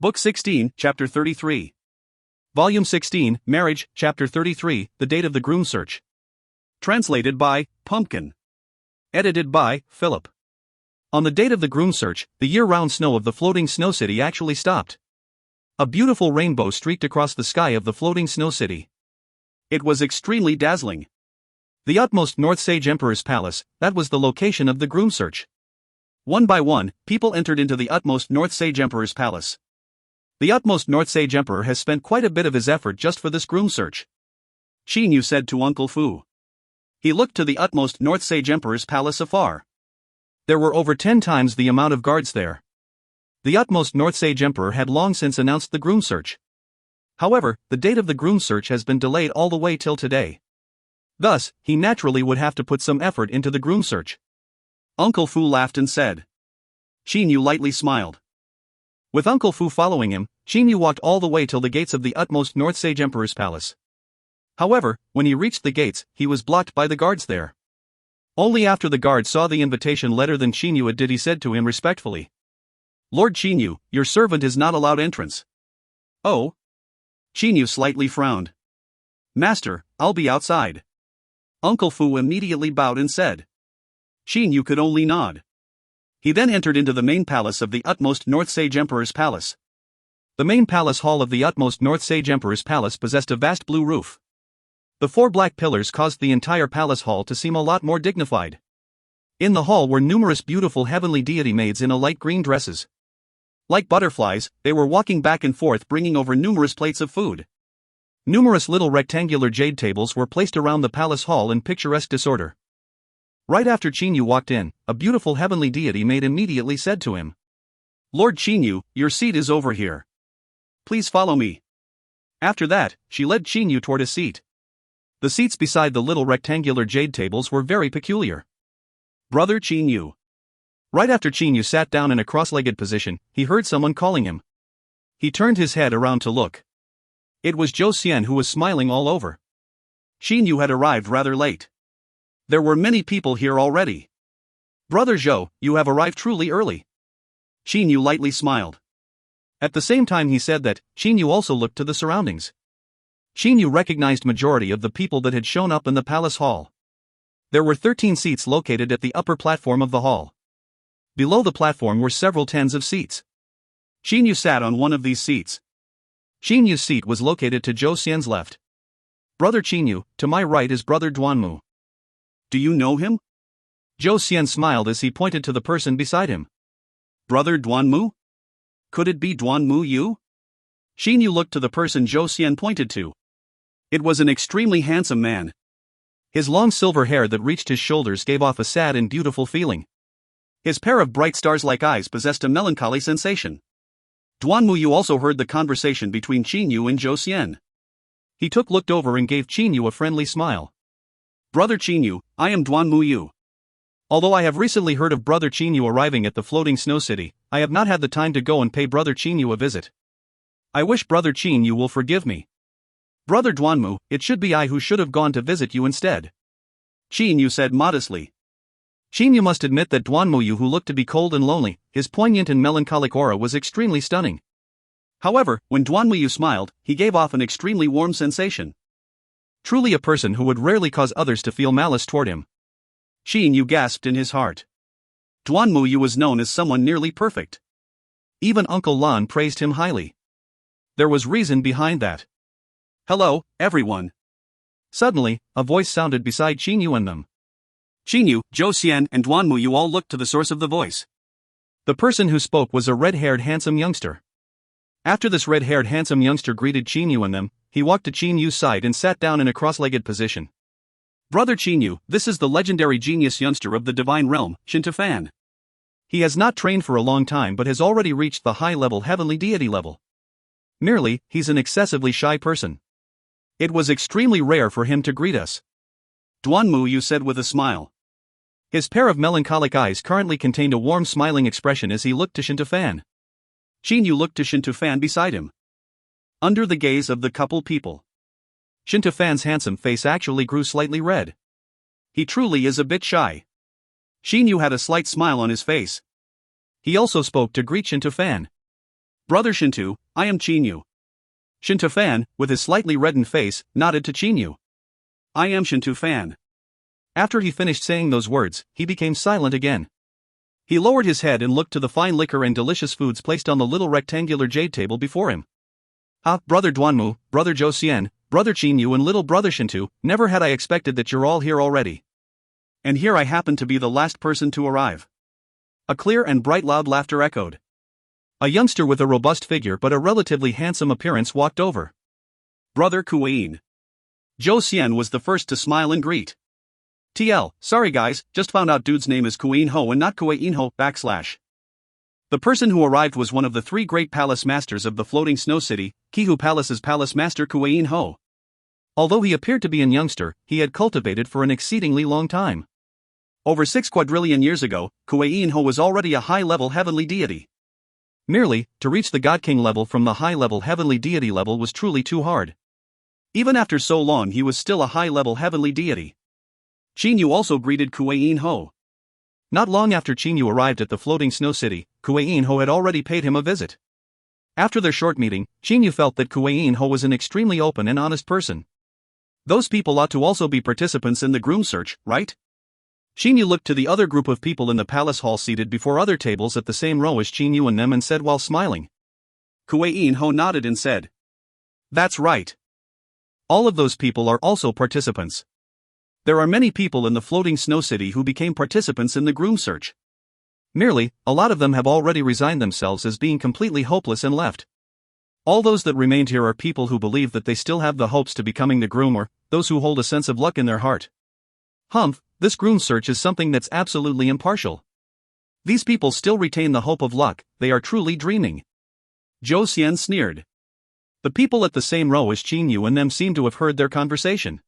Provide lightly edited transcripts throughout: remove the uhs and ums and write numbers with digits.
Book 16, Chapter 33. Volume 16, Marriage, Chapter 33, The Date of the Groom Search. Translated by Pumpkin. Edited by Philip. On the date of the groom search, the year-round snow of the floating snow city actually stopped. A beautiful rainbow streaked across the sky of the floating snow city. It was extremely dazzling. The utmost North Sage Emperor's palace, that was the location of the groom search. One by one, people entered into the utmost North Sage Emperor's palace. The utmost North Sage Emperor has spent quite a bit of his effort just for this groom search. Shinyu said to Uncle Fu. He looked to the utmost North Sage Emperor's palace afar. There were over 10 times the amount of guards there. The utmost North Sage Emperor had long since announced the groom search. However, the date of the groom search has been delayed all the way till today. Thus, he naturally would have to put some effort into the groom search. Uncle Fu laughed and said. Shinyu lightly smiled. With Uncle Fu following him, Shinyu walked all the way till the gates of the utmost North Sage Emperor's palace. However, when he reached the gates, he was blocked by the guards there. Only after the guard saw the invitation letter than Shinyu did he said to him respectfully. Lord Shinyu, your servant is not allowed entrance. Oh? Shinyu slightly frowned. Master, I'll be outside. Uncle Fu immediately bowed and said. Shinyu could only nod. He then entered into the main palace of the utmost North Sage Emperor's palace. The main palace hall of the utmost North Sage Emperor's palace possessed a vast blue roof. The 4 black pillars caused the entire palace hall to seem a lot more dignified. In the hall were numerous beautiful heavenly deity maids in a light green dresses. Like butterflies, they were walking back and forth bringing over numerous plates of food. Numerous little rectangular jade tables were placed around the palace hall in picturesque disorder. Right after Shinyu walked in, a beautiful heavenly deity maid immediately said to him. Lord Shinyu, your seat is over here. Please follow me. After that, she led Shinyu toward a seat. The seats beside the little rectangular jade tables were very peculiar. Brother Shinyu. Right after Shinyu sat down in a cross-legged position, he heard someone calling him. He turned his head around to look. It was Zhou Xian who was smiling all over. Shinyu had arrived rather late. There were many people here already. Brother Zhou, you have arrived truly early. Shinyu lightly smiled. At the same time he said that, Shinyu also looked to the surroundings. Shinyu recognized majority of the people that had shown up in the palace hall. There were 13 seats located at the upper platform of the hall. Below the platform were several tens of seats. Shinyu sat on one of these seats. Shinyu's seat was located to Zhou Xian's left. Brother Shinyu, to my right is Brother Duanmu. Do you know him? Zhou Xian smiled as he pointed to the person beside him. Brother Duanmu? Could it be Duanmu Yu? Shinyu looked to the person Zhou Xian pointed to. It was an extremely handsome man. His long silver hair that reached his shoulders gave off a sad and beautiful feeling. His pair of bright stars-like eyes possessed a melancholy sensation. Duanmu Yu also heard the conversation between Shinyu and Zhou Xian. He looked over and gave Shinyu a friendly smile. Brother Shinyu, I am Duanmu Yu. Although I have recently heard of Brother Shinyu arriving at the floating snow city, I have not had the time to go and pay Brother Shinyu a visit. I wish Brother Shinyu will forgive me. Brother Duanmu, it should be I who should have gone to visit you instead. Shinyu said modestly. Shinyu must admit that Duanmu Yu, who looked to be cold and lonely, his poignant and melancholic aura was extremely stunning. However, when Duanmu Yu smiled, he gave off an extremely warm sensation. Truly a person who would rarely cause others to feel malice toward him. Shinyu gasped in his heart. Duanmu Yu was known as someone nearly perfect. Even Uncle Lan praised him highly. There was reason behind that. Hello, everyone. Suddenly, a voice sounded beside Shinyu and them. Shinyu, Zhou Xian and Duanmu Yu all looked to the source of the voice. The person who spoke was a red-haired handsome youngster. After this red-haired handsome youngster greeted Shinyu and them, he walked to Shinyu's side and sat down in a cross-legged position. Brother Shinyu, this is the legendary genius youngster of the divine realm, Shintufan. He has not trained for a long time but has already reached the high-level heavenly deity level. Merely, he's an excessively shy person. It was extremely rare for him to greet us. Duanmu Yu said with a smile. His pair of melancholic eyes currently contained a warm smiling expression as he looked to Shintufan. Shinyu looked to Shintufan beside him. Under the gaze of the couple people, Shintufan's handsome face actually grew slightly red. He truly is a bit shy. Shinyu had a slight smile on his face. He also spoke to greet Shintufan. Brother Shinto, I am Chinyu. Shinto Fan, with his slightly reddened face, nodded to Chinyu. I am Shinto Fan. After he finished saying those words, he became silent again. He lowered his head and looked to the fine liquor and delicious foods placed on the little rectangular jade table before him. Ah, Brother Duanmu, Brother Josian, Brother Chinyu and little Brother Shinto, never had I expected that you're all here already. And here I happen to be the last person to arrive. A clear and bright loud laughter echoed. A youngster with a robust figure but a relatively handsome appearance walked over. Brother Kuwain. Josian was the first to smile and greet. TL, sorry guys, just found out dude's name is Kuwain Ho and not Kuwain Ho, /. The person who arrived was one of the 3 great palace masters of the floating snow city, Kihu Palace's palace master Kuwain Ho. Although he appeared to be a youngster, he had cultivated for an exceedingly long time. Over 6 quadrillion years ago, Kuwain Ho was already a high-level heavenly deity. Merely, to reach the God King level from the high-level heavenly deity level was truly too hard. Even after so long he was still a high-level heavenly deity. Chinyu also greeted Kuwain Ho. Not long after Chinyu arrived at the floating snow city, Kuwain Ho had already paid him a visit. After their short meeting, Chinyu felt that Kuwain Ho was an extremely open and honest person. Those people ought to also be participants in the groom search, right? Chinyu looked to the other group of people in the palace hall seated before other tables at the same row as Chinyu and them and said while smiling. Kuwain Ho nodded and said, "That's right. All of those people are also participants. There are many people in the floating snow city who became participants in the groom search. Merely, a lot of them have already resigned themselves as being completely hopeless and left. All those that remained here are people who believe that they still have the hopes to becoming the groom or those who hold a sense of luck in their heart. Humph, this groom search is something that's absolutely impartial. These people still retain the hope of luck, they are truly dreaming." Zhou Xian sneered. The people at the same row as Chinyu and them seemed to have heard their conversation.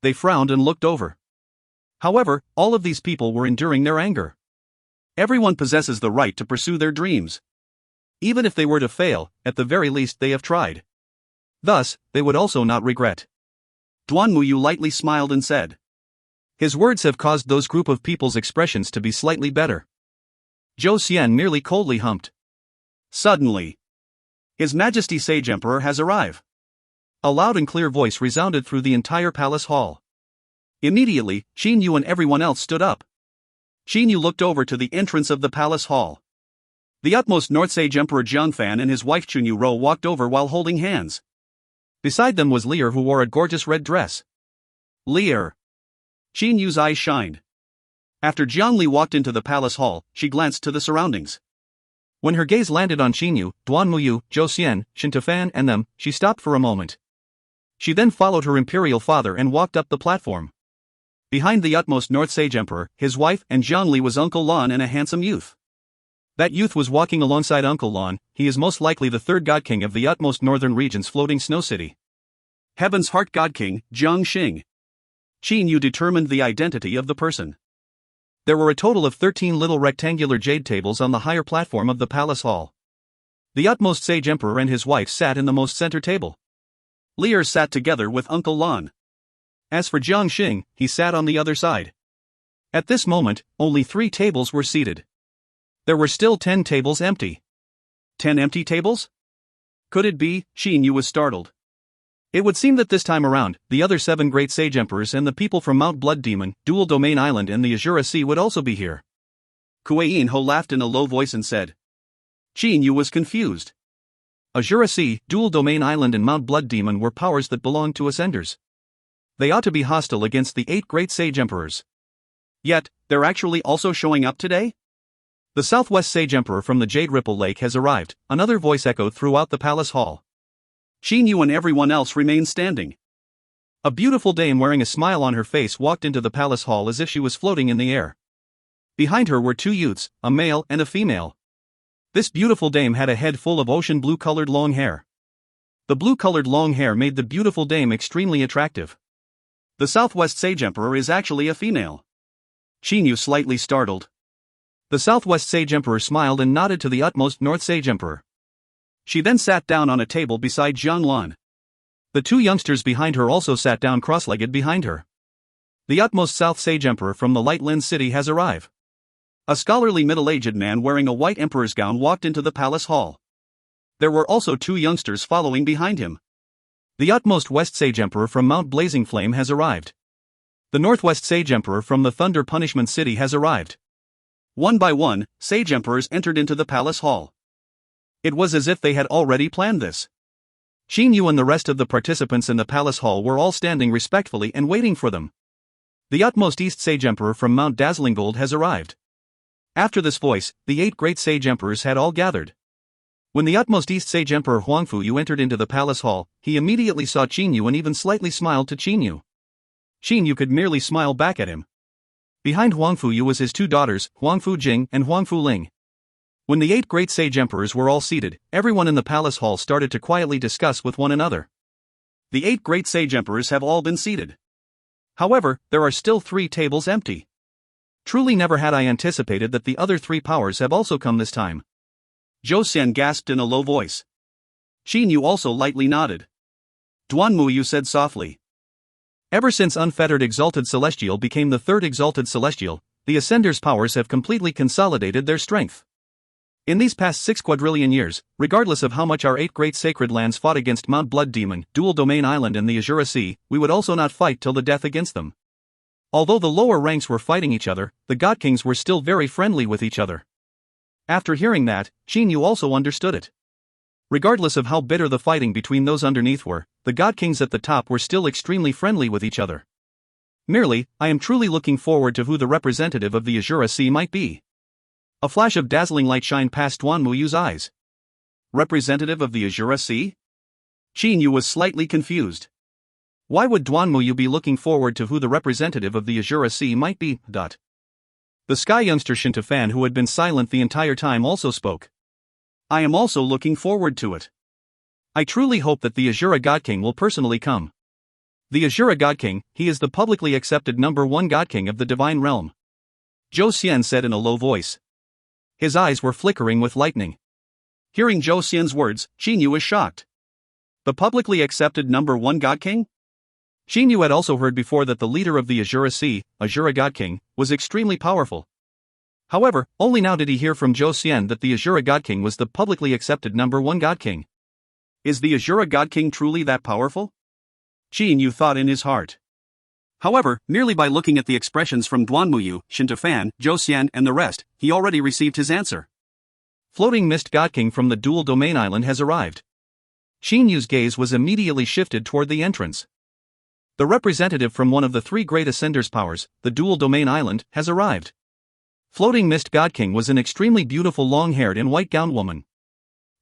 They frowned and looked over. However, all of these people were enduring their anger. Everyone possesses the right to pursue their dreams. Even if they were to fail, at the very least they have tried. Thus, they would also not regret. Duanmu lightly smiled and said. His words have caused those group of people's expressions to be slightly better. Zhou Xian merely coldly humped. Suddenly, His Majesty Sage Emperor has arrived. A loud and clear voice resounded through the entire palace hall. Immediately, Chinyu and everyone else stood up. Chinyu looked over to the entrance of the palace hall. The utmost North Sage Emperor Jiangfan and his wife Chunyu Ro walked over while holding hands. Beside them was Lear, who wore a gorgeous red dress. Lear. Chinyu's eyes shined. After Jiangli walked into the palace hall, she glanced to the surroundings. When her gaze landed on Chinyu, Duanmu, Zhou Xian, Shintofan and them, she stopped for a moment. She then followed her imperial father and walked up the platform. Behind the utmost North Sage Emperor, his wife and Jiangli was Uncle Lan and a handsome youth. That youth was walking alongside Uncle Lan. He is most likely the 3rd God King of the utmost northern region's floating snow city. Heaven's Heart God King, Jiang Xing. Chinyu determined the identity of the person. There were a total of 13 little rectangular jade tables on the higher platform of the palace hall. The utmost Sage Emperor and his wife sat in the most center table. Lear sat together with Uncle Lan. As for Jiang Xing, he sat on the other side. At this moment, only 3 tables were seated. There were still 10 tables empty. 10 empty tables? Could it be? Chinyu was startled. It would seem that this time around, the other 7 great sage emperors and the people from Mount Blood Demon, Dual Domain Island and the Azura Sea would also be here. Kuei Ho laughed in a low voice and said. Chinyu was confused. Azura Sea, Dual Domain Island and Mount Blood Demon were powers that belonged to Ascenders. They ought to be hostile against the 8 great sage emperors. Yet, they're actually also showing up today? The Southwest Sage Emperor from the Jade Ripple Lake has arrived, another voice echoed throughout the palace hall. Chinyu and everyone else remained standing. A beautiful dame wearing a smile on her face walked into the palace hall as if she was floating in the air. Behind her were 2 youths, a male and a female. This beautiful dame had a head full of ocean blue-colored long hair. The blue-colored long hair made the beautiful dame extremely attractive. The Southwest Sage Emperor is actually a female. Chinyu slightly startled. The Southwest Sage Emperor smiled and nodded to the utmost North Sage Emperor. She then sat down on a table beside Jiang Lan. The 2 youngsters behind her also sat down cross-legged behind her. The utmost South Sage Emperor from the Light Lin City has arrived. A scholarly middle-aged man wearing a white emperor's gown walked into the palace hall. There were also 2 youngsters following behind him. The utmost West Sage Emperor from Mount Blazing Flame has arrived. The Northwest Sage Emperor from the Thunder Punishment City has arrived. One by one, Sage Emperors entered into the palace hall. It was as if they had already planned this. Shin Yu and the rest of the participants in the palace hall were all standing respectfully and waiting for them. The utmost East Sage Emperor from Mount Dazzling Gold has arrived. After this voice, the 8 great Sage Emperors had all gathered. When the utmost East Sage Emperor Huangfu Yu entered into the palace hall, he immediately saw Qin Yu and even slightly smiled to Qin Yu. Qin Yu could merely smile back at him. Behind Huangfu Yu was his 2 daughters, Huangfu Jing and Huangfu Ling. When the 8 great Sage Emperors were all seated, everyone in the palace hall started to quietly discuss with one another. The 8 great Sage Emperors have all been seated. However, there are still 3 tables empty. Truly never had I anticipated that the other 3 powers have also come this time. Zhou Xian gasped in a low voice. Qin Yu also lightly nodded. Duanmu Yu said softly. Ever since Unfettered Exalted Celestial became the 3rd Exalted Celestial, the Ascender's powers have completely consolidated their strength. In these past 6 quadrillion years, regardless of how much our 8 great sacred lands fought against Mount Blood Demon, Dual Domain Island and the Azura Sea, we would also not fight till the death against them. Although the lower ranks were fighting each other, the God Kings were still very friendly with each other. After hearing that, Qin Yu also understood it. Regardless of how bitter the fighting between those underneath were, the God Kings at the top were still extremely friendly with each other. Merely, I am truly looking forward to who the representative of the Azura Sea might be. A flash of dazzling light shined past Duanmu Yu's eyes. Representative of the Azura Sea? Qin Yu was slightly confused. Why would Duanmu Yu be looking forward to who the representative of the Azura Sea might be? The sky youngster Shintafan, who had been silent the entire time, also spoke. I am also looking forward to it. I truly hope that the Azura God King will personally come. The Azura God King, he is the publicly accepted #1 God King of the Divine Realm. Zhou Xian said in a low voice. His eyes were flickering with lightning. Hearing Zhou Xian's words, Qin Yu was shocked. The publicly accepted #1 God King? Qin Yu had also heard before that the leader of the Azura Sea, Azura God King, was extremely powerful. However, only now did he hear from Zhou Xian that the Azura God King was the publicly accepted #1 God King. Is the Azura God King truly that powerful? Qin Yu thought in his heart. However, merely by looking at the expressions from Duanmu Yu, Shintafan, Zhou Xian and the rest, he already received his answer. Floating Mist God King from the Dual Domain Island has arrived. Qin Yu's gaze was immediately shifted toward the entrance. The representative from one of the 3 great Ascender's powers, the Dual Domain Island, has arrived. Floating Mist God King was an extremely beautiful long-haired and white-gowned woman.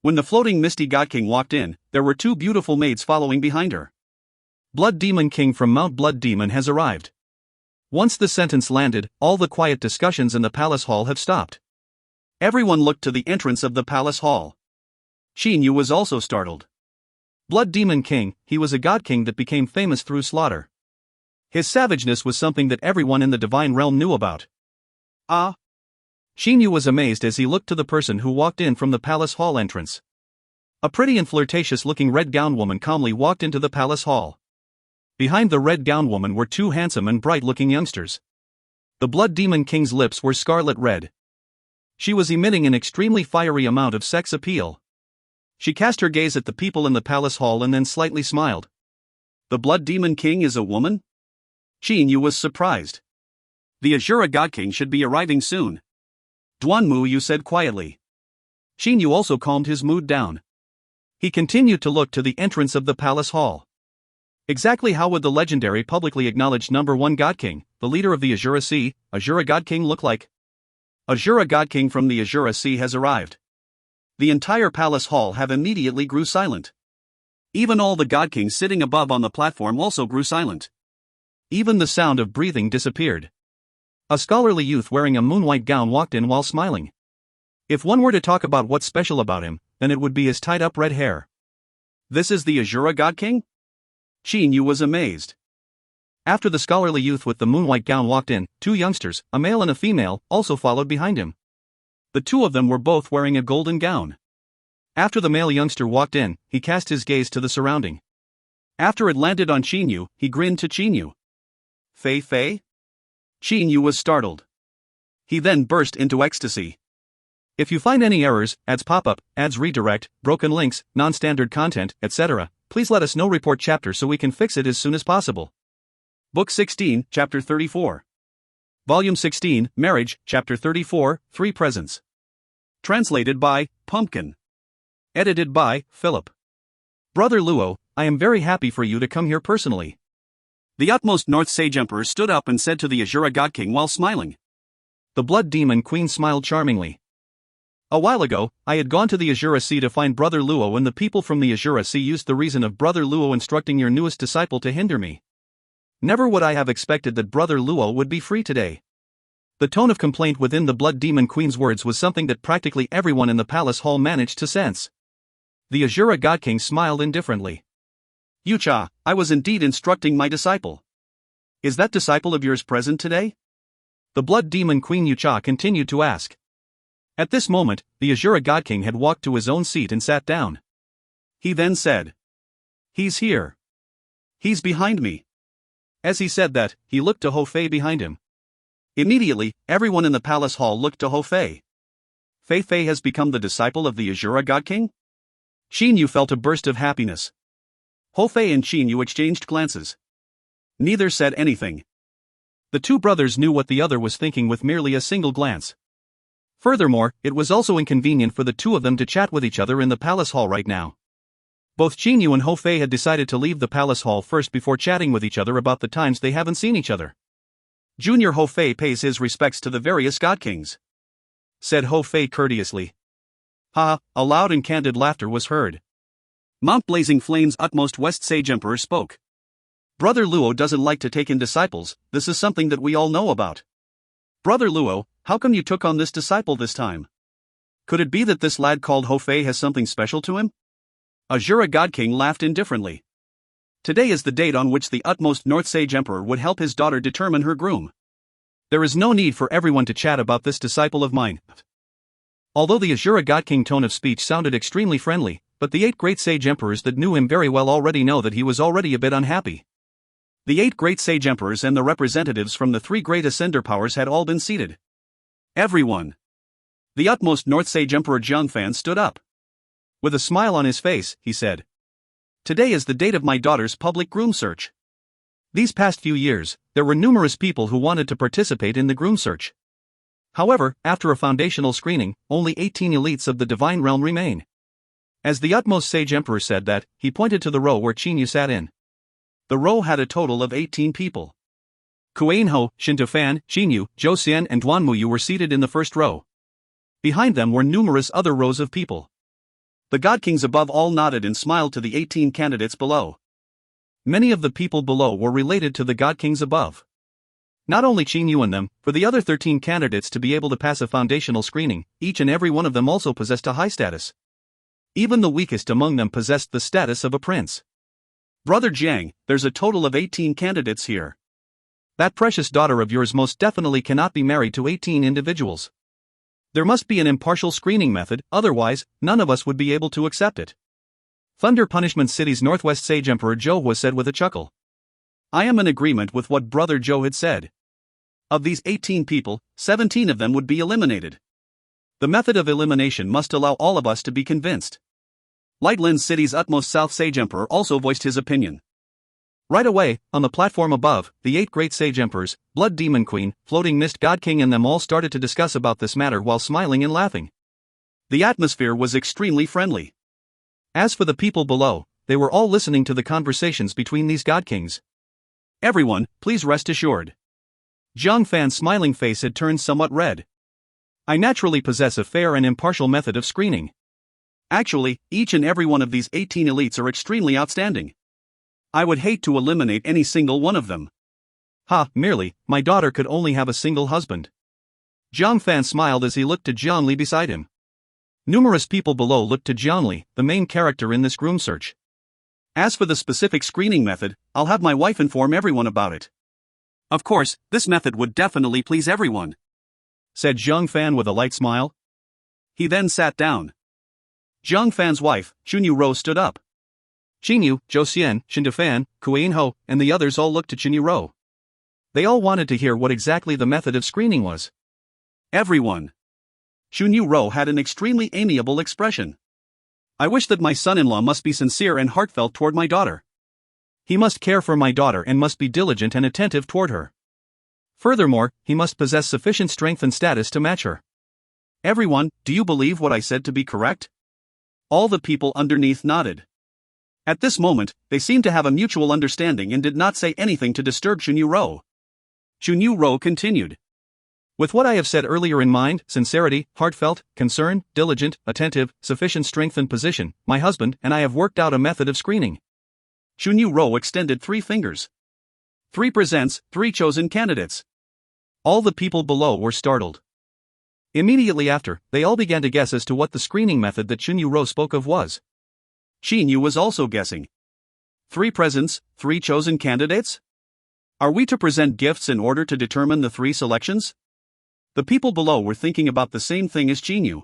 When the Floating Misty God King walked in, there were 2 beautiful maids following behind her. Blood Demon King from Mount Blood Demon has arrived. Once the sentence landed, all the quiet discussions in the palace hall have stopped. Everyone looked to the entrance of the palace hall. Qin Yu was also startled. Blood Demon King, he was a God King that became famous through slaughter. His savageness was something that everyone in the Divine Realm knew about. Ah! Qin Yu was amazed as he looked to the person who walked in from the palace hall entrance. A pretty and flirtatious-looking red-gowned woman calmly walked into the palace hall. Behind the red-gowned woman were 2 handsome and bright-looking youngsters. The Blood Demon King's lips were scarlet red. She was emitting an extremely fiery amount of sex appeal. She cast her gaze at the people in the palace hall and then slightly smiled. The Blood Demon King is a woman? Qin Yu was surprised. The Azura God King should be arriving soon. Duanmu Yu said quietly. Qin Yu also calmed his mood down. He continued to look to the entrance of the palace hall. Exactly how would the legendary publicly acknowledged #1 God King, the leader of the Azura Sea, Azura God King, look like? Azura God King from the Azura Sea has arrived. The entire palace hall have immediately grew silent. Even all the God Kings sitting above on the platform also grew silent. Even the sound of breathing disappeared. A scholarly youth wearing a moon-white gown walked in while smiling. If one were to talk about what's special about him, then it would be his tied-up red hair. This is the Azura God King? Qin Yu was amazed. After the scholarly youth with the moon-white gown walked in, 2 youngsters, a male and a female, also followed behind him. The 2 of them were both wearing a golden gown. After the male youngster walked in, he cast his gaze to the surrounding. After it landed on Qin Yu, he grinned to Qin Yu. Fei Fei? Qin Yu was startled. He then burst into ecstasy. If you find any errors, ads pop up, ads redirect, broken links, non-standard content, etc., please let us know. Report chapter so we can fix it as soon as possible. Book 16, Chapter 34. Volume 16, Marriage, Chapter 34, 3 Presents. Translated by Pumpkin. Edited by Philip. Brother Luo, I am very happy for you to come here personally. The utmost North Sage Emperor stood up and said to the Azura God King while smiling. The Blood Demon Queen smiled charmingly. A while ago, I had gone to the Azura Sea to find Brother Luo, and the people from the Azura Sea used the reason of Brother Luo instructing your newest disciple to hinder me. Never would I have expected that Brother Luo would be free today. The tone of complaint within the Blood Demon Queen's words was something that practically everyone in the palace hall managed to sense. The Azura God King smiled indifferently. Yucha, I was indeed instructing my disciple. Is that disciple of yours present today? The Blood Demon Queen Yucha continued to ask. At this moment, the Azura God King had walked to his own seat and sat down. He then said, He's here. He's behind me. As he said that, he looked to Ho Fei behind him. Immediately, everyone in the palace hall looked to Ho Fei. Fei Fei has become the disciple of the Azura God King? Qin Yu felt a burst of happiness. Ho Fei and Qin Yu exchanged glances. Neither said anything. The two brothers knew what the other was thinking with merely a single glance. Furthermore, it was also inconvenient for the two of them to chat with each other in the palace hall right now. Both Qin Yu and Ho Fei had decided to leave the palace hall first before chatting with each other about the times they haven't seen each other. Junior Ho Fei pays his respects to the various God Kings, said Ho Fei courteously. Ha! A loud and candid laughter was heard. Mount Blazing Flame's utmost West Sage Emperor spoke. Brother Luo doesn't like to take in disciples, this is something that we all know about. Brother Luo, how come you took on this disciple this time? Could it be that this lad called Ho Fei has something special to him? Azura God King laughed indifferently. Today is the date on which the utmost North Sage Emperor would help his daughter determine her groom. There is no need for everyone to chat about this disciple of mine. Although the Azura God King tone of speech sounded extremely friendly, but the 8 great sage emperors that knew him very well already know that he was already a bit unhappy. The 8 great sage emperors and the representatives from the 3 great ascender powers had all been seated. Everyone. The utmost North Sage Emperor Jiangfan stood up. With a smile on his face, he said, Today is the date of my daughter's public groom search. These past few years, there were numerous people who wanted to participate in the groom search. However, after a foundational screening, only 18 elites of the divine realm remain. As the utmost Sage Emperor said that, he pointed to the row where Qin Yu sat in. The row had a total of 18 people. Kuan Ho, Shinto Fan, Qin Yu, Zhou Xian and Duan Muyu were seated in the first row. Behind them were numerous other rows of people. The God Kings above all nodded and smiled to the 18 candidates below. Many of the people below were related to the God Kings above. Not only Qin Yu and them, for the other 13 candidates to be able to pass a foundational screening, each and every one of them also possessed a high status. Even the weakest among them possessed the status of a prince. Brother Jiang, there's a total of 18 candidates here. That precious daughter of yours most definitely cannot be married to 18 individuals. There must be an impartial screening method, otherwise, none of us would be able to accept it. Thunder Punishment City's Northwest Sage Emperor Zhou said with a chuckle. I am in agreement with what Brother Zhou had said. Of these 18 people, 17 of them would be eliminated. The method of elimination must allow all of us to be convinced. Lightland City's utmost South Sage Emperor also voiced his opinion. Right away, on the platform above, the 8 great sage emperors, Blood Demon Queen, Floating Mist God King and them all started to discuss about this matter while smiling and laughing. The atmosphere was extremely friendly. As for the people below, they were all listening to the conversations between these God Kings. Everyone, please rest assured. Jiang Fan's smiling face had turned somewhat red. I naturally possess a fair and impartial method of screening. Actually, each and every one of these 18 elites are extremely outstanding. I would hate to eliminate any single one of them. Ha, merely, my daughter could only have a single husband. Jiang Fan smiled as he looked to Jiang Li beside him. Numerous people below looked to Jiang Li, the main character in this groom search. As for the specific screening method, I'll have my wife inform everyone about it. Of course, this method would definitely please everyone, said Jiang Fan with a light smile. He then sat down. Jiang Fan's wife, Chunyu Ro, stood up. Qin Yu, Zhou Xian, Shinto Fan, Kuan Ho, and the others all looked to Chunyu Ro. They all wanted to hear what exactly the method of screening was. Everyone. Xunyu had an extremely amiable expression. I wish that my son-in-law must be sincere and heartfelt toward my daughter. He must care for my daughter and must be diligent and attentive toward her. Furthermore, he must possess sufficient strength and status to match her. Everyone, do you believe what I said to be correct? All the people underneath nodded. At this moment, they seemed to have a mutual understanding and did not say anything to disturb Xunyu. Xunyu continued. With what I have said earlier in mind, sincerity, heartfelt, concern, diligent, attentive, sufficient strength and position, my husband and I have worked out a method of screening. Xunyu extended 3 fingers. 3 presents, 3 chosen candidates. All the people below were startled. Immediately after, they all began to guess as to what the screening method that Xunyu spoke of was. Xinyu was also guessing. 3 presents, 3 chosen candidates? Are we to present gifts in order to determine the 3 selections? The people below were thinking about the same thing as Xinyu.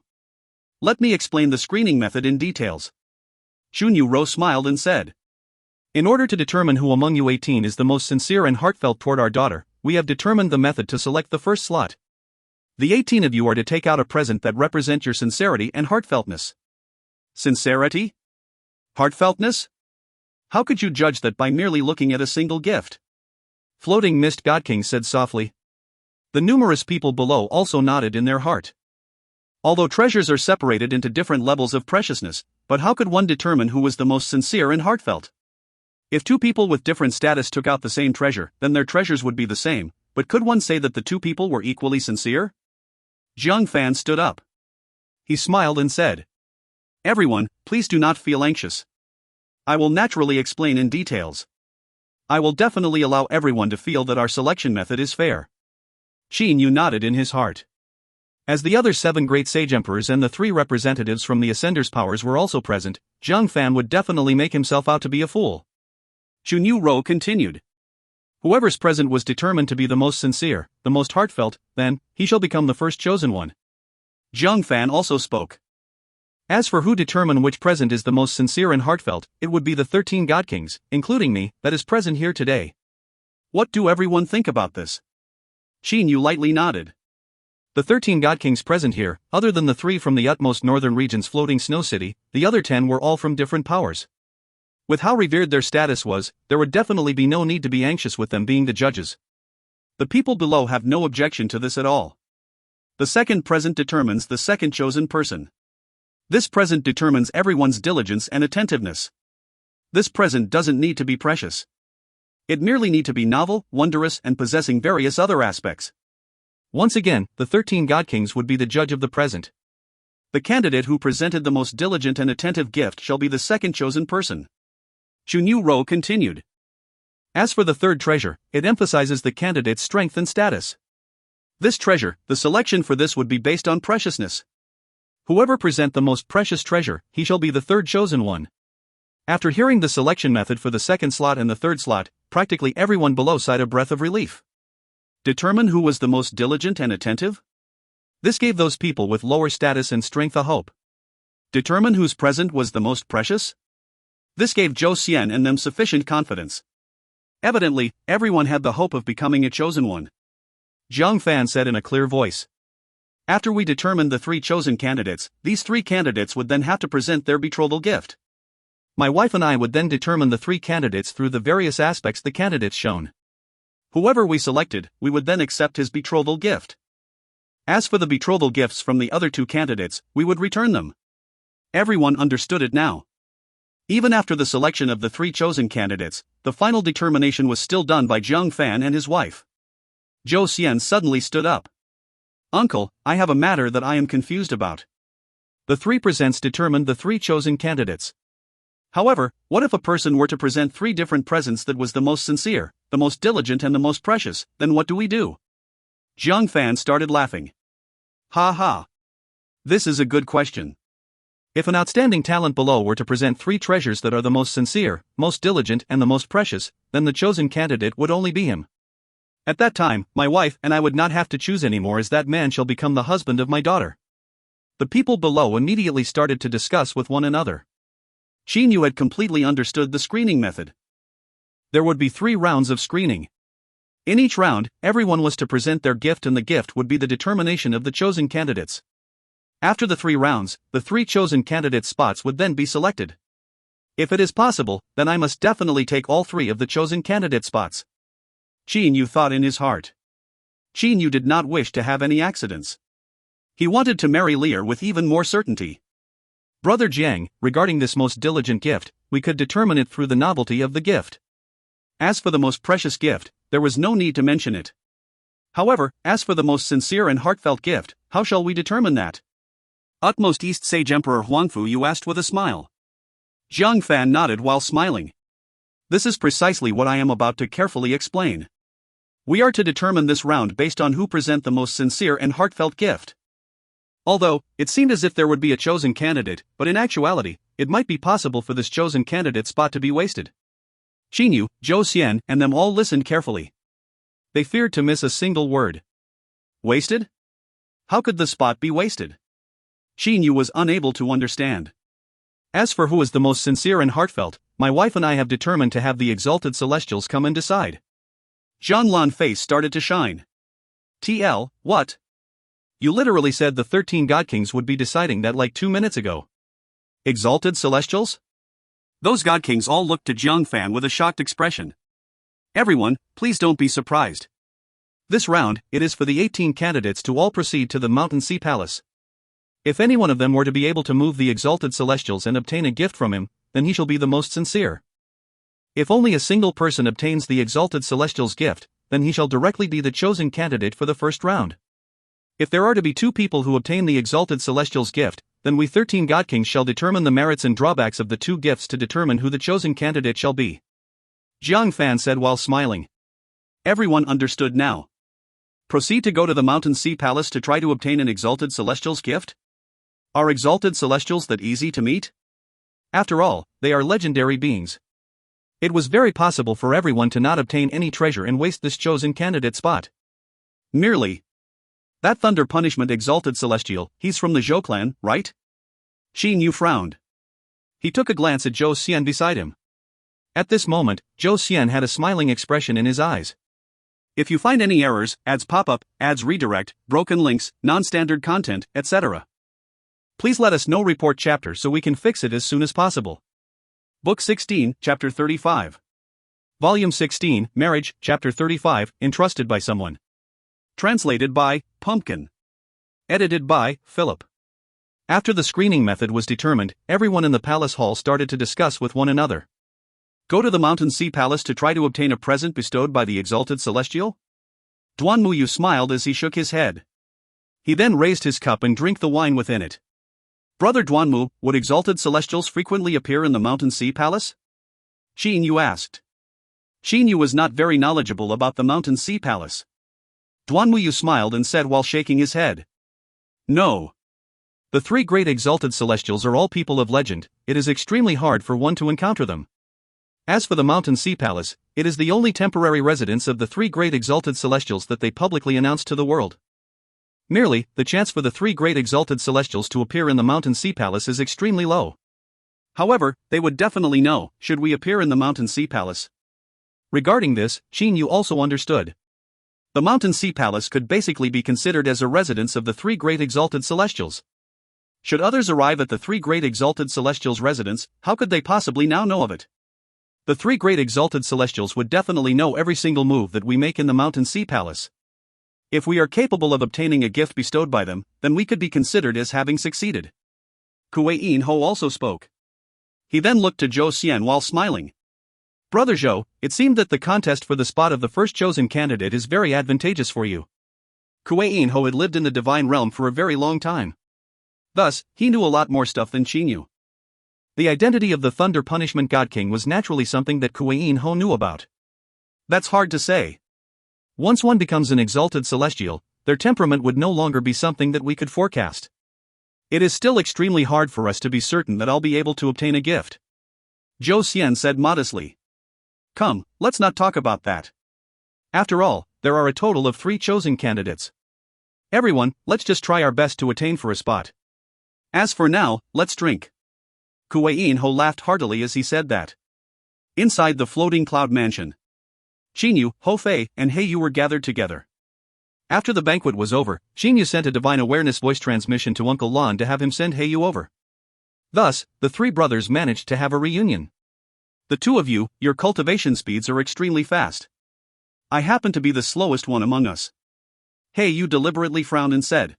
Let me explain the screening method in details. Xunyu smiled and said. In order to determine who among you 18 is the most sincere and heartfelt toward our daughter, we have determined the method to select the first slot. The 18 of you are to take out a present that represent your sincerity and heartfeltness. Sincerity? Heartfeltness? How could you judge that by merely looking at a single gift? Floating Mist Godking said softly. The numerous people below also nodded in their heart. Although treasures are separated into different levels of preciousness, but how could one determine who was the most sincere and heartfelt? If 2 people with different status took out the same treasure, then their treasures would be the same, but could one say that the 2 people were equally sincere? Jiang Fan stood up. He smiled and said. Everyone, please do not feel anxious. I will naturally explain in details. I will definitely allow everyone to feel that our selection method is fair. Xinyu nodded in his heart. As the other 7 great sage emperors and the 3 representatives from the Ascender's powers were also present, Jiang Fan would definitely make himself out to be a fool. Xunyu continued. Whoever's present was determined to be the most sincere, the most heartfelt, then, he shall become the first chosen one. Jiang Fan also spoke. As for who determine which present is the most sincere and heartfelt, it would be the 13 God Kings, including me, that is present here today. What do everyone think about this? Xinyu lightly nodded. The 13 God Kings present here, other than the 3 from the utmost northern region's floating snow city, the other 10 were all from different powers. With how revered their status was, there would definitely be no need to be anxious with them being the judges. The people below have no objection to this at all. The second present determines the second chosen person. This present determines everyone's diligence and attentiveness. This present doesn't need to be precious. It merely need to be novel, wondrous, and possessing various other aspects. Once again, the 13 God Kings would be the judge of the present. The candidate who presented the most diligent and attentive gift shall be the second chosen person. Xunyu continued. As for the third treasure, it emphasizes the candidate's strength and status. This treasure, the selection for this would be based on preciousness. Whoever present the most precious treasure, he shall be the third chosen one. After hearing the selection method for the second slot and the third slot, practically everyone below sighed a breath of relief. Determine who was the most diligent and attentive? This gave those people with lower status and strength a hope. Determine whose present was the most precious? This gave Zhou Xian and them sufficient confidence. Evidently, everyone had the hope of becoming a chosen one. Jiang Fan said in a clear voice. After we determined the 3 chosen candidates, these 3 candidates would then have to present their betrothal gift. My wife and I would then determine the 3 candidates through the various aspects the candidates shown. Whoever we selected, we would then accept his betrothal gift. As for the betrothal gifts from the other 2 candidates, we would return them. Everyone understood it now. Even after the selection of the 3 chosen candidates, the final determination was still done by Jiang Fan and his wife. Zhou Xian suddenly stood up. Uncle, I have a matter that I am confused about. The 3 presents determined the 3 chosen candidates. However, what if a person were to present 3 different presents that was the most sincere, the most diligent and the most precious, then what do we do? Jiang Fan started laughing. Ha ha. This is a good question. If an outstanding talent below were to present 3 treasures that are the most sincere, most diligent and the most precious, then the chosen candidate would only be him. At that time, my wife and I would not have to choose anymore, as that man shall become the husband of my daughter. The people below immediately started to discuss with one another. Xinyu had completely understood the screening method. There would be 3 rounds of screening. In each round, everyone was to present their gift and the gift would be the determination of the chosen candidates. After the 3 rounds, the 3 chosen candidates' spots would then be selected. If it is possible, then I must definitely take all 3 of the chosen candidate spots. Qin Yu thought in his heart. Qin Yu did not wish to have any accidents. He wanted to marry Lear with even more certainty. Brother Jiang, regarding this most diligent gift, we could determine it through the novelty of the gift. As for the most precious gift, there was no need to mention it. However, as for the most sincere and heartfelt gift, how shall we determine that? Utmost East Sage Emperor Huangfu, you asked with a smile. Jiang Fan nodded while smiling. This is precisely what I am about to carefully explain. We are to determine this round based on who present the most sincere and heartfelt gift. Although, it seemed as if there would be a chosen candidate, but in actuality, it might be possible for this chosen candidate spot to be wasted. Qin Yu, Zhou Xian, and them all listened carefully. They feared to miss a single word. Wasted? How could the spot be wasted? Qin Yu was unable to understand. As for who is the most sincere and heartfelt, my wife and I have determined to have the exalted celestials come and decide. Zhang Lan's face started to shine. TL, what? You literally said the 13 God Kings would be deciding that like 2 minutes ago. Exalted celestials? Those God Kings all looked to Jiang Fan with a shocked expression. Everyone, please don't be surprised. This round, it is for the 18 candidates to all proceed to the Mountain Sea Palace. If any one of them were to be able to move the exalted celestials and obtain a gift from him, then he shall be the most sincere. If only a single person obtains the exalted celestial's gift, then he shall directly be the chosen candidate for the first round. If there are to be 2 people who obtain the exalted celestial's gift, then we 13 God Kings shall determine the merits and drawbacks of the 2 gifts to determine who the chosen candidate shall be. Jiang Fan said while smiling. Everyone understood now. Proceed to go to the Mountain Sea Palace to try to obtain an exalted celestial's gift? Are exalted celestials that easy to meet? After all, they are legendary beings. It was very possible for everyone to not obtain any treasure and waste this chosen candidate spot. Merely. That Thunder Punishment exalted celestial, he's from the Zhou clan, right? Qin Yu frowned. He took a glance at Zhou Xian beside him. At this moment, Zhou Xian had a smiling expression in his eyes. If you find any errors, ads pop-up, ads redirect, broken links, non-standard content, etc., please let us know. Report chapter so we can fix it as soon as possible. Book 16, Chapter 35. Volume 16, Marriage, Chapter 35, Entrusted by Someone. Translated by Pumpkin. Edited by Philip. After the screening method was determined, everyone in the palace hall started to discuss with one another. Go to the Mountain Sea Palace to try to obtain a present bestowed by the exalted celestial? Duan Muyu smiled as he shook his head. He then raised his cup and drank the wine within it. Brother Duanmu, would exalted celestials frequently appear in the Mountain Sea Palace? Qin Yu asked. Qin Yu was not very knowledgeable about the Mountain Sea Palace. Duanmu smiled and said while shaking his head. No. The 3 great exalted celestials are all people of legend, it is extremely hard for one to encounter them. As for the Mountain Sea Palace, it is the only temporary residence of the 3 great exalted celestials that they publicly announced to the world. Merely, the chance for the 3 great exalted celestials to appear in the Mountain Sea Palace is extremely low. However, they would definitely know, should we appear in the Mountain Sea Palace. Regarding this, Qin Yu also understood. The Mountain Sea Palace could basically be considered as a residence of the 3 great exalted celestials. Should others arrive at the 3 great exalted celestials' residence, how could they possibly now know of it? The 3 great exalted celestials would definitely know every single move that we make in the Mountain Sea Palace. If we are capable of obtaining a gift bestowed by them, then we could be considered as having succeeded. Kuei Ho also spoke. He then looked to Zhou Xian while smiling. Brother Zhou, it seemed that the contest for the spot of the first chosen candidate is very advantageous for you. Kuei Ho had lived in the divine realm for a very long time. Thus, he knew a lot more stuff than Qin Yu. The identity of the Thunder Punishment God King was naturally something that Kuei Ho knew about. That's hard to say. Once one becomes an exalted celestial, their temperament would no longer be something that we could forecast. It is still extremely hard for us to be certain that I'll be able to obtain a gift. Zhou Xian said modestly. Come, let's not talk about that. After all, there are a total of 3 chosen candidates. Everyone, let's just try our best to attain for a spot. As for now, let's drink. Kuei Ho laughed heartily as he said that. Inside the floating cloud mansion, Qin Yu, Ho Fei, and He Yu were gathered together. After the banquet was over, Xinyu sent a divine awareness voice transmission to Uncle Lon to have him send Heiyu over. Thus, the three brothers managed to have a reunion. The two of you, your cultivation speeds are extremely fast. I happen to be the slowest one among us. Heiyu deliberately frowned and said.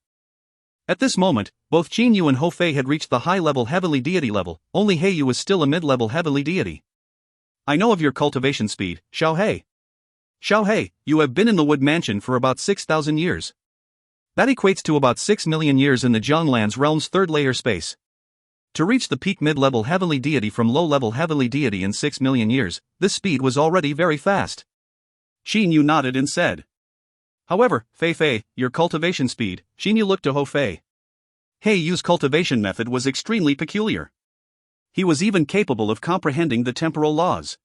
At this moment, both Xinyu and Hou Fei had reached the high-level heavenly deity level, only Heiyu was still a mid-level heavenly deity. I know of your cultivation speed, Xiaohei. Xiaohei, you have been in the Wood Mansion for about 6,000 years. That equates to about 6 million years in the Jianglands realm's third-layer space. To reach the peak mid-level heavenly deity from low-level heavenly deity in 6 million years, this speed was already very fast. Xinyu nodded and said. However, Fei, your cultivation speed, Xinyu looked to Hou Fei. Heiyu's cultivation method was extremely peculiar. He was even capable of comprehending the temporal laws.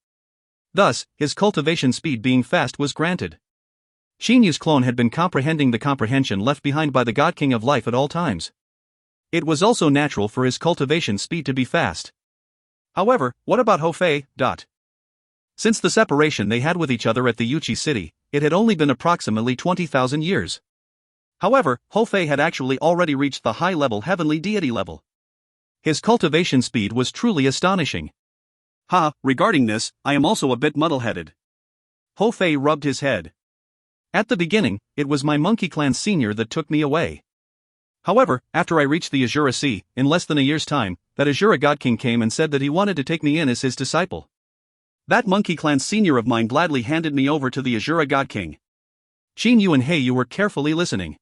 Thus, his cultivation speed being fast was granted. Xinyu's clone had been comprehending the comprehension left behind by the God King of Life at all times. It was also natural for his cultivation speed to be fast. However, what about Hou Fei? Since the separation they had with each other at the Yuchi city, it had only been approximately 20,000 years. However, Hou Fei had actually already reached the high-level heavenly deity level. His cultivation speed was truly astonishing. Regarding this, I am also a bit muddle-headed. Hou Fei rubbed his head. At the beginning, it was my Monkey Clan senior that took me away. However, after I reached the Azura Sea, in less than a year's time, that Azura God King came and said that he wanted to take me in as his disciple. That Monkey Clan senior of mine gladly handed me over to the Azura God King. Xinyu and Heiyu were carefully listening.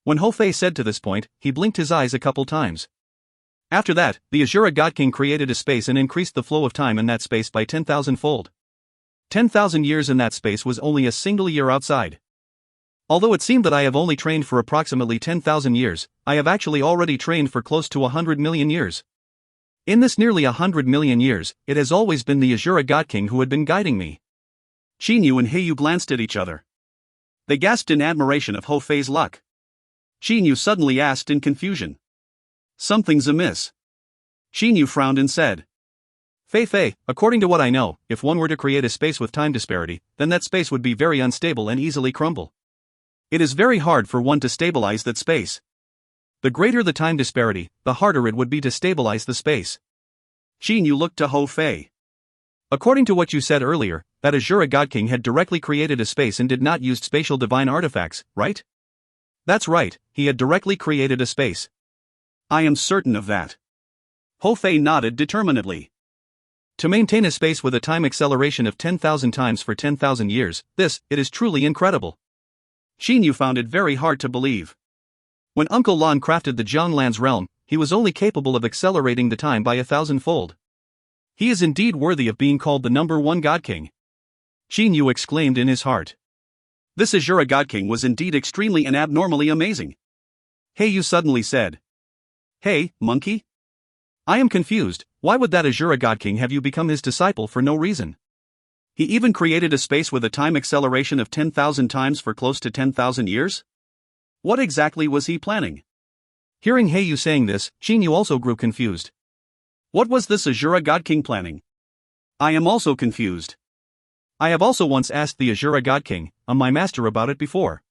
When Hou Fei said to this point, he blinked his eyes a couple times. After that, the Azura God King created a space and increased the flow of time in that space by 10,000-fold. 10,000 years in that space was only a single year outside. Although it seemed that I have only trained for approximately 10,000 years, I have actually already trained for close to 100 million years. In this nearly 100 million years, it has always been the Azura God King who had been guiding me. Xinyu and Heiyu glanced at each other. They gasped in admiration of Hou Fei's luck. Xinyu suddenly asked in confusion. Something's amiss. Xinyu frowned and said. Fei, according to what I know, if one were to create a space with time disparity, then that space would be very unstable and easily crumble. It is very hard for one to stabilize that space. The greater the time disparity, the harder it would be to stabilize the space. Xinyu looked to Hou Fei. According to what you said earlier, that Azura God King had directly created a space and did not use spatial divine artifacts, right? That's right, he had directly created a space. I am certain of that. Hou Fei nodded determinedly. To maintain a space with a time acceleration of 10,000 times for 10,000 years, it is truly incredible. Xinyu found it very hard to believe. When Uncle Lon crafted the Jianglands realm, he was only capable of accelerating the time by 1,000-fold. He is indeed worthy of being called the #1 God King. Xinyu exclaimed in his heart. This Azura God King was indeed extremely and abnormally amazing. Heiyu suddenly said. Hey, monkey? I am confused, why would that Azura God King have you become his disciple for no reason? He even created a space with a time acceleration of 10,000 times for close to 10,000 years? What exactly was he planning? Hearing Heiyu saying this, Xinyu also grew confused. What was this Azura God King planning? I am also confused. I have also once asked the Azura God King, my master, about it before.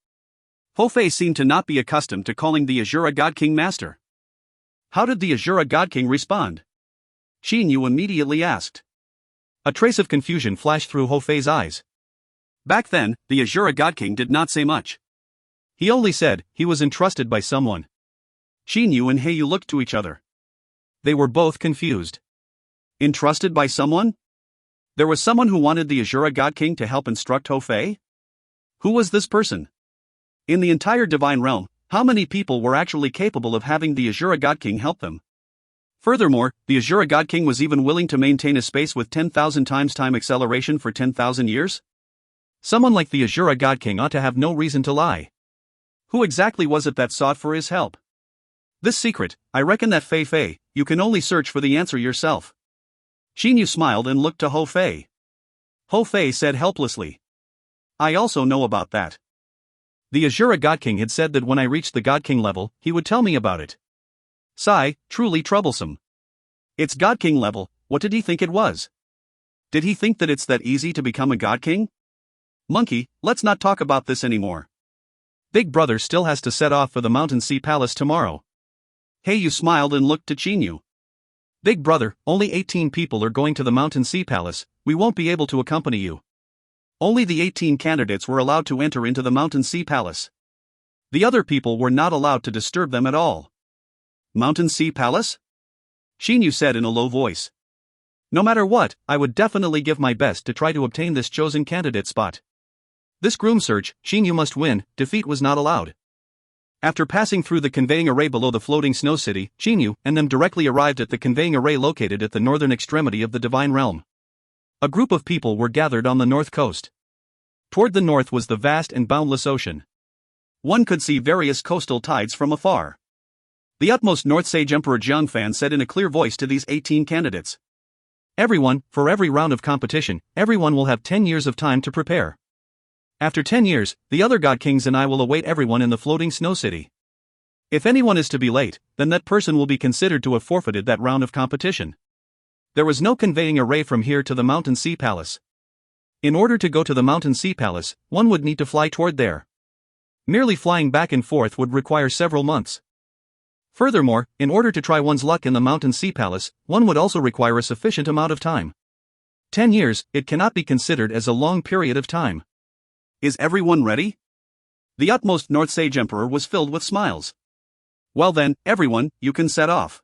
Hou Fei seemed to not be accustomed to calling the Azura God King master. How did the Azura God King respond? Xinyu immediately asked. A trace of confusion flashed through Hou Fei's eyes. Back then, the Azura God King did not say much. He only said he was entrusted by someone. Xinyu and Heiyu looked to each other. They were both confused. Entrusted by someone? There was someone who wanted the Azura God King to help instruct Hou Fei? Who was this person? In the entire divine realm, how many people were actually capable of having the Azura God King help them? Furthermore, the Azura God King was even willing to maintain a space with 10,000 times time acceleration for 10,000 years? Someone like the Azura God King ought to have no reason to lie. Who exactly was it that sought for his help? This secret, I reckon that Fei, you can only search for the answer yourself. Xinyu smiled and looked to Hou Fei. Hou Fei said helplessly. I also know about that. The Azura God King had said that when I reached the God King level, he would tell me about it. Sigh, truly troublesome. It's God King level, what did he think it was? Did he think that it's that easy to become a God King? Monkey, let's not talk about this anymore. Big Brother still has to set off for the Mountain Sea Palace tomorrow. Heiyu smiled and looked to Chinyu. Big Brother, only 18 people are going to the Mountain Sea Palace, we won't be able to accompany you. Only the 18 candidates were allowed to enter into the Mountain Sea Palace. The other people were not allowed to disturb them at all. Mountain Sea Palace? Chinyu said in a low voice. No matter what, I would definitely give my best to try to obtain this chosen candidate spot. This groom search, Chinyu must win, defeat was not allowed. After passing through the conveying array below the floating snow city, Chinyu and them directly arrived at the conveying array located at the northern extremity of the Divine Realm. A group of people were gathered on the north coast. Toward the north was the vast and boundless ocean. One could see various coastal tides from afar. The utmost North Sage Emperor Jiangfan said in a clear voice to these 18 candidates. Everyone, for every round of competition, everyone will have 10 years of time to prepare. After 10 years, the other God Kings and I will await everyone in the floating snow city. If anyone is to be late, then that person will be considered to have forfeited that round of competition. There was no conveying array from here to the Mountain Sea Palace. In order to go to the Mountain Sea Palace, one would need to fly toward there. Merely flying back and forth would require several months. Furthermore, in order to try one's luck in the Mountain Sea Palace, one would also require a sufficient amount of time. 10 years, it cannot be considered as a long period of time. Is everyone ready? The utmost North Sage Emperor was filled with smiles. Well then, everyone, you can set off.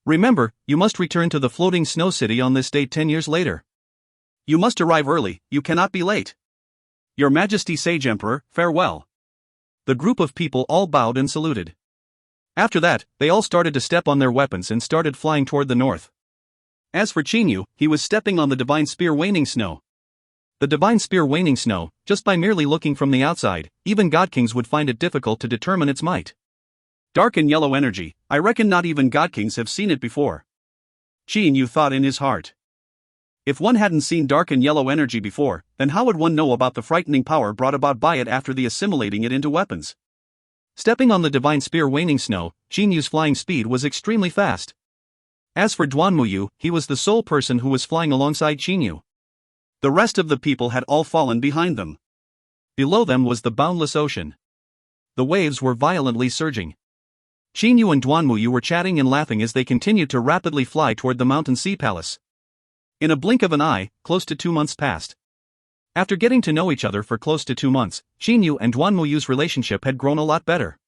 Remember, you must return to the floating snow city on this date 10 years later. You must arrive early, you cannot be late. Your Majesty Sage Emperor, farewell. The group of people all bowed and saluted. After that, they all started to step on their weapons and started flying toward the north. As for Chinyu, he was stepping on the Divine Spear waning snow. The Divine Spear waning snow, just by merely looking from the outside, even God Kings would find it difficult to determine its might. Dark and yellow energy, I reckon not even God Kings have seen it before. Chinyu thought in his heart. If one hadn't seen dark and yellow energy before, then how would one know about the frightening power brought about by it after the assimilating it into weapons? Stepping on the Divine Spear waning snow, Chinyu's flying speed was extremely fast. As for Duanmuyu, he was the sole person who was flying alongside Chinyu. The rest of the people had all fallen behind them. Below them was the boundless ocean. The waves were violently surging. Chinyu and Duanmuyu were chatting and laughing as they continued to rapidly fly toward the Mountain Sea Palace. In a blink of an eye, close to 2 months passed. After getting to know each other for close to 2 months, Chinyu and Duanmuyu's relationship had grown a lot better.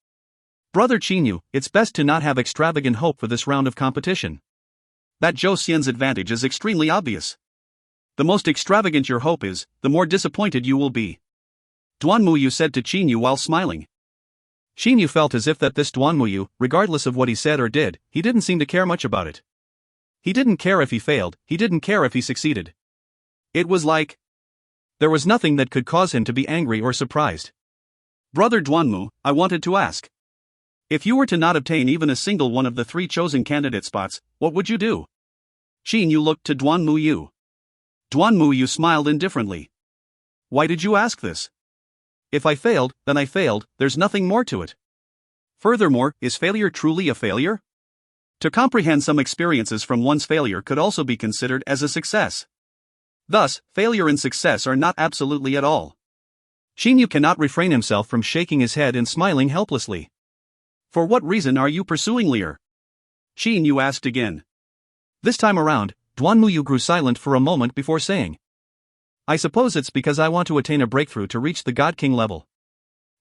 Brother Chinyu, it's best to not have extravagant hope for this round of competition. That Zhou Xian's advantage is extremely obvious. The most extravagant your hope is, the more disappointed you will be. Duanmuyu said to Chinyu while smiling. Chinyu felt as if that this Duanmuyu, regardless of what he said or did, he didn't seem to care much about it. He didn't care if he failed, he didn't care if he succeeded. It was like there was nothing that could cause him to be angry or surprised. Brother Duanmu, I wanted to ask. If you were to not obtain even a single one of the 3 chosen candidate spots, what would you do? Chinyu looked to Duanmuyu. Duanmuyu smiled indifferently. Why did you ask this? If I failed, then I failed, there's nothing more to it. Furthermore, is failure truly a failure? To comprehend some experiences from one's failure could also be considered as a success. Thus, failure and success are not absolutely at all. Chinyu cannot refrain himself from shaking his head and smiling helplessly. For what reason are you pursuing Lear? Chinyu asked again. This time around, Duanmuyu grew silent for a moment before saying. I suppose it's because I want to attain a breakthrough to reach the God King level.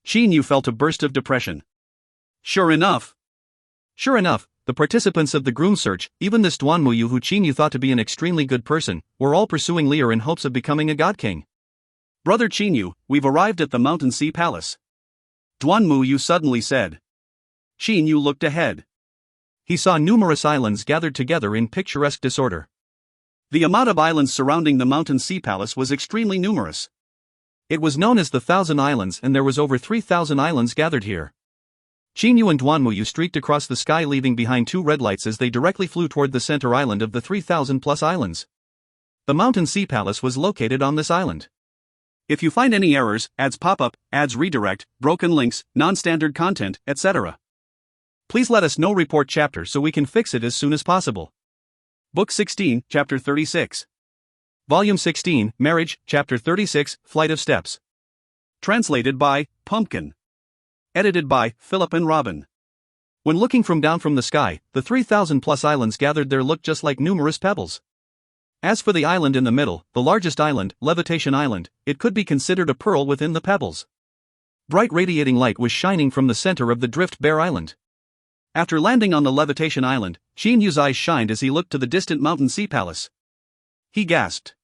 Chinyu felt a burst of depression. Sure enough, the participants of the groom search, even this Duanmuyu who Chinyu thought to be an extremely good person, were all pursuing Lear in hopes of becoming a God King. Brother Chinyu, we've arrived at the Mountain Sea Palace. Duanmuyu suddenly said. Chinyu looked ahead. He saw numerous islands gathered together in picturesque disorder. The amount of islands surrounding the Mountain Sea Palace was extremely numerous. It was known as the 1,000 Islands and there was over 3,000 islands gathered here. Chinyu and Duanmuyu streaked across the sky leaving behind 2 red lights as they directly flew toward the center island of the 3,000 plus islands. The Mountain Sea Palace was located on this island. If you find any errors, ads pop up, ads redirect, broken links, non-standard content, etc. Please let us know. Report chapter so we can fix it as soon as possible. Book 16, Chapter 36. Volume 16, Marriage, Chapter 36, Flight of Steps. Translated by Pumpkin. Edited by Philip and Robin. When looking from down from the sky, the 3,000 plus islands gathered there looked just like numerous pebbles. As for the island in the middle, the largest island, Levitation Island, it could be considered a pearl within the pebbles. Bright radiating light was shining from the center of the drift bare island. After landing on the Levitation Island, Shin Yu's eyes shined as he looked to the distant mountain sea palace. He gasped.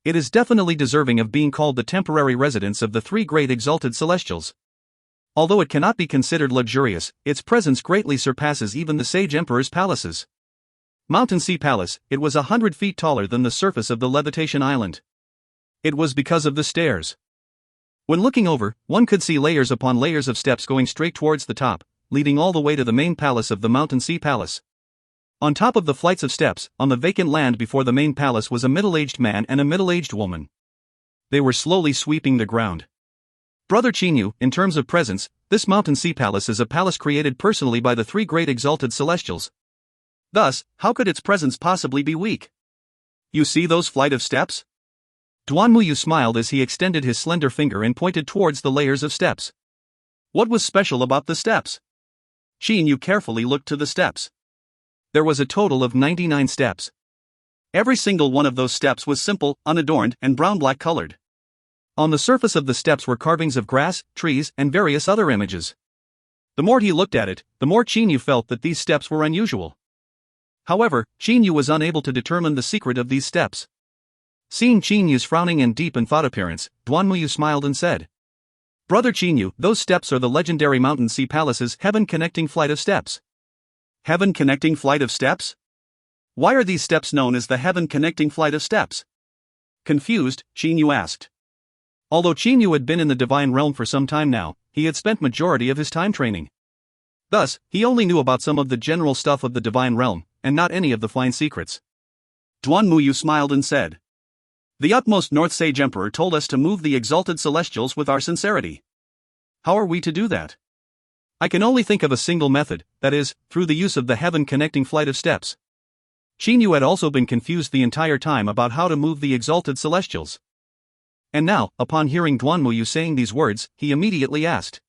It is definitely deserving of being called the temporary residence of the three great exalted celestials. Although it cannot be considered luxurious, its presence greatly surpasses even the sage emperor's palaces. Mountain Sea Palace, it was 100 feet taller than the surface of the Levitation Island. It was because of the stairs. When looking over, one could see layers upon layers of steps going straight towards the top, leading all the way to the main palace of the Mountain Sea Palace. On top of the flights of steps, on the vacant land before the main palace was a middle-aged man and a middle-aged woman. They were slowly sweeping the ground. Brother Chinyu, in terms of presence, this Mountain Sea Palace is a palace created personally by the three great exalted celestials. Thus, how could its presence possibly be weak? You see those flight of steps? Duanmuyu smiled as he extended his slender finger and pointed towards the layers of steps. What was special about the steps? Chinyu carefully looked to the steps. There was a total of 99 steps. Every single one of those steps was simple, unadorned, and brown-black colored. On the surface of the steps were carvings of grass, trees, and various other images. The more he looked at it, the more Chinyu felt that these steps were unusual. However, Chinyu was unable to determine the secret of these steps. Seeing Chinyu's frowning and deep in thought appearance, Duanmuyu smiled and said, Brother Chinyu, those steps are the legendary Mountain Sea Palace's heaven-connecting flight of steps. Heaven-connecting flight of steps? Why are these steps known as the heaven-connecting flight of steps? Confused, Chinyu asked. Although Chinyu had been in the divine realm for some time now, he had spent majority of his time training. Thus, he only knew about some of the general stuff of the divine realm, and not any of the fine secrets. Duanmuyu smiled and said, The utmost North Sage Emperor told us to move the exalted celestials with our sincerity. How are we to do that? I can only think of a single method, that is, through the use of the heaven-connecting flight of steps. Chinyu had also been confused the entire time about how to move the exalted celestials. And now, upon hearing Duanmuyu saying these words, he immediately asked,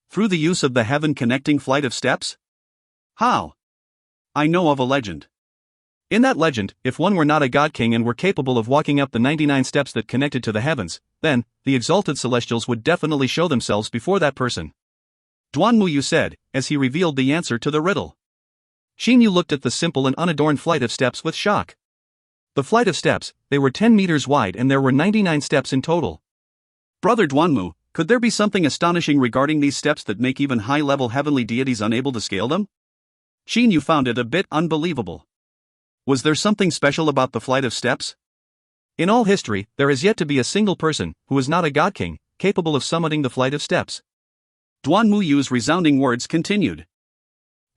Through the use of the heaven-connecting flight of steps? How? I know of a legend. In that legend, if one were not a god king and were capable of walking up the 99 steps that connected to the heavens, then, the exalted celestials would definitely show themselves before that person. Duanmuyu said, as he revealed the answer to the riddle. Chinyu looked at the simple and unadorned flight of steps with shock. The flight of steps, they were 10 meters wide and there were 99 steps in total. Brother Duanmu, could there be something astonishing regarding these steps that make even high-level heavenly deities unable to scale them? Chinyu found it a bit unbelievable. Was there something special about the flight of steps? In all history, there has yet to be a single person, who is not a god king, capable of summiting the flight of steps. Duanmuyu's resounding words continued.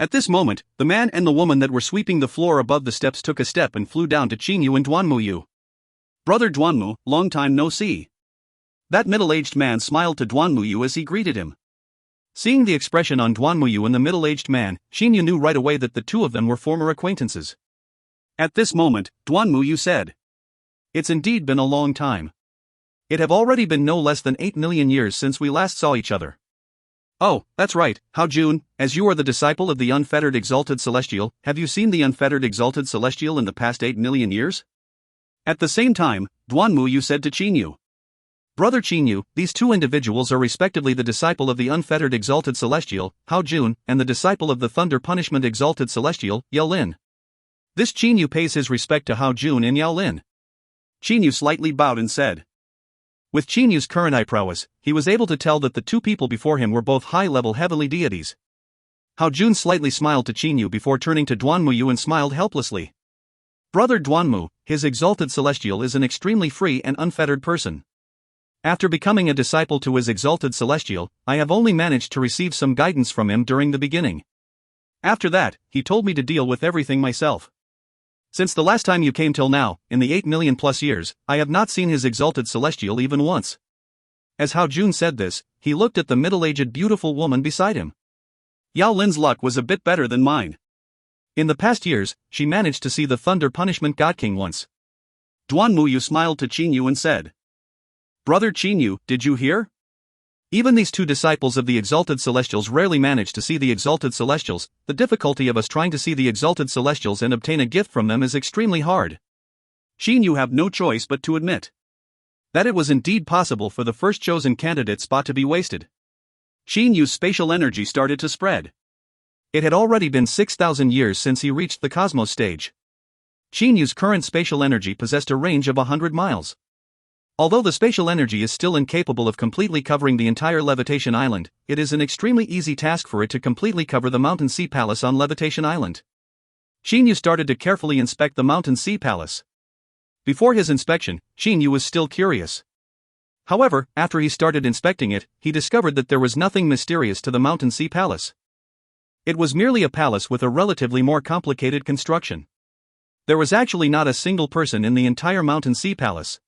At this moment, the man and the woman that were sweeping the floor above the steps took a step and flew down to Chinyu and Duanmuyu. Brother Duanmu, long time no see. That middle-aged man smiled to Duanmuyu as he greeted him. Seeing the expression on Duanmuyu and the middle-aged man, Chinyu knew right away that the two of them were former acquaintances. At this moment, Duanmuyu said, It's indeed been a long time. It have already been no less than 8 million years since we last saw each other. Oh, that's right, Hao Jun, as you are the disciple of the unfettered exalted celestial, have you seen the unfettered exalted celestial in the past 8 million years? At the same time, Duanmuyu said to Chinyu, Brother Chinyu, these two individuals are respectively the disciple of the unfettered exalted celestial, Hao Jun, and the disciple of the thunder punishment exalted celestial, Yao Lin. This Chinyu pays his respect to Hao Jun and Yao Lin. Chinyu slightly bowed and said. With Chinyu's current eye prowess, he was able to tell that the two people before him were both high-level heavenly deities. Hao Jun slightly smiled to Chinyu before turning to Duanmuyu and smiled helplessly. Brother Duanmu, his exalted celestial is an extremely free and unfettered person. After becoming a disciple to his exalted celestial, I have only managed to receive some guidance from him during the beginning. After that, he told me to deal with everything myself. Since the last time you came till now, in the 8 million plus years, I have not seen his exalted celestial even once. As Hao Jun said this, he looked at the middle-aged beautiful woman beside him. Yao Lin's luck was a bit better than mine. In the past years, she managed to see the Thunder Punishment God King once. Duanmuyu smiled to Chinyu and said, Brother Chinyu, did you hear? Even these two disciples of the exalted celestials rarely manage to see the exalted celestials. The difficulty of us trying to see the exalted celestials and obtain a gift from them is extremely hard. Xin Yu have no choice but to admit that it was indeed possible for the first chosen candidate spot to be wasted. Xin Yu's spatial energy started to spread. It had already been 6,000 years since he reached the cosmos stage. Xin Yu's current spatial energy possessed a range of 100 miles. Although the spatial energy is still incapable of completely covering the entire Levitation Island, it is an extremely easy task for it to completely cover the Mountain Sea Palace on Levitation Island. Xin Yu started to carefully inspect the Mountain Sea Palace. Before his inspection, Xin Yu was still curious. However, after he started inspecting it, he discovered that there was nothing mysterious to the Mountain Sea Palace. It was merely a palace with a relatively more complicated construction. There was actually not a single person in the entire Mountain Sea Palace.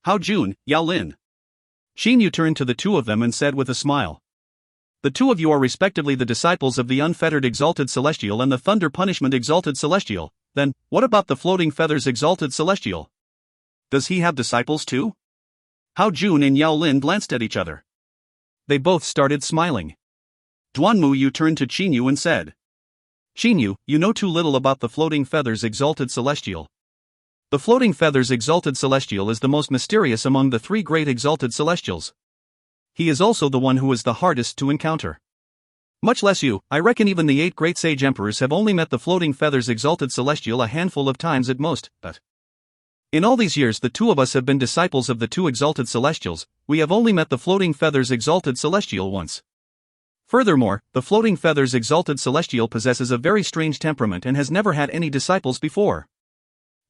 Hao Jun, Yao Lin. Xin Yu turned to the two of them and said with a smile. The two of you are respectively the disciples of the Unfettered Exalted Celestial and the Thunder Punishment Exalted Celestial. Then, what about the Floating Feathers Exalted Celestial? Does he have disciples too? Hao Jun and Yao Lin glanced at each other. They both started smiling. Duanmu Yu turned to Xin Yu and said, Xin Yu, you know too little about the Floating Feathers Exalted Celestial. The Floating Feathers Exalted Celestial is the most mysterious among the three great Exalted Celestials. He is also the one who is the hardest to encounter. Much less you, I reckon even the 8 great sage emperors have only met the Floating Feathers Exalted Celestial a handful of times at most, but in all these years the two of us have been disciples of the 2 Exalted Celestials. We have only met the Floating Feathers Exalted Celestial once. Furthermore, the Floating Feathers Exalted Celestial possesses a very strange temperament and has never had any disciples before.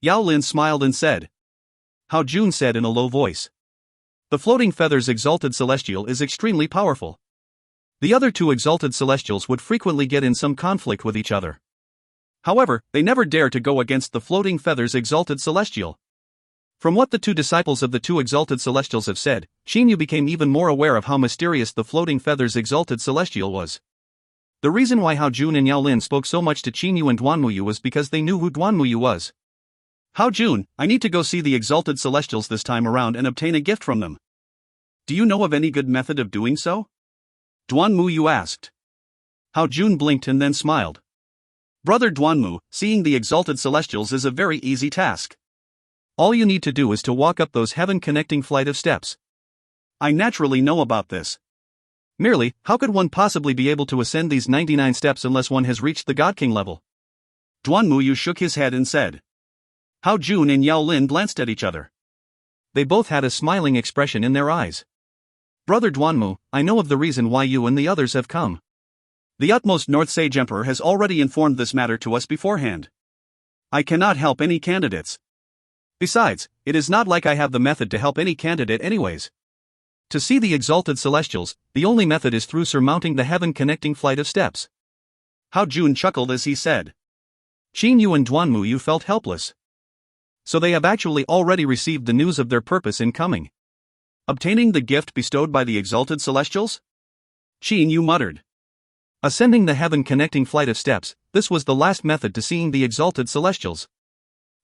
Yao Lin smiled and said. Hao Jun said in a low voice. The Floating Feathers Exalted Celestial is extremely powerful. The other 2 Exalted Celestials would frequently get in some conflict with each other. However, they never dare to go against the Floating Feathers Exalted Celestial. From what the 2 disciples of the 2 Exalted Celestials have said, Xin Yu became even more aware of how mysterious the Floating Feathers Exalted Celestial was. The reason why Hao Jun and Yao Lin spoke so much to Xin Yu and Duanmu Yu was because they knew who Duanmu Yu was. Hao Jun, I need to go see the Exalted Celestials this time around and obtain a gift from them. Do you know of any good method of doing so? Duanmu Yu asked. Hao Jun blinked and then smiled. Brother Duanmu, seeing the Exalted Celestials is a very easy task. All you need to do is to walk up those heaven-connecting flight of steps. I naturally know about this. Merely, how could one possibly be able to ascend these 99 steps unless one has reached the God King level? Duanmu Yu shook his head and said. Hao Jun and Yao Lin glanced at each other. They both had a smiling expression in their eyes. Brother Duanmu, I know of the reason why you and the others have come. The utmost North Sage Emperor has already informed this matter to us beforehand. I cannot help any candidates. Besides, it is not like I have the method to help any candidate anyways. To see the Exalted Celestials, the only method is through surmounting the heaven-connecting flight of steps. Hao Jun chuckled as he said. Xin Yu and Duanmu Yu felt helpless. So they have actually already received the news of their purpose in coming. Obtaining the gift bestowed by the Exalted Celestials? Xin Yu muttered. Ascending the heaven-connecting flight of steps, this was the last method to seeing the Exalted Celestials.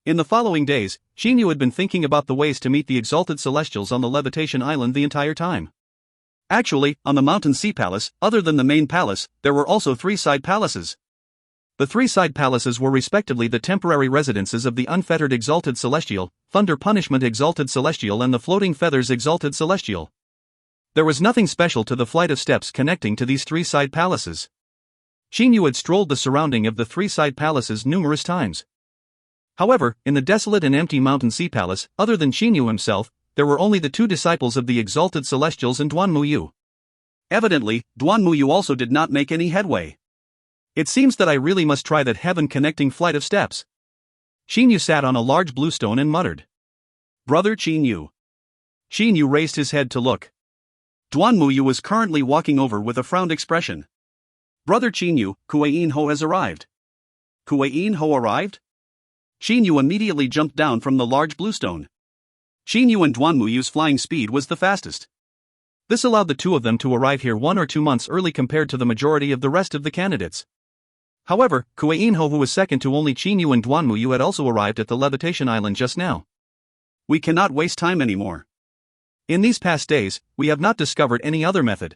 In the following days, Xin Yu had been thinking about the ways to meet the Exalted Celestials on the Levitation Island the entire time. Actually, on the Mountain Sea Palace, other than the main palace, there were also 3 side palaces. The 3 side palaces were respectively the temporary residences of the Unfettered Exalted Celestial, Thunder Punishment Exalted Celestial and the Floating Feathers Exalted Celestial. There was nothing special to the flight of steps connecting to these 3 side palaces. Xin Yu had strolled the surrounding of the 3 side palaces numerous times. However, in the desolate and empty Mountain Sea Palace, other than Xin Yu himself, there were only the 2 disciples of the Exalted Celestials and Duanmu Yu. Evidently, Duanmu Yu also did not make any headway. It seems that I really must try that heaven-connecting flight of steps. Xin Yu sat on a large blue stone and muttered. Brother Xin Yu. Xin Yu raised his head to look. Duanmu Yu was currently walking over with a frowned expression. Brother Xin Yu, Kuei-in Ho has arrived. Kuei-in Ho arrived? Xin Yu immediately jumped down from the large blue stone. Xin Yu and Duanmu Yu's flying speed was the fastest. This allowed the 2 of them to arrive here 1 or 2 months early compared to the majority of the rest of the candidates. However, Kuei-in Ho, who was second to only Xin Yu and Duanmu Yu, had also arrived at the Levitation Island just now. We cannot waste time anymore. In these past days, we have not discovered any other method.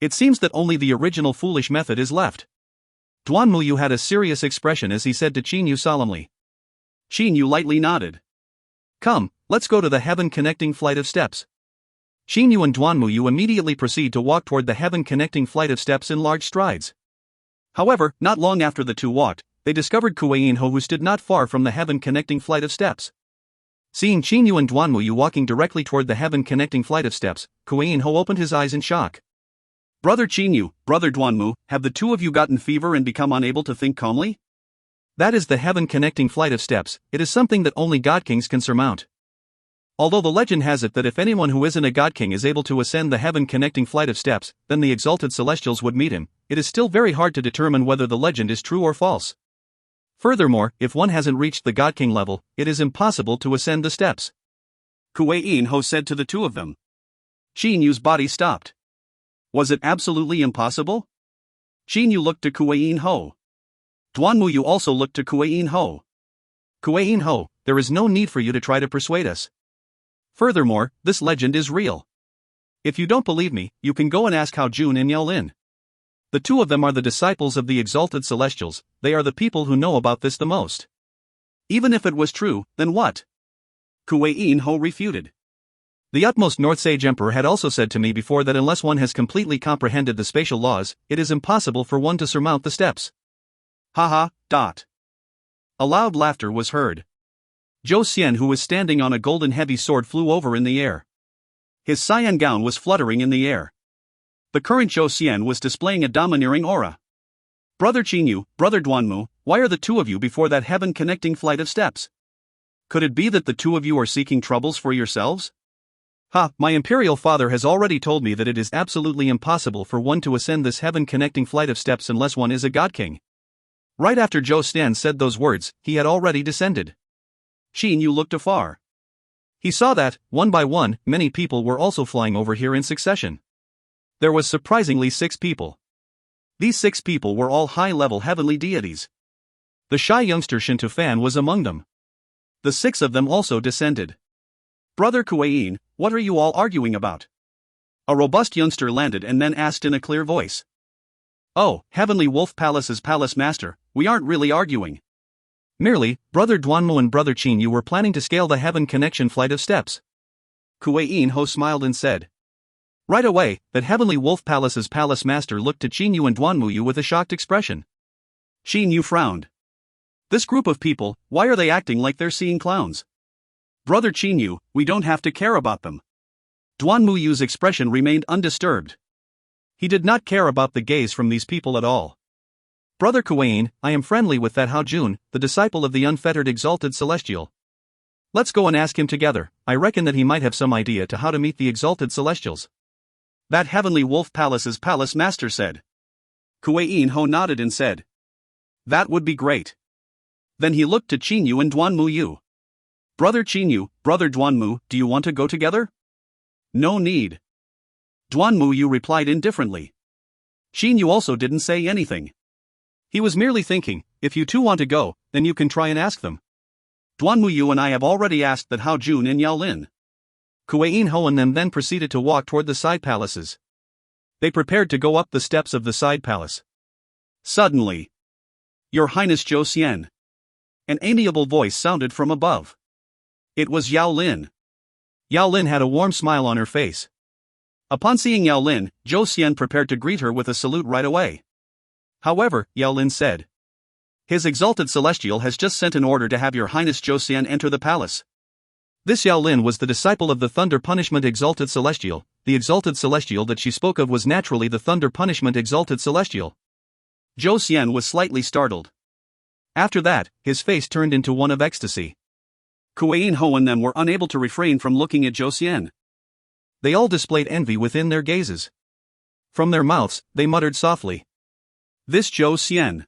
It seems that only the original foolish method is left. Duan Muyu had a serious expression as he said to Qin Yu solemnly. Qin Yu lightly nodded. Come, let's go to the heaven-connecting flight of steps. Qin Yu and Duan Muyu immediately proceed to walk toward the heaven-connecting flight of steps in large strides. However, not long after the two walked, they discovered Kuei-in Ho, who stood not far from the heaven-connecting flight of steps. Seeing Qin Yu and Duan Muyu walking directly toward the heaven-connecting flight of steps, Kuei-in Ho opened his eyes in shock. Brother Qin Yu, Brother Duan Mu, have the two of you gotten fever and become unable to think calmly? That is the heaven-connecting flight of steps. It is something that only God Kings can surmount. Although the legend has it that if anyone who isn't a God King is able to ascend the heaven-connecting flight of steps, then the exalted celestials would meet him, it is still very hard to determine whether the legend is true or false. Furthermore, if one hasn't reached the God King level, it is impossible to ascend the steps. Kuei-in Ho said to the two of them. Qin Yu's body stopped. Was it absolutely impossible? Qin Yu looked to Kuei-in Ho. Duan Muyu also looked to Kuei-in Ho. Kuei-in Ho, there is no need for you to try to persuade us. Furthermore, this legend is real. If you don't believe me, you can go and ask Hao Jun and Yao Lin. The two of them are the disciples of the exalted celestials. They are the people who know about this the most. Even if it was true, then what? Kuei-in Ho refuted. The utmost North Sage Emperor had also said to me before that unless one has completely comprehended the spatial laws, it is impossible for one to surmount the steps. Haha. A loud laughter was heard. Zhou Xian, who was standing on a golden heavy sword, flew over in the air. His cyan gown was fluttering in the air. The current Zhou Xian was displaying a domineering aura. Brother Qin Yu, Brother Duan Mu, why are the two of you before that heaven-connecting flight of steps? Could it be that the two of you are seeking troubles for yourselves? My imperial father has already told me that it is absolutely impossible for one to ascend this heaven-connecting flight of steps unless one is a God King. Right after Zhou Xian said those words, he had already descended. Qin Yu looked afar. He saw that, one by one, many people were also flying over here in succession. There was surprisingly 6 people. These 6 people were all high-level heavenly deities. The shy youngster Shin Tufan was among them. The 6 of them also descended. Brother Kuei-in, what are you all arguing about? A robust youngster landed and then asked in a clear voice. Oh, Heavenly Wolf Palace's palace master, we aren't really arguing. Merely, Brother Duanmu and Brother Qin Yu were planning to scale the heaven connection flight of steps. Kuei-in Ho smiled and said. Right away, that Heavenly Wolf Palace's palace master looked to Qin Yu and Duanmu Yu with a shocked expression. Qin Yu frowned. This group of people, why are they acting like they're seeing clowns? Brother Qin Yu, we don't have to care about them. Duanmu Yu's expression remained undisturbed. He did not care about the gaze from these people at all. Brother Kuei-in, I am friendly with that Hao Jun, the disciple of the unfettered exalted celestial. Let's go and ask him together. I reckon that he might have some idea to how to meet the exalted celestials. That Heavenly Wolf Palace's palace master said. Kuei-in Ho nodded and said. That would be great. Then he looked to Qin Yu and Duanmu Yu. Brother Qin Yu, Brother Duanmu, do you want to go together? No need. Duanmu Yu replied indifferently. Qin Yu also didn't say anything. He was merely thinking, if you two want to go, then you can try and ask them. Duanmu Yu and I have already asked that Hao Jun and Yao Lin. Kuei-in Ho and them then proceeded to walk toward the side palaces. They prepared to go up the steps of the side palace. Suddenly, Your Highness Zhou Xian. An amiable voice sounded from above. It was Yao Lin. Yao Lin had a warm smile on her face. Upon seeing Yao Lin, Zhou Xian prepared to greet her with a salute right away. However, Yao Lin said. His exalted celestial has just sent an order to have Your Highness Zhou Xian enter the palace. This Yao Lin was the disciple of the Thunder Punishment Exalted Celestial. The exalted celestial that she spoke of was naturally the Thunder Punishment Exalted Celestial. Zhou Xian was slightly startled. After that, his face turned into one of ecstasy. Kuei-in Ho and them were unable to refrain from looking at Zhou Xian. They all displayed envy within their gazes. From their mouths, they muttered softly. This Zhou Xian.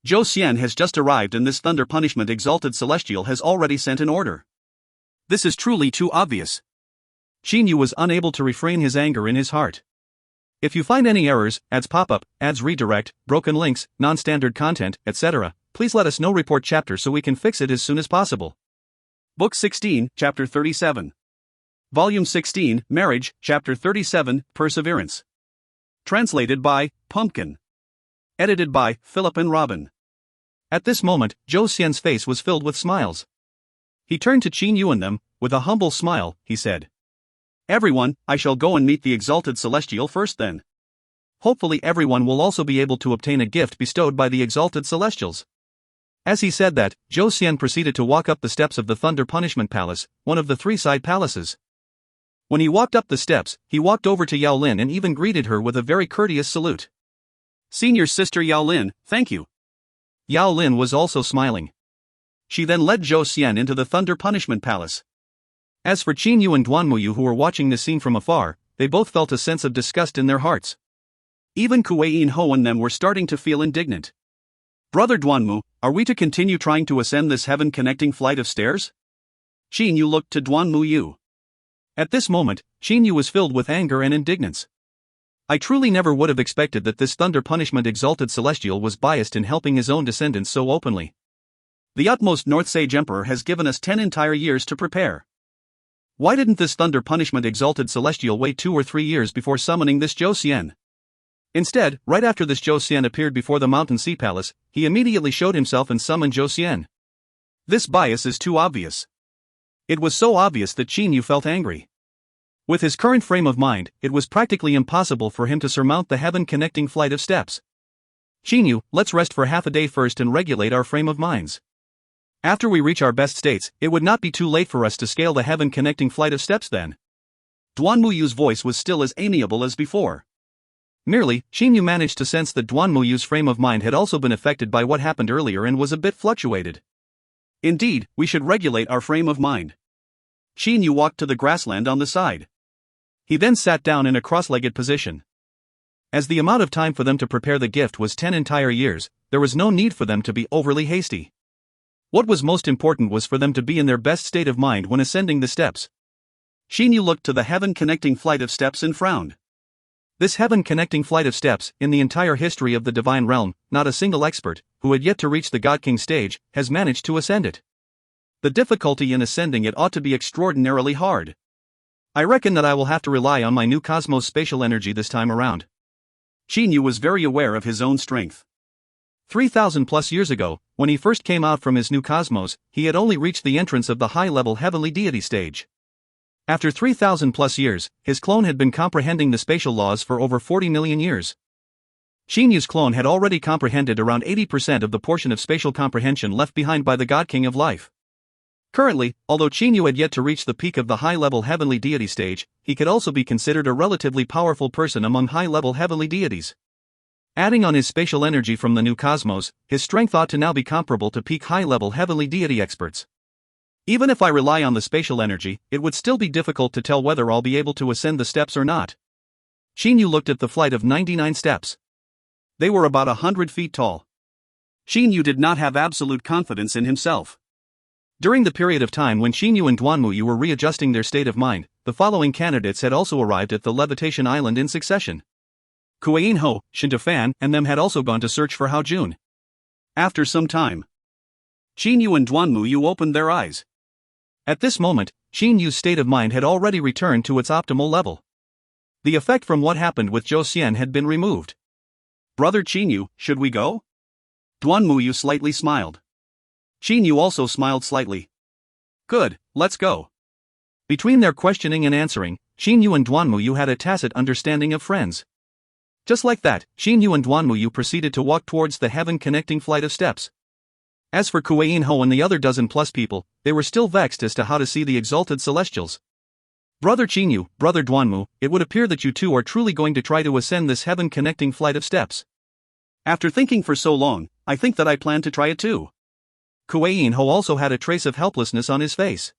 Zhou Xian has just arrived and this Thunder Punishment Exalted Celestial has already sent an order. This is truly too obvious. Qin Yu was unable to refrain his anger in his heart. If you find any errors, ads pop-up, ads redirect, broken links, non-standard content, etc., please let us know. Report chapter so we can fix it as soon as possible. Book 16, Chapter 37. Volume 16, Marriage, Chapter 37, Perseverance. Translated by Pumpkin. Edited by Philip and Robin. At this moment, Zhou Xian's face was filled with smiles. He turned to Qin Yu and them. With a humble smile, he said, "Everyone, I shall go and meet the exalted celestial first then. Hopefully everyone will also be able to obtain a gift bestowed by the exalted celestials." As he said that, Zhou Xian proceeded to walk up the steps of the Thunder Punishment Palace, one of the three-side palaces. When he walked up the steps, he walked over to Yao Lin and even greeted her with a very courteous salute. "Senior sister Yao Lin, thank you." Yao Lin was also smiling. She then led Zhou Xian into the Thunder Punishment Palace. As for Qin Yu and Duanmuyu, who were watching the scene from afar, they both felt a sense of disgust in their hearts. Even Kuei-in Ho and them were starting to feel indignant. "Brother Duanmu, are we to continue trying to ascend this heaven-connecting flight of stairs?" Qin Yu looked to Duanmuyu. At this moment, Qin Yu was filled with anger and indignance. "I truly never would have expected that this Thunder Punishment Exalted Celestial was biased in helping his own descendants so openly. The utmost North Sage Emperor has given us 10 entire years to prepare. Why didn't this Thunder Punishment Exalted Celestial wait 2 or 3 years before summoning this Zhou Xian? Instead, right after this Zhou Xian appeared before the Mountain Sea Palace, he immediately showed himself and summoned Zhou Xian. This bias is too obvious." It was so obvious that Qin Yu felt angry. With his current frame of mind, it was practically impossible for him to surmount the heaven-connecting flight of steps. "Qin Yu, let's rest for half a day first and regulate our frame of minds. After we reach our best states, it would not be too late for us to scale the heaven-connecting flight of steps then." Duanmuyu's voice was still as amiable as before. Merely, Qin Yu managed to sense that Duanmuyu's frame of mind had also been affected by what happened earlier and was a bit fluctuated. "Indeed, we should regulate our frame of mind." Qin Yu walked to the grassland on the side. He then sat down in a cross-legged position. As the amount of time for them to prepare the gift was 10 entire years, there was no need for them to be overly hasty. What was most important was for them to be in their best state of mind when ascending the steps. Qin Yu looked to the heaven-connecting flight of steps and frowned. This heaven-connecting flight of steps, in the entire history of the Divine Realm, not a single expert, who had yet to reach the God King stage, has managed to ascend it. The difficulty in ascending it ought to be extraordinarily hard. I reckon that I will have to rely on my new cosmos spatial energy this time around. Qin Yu was very aware of his own strength. 3,000 plus years ago, when he first came out from his new cosmos, he had only reached the entrance of the high-level heavenly deity stage. After 3,000 plus years, his clone had been comprehending the spatial laws for over 40 million years. Qin Yu's clone had already comprehended around 80% of the portion of spatial comprehension left behind by the God King of Life. Currently, although Qin Yu had yet to reach the peak of the high-level heavenly deity stage, he could also be considered a relatively powerful person among high-level heavenly deities. Adding on his spatial energy from the new cosmos, his strength ought to now be comparable to peak high-level heavenly deity experts. Even if I rely on the spatial energy, it would still be difficult to tell whether I'll be able to ascend the steps or not. Qin Yu looked at the flight of 99 steps. They were about 100 feet tall. Qin Yu did not have absolute confidence in himself. During the period of time when Qin Yu and Duanmuyu were readjusting their state of mind, the following candidates had also arrived at the Levitation Island in succession. Kuei-in Ho, Shin-Fan, and them had also gone to search for Hao Jun. After some time, Qin Yu and Duanmuyu opened their eyes. At this moment, Qin Yu's state of mind had already returned to its optimal level. The effect from what happened with Zhou Xian had been removed. "Brother Qin Yu, should we go?" Duanmuyu slightly smiled. Qin Yu also smiled slightly. "Good, let's go." Between their questioning and answering, Qin Yu and Duanmuyu had a tacit understanding of friends. Just like that, Qin Yu and Duanmuyu proceeded to walk towards the heaven-connecting flight of steps. As for Kuei-in Ho and the other dozen-plus people, they were still vexed as to how to see the exalted celestials. "Brother Qin Yu, Brother Duanmu, it would appear that you two are truly going to try to ascend this heaven-connecting flight of steps. After thinking for so long, I think that I plan to try it too." Kuei-in Ho also had a trace of helplessness on his face.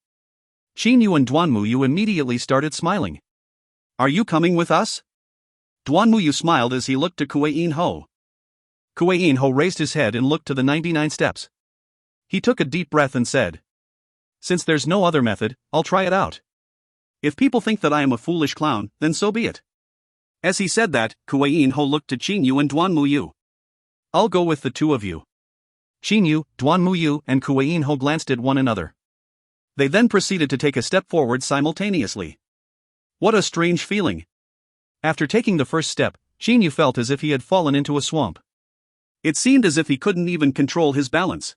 Qin Yu and Duanmuyu immediately started smiling. "Are you coming with us?" Duanmuyu smiled as he looked to Kuei-in Ho. Kuei-in Ho raised his head and looked to the 99 steps. He took a deep breath and said, "Since there's no other method, I'll try it out. If people think that I am a foolish clown, then so be it." As he said that, Kuei-in Ho looked to Qin Yu and Duanmuyu. "I'll go with the two of you." Qin Yu, Duanmuyu, and Kuei-in Ho glanced at one another. They then proceeded to take a step forward simultaneously. What a strange feeling. After taking the first step, Xinyu felt as if he had fallen into a swamp. It seemed as if he couldn't even control his balance.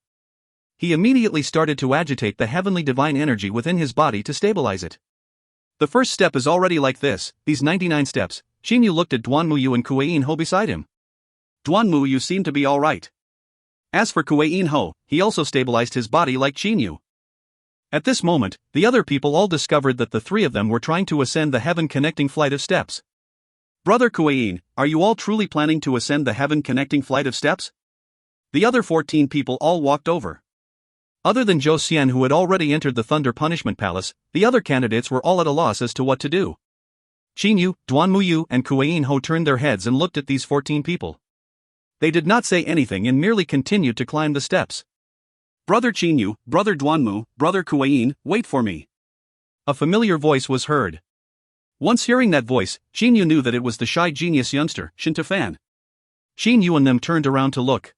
He immediately started to agitate the heavenly divine energy within his body to stabilize it. The first step is already like this, these 99 steps. Xinyu looked at Duanmuyu and Kuei Ho beside him. Duanmuyu seemed to be alright. As for Kuei Ho, he also stabilized his body like Xinyu. At this moment, the other people all discovered that the three of them were trying to ascend the heaven-connecting flight of steps. Brother Kuei, are you all truly planning to ascend the heaven-connecting flight of steps? The other 14 people all walked over. Other than Zhou Xian, who had already entered the Thunder Punishment Palace, the other candidates were all at a loss as to what to do. Xinyu, Duanmuyu, and Kuei Ho turned their heads and looked at these 14 people. They did not say anything and merely continued to climb the steps. Brother Xinyu, Brother Duanmu, Brother Kuei, wait for me. A familiar voice was heard. Once hearing that voice, Xinyu knew that it was the shy genius youngster, Shintafan. Xinyu and them turned around to look.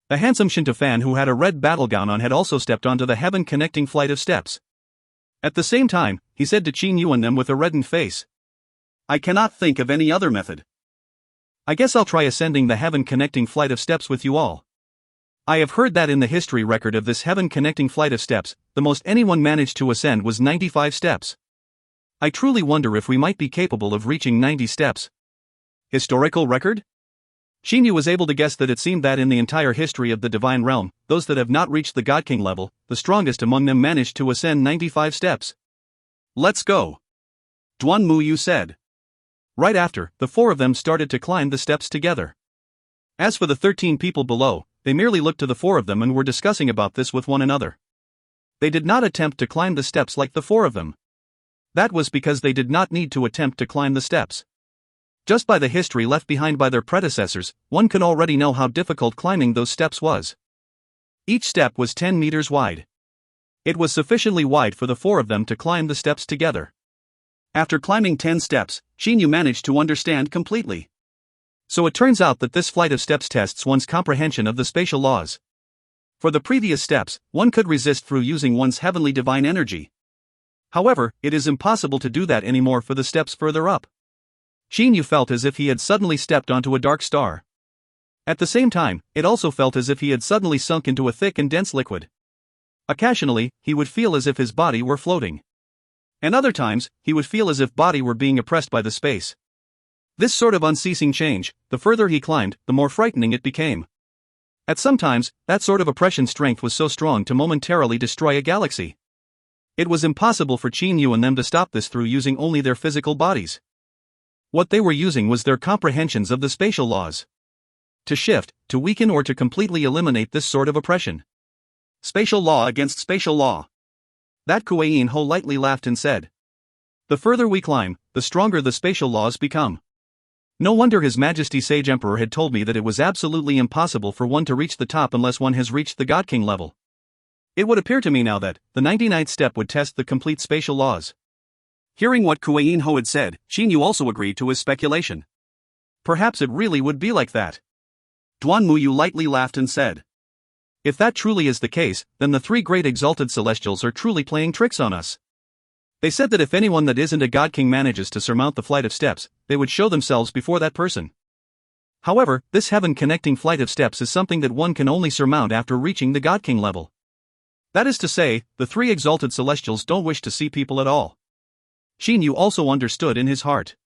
The handsome Shintafan, who had a red battle gown on, had also stepped onto the heaven-connecting flight of steps. At the same time, he said to Xinyu and them with a reddened face, I cannot think of any other method. I guess I'll try ascending the heaven-connecting flight of steps with you all. I have heard that in the history record of this heaven-connecting flight of steps, the most anyone managed to ascend was 95 steps. I truly wonder if we might be capable of reaching 90 steps. Historical record? Xinyu was able to guess that it seemed that in the entire history of the Divine Realm, those that have not reached the God King level, the strongest among them managed to ascend 95 steps. Let's go. Duanmuyu said. Right after, the four of them started to climb the steps together. As for the 13 people below, they merely looked to the four of them and were discussing about this with one another. They did not attempt to climb the steps like the four of them. That was because they did not need to attempt to climb the steps. Just by the history left behind by their predecessors, one could already know how difficult climbing those steps was. Each step was 10 meters wide. It was sufficiently wide for the four of them to climb the steps together. After climbing 10 steps, Xinyu managed to understand completely. So it turns out that this flight of steps tests one's comprehension of the spatial laws. For the previous steps, one could resist through using one's heavenly divine energy. However, it is impossible to do that anymore for the steps further up. Xinyu felt as if he had suddenly stepped onto a dark star. At the same time, it also felt as if he had suddenly sunk into a thick and dense liquid. Occasionally, he would feel as if his body were floating. And other times, he would feel as if body were being oppressed by the space. This sort of unceasing change, the further he climbed, the more frightening it became. At some times, that sort of oppression strength was so strong to momentarily destroy a galaxy. It was impossible for Xinyu and them to stop this through using only their physical bodies. What they were using was their comprehensions of the spatial laws. To shift, to weaken, or to completely eliminate this sort of oppression. Spatial law against spatial law. That Kuei Ho lightly laughed and said. The further we climb, the stronger the spatial laws become. No wonder His Majesty Sage Emperor had told me that it was absolutely impossible for one to reach the top unless one has reached the God King level. It would appear to me now that the 99th step would test the complete spatial laws. Hearing what Kuei Ho had said, Xinyu also agreed to his speculation. Perhaps it really would be like that. Duanmuyu lightly laughed and said. If that truly is the case, then the three great exalted celestials are truly playing tricks on us. They said that if anyone that isn't a God King manages to surmount the flight of steps, they would show themselves before that person. However, this heaven-connecting flight of steps is something that one can only surmount after reaching the God King level. That is to say, the three exalted celestials don't wish to see people at all. Xinyu also understood in his heart.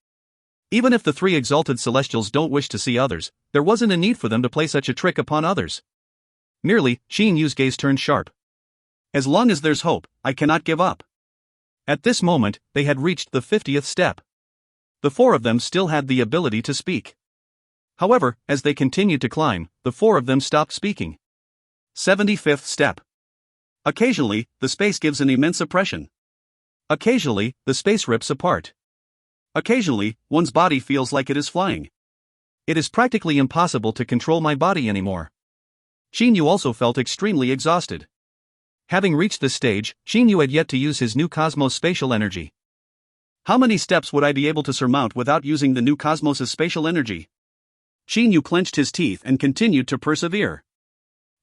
Even if the three exalted celestials don't wish to see others, there wasn't a need for them to play such a trick upon others. Merely, Xinyu's gaze turned sharp. As long as there's hope, I cannot give up. At this moment, they had reached the 50th step. The four of them still had the ability to speak. However, as they continued to climb, the four of them stopped speaking. 75th step. Occasionally, the space gives an immense oppression. Occasionally, the space rips apart. Occasionally, one's body feels like it is flying. It is practically impossible to control my body anymore. Xinyu also felt extremely exhausted. Having reached this stage, Xinyu had yet to use his new cosmos spatial energy. How many steps would I be able to surmount without using the new cosmos' spatial energy? Xinyu clenched his teeth and continued to persevere.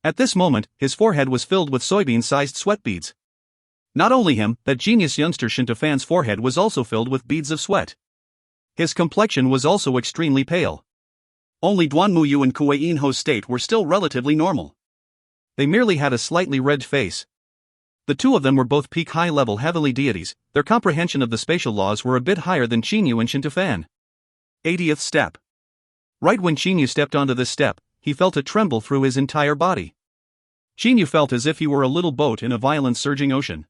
At this moment, his forehead was filled with soybean-sized sweat beads. Not only him, that genius youngster Shintafan's forehead was also filled with beads of sweat. His complexion was also extremely pale. Only Duanmuyu and Kuei Inho's state were still relatively normal. They merely had a slightly red face. The two of them were both peak high-level heavenly deities. Their comprehension of the spatial laws were a bit higher than Chinyu and Shintafan. 80th step. Right when Chinyu stepped onto this step, he felt a tremble through his entire body. Chinyu felt as if he were a little boat in a violent surging ocean.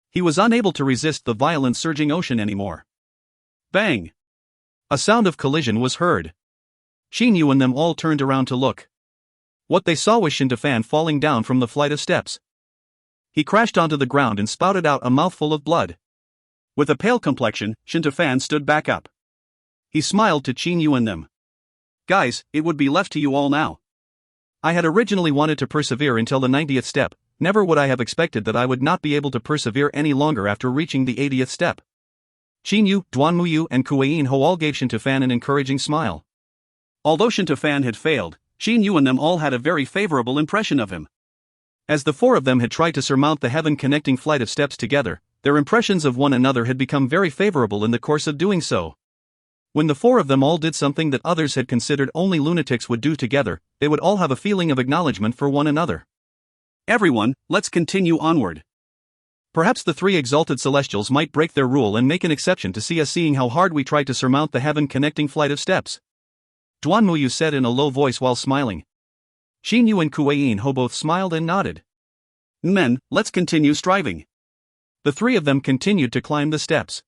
He was unable to resist the violent surging ocean anymore. Bang! A sound of collision was heard. Chinyu and them all turned around to look. What they saw was Shintafan falling down from the flight of steps. He crashed onto the ground and spouted out a mouthful of blood. With a pale complexion, Shintafan stood back up. He smiled to Chinyu and them. Guys, it would be left to you all now. I had originally wanted to persevere until the 90th step. Never would I have expected that I would not be able to persevere any longer after reaching the 80th step. Chinyu, Duanmuyu, and Kuei Inho all gave Shintafan an encouraging smile. Although Shintafan had failed, Chinyu and them all had a very favorable impression of him. As the four of them had tried to surmount the heaven-connecting flight of steps together, their impressions of one another had become very favorable in the course of doing so. When the four of them all did something that others had considered only lunatics would do together, they would all have a feeling of acknowledgement for one another. Everyone, let's continue onward. Perhaps the three exalted celestials might break their rule and make an exception to see us seeing how hard we tried to surmount the heaven-connecting flight of steps. Duanmuyu said in a low voice while smiling. Chinyu and Kuei Inho both smiled and nodded. Men, let's continue striving. The three of them continued to climb the steps.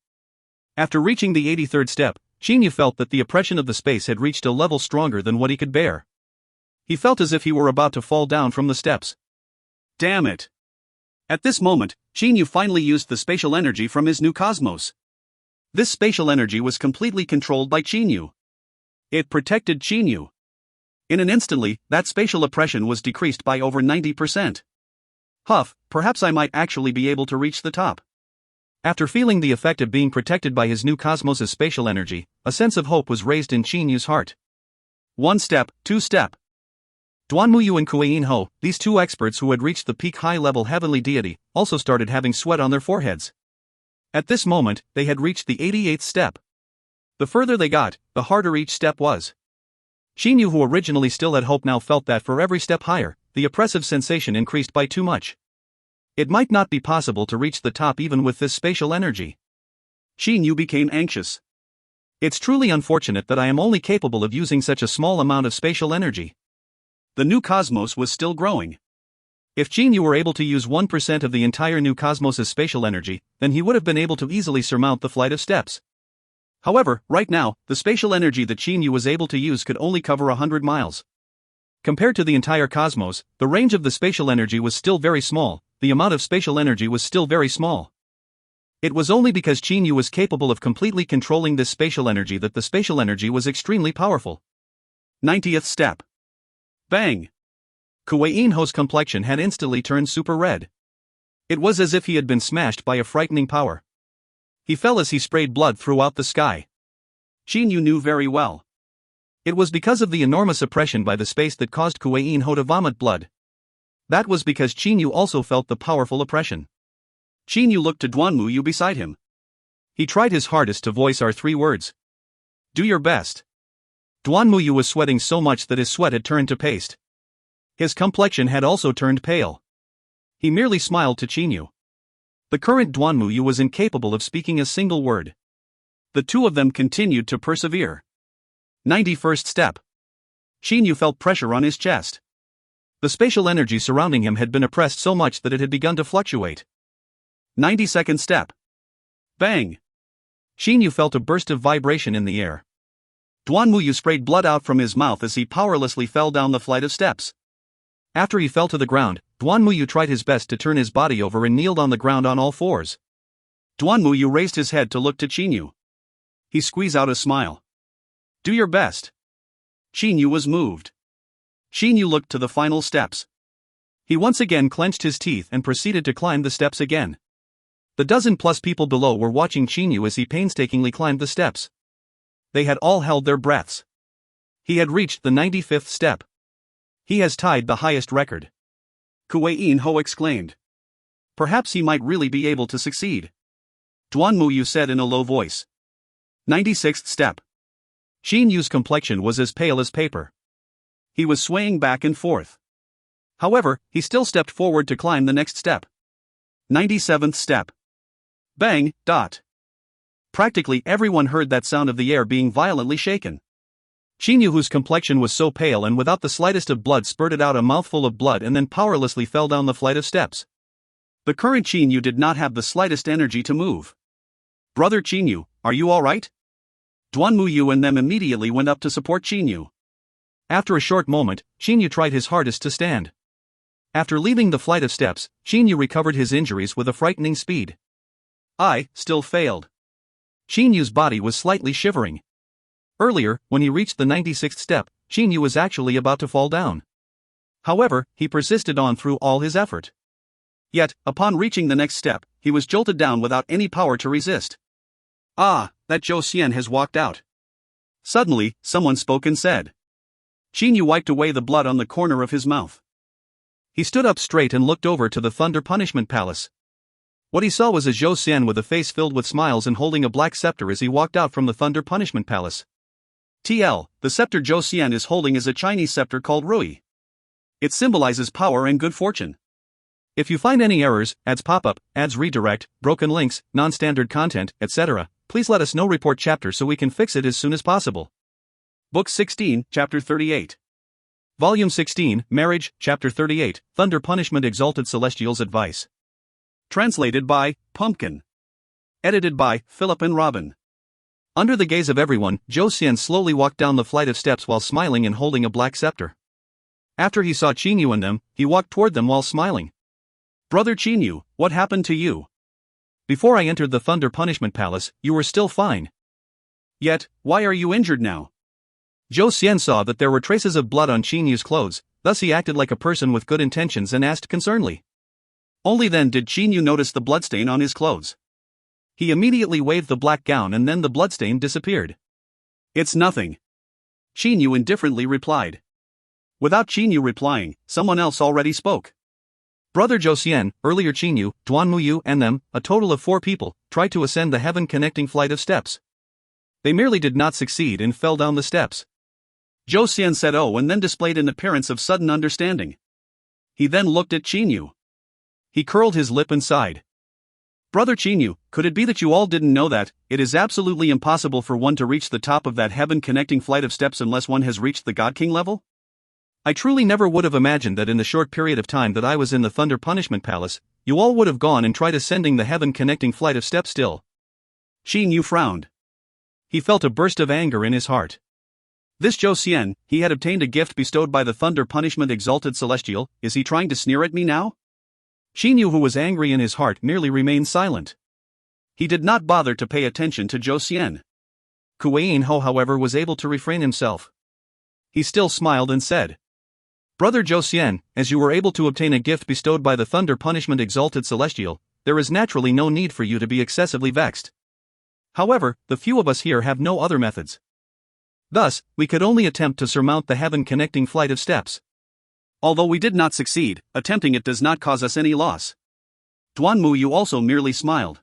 After reaching the 83rd step, Chinyu felt that the oppression of the space had reached a level stronger than what he could bear. He felt as if he were about to fall down from the steps. Damn it! At this moment, Chinyu finally used the spatial energy from his new cosmos. This spatial energy was completely controlled by Chinyu. It protected Chinyu. In an instantly, that spatial oppression was decreased by over 90%. Huff, perhaps I might actually be able to reach the top. After feeling the effect of being protected by his new cosmos' spatial energy, a sense of hope was raised in Chinyu's heart. 1 step, 2 step. Duanmuyu and Kuei Inho, these two experts who had reached the peak high-level heavenly deity, also started having sweat on their foreheads. At this moment, they had reached the 88th step. The further they got, the harder each step was. Chinyu, who originally still had hope, now felt that for every step higher, the oppressive sensation increased by too much. It might not be possible to reach the top even with this spatial energy. Chinyu became anxious. It's truly unfortunate that I am only capable of using such a small amount of spatial energy. The new cosmos was still growing. If Chinyu were able to use 1% of the entire new cosmos' spatial energy, then he would have been able to easily surmount the flight of steps. However, right now, the spatial energy that Chinyu was able to use could only cover 100 miles. Compared to the entire cosmos, the range of the spatial energy was still very small. The amount of spatial energy was still very small. It was only because Chinyu was capable of completely controlling this spatial energy that the spatial energy was extremely powerful. 90th step. Bang! Kuei Inho's complexion had instantly turned super red. It was as if he had been smashed by a frightening power. He fell as he sprayed blood throughout the sky. Chinyu knew very well. It was because of the enormous oppression by the space that caused Kuei Inho to vomit blood. That was because Chinyu also felt the powerful oppression. Chinyu looked to Duanmuyu beside him. He tried his hardest to voice our 3 words. Do your best. Duanmuyu was sweating so much that his sweat had turned to paste. His complexion had also turned pale. He merely smiled to Chinyu. The current Duanmuyu was incapable of speaking a single word. The two of them continued to persevere. 91st step. Chinyu felt pressure on his chest. The spatial energy surrounding him had been oppressed so much that it had begun to fluctuate. 92nd step. Bang! Chinyu felt a burst of vibration in the air. Duanmuyu sprayed blood out from his mouth as he powerlessly fell down the flight of steps. After he fell to the ground, Duanmuyu tried his best to turn his body over and kneeled on the ground on all fours. Duanmuyu raised his head to look to Chinyu. He squeezed out a smile. Do your best. Chinyu was moved. Chinyu looked to the final steps. He once again clenched his teeth and proceeded to climb the steps again. The dozen-plus people below were watching Chinyu as he painstakingly climbed the steps. They had all held their breaths. He had reached the 95th step. He has tied the highest record. Kuei Inho exclaimed. Perhaps he might really be able to succeed. Duan Muyu said in a low voice. 96th step. Xin Yu's complexion was as pale as paper. He was swaying back and forth. However, he still stepped forward to climb the next step. 97th step. Bang, dot. Practically everyone heard that sound of the air being violently shaken. Xin Yu, whose complexion was so pale and without the slightest of blood, spurted out a mouthful of blood and then powerlessly fell down the flight of steps. The current Xin Yu did not have the slightest energy to move. Brother Xin Yu, are you alright? Duan Muyu and them immediately went up to support Xin Yu. After a short moment, Xin Yu tried his hardest to stand. After leaving the flight of steps, Xin Yu recovered his injuries with a frightening speed. I still failed. Xin Yu's body was slightly shivering. Earlier, when he reached the 96th step, Xin Yu was actually about to fall down. However, he persisted on through all his effort. Yet, upon reaching the next step, he was jolted down without any power to resist. Ah, that Zhou Xian has walked out. Suddenly, someone spoke and said. Xin Yu wiped away the blood on the corner of his mouth. He stood up straight and looked over to the Thunder Punishment Palace. What he saw was a Zhou Xian with a face filled with smiles and holding a black scepter as he walked out from the Thunder Punishment Palace. TL, the scepter Zhou Xian is holding is a Chinese scepter called Rui. It symbolizes power and good fortune. If you find any errors, ads pop up, ads redirect, broken links, non-standard content, etc., please let us know. Report chapter so we can fix it as soon as possible. Book 16, Chapter 38. Volume 16, Marriage, Chapter 38, Thunder Punishment Exalted Celestial's Advice. Translated by Pumpkin. Edited by Philip and Robin. Under the gaze of everyone, Zhou Xian slowly walked down the flight of steps while smiling and holding a black scepter. After he saw Xin Yu and them, he walked toward them while smiling. Brother Xin Yu, what happened to you? Before I entered the Thunder Punishment Palace, you were still fine. Yet, why are you injured now? Zhou Xian saw that there were traces of blood on Xin Yu's clothes, thus he acted like a person with good intentions and asked concernedly. Only then did Xin Yu notice the bloodstain on his clothes. He immediately waved the black gown and then the bloodstain disappeared. It's nothing. Xin Yu indifferently replied. Without Xin Yu replying, someone else already spoke. Brother Zhou Xian, earlier Xin Yu, Duan Muyu and them, a total of 4 people, tried to ascend the heaven-connecting flight of steps. They merely did not succeed and fell down the steps. Zhou Xian said oh and then displayed an appearance of sudden understanding. He then looked at Xin Yu. He curled his lip and sighed. Brother Xin Yu, could it be that you all didn't know that it is absolutely impossible for one to reach the top of that heaven-connecting flight of steps unless one has reached the God King level? I truly never would have imagined that in the short period of time that I was in the Thunder Punishment Palace, you all would have gone and tried ascending the heaven-connecting flight of steps still. Xin Yu frowned. He felt a burst of anger in his heart. This Zhou Xian, he had obtained a gift bestowed by the Thunder Punishment Exalted Celestial, is he trying to sneer at me now? Xin Yu, who was angry in his heart, merely remained silent. He did not bother to pay attention to Zhou Xian. Kuei Ho, however, was able to refrain himself. He still smiled and said, Brother Zhou Xian, as you were able to obtain a gift bestowed by the Thunder Punishment Exalted Celestial, there is naturally no need for you to be excessively vexed. However, the few of us here have no other methods. Thus, we could only attempt to surmount the heaven-connecting flight of steps. Although we did not succeed, attempting it does not cause us any loss. Duan Muyu also merely smiled.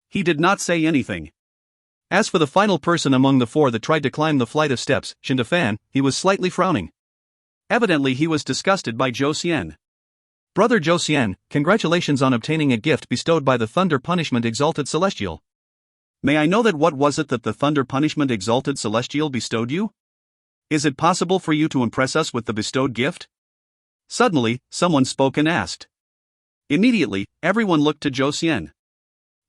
He did not say anything. As for the final person among the 4 that tried to climb the flight of steps, Shindafan, he was slightly frowning. Evidently he was disgusted by Zhou Xian. Brother Zhou Xian, congratulations on obtaining a gift bestowed by the Thunder Punishment Exalted Celestial. May I know that what was it that the Thunder Punishment Exalted Celestial bestowed you? Is it possible for you to impress us with the bestowed gift? Suddenly, someone spoke and asked. Immediately, everyone looked to Zhou Xian.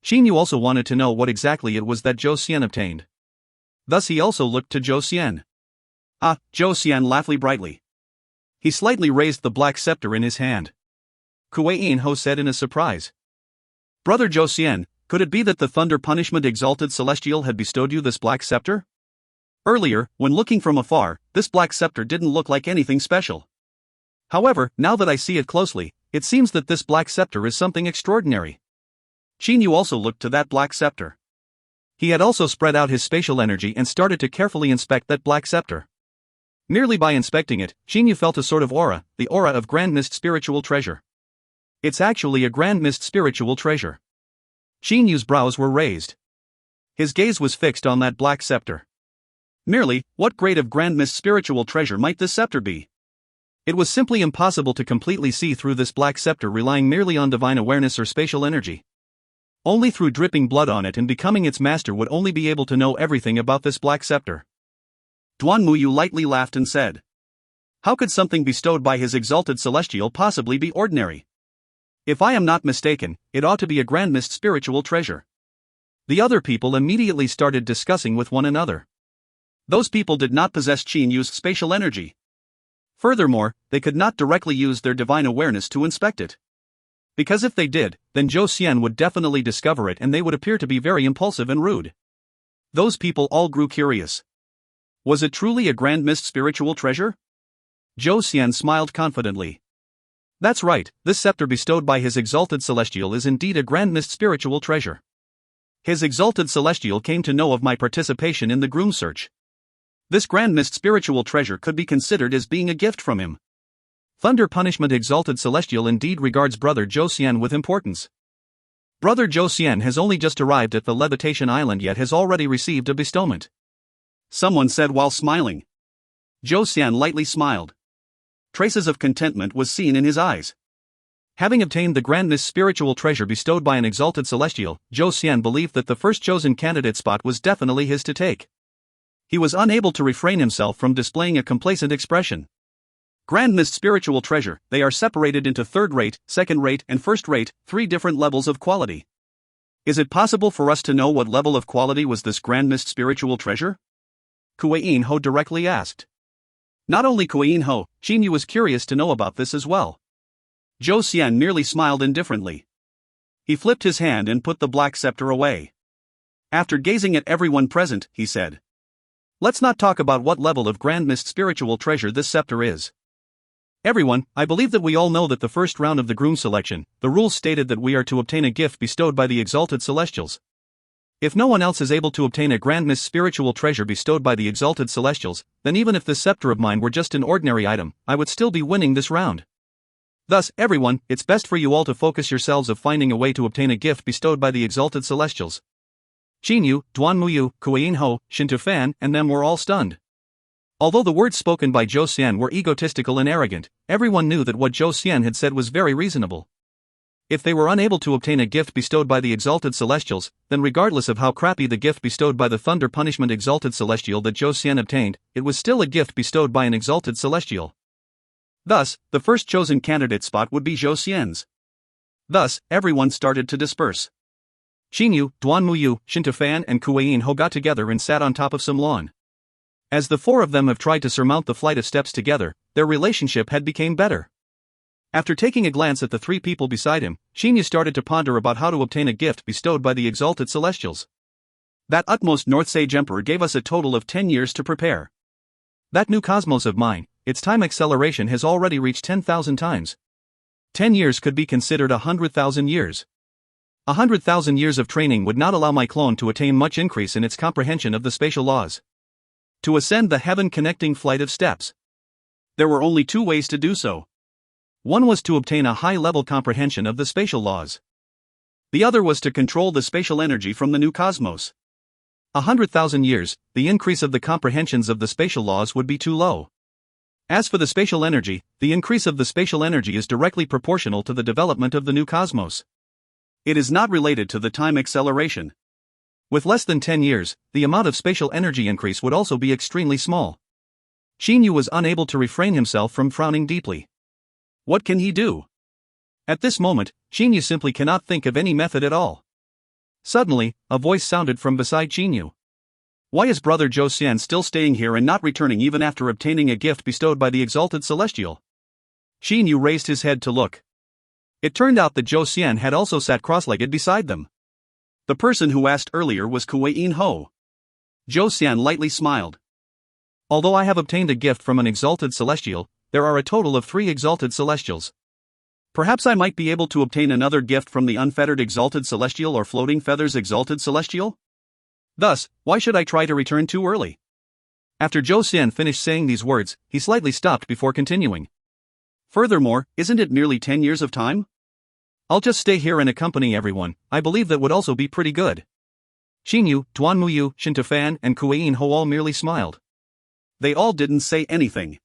Xin Yu also wanted to know what exactly it was that Zhou Xian obtained. Thus he also looked to Zhou Xian. Ah, Zhou Xian laughed brightly. He slightly raised the black scepter in his hand. Kuei Ho said in a surprise. Brother Zhou Xian, could it be that the Thunder Punishment Exalted Celestial had bestowed you this black scepter? Earlier, when looking from afar, this black scepter didn't look like anything special. However, now that I see it closely, it seems that this black scepter is something extraordinary. Xin Yu also looked to that black scepter. He had also spread out his spatial energy and started to carefully inspect that black scepter. Merely by inspecting it, Xin Yu felt a sort of aura, the aura of grandest spiritual treasure. It's actually a grand mist spiritual treasure. Qin Yu's brows were raised. His gaze was fixed on that black scepter. Merely, what grade of grand mist spiritual treasure might this scepter be? It was simply impossible to completely see through this black scepter relying merely on divine awareness or spatial energy. Only through dripping blood on it and becoming its master would only be able to know everything about this black scepter. Duan Muyu lightly laughed and said, "How could something bestowed by his exalted celestial possibly be ordinary? If I am not mistaken, it ought to be a grand mist spiritual treasure." The other people immediately started discussing with one another. Those people did not possess Qin Yu's spatial energy. Furthermore, they could not directly use their divine awareness to inspect it. Because if they did, then Zhou Xian would definitely discover it and they would appear to be very impulsive and rude. Those people all grew curious. Was it truly a grand mist spiritual treasure? Zhou Xian smiled confidently. That's right, this scepter bestowed by his exalted celestial is indeed a grand mist spiritual treasure. His exalted celestial came to know of my participation in the groom search. This grand mist spiritual treasure could be considered as being a gift from him. Thunder Punishment Exalted Celestial indeed regards Brother Zhou Xian with importance. Brother Zhou Xian has only just arrived at the Levitation Island yet has already received a bestowment. Someone said while smiling. Zhou Xian lightly smiled. Traces of contentment was seen in his eyes. Having obtained the grand mist spiritual treasure bestowed by an exalted celestial, Zhou Xian believed that the first chosen candidate spot was definitely his to take. He was unable to refrain himself from displaying a complacent expression. Grand mist spiritual treasure, they are separated into third-rate, second-rate and first-rate, 3 different levels of quality. Is it possible for us to know what level of quality was this grand mist spiritual treasure? Kuei-in Ho directly asked. Not only Kuei-in Ho, Qin Yu was curious to know about this as well. Zhou Xian merely smiled indifferently. He flipped his hand and put the black scepter away. After gazing at everyone present, he said, "Let's not talk about what level of grand mist spiritual treasure this scepter is. Everyone, I believe that we all know that the first round of the groom selection, the rules stated that we are to obtain a gift bestowed by the exalted celestials. If no one else is able to obtain a grand mist spiritual treasure bestowed by the exalted celestials, then even if this scepter of mine were just an ordinary item, I would still be winning this round. Thus, everyone, it's best for you all to focus yourselves of finding a way to obtain a gift bestowed by the exalted celestials." Qin Yu, Duan Muyu, Kuei-in Ho, Shin Tufan, and them were all stunned. Although the words spoken by Zhou Xian were egotistical and arrogant, everyone knew that what Zhou Xian had said was very reasonable. If they were unable to obtain a gift bestowed by the exalted celestials, then regardless of how crappy the gift bestowed by the Thunder Punishment Exalted Celestial that Zhou Xian obtained, it was still a gift bestowed by an exalted celestial. Thus, the first chosen candidate spot would be Zhou Xian's. Thus, everyone started to disperse. Qin Yu, Duan Muyu, Shin Tufan and Kuei-in Ho got together and sat on top of some lawn. As the 4 of them have tried to surmount the flight of steps together, their relationship had become better. After taking a glance at the 3 people beside him, Qin Yu started to ponder about how to obtain a gift bestowed by the exalted celestials. That utmost North Sage Emperor gave us a total of 10 years to prepare. That new cosmos of mine, its time acceleration has already reached 10,000 times. 10 years could be considered 100,000 years. 100,000 years of training would not allow my clone to attain much increase in its comprehension of the spatial laws. To ascend the heaven-connecting flight of steps. There were only 2 ways to do so. One was to obtain a high-level comprehension of the spatial laws. The other was to control the spatial energy from the new cosmos. 100,000 years, the increase of the comprehensions of the spatial laws would be too low. As for the spatial energy, the increase of the spatial energy is directly proportional to the development of the new cosmos. It is not related to the time acceleration. With less than 10 years, the amount of spatial energy increase would also be extremely small. Qin Yu was unable to refrain himself from frowning deeply. What can he do? At this moment, Qin Yu simply cannot think of any method at all. Suddenly, a voice sounded from beside Qin Yu. Why is Brother Zhou Xian still staying here and not returning even after obtaining a gift bestowed by the exalted celestial? Qin Yu raised his head to look. It turned out that Zhou Xian had also sat cross-legged beside them. The person who asked earlier was Kuei-in Ho. Zhou Xian lightly smiled. Although I have obtained a gift from an exalted celestial, there are a total of 3 exalted celestials. Perhaps I might be able to obtain another gift from the unfettered exalted celestial or floating feathers exalted celestial? Thus, why should I try to return too early? After Zhou Xian finished saying these words, he slightly stopped before continuing. Furthermore, isn't it merely 10 years of time? I'll just stay here and accompany everyone. I believe that would also be pretty good. Xinyu, Duanmuyu, Shintafan, and Kuei Ho all merely smiled. They all didn't say anything.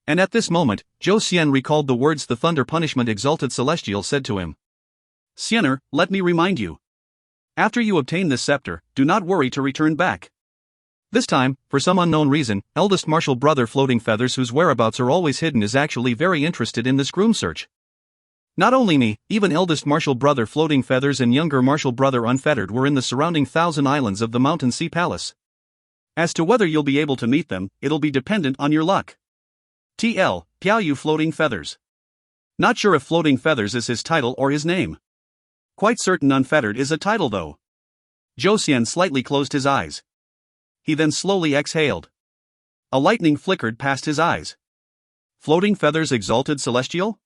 And at this moment, Zhou Xian recalled the words the Thunder Punishment Exalted Celestial said to him. Xiener, let me remind you. After you obtain this scepter, do not worry to return back. This time, for some unknown reason, eldest martial brother Floating Feathers, whose whereabouts are always hidden, is actually very interested in this groom search. Not only me, even eldest martial brother Floating Feathers and younger martial brother Unfettered were in the surrounding 1,000 islands of the Mountain Sea Palace. As to whether you'll be able to meet them, it'll be dependent on your luck. TL, Piaoyu Floating Feathers. Not sure if Floating Feathers is his title or his name. Quite certain Unfettered is a title though. Zhou Xian slightly closed his eyes. He then slowly exhaled. A lightning flickered past his eyes. Floating Feathers Exalted Celestial?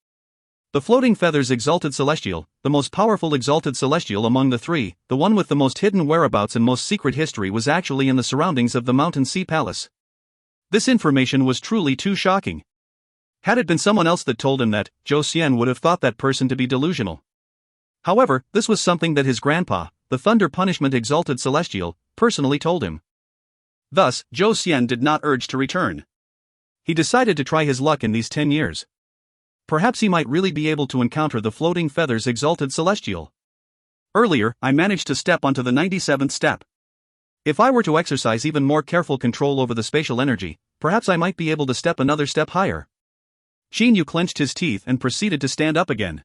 The Floating Feathers Exalted Celestial, the most powerful Exalted Celestial among the three, the one with the most hidden whereabouts and most secret history, was actually in the surroundings of the Mountain Sea Palace. This information was truly too shocking. Had it been someone else that told him that, Zhou Xian would have thought that person to be delusional. However, this was something that his grandpa, the Thunder Punishment Exalted Celestial, personally told him. Thus, Zhou Xian did not urge to return. He decided to try his luck in these 10 years. Perhaps he might really be able to encounter the Floating Feathers Exalted Celestial. Earlier, I managed to step onto the 97th step. If I were to exercise even more careful control over the spatial energy, perhaps I might be able to step another step higher. Xinyu clenched his teeth and proceeded to stand up again.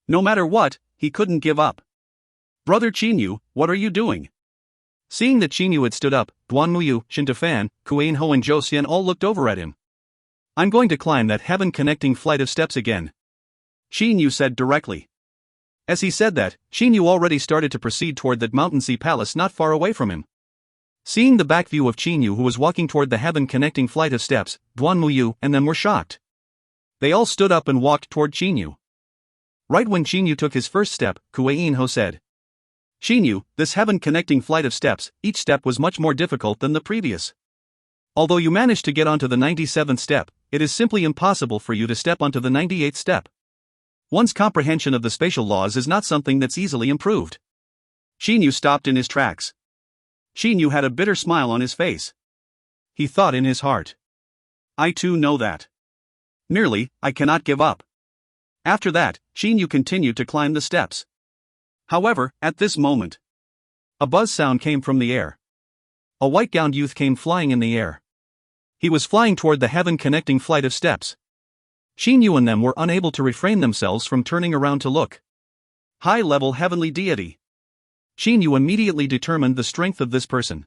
No matter what, he couldn't give up. Brother Xinyu, what are you doing? Seeing that Xinyu had stood up, Duanmuyu, Shintafan, Kuei Ho and Zhou Xian all looked over at him. I'm going to climb that heaven-connecting flight of steps again. Xinyu said directly. As he said that, Xinyu already started to proceed toward that Mountain Sea Palace not far away from him. Seeing the back view of Xinyu, who was walking toward the heaven-connecting flight of steps, Duanmuyu and them were shocked. They all stood up and walked toward Xinyu. Right when Xinyu took his first step, Kuei Ho said, Xinyu, this heaven-connecting flight of steps, each step was much more difficult than the previous. Although you managed to get onto the 97th step, it is simply impossible for you to step onto the 98th step. One's comprehension of the spatial laws is not something that's easily improved. Xinyu stopped in his tracks. Xinyu had a bitter smile on his face. He thought in his heart. I too know that. Merely, I cannot give up. After that, Xinyu continued to climb the steps. However, at this moment, a buzz sound came from the air. A white-gowned youth came flying in the air. He was flying toward the heaven-connecting flight of steps. Xinyu and them were unable to refrain themselves from turning around to look. High-level heavenly deity. Xinyu immediately determined the strength of this person.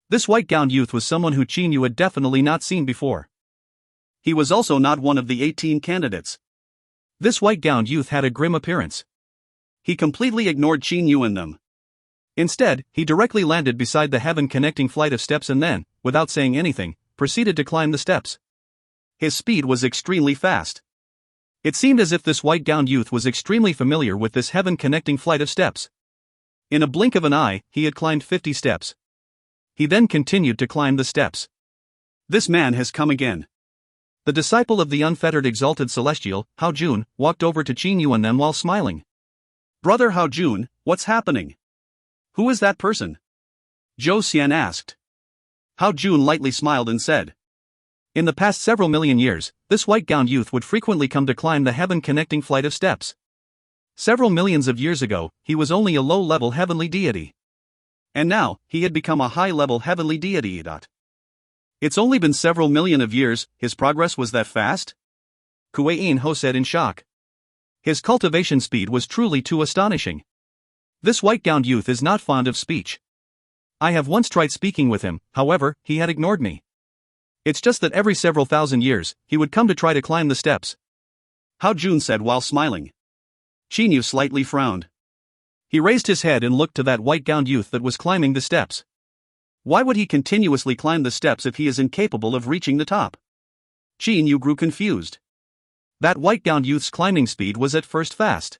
This white-gowned youth was someone who Xinyu had definitely not seen before. He was also not one of the 18 candidates. This white-gowned youth had a grim appearance. He completely ignored Xinyu and them. Instead, he directly landed beside the heaven-connecting flight of steps and then, without saying anything, proceeded to climb the steps. His speed was extremely fast. It seemed as if this white-gowned youth was extremely familiar with this heaven-connecting flight of steps. In a blink of an eye, he had climbed 50 steps. He then continued to climb the steps. This man has come again. The disciple of the unfettered exalted celestial, Hao Jun, walked over to Xinyu and them while smiling. Brother Hao Jun, what's happening? Who is that person? Zhou Xian asked. Hao Jun lightly smiled and said. In the past several million years, this white-gowned youth would frequently come to climb the heaven-connecting flight of steps. Several millions of years ago, he was only a low-level heavenly deity. And now, he had become a high-level heavenly deity. It's only been several million of years, his progress was that fast? Kuei Ho said in shock. His cultivation speed was truly too astonishing. This white-gowned youth is not fond of speech. I have once tried speaking with him, however, he had ignored me. It's just that every several thousand years, he would come to try to climb the steps. Hao Jun said while smiling. Xinyu slightly frowned. He raised his head and looked to that white-gowned youth that was climbing the steps. Why would he continuously climb the steps if he is incapable of reaching the top? Xinyu grew confused. That white-gowned youth's climbing speed was at first fast.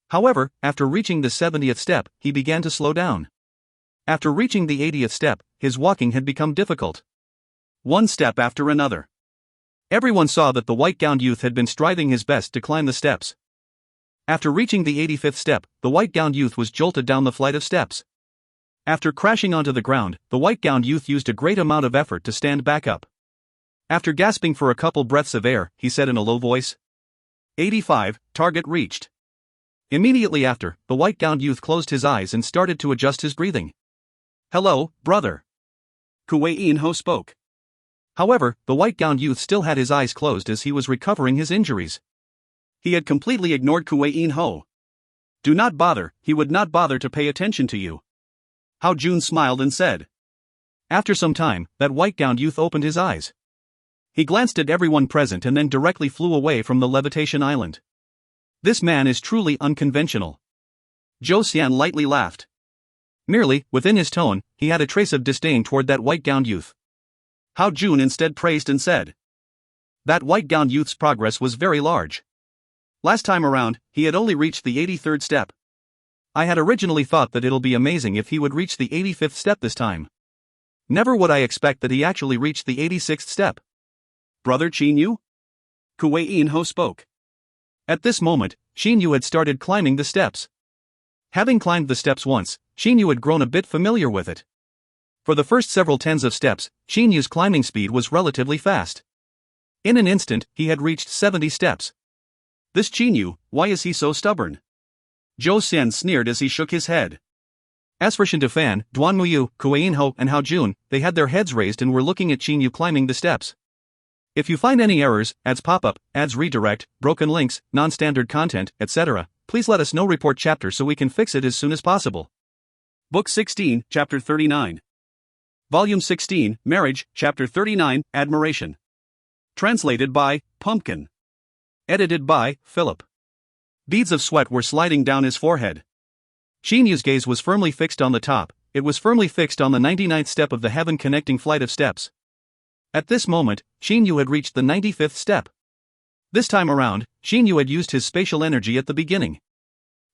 However, after reaching the 70th step, he began to slow down. After reaching the 80th step, his walking had become difficult. One step after another. Everyone saw that the white-gowned youth had been striving his best to climb the steps. After reaching the 85th step, the white-gowned youth was jolted down the flight of steps. After crashing onto the ground, the white-gowned youth used a great amount of effort to stand back up. After gasping for a couple breaths of air, he said in a low voice, 85, target reached. Immediately after, the white-gowned youth closed his eyes and started to adjust his breathing. Hello, brother. Kuei-in-ho spoke. However, the white-gowned youth still had his eyes closed as he was recovering his injuries. He had completely ignored Kuei-in-ho. Do not bother, he would not bother to pay attention to you. Hao Jun smiled and said. After some time, that white-gowned youth opened his eyes. He glanced at everyone present and then directly flew away from the levitation island. This man is truly unconventional. Zhou Xian lightly laughed. Merely, within his tone, he had a trace of disdain toward that white-gowned youth. Hao Jun instead praised and said. That white-gowned youth's progress was very large. Last time around, he had only reached the 83rd step. I had originally thought that it'll be amazing if he would reach the 85th step this time. Never would I expect that he actually reached the 86th step. Brother Qinyu? Kuei-in-ho spoke. At this moment, Qinyu had started climbing the steps. Having climbed the steps once, Qinyu had grown a bit familiar with it. For the first several tens of steps, Qinyu's climbing speed was relatively fast. In an instant, he had reached 70 steps. This Qinyu, why is he so stubborn? Zhou Xian sneered as he shook his head. As for Shin Tufan, Duan Muyu, Kuei-in-ho, and Hao Jun, they had their heads raised and were looking at Qinyu climbing the steps. If you find any errors, ads pop up, ads redirect, broken links, non-standard content, etc., please let us know. Report chapter so we can fix it as soon as possible. Book 16, Chapter 39. Volume 16, Marriage, Chapter 39, Admiration. Translated by Pumpkin. Edited by Philip. Beads of sweat were sliding down his forehead. Qinyu's gaze was firmly fixed on the top, it was firmly fixed on the 99th step of the heaven-connecting flight of steps. At this moment, Qinyu had reached the 95th step. This time around, Qinyu had used his spatial energy at the beginning.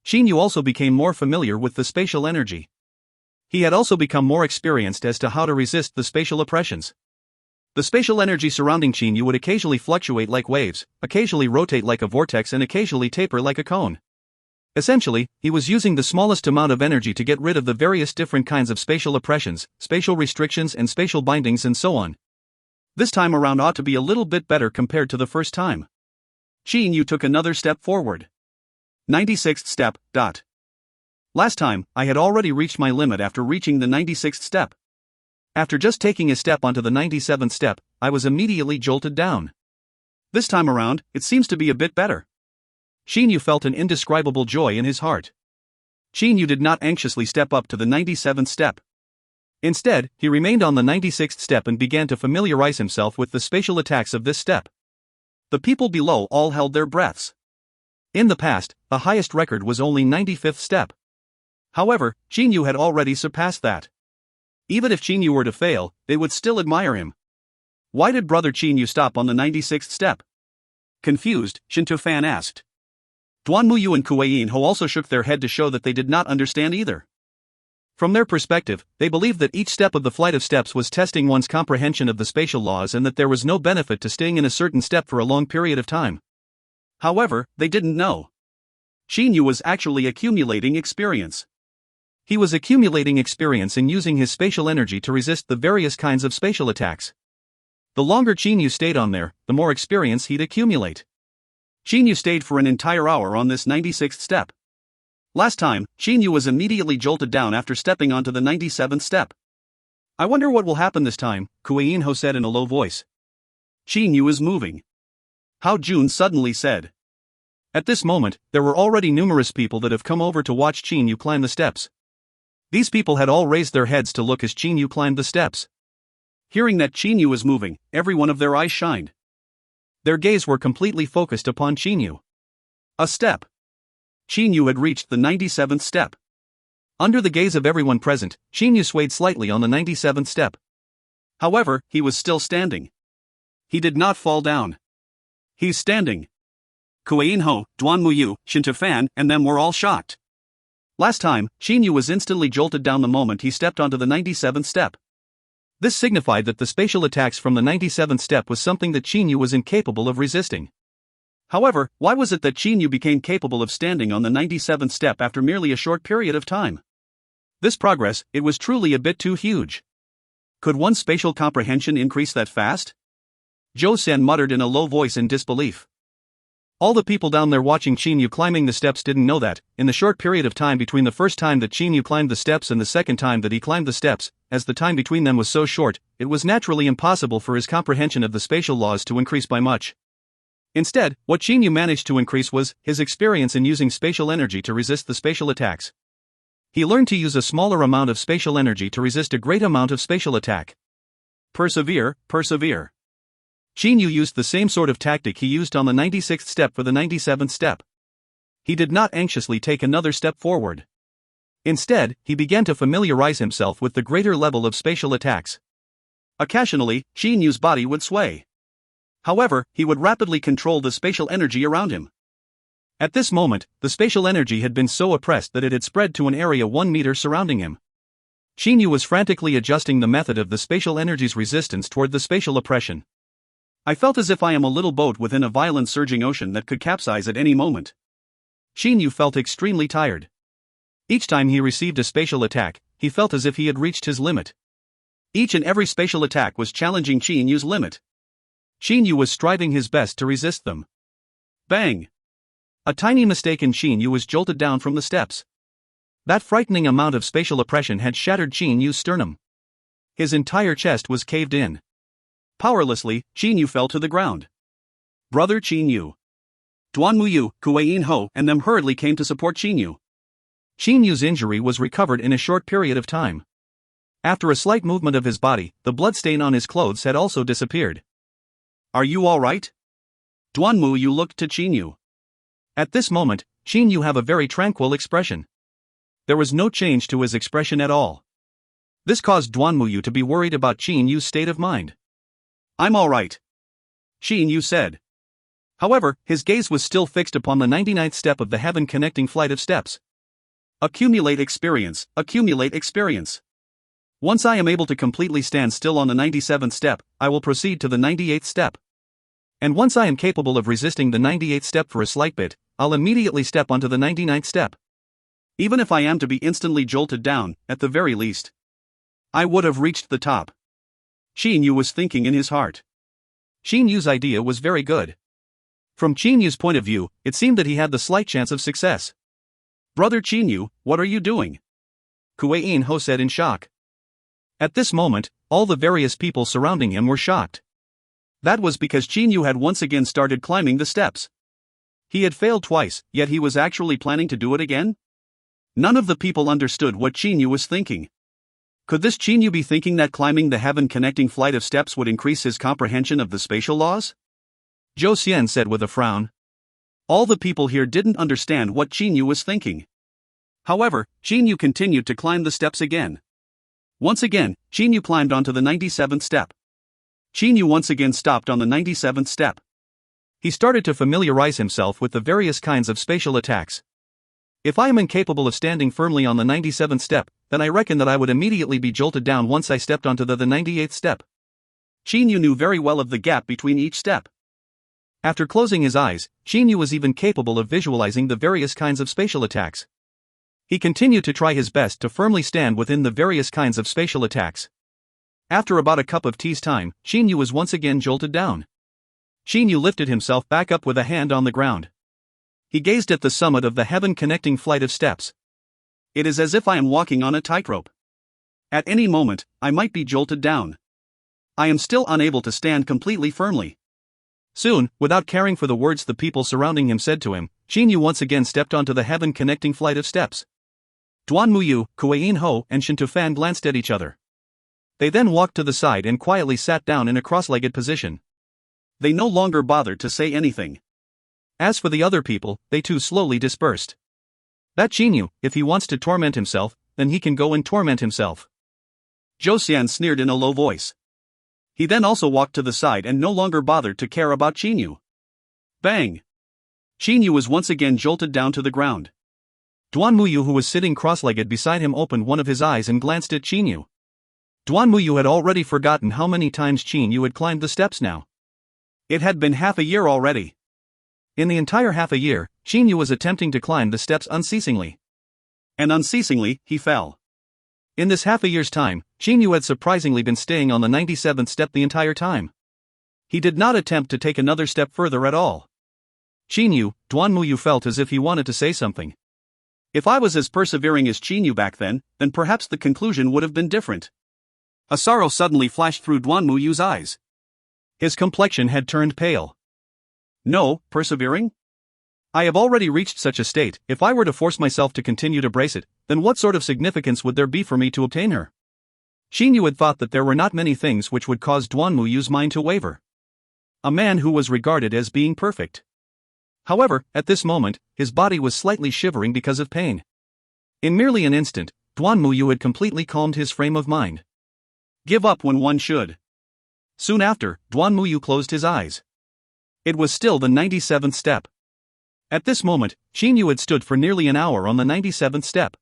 Qinyu also became more familiar with the spatial energy. He had also become more experienced as to how to resist the spatial oppressions. The spatial energy surrounding Qinyu would occasionally fluctuate like waves, occasionally rotate like a vortex, and occasionally taper like a cone. Essentially, he was using the smallest amount of energy to get rid of the various different kinds of spatial oppressions, spatial restrictions, and spatial bindings, and so on. This time around ought to be a little bit better compared to the first time. Qinyu took another step forward. 96th step. Last time, I had already reached my limit after reaching the 96th step. After just taking a step onto the 97th step, I was immediately jolted down. This time around, it seems to be a bit better. Qinyu felt an indescribable joy in his heart. Qinyu did not anxiously step up to the 97th step. Instead, he remained on the 96th step and began to familiarize himself with the spatial attacks of this step. The people below all held their breaths. In the past, the highest record was only 95th step. However, Qinyu had already surpassed that. Even if Qinyu were to fail, they would still admire him. Why did Brother Qinyu stop on the 96th step? Confused, Shin Tufan asked. Duan Muyu and Kuei-in-ho also shook their head to show that they did not understand either. From their perspective, they believed that each step of the flight of steps was testing one's comprehension of the spatial laws and that there was no benefit to staying in a certain step for a long period of time. However, they didn't know. Qinyu was actually accumulating experience. He was accumulating experience in using his spatial energy to resist the various kinds of spatial attacks. The longer Qinyu stayed on there, the more experience he'd accumulate. Qinyu stayed for an entire hour on this 96th step. Last time, Qinyu was immediately jolted down after stepping onto the 97th step. I wonder what will happen this time, Kuei-in-ho said in a low voice. Qinyu is moving. Hao Jun suddenly said. At this moment, there were already numerous people that have come over to watch Qinyu climb the steps. These people had all raised their heads to look as Qinyu climbed the steps. Hearing that Qinyu was moving, every one of their eyes shined. Their gaze were completely focused upon Qinyu. A step. Qinyu had reached the 97th step. Under the gaze of everyone present, Qinyu swayed slightly on the 97th step. However, he was still standing. He did not fall down. He's standing. Kuei-in-ho, Duan Muyu, Shin Tufan, and them were all shocked. Last time, Qinyu was instantly jolted down the moment he stepped onto the 97th step. This signified that the spatial attacks from the 97th step was something that Qinyu was incapable of resisting. However, why was it that Qin Yu became capable of standing on the 97th step after merely a short period of time? This progress, it was truly a bit too huge. Could one's spatial comprehension increase that fast? Zhou Xian muttered in a low voice in disbelief. All the people down there watching Qin Yu climbing the steps didn't know that, in the short period of time between the first time that Qin Yu climbed the steps and the second time that he climbed the steps, as the time between them was so short, it was naturally impossible for his comprehension of the spatial laws to increase by much. Instead, what Qin Yu managed to increase was his experience in using spatial energy to resist the spatial attacks. He learned to use a smaller amount of spatial energy to resist a great amount of spatial attack. Persevere, persevere. Qin Yu used the same sort of tactic he used on the 96th step for the 97th step. He did not anxiously take another step forward. Instead, he began to familiarize himself with the greater level of spatial attacks. Occasionally, Qin Yu's body would sway. However, he would rapidly control the spatial energy around him. At this moment, the spatial energy had been so oppressed that it had spread to an area 1 meter surrounding him. Qin Yu was frantically adjusting the method of the spatial energy's resistance toward the spatial oppression. I felt as if I am a little boat within a violent surging ocean that could capsize at any moment. Qin Yu felt extremely tired. Each time he received a spatial attack, he felt as if he had reached his limit. Each and every spatial attack was challenging Qin Yu's limit. Qin Yu was striving his best to resist them. Bang! A tiny mistake and Qin Yu was jolted down from the steps. That frightening amount of spatial oppression had shattered Qin Yu's sternum. His entire chest was caved in. Powerlessly, Qin Yu fell to the ground. Brother Qin Yu. Duan Muyu, Kuei-in Ho, and them hurriedly came to support Qin Yu. Qin Yu's injury was recovered in a short period of time. After a slight movement of his body, the bloodstain on his clothes had also disappeared. Are you all right? Duan Muyu looked to Qin Yu. At this moment, Qin Yu had a very tranquil expression. There was no change to his expression at all. This caused Duan Muyu to be worried about Qin Yu's state of mind. I'm all right, Qin Yu said. However, his gaze was still fixed upon the 99th step of the heaven-connecting flight of steps. Accumulate experience, accumulate experience. Once I am able to completely stand still on the 97th step, I will proceed to the 98th step. And once I am capable of resisting the 98th step for a slight bit, I'll immediately step onto the 99th step. Even if I am to be instantly jolted down, at the very least, I would have reached the top. Qin Yu was thinking in his heart. Qin Yu's idea was very good. From Qin Yu's point of view, it seemed that he had the slight chance of success. Brother Qin Yu, what are you doing? Kuei-in Ho said in shock. At this moment, all the various people surrounding him were shocked. That was because Qin Yu had once again started climbing the steps. He had failed twice, yet he was actually planning to do it again? None of the people understood what Qin Yu was thinking. Could this Qin Yu be thinking that climbing the heaven-connecting flight of steps would increase his comprehension of the spatial laws? Zhou Xian said with a frown. All the people here didn't understand what Qin Yu was thinking. However, Qin Yu continued to climb the steps again. Once again, Qin Yu climbed onto the 97th step. Qin Yu once again stopped on the 97th step. He started to familiarize himself with the various kinds of spatial attacks. If I am incapable of standing firmly on the 97th step, then I reckon that I would immediately be jolted down once I stepped onto the 98th step. Qin Yu knew very well of the gap between each step. After closing his eyes, Qin Yu was even capable of visualizing the various kinds of spatial attacks. He continued to try his best to firmly stand within the various kinds of spatial attacks. After about a cup of tea's time, Qin Yu was once again jolted down. Qin Yu lifted himself back up with a hand on the ground. He gazed at the summit of the heaven-connecting flight of steps. It is as if I am walking on a tightrope. At any moment, I might be jolted down. I am still unable to stand completely firmly. Soon, without caring for the words the people surrounding him said to him, Qin Yu once again stepped onto the heaven-connecting flight of steps. Duan Muyu, Kuei-in Ho, and Shen Tufan glanced at each other. They then walked to the side and quietly sat down in a cross-legged position. They no longer bothered to say anything. As for the other people, they too slowly dispersed. That Qin Yu, if he wants to torment himself, then he can go and torment himself. Zhou Xian sneered in a low voice. He then also walked to the side and no longer bothered to care about Qin Yu. Bang! Qin Yu was once again jolted down to the ground. Duan Muyu, who was sitting cross-legged beside him, opened one of his eyes and glanced at Qin Yu. Duan Muyu had already forgotten how many times Qin Yu had climbed the steps now. It had been half a year already. In the entire half a year, Xinyu was attempting to climb the steps unceasingly. And unceasingly, he fell. In this half a year's time, Xinyu had surprisingly been staying on the 97th step the entire time. He did not attempt to take another step further at all. Xinyu, Duanmuyu felt as if he wanted to say something. If I was as persevering as Xinyu back then perhaps the conclusion would have been different. A sorrow suddenly flashed through Duanmuyu's eyes. His complexion had turned pale. No, persevering? I have already reached such a state. If I were to force myself to continue to brace it, then what sort of significance would there be for me to obtain her? Xinyu had thought that there were not many things which would cause Duanmuyu's mind to waver. A man who was regarded as being perfect. However, at this moment, his body was slightly shivering because of pain. In merely an instant, Duanmuyu had completely calmed his frame of mind. Give up when one should. Soon after, Duanmuyu closed his eyes. It was still the 97th step. At this moment, Xinyu had stood for nearly an hour on the 97th step.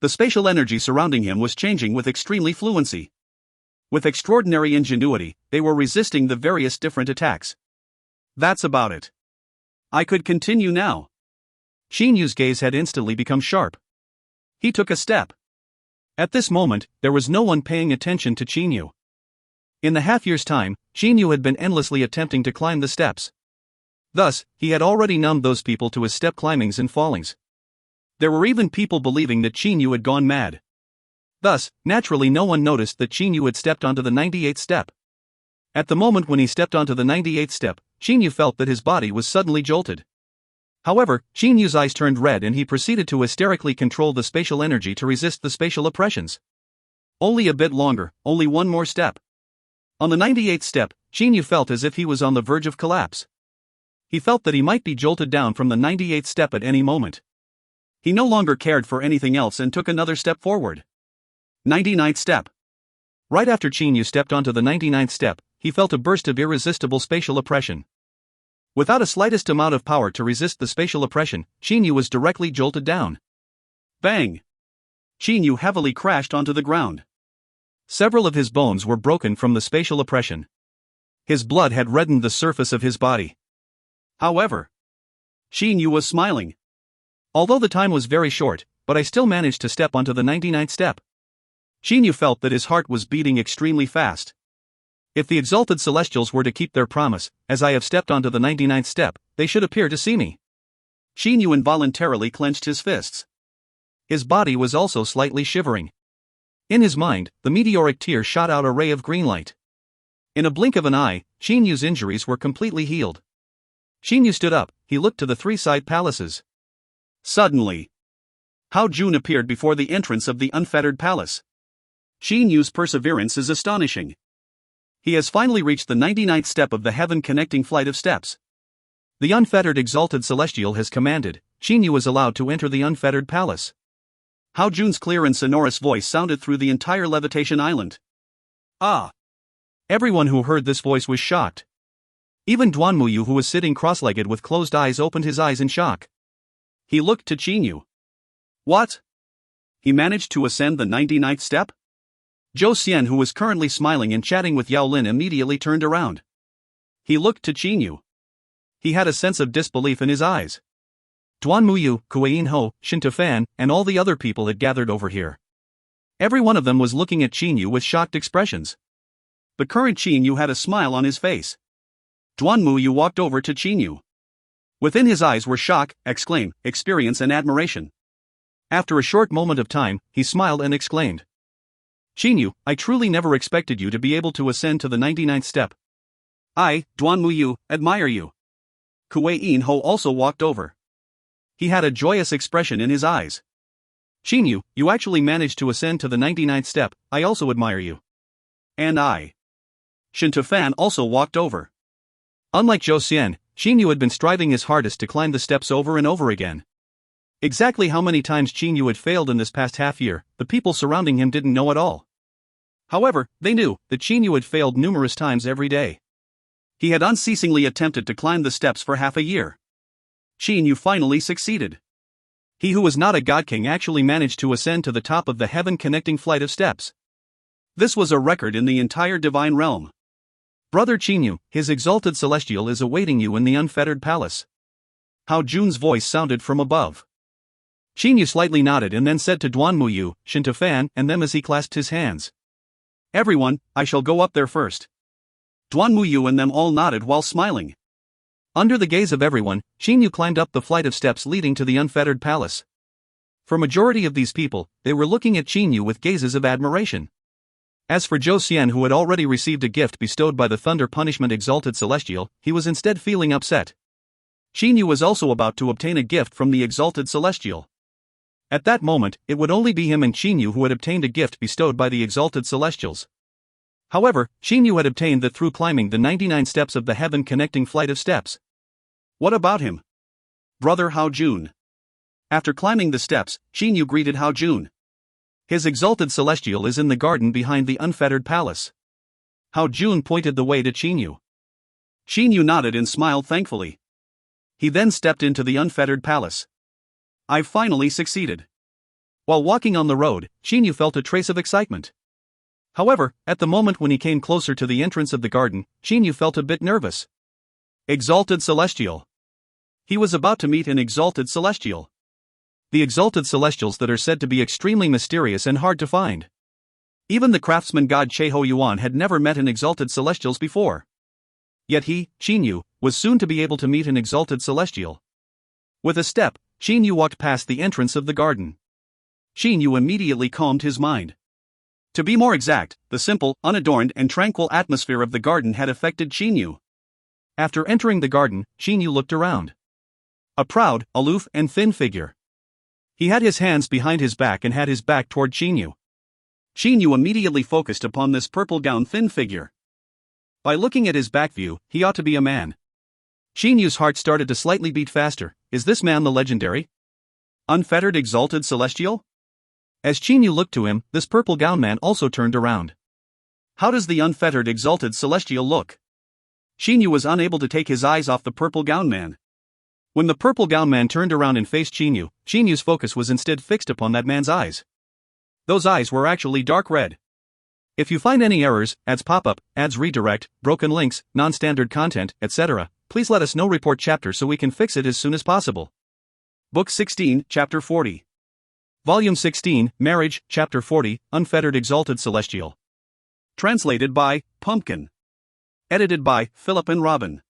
The spatial energy surrounding him was changing with extremely fluency. With extraordinary ingenuity, they were resisting the various different attacks. That's about it. I could continue now. Xinyu's gaze had instantly become sharp. He took a step. At this moment, there was no one paying attention to Xinyu. In the half-year's time, Xinyu had been endlessly attempting to climb the steps. Thus, he had already numbed those people to his step climbings and fallings. There were even people believing that Xinyu had gone mad. Thus, naturally no one noticed that Xinyu had stepped onto the 98th step. At the moment when he stepped onto the 98th step, Xinyu felt that his body was suddenly jolted. However, Xinyu's eyes turned red and he proceeded to hysterically control the spatial energy to resist the spatial oppressions. Only a bit longer, only one more step. On the 98th step, Xinyu felt as if he was on the verge of collapse. He felt that he might be jolted down from the 98th step at any moment. He no longer cared for anything else and took another step forward. 99th step. Right after Xinyu stepped onto the 99th step, he felt a burst of irresistible spatial oppression. Without a slightest amount of power to resist the spatial oppression, Xinyu was directly jolted down. Bang! Xinyu heavily crashed onto the ground. Several of his bones were broken from the spatial oppression. His blood had reddened the surface of his body. However, Xinyu was smiling. Although the time was very short, but I still managed to step onto the 99th step. Xinyu felt that his heart was beating extremely fast. If the exalted celestials were to keep their promise, as I have stepped onto the 99th step, they should appear to see me. Xinyu involuntarily clenched his fists. His body was also slightly shivering. In his mind, the meteoric tear shot out a ray of green light. In a blink of an eye, Xinyu's injuries were completely healed. Xinyu stood up, he looked to the three side palaces. Suddenly, Hao Jun appeared before the entrance of the unfettered palace. Xinyu's perseverance is astonishing. He has finally reached the 99th step of the heaven-connecting flight of steps. The unfettered exalted celestial has commanded, Xinyu is allowed to enter the unfettered palace. Hao Jun's clear and sonorous voice sounded through the entire Levitation Island. Ah! Everyone who heard this voice was shocked. Even Duanmuyu, who was sitting cross-legged with closed eyes, opened his eyes in shock. He looked to Xinyu. What? He managed to ascend the 99th step? Zhou Xian, who was currently smiling and chatting with Yao Lin, immediately turned around. He looked to Xinyu. He had a sense of disbelief in his eyes. Duanmuyu, Kuei Ho, Shin Tufan, and all the other people had gathered over here. Every one of them was looking at Xinyu with shocked expressions. The current Xinyu had a smile on his face. Duanmuyu walked over to Xinyu. Within his eyes were shock, exclaim, experience and admiration. After a short moment of time, he smiled and exclaimed. Xinyu, I truly never expected you to be able to ascend to the 99th step. I, Duanmuyu, admire you. Kuei Ho also walked over. He had a joyous expression in his eyes. Xinyu, you actually managed to ascend to the 99th step, I also admire you. And I. Shin Tufan also walked over. Unlike Zhou Xian, Xinyu had been striving his hardest to climb the steps over and over again. Exactly how many times Xinyu had failed in this past half year, the people surrounding him didn't know at all. However, they knew that Xinyu had failed numerous times every day. He had unceasingly attempted to climb the steps for half a year. Xinyu finally succeeded. He who was not a god king actually managed to ascend to the top of the heaven-connecting flight of steps. This was a record in the entire divine realm. Brother Xinyu, his exalted celestial is awaiting you in the unfettered palace. Hao Jun's voice sounded from above. Qin Yu slightly nodded and then said to Duan Muyu, Shin Tufan, and them as he clasped his hands. Everyone, I shall go up there first. Duan Muyu and them all nodded while smiling. Under the gaze of everyone, Qin Yu climbed up the flight of steps leading to the unfettered palace. For majority of these people, they were looking at Qin Yu with gazes of admiration. As for Zhou Xian, who had already received a gift bestowed by the Thunder Punishment Exalted Celestial, he was instead feeling upset. Qin Yu was also about to obtain a gift from the Exalted Celestial. At that moment, it would only be him and Qin Yu who had obtained a gift bestowed by the Exalted Celestials. However, Qin Yu had obtained that through climbing the 99 steps of the heaven-connecting flight of steps. What about him? Brother Hao Jun. After climbing the steps, Qin Yu greeted Hao Jun. His Exalted Celestial is in the garden behind the unfettered palace. Hao Jun pointed the way to Qin Yu. Qin Yu nodded and smiled thankfully. He then stepped into the unfettered palace. I've finally succeeded. While walking on the road, Qin Yu felt a trace of excitement. However, at the moment when he came closer to the entrance of the garden, Qin Yu felt a bit nervous. Exalted Celestial. He was about to meet an Exalted Celestial. The Exalted Celestials that are said to be extremely mysterious and hard to find. Even the craftsman god Cheho Yuan had never met an Exalted Celestials before. Yet he, Qin Yu, was soon to be able to meet an Exalted Celestial. With a step, Qin Yu walked past the entrance of the garden. Qin Yu immediately calmed his mind. To be more exact, the simple, unadorned and tranquil atmosphere of the garden had affected Qin Yu. After entering the garden, Qin Yu looked around. A proud, aloof and thin figure. He had his hands behind his back and had his back toward Qin Yu. Qin Yu immediately focused upon this purple-gowned thin figure. By looking at his back view, he ought to be a man. Qin Yu's heart started to slightly beat faster. Is this man the legendary Unfettered Exalted Celestial? As Qin Yu looked to him, this purple-gowned man also turned around. How does the Unfettered Exalted Celestial look? Qin Yu was unable to take his eyes off the purple-gowned man. When the purple-gowned man turned around and faced Qin Yu's focus was instead fixed upon that man's eyes. Those eyes were actually dark red. If you find any errors, ads pop up, ads redirect, broken links, non-standard content, etc., please let us know. Report chapter so we can fix it as soon as possible. Book 16, Chapter 40. Volume 16, Marriage, Chapter 40, Unfettered Exalted Celestial. Translated by Pumpkin. Edited by Philip and Robin.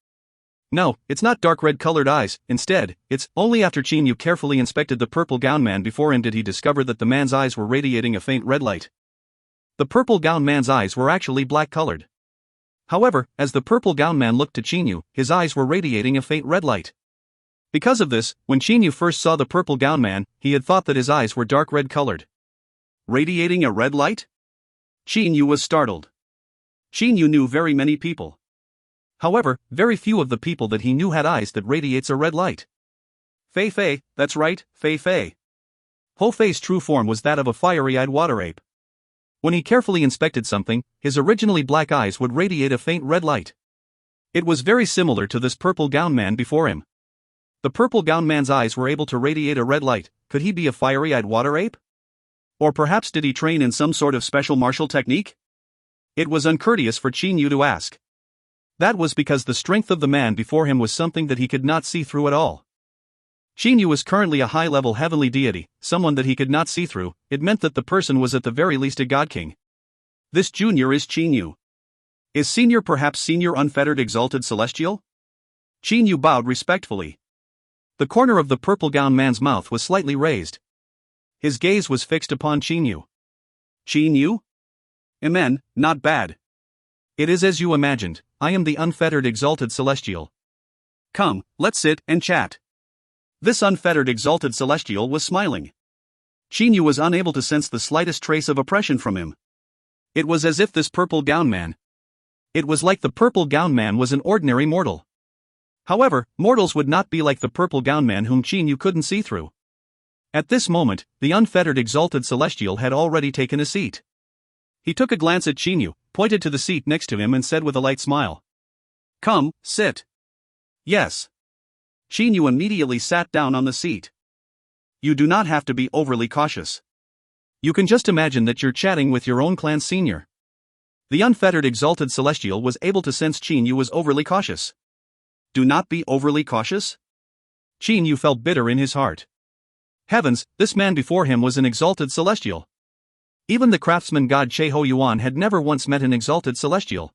No, it's not dark red colored eyes. Instead, it's only after Qin Yu carefully inspected the purple-gowned man before him did he discover that the man's eyes were radiating a faint red light. The purple-gowned man's eyes were actually black-colored. However, as the purple-gowned man looked to Qin Yu, his eyes were radiating a faint red light. Because of this, when Qin Yu first saw the purple-gowned man, he had thought that his eyes were dark red-colored. Radiating a red light? Qin Yu was startled. Qin Yu knew very many people. However, very few of the people that he knew had eyes that radiates a red light. Fei Fei, that's right, Fei Fei. Ho Fei's true form was that of a fiery-eyed water ape. When he carefully inspected something, his originally black eyes would radiate a faint red light. It was very similar to this purple-gowned man before him. The purple-gowned man's eyes were able to radiate a red light. Could he be a fiery-eyed water ape? Or perhaps did he train in some sort of special martial technique? It was uncourteous for Qin Yu to ask. That was because the strength of the man before him was something that he could not see through at all. Qin Yu was currently a high-level heavenly deity, someone that he could not see through. It meant that the person was at the very least a god king. This junior is Qin Yu. Is senior perhaps senior Unfettered Exalted Celestial? Qin Yu bowed respectfully. The corner of the purple-gowned man's mouth was slightly raised. His gaze was fixed upon Qin Yu. Qin Yu? Amen, not bad. It is as you imagined, I am the Unfettered Exalted Celestial. Come, let's sit and chat. This Unfettered Exalted Celestial was smiling. Qin Yu was unable to sense the slightest trace of oppression from him. It was as if this purple-gowned man. It was like the purple-gowned man was an ordinary mortal. However, mortals would not be like the purple-gowned man whom Qin Yu couldn't see through. At this moment, the Unfettered Exalted Celestial had already taken a seat. He took a glance at Qin Yu, pointed to the seat next to him and said with a light smile. Come, sit. Yes. Qin Yu immediately sat down on the seat. You do not have to be overly cautious. You can just imagine that you're chatting with your own clan's senior. The Unfettered Exalted Celestial was able to sense Qin Yu was overly cautious. Do not be overly cautious? Qin Yu felt bitter in his heart. Heavens, this man before him was an exalted celestial. Even the craftsman god Che Ho Yuan had never once met an exalted celestial.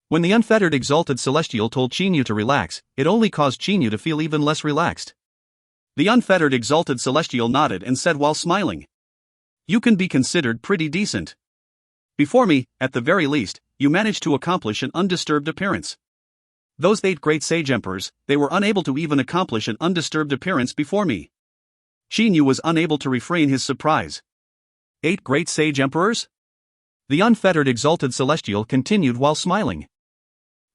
When the unfettered exalted celestial told Qin Yu to relax, it only caused Qin Yu to feel even less relaxed. The unfettered exalted celestial nodded and said while smiling, "You can be considered pretty decent. Before me, at the very least, you managed to accomplish an undisturbed appearance. Those 8 great sage emperors, they were unable to even accomplish an undisturbed appearance before me." Qin Yu was unable to refrain his surprise. 8 great sage emperors? The unfettered exalted celestial continued while smiling.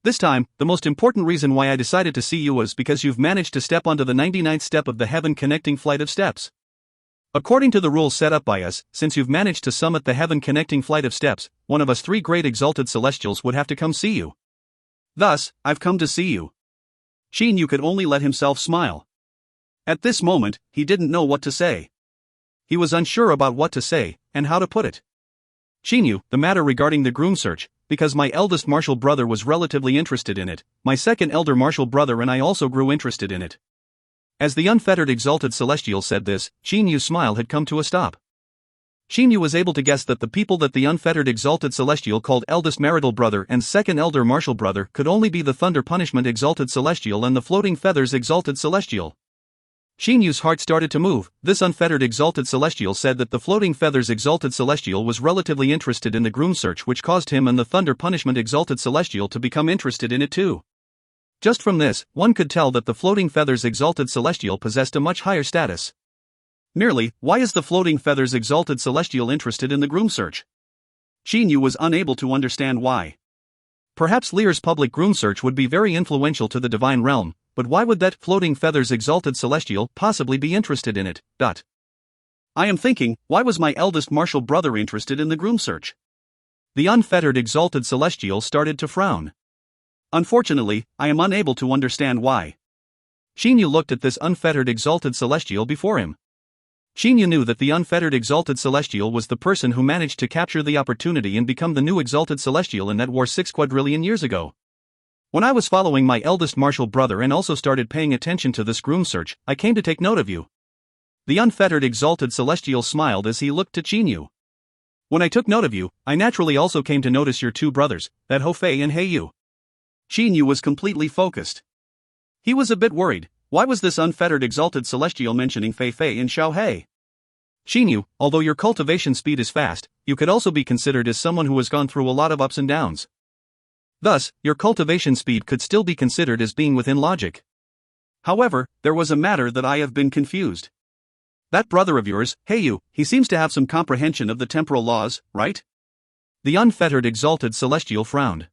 This time, the most important reason why I decided to see you was because you've managed to step onto the 99th step of the heaven-connecting flight of steps. According to the rules set up by us, since you've managed to summit the heaven-connecting flight of steps, one of us 3 great exalted celestials would have to come see you. Thus, I've come to see you. Qin Yu could only let himself smile. At this moment, he didn't know what to say. He was unsure about what to say, and how to put it. Qin Yu, the matter regarding the groom search, because my eldest martial brother was relatively interested in it, my second elder martial brother and I also grew interested in it. As the unfettered exalted celestial said this, Qin Yu's smile had come to a stop. Qin Yu was able to guess that the people that the unfettered exalted celestial called eldest marital brother and second elder martial brother could only be the thunder punishment exalted celestial and the floating feathers exalted celestial. Qin Yu's heart started to move. This unfettered exalted celestial said that the floating feathers exalted celestial was relatively interested in the groom search, which caused him and the thunder punishment exalted celestial to become interested in it too. Just from this, one could tell that the floating feathers exalted celestial possessed a much higher status. Merely, why is the floating feathers exalted celestial interested in the groom search? Qin Yu was unable to understand why. Perhaps Lear's public groom search would be very influential to the divine realm, but why would that floating feathers exalted celestial possibly be interested in it? I am thinking, why was my eldest martial brother interested in the groom search? The unfettered exalted celestial started to frown. Unfortunately, I am unable to understand why. Qin Yu looked at this unfettered exalted celestial before him. Qin Yu knew that the unfettered exalted celestial was the person who managed to capture the opportunity and become the new exalted celestial in that war 6 quadrillion years ago. When I was following my eldest martial brother and also started paying attention to this groom search, I came to take note of you. The unfettered exalted celestial smiled as he looked to Qin Yu. When I took note of you, I naturally also came to notice your 2 brothers, that Ho Fei and He Yu. Qin Yu was completely focused. He was a bit worried. Why was this unfettered exalted celestial mentioning Fei Fei and Xiao He? Qin Yu, although your cultivation speed is fast, you could also be considered as someone who has gone through a lot of ups and downs. Thus, your cultivation speed could still be considered as being within logic. However, there was a matter that I have been confused. That brother of yours, He Yu, he seems to have some comprehension of the temporal laws, right? The unfettered exalted celestial frowned.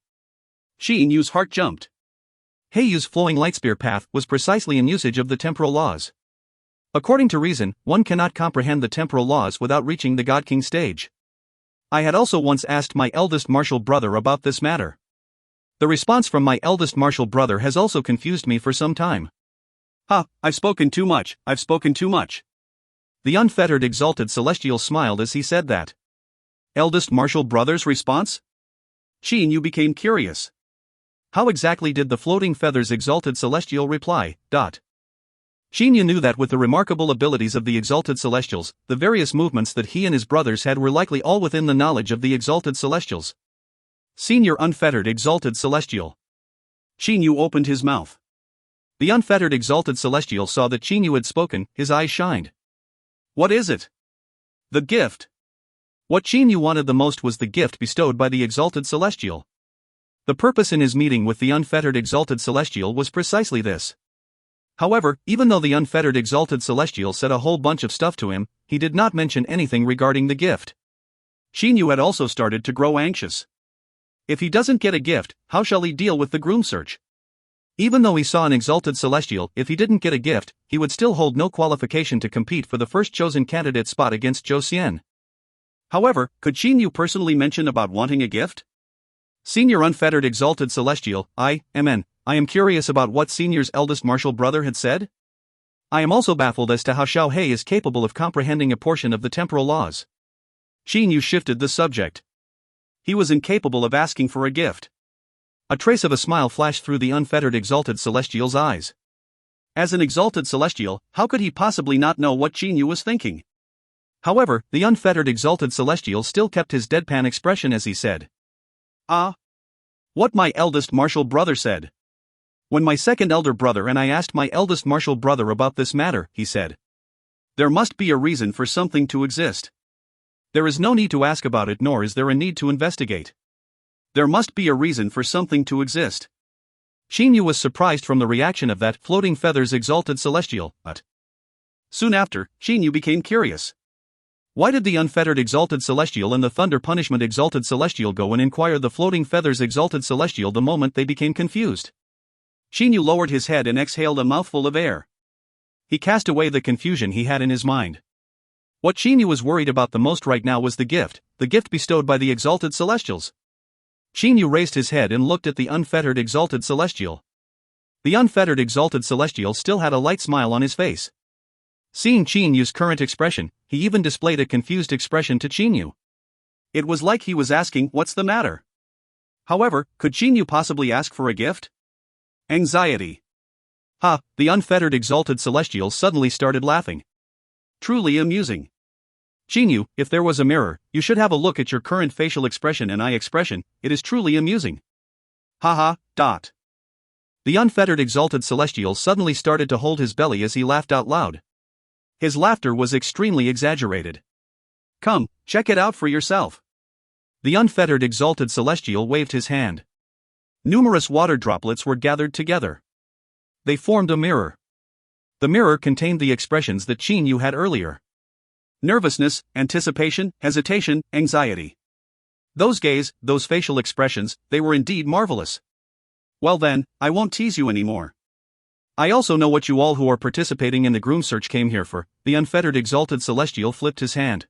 Qin Yu's heart jumped. He Yu's flowing lightspear path was precisely in usage of the temporal laws. According to reason, one cannot comprehend the temporal laws without reaching the God King stage. I had also once asked my eldest martial brother about this matter. The response from my eldest martial brother has also confused me for some time. I've spoken too much, I've spoken too much. The unfettered exalted celestial smiled as he said that. Eldest martial brother's response? Qin Yu became curious. How exactly did the floating feathers exalted celestial reply? Qin Yu knew that with the remarkable abilities of the exalted celestials, the various movements that he and his brothers had were likely all within the knowledge of the exalted celestials. Senior unfettered exalted celestial. Qin Yu opened his mouth. The unfettered exalted celestial saw that Qin Yu had spoken, his eyes shined. What is it? The gift. What Qin Yu wanted the most was the gift bestowed by the exalted celestial. The purpose in his meeting with the unfettered exalted celestial was precisely this. However, even though the unfettered exalted celestial said a whole bunch of stuff to him, he did not mention anything regarding the gift. Qin Yu had also started to grow anxious. If he doesn't get a gift, how shall he deal with the groom search? Even though he saw an exalted celestial, if he didn't get a gift, he would still hold no qualification to compete for the first chosen candidate spot against Zhou Xian. However, could Qin Yu personally mention about wanting a gift? Senior unfettered exalted celestial, I am curious about what Senior's eldest martial brother had said. I am also baffled as to how Xiao He is capable of comprehending a portion of the temporal laws. Qin Yu shifted the subject. He was incapable of asking for a gift. A trace of a smile flashed through the unfettered exalted celestial's eyes. As an exalted celestial, how could he possibly not know what Qin Yu was thinking? However, the unfettered exalted celestial still kept his deadpan expression as he said, "Ah. What my eldest martial brother said. When my second elder brother and I asked my eldest martial brother about this matter, he said, there must be a reason for something to exist. There is no need to ask about it, nor is there a need to investigate. There must be a reason for something to exist." Qin Yu was surprised from the reaction of that floating feathers exalted celestial, but soon after, Qin Yu became curious. Why did the unfettered exalted celestial and the thunder punishment exalted celestial go and inquire the floating feathers exalted celestial the moment they became confused? Qin Yu lowered his head and exhaled a mouthful of air. He cast away the confusion he had in his mind. What Qin Yu was worried about the most right now was the gift bestowed by the exalted celestials. Qin Yu raised his head and looked at the unfettered exalted celestial. The unfettered exalted celestial still had a light smile on his face. Seeing Qin Yu's current expression, he even displayed a confused expression to Qin Yu. It was like he was asking, "What's the matter?" However, could Qin Yu possibly ask for a gift? Anxiety. Ha! The unfettered exalted celestial suddenly started laughing. Truly amusing. Qin Yu, if there was a mirror, you should have a look at your current facial expression and eye expression. It is truly amusing. Ha ha. The unfettered exalted celestial suddenly started to hold his belly as he laughed out loud. His laughter was extremely exaggerated. Come, check it out for yourself. The unfettered exalted celestial waved his hand. Numerous water droplets were gathered together. They formed a mirror. The mirror contained the expressions that Qin Yu had earlier. Nervousness, anticipation, hesitation, anxiety. Those gaze, those facial expressions, they were indeed marvelous. Well then, I won't tease you anymore. I also know what you all who are participating in the groom search came here for. The unfettered exalted celestial flipped his hand.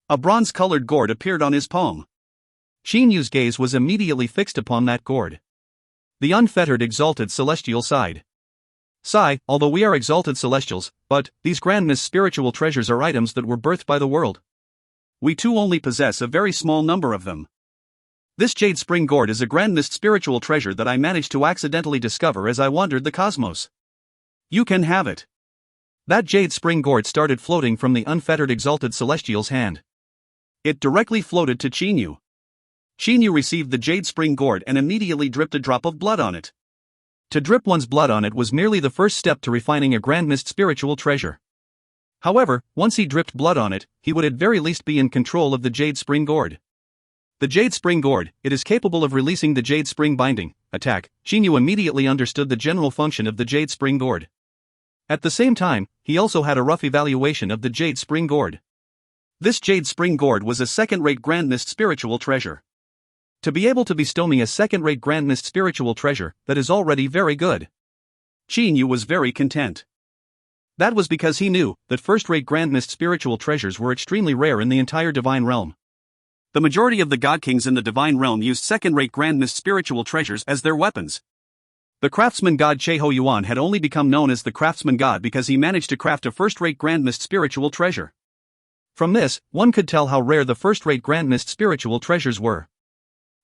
A bronze-colored gourd appeared on his palm. Qin Yu's gaze was immediately fixed upon that gourd. The unfettered exalted celestial sighed. Sigh, although we are exalted celestials, but these grandness spiritual treasures are items that were birthed by the world. We too only possess a very small number of them. This jade spring gourd is a grandest spiritual treasure that I managed to accidentally discover as I wandered the cosmos. You can have it. That jade spring gourd started floating from the unfettered exalted celestial's hand. It directly floated to Qin Yu. Qin Yu received the jade spring gourd and immediately dripped a drop of blood on it. To drip one's blood on it was merely the first step to refining a grandest spiritual treasure. However, once he dripped blood on it, he would at very least be in control of the jade spring gourd. The jade spring gourd, it is capable of releasing the jade spring binding attack. Qin Yu immediately understood the general function of the jade spring gourd. At the same time, he also had a rough evaluation of the jade spring gourd. This jade spring gourd was a second-rate grandest spiritual treasure. To be able to bestow me a second-rate grandest spiritual treasure, that is already very good. Qin Yu was very content. That was because he knew that first-rate grandest spiritual treasures were extremely rare in the entire divine realm. The majority of the god kings in the divine realm used second-rate grandest spiritual treasures as their weapons. The craftsman god Cheho Yuan had only become known as the craftsman god because he managed to craft a first-rate grandest spiritual treasure. From this, one could tell how rare the first-rate grandest spiritual treasures were.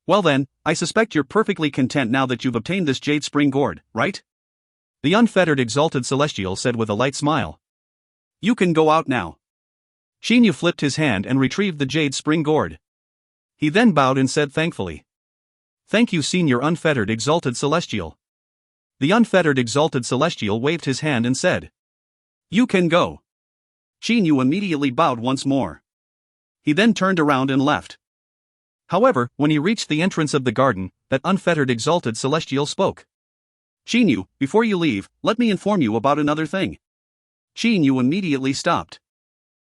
Well then, I suspect you're perfectly content now that you've obtained this jade spring gourd, right? The unfettered exalted celestial said with a light smile. You can go out now. Qin Yu flipped his hand and retrieved the jade spring gourd. He then bowed and said thankfully. Thank you, senior unfettered exalted celestial. The unfettered exalted celestial waved his hand and said. You can go. Qin Yu immediately bowed once more. He then turned around and left. However, when he reached the entrance of the garden, that unfettered exalted celestial spoke. Qin Yu, before you leave, let me inform you about another thing. Qin Yu immediately stopped.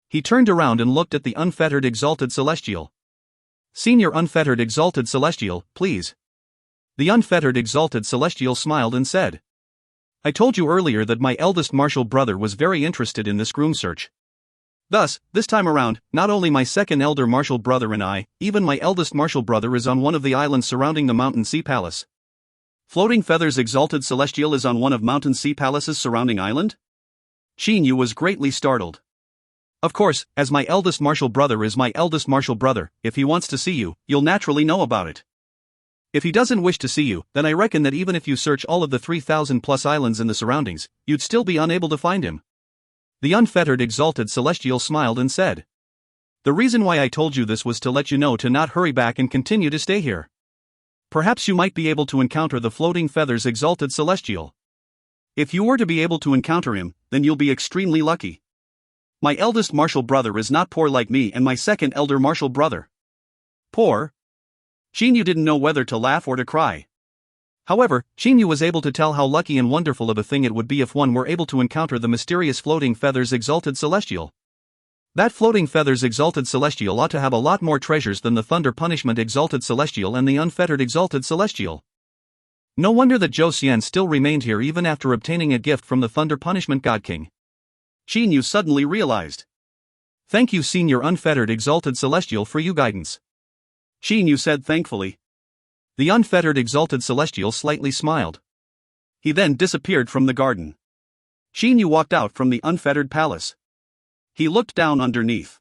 He turned around and looked at the unfettered exalted celestial. Senior unfettered exalted celestial, please. The unfettered exalted celestial smiled and said. I told you earlier that my eldest martial brother was very interested in this groom search. Thus, this time around, not only my second elder martial brother and I, even my eldest martial brother is on one of the islands surrounding the Mountain Sea Palace. Floating Feathers Exalted Celestial is on one of Mountain Sea Palace's surrounding island? Qin Yu was greatly startled. Of course, as my eldest martial brother is my eldest martial brother, if he wants to see you, you'll naturally know about it. If he doesn't wish to see you, then I reckon that even if you search all of the 3,000 plus islands in the surroundings, you'd still be unable to find him. The unfettered exalted celestial smiled and said, "The reason why I told you this was to let you know to not hurry back and continue to stay here. Perhaps you might be able to encounter the floating feathers exalted celestial. If you were to be able to encounter him, then you'll be extremely lucky. My eldest martial brother is not poor like me and my second elder martial brother." Poor? Chinyu didn't know whether to laugh or to cry. However, Chinyu was able to tell how lucky and wonderful of a thing it would be if one were able to encounter the mysterious floating feathers exalted celestial. That floating feathers exalted celestial ought to have a lot more treasures than the thunder punishment exalted celestial and the unfettered exalted celestial. No wonder that Zhou Xian still remained here even after obtaining a gift from the thunder punishment god king. Chinyu suddenly realized. "Thank you, Senior Unfettered Exalted Celestial, for your guidance," Chinyu said thankfully. The unfettered exalted celestial slightly smiled. He then disappeared from the garden. Chinyu walked out from the unfettered palace. He looked down underneath.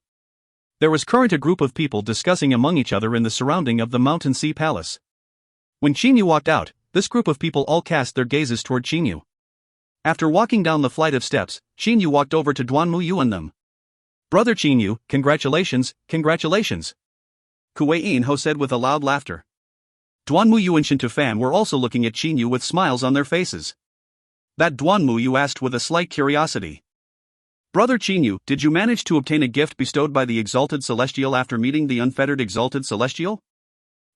There was currently a group of people discussing among each other in the surrounding of the Mountain Sea Palace. When Chinyu walked out, this group of people all cast their gazes toward Chinyu. After walking down the flight of steps, Chinyu walked over to Duanmu Yu and them. "Brother Chinyu, congratulations, congratulations," Kuei Ho said with a loud laughter. Duanmu Yu and Shintu Fan were also looking at Chinyu with smiles on their faces. That Duanmu Yu asked with a slight curiosity. "Brother Chinyu, did you manage to obtain a gift bestowed by the Exalted Celestial after meeting the Unfettered Exalted Celestial?"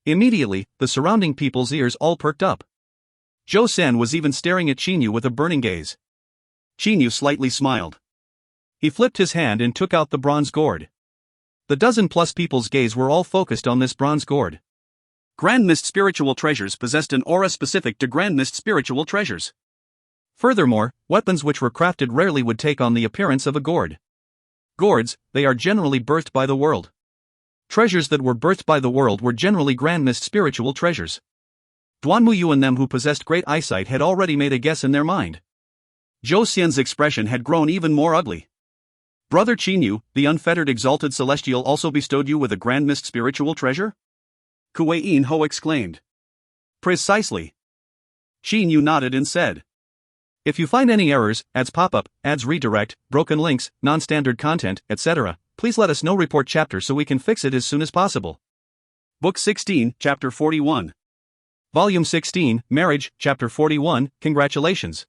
Immediately, the surrounding people's ears all perked up. Zhou Sen was even staring at Chinyu with a burning gaze. Chinyu slightly smiled. He flipped his hand and took out the bronze gourd. The dozen-plus people's gaze were all focused on this bronze gourd. Grand Mist spiritual treasures possessed an aura specific to Grand Mist spiritual treasures. Furthermore, weapons which were crafted rarely would take on the appearance of a gourd. Gourds, they are generally birthed by the world. Treasures that were birthed by the world were generally Grand Mist spiritual treasures. Duanmu Yu and them who possessed great eyesight had already made a guess in their mind. Zhou Xian's expression had grown even more ugly. "Brother Chinyu, the Unfettered Exalted Celestial also bestowed you with a Grand Mist spiritual treasure?" Kuei Ho exclaimed. "Precisely." Chinyu nodded and said, "If you find any errors, ads pop-up, ads redirect, broken links, non-standard content, etc., please let us know. Report chapter so we can fix it as soon as possible." Book 16, Chapter 41. Volume 16, Marriage, Chapter 41, Congratulations.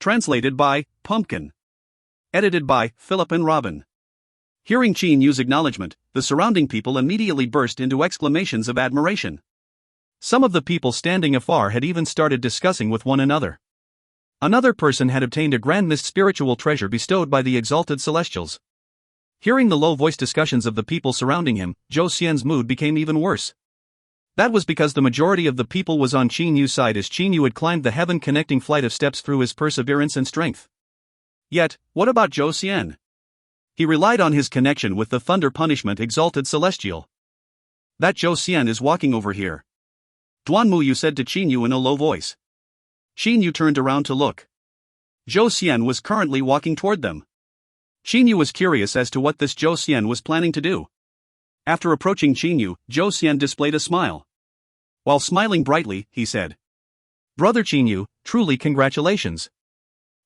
Translated by Pumpkin. Edited by Philip and Robin. Hearing Chinyu's acknowledgement, the surrounding people immediately burst into exclamations of admiration. Some of the people standing afar had even started discussing with one another. Another person had obtained a Grand Mist spiritual treasure bestowed by the Exalted Celestials. Hearing the low-voiced discussions of the people surrounding him, Zhou Xian's mood became even worse. That was because the majority of the people was on Chinyu's side as Chinyu had climbed the heaven-connecting flight of steps through his perseverance and strength. Yet, what about Zhou Xian? He relied on his connection with the Thunder Punishment Exalted Celestial. "That Zhou Xian is walking over here," Duanmu Yu said to Chinyu in a low voice. Chinyu turned around to look. Zhou Xian was currently walking toward them. Chinyu was curious as to what this Zhou Xian was planning to do. After approaching Chinyu, Zhou Xian displayed a smile. While smiling brightly, he said, "Brother Chinyu, truly congratulations.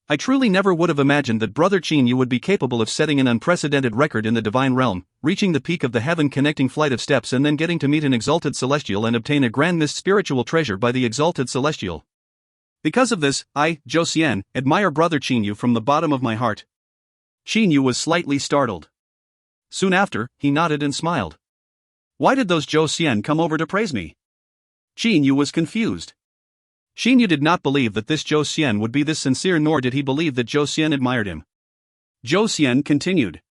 I truly never would have imagined that Brother Chinyu would be capable of setting an unprecedented record in the divine realm, reaching the peak of the heaven-connecting flight of steps and then getting to meet an exalted celestial and obtain a Grand Mist spiritual treasure by the exalted celestial. Because of this, I, Zhou Xian, admire Brother Chinyu from the bottom of my heart." Chinyu was slightly startled. Soon after, he nodded and smiled. Why did those Zhou Xian come over to praise me? Chinyu was confused. Chinyu did not believe that this Zhou Xian would be this sincere, nor did he believe that Zhou Xian admired him. Zhou Xian continued.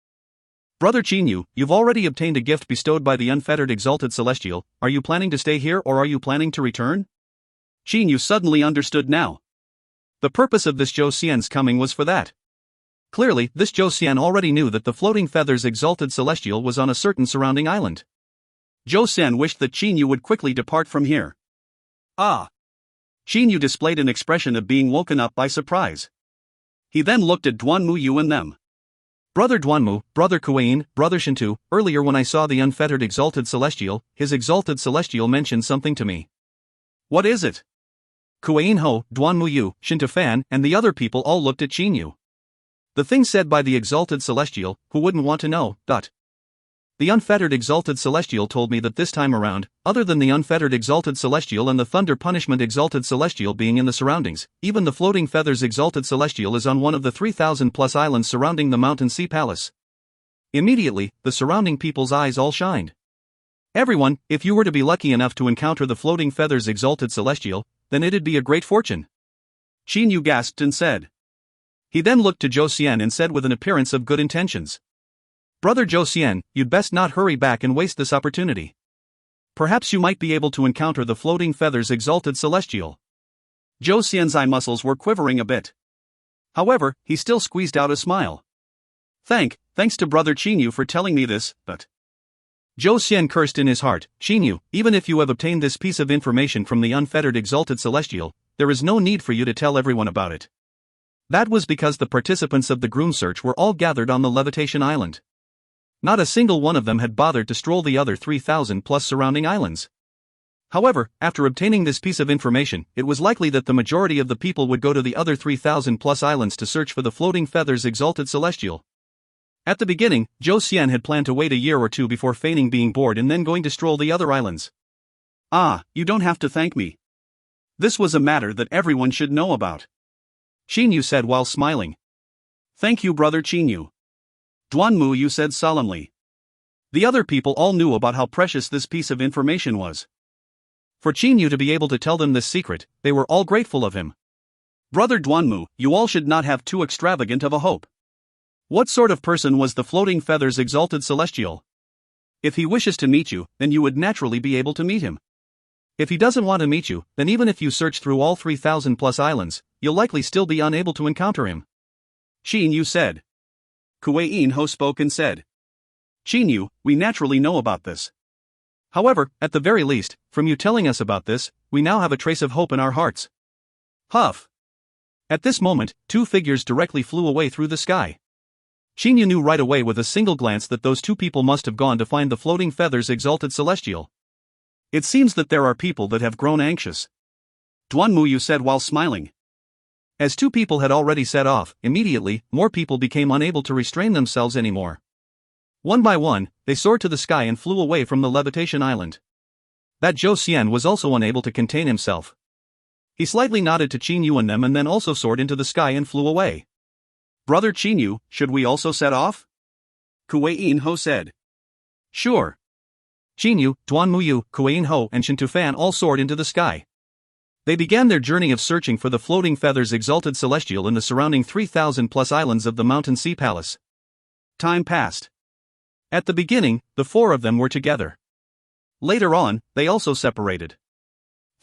"Brother Chinyu, you've already obtained a gift bestowed by the Unfettered Exalted Celestial. Are you planning to stay here or are you planning to return?" Chinyu suddenly understood now. The purpose of this Zhou Xian's coming was for that. Clearly, this Zhou Xian already knew that the Floating Feathers Exalted Celestial was on a certain surrounding island. Zhou Xian wished that Chinyu would quickly depart from here. Ah! Chinyu displayed an expression of being woken up by surprise. He then looked at Duanmu Yu and them. "Brother Duanmu, Brother Kuei, Brother Shintu, earlier when I saw the Unfettered Exalted Celestial, his Exalted Celestial mentioned something to me. What is it? Kuei Ho, Duan Muyu, Shinta Fan, and the other people all looked at Qin Yu. The thing said by the Exalted Celestial, who wouldn't want to know, The Unfettered Exalted Celestial told me that this time around, other than the Unfettered Exalted Celestial and the Thunder Punishment Exalted Celestial being in the surroundings, even the Floating Feathers Exalted Celestial is on one of the 3,000+ islands surrounding the Mountain Sea Palace. Immediately, the surrounding people's eyes all shined. Everyone, if you were to be lucky enough to encounter the Floating Feathers Exalted Celestial, then it'd be a great fortune. Qin Yu gasped and said. He then looked to Zhou Xian and said with an appearance of good intentions. Brother Zhou Xian, you'd best not hurry back and waste this opportunity. Perhaps you might be able to encounter the Floating Feathers Exalted Celestial. Zhou Xian's eye muscles were quivering a bit. However, he still squeezed out a smile. Thanks to Brother Qin Yu for telling me this, but... Zhou Xian cursed in his heart, Qin Yu, even if you have obtained this piece of information from the Unfettered Exalted Celestial, there is no need for you to tell everyone about it. That was because the participants of the groom search were all gathered on the Levitation Island. Not a single one of them had bothered to stroll the other 3,000+ surrounding islands. However, after obtaining this piece of information, it was likely that the majority of the people would go to the other 3,000+ islands to search for the Floating Feathers Exalted Celestial. At the beginning, Zhou Xian had planned to wait a year or two before feigning being bored and then going to stroll the other islands. You don't have to thank me. This was a matter that everyone should know about. Qin Yu said while smiling. Thank you, Brother Qin Yu. Duan Muyu said solemnly. The other people all knew about how precious this piece of information was. For Qin Yu to be able to tell them this secret, they were all grateful of him. Brother Duanmu, you all should not have too extravagant of a hope. What sort of person was the Floating Feathers Exalted Celestial? If he wishes to meet you, then you would naturally be able to meet him. If he doesn't want to meet you, then even if you search through all 3,000+ islands, you'll likely still be unable to encounter him. Qin Yu said. Kuei Ho spoke and said. Qin Yu, we naturally know about this. However, at the very least, from you telling us about this, we now have a trace of hope in our hearts. Huff. At this moment, two figures directly flew away through the sky. Qin Yu knew right away with a single glance that those two people must have gone to find the Floating Feathers Exalted Celestial. It seems that there are people that have grown anxious. Duan Muyu said while smiling. As two people had already set off, immediately, more people became unable to restrain themselves anymore. One by one, they soared to the sky and flew away from the Levitation Island. That Zhou Xian was also unable to contain himself. He slightly nodded to Qin Yu and them and then also soared into the sky and flew away. Brother Qin Yu, should we also set off? Kuei Ho said. Sure. Qin Yu, Duan Muyu, Kuei Ho and Shintu Fan all soared into the sky. They began their journey of searching for the Floating Feathers Exalted Celestial in the surrounding 3,000+ islands of the Mountain Sea Palace. Time passed. At the beginning, the four of them were together. Later on, they also separated.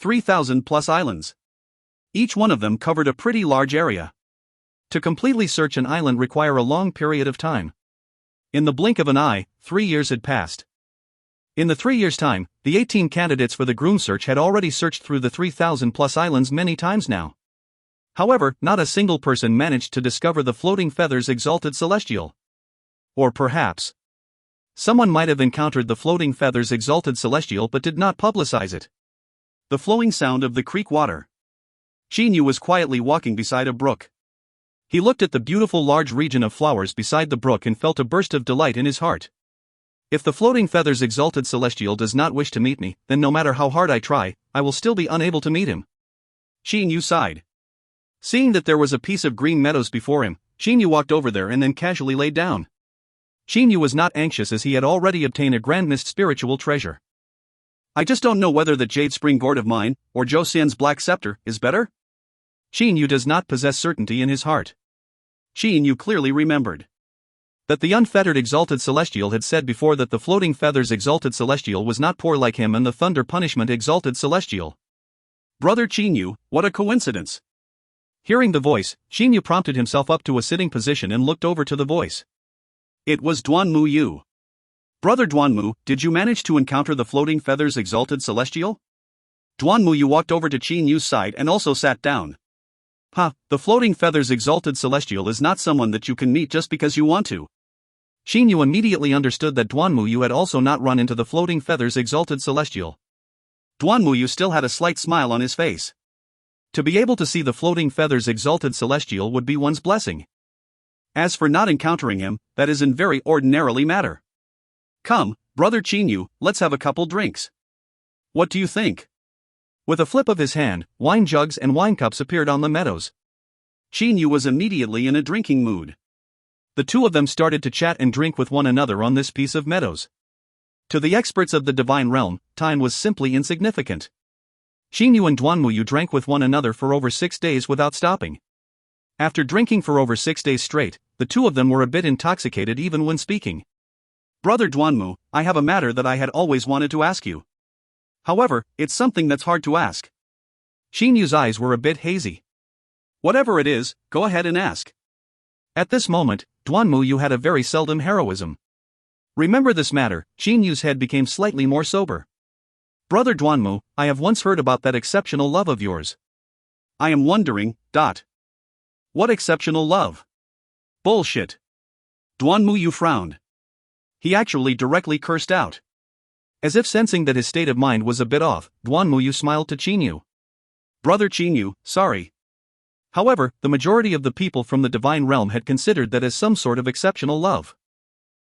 3,000+ islands. Each one of them covered a pretty large area. To completely search an island require a long period of time. In the blink of an eye, 3 years had passed. In the 3 years' time, the 18 candidates for the groom search had already searched through the 3,000+ islands many times now. However, not a single person managed to discover the Floating Feathers Exalted Celestial. Or perhaps, someone might have encountered the Floating Feathers Exalted Celestial but did not publicize it. The flowing sound of the creek water. Qin Yu was quietly walking beside a brook. He looked at the beautiful large region of flowers beside the brook and felt a burst of delight in his heart. If the Floating Feathers Exalted Celestial does not wish to meet me, then no matter how hard I try, I will still be unable to meet him. Qin Yu sighed. Seeing that there was a piece of green meadows before him, Qin Yu walked over there and then casually laid down. Qin Yu was not anxious as he had already obtained a grand mist spiritual treasure. I just don't know whether the Jade Spring Gourd of mine, or Zhou Xian's Black Scepter, is better? Qin Yu does not possess certainty in his heart. Qin Yu clearly remembered that the Unfettered Exalted Celestial had said before that the Floating Feathers Exalted Celestial was not poor like him and the Thunder Punishment Exalted Celestial. Brother Qin Yu, what a coincidence! Hearing the voice, Qin Yu prompted himself up to a sitting position and looked over to the voice. It was Duan Muyu. Brother Duanmu, did you manage to encounter the Floating Feathers Exalted Celestial? Duan Muyu walked over to Qin Yu's side and also sat down. The Floating Feathers Exalted Celestial is not someone that you can meet just because you want to. Qin Yu immediately understood that Duan Muyu had also not run into the Floating Feathers Exalted Celestial. Duanmuyu still had a slight smile on his face. To be able to see the floating feathers exalted celestial would be one's blessing. As for not encountering him, that is in very ordinarily matter. Come, brother Chinyu, let's have a couple drinks. What do you think? With a flip of his hand, wine jugs and wine cups appeared on the meadows. Chinyu was immediately in a drinking mood. The two of them started to chat and drink with one another on this piece of meadows. To the experts of the divine realm, time was simply insignificant. Chinyu and Duanmuyu drank with one another for over 6 days without stopping. After drinking for over 6 days straight, the two of them were a bit intoxicated even when speaking. Brother Duanmu, I have a matter that I had always wanted to ask you. However, it's something that's hard to ask. Chinyu's eyes were a bit hazy. Whatever it is, go ahead and ask. At this moment, Duanmuyu had a very seldom heroism. Remember this matter, Chinyu's head became slightly more sober. Brother Duanmu, I have once heard about that exceptional love of yours. I am wondering, What exceptional love? Bullshit. Duanmuyu frowned. He actually directly cursed out. As if sensing that his state of mind was a bit off, Duanmuyu smiled to Chinyu. Brother Chinyu, sorry. However, the majority of the people from the divine realm had considered that as some sort of exceptional love.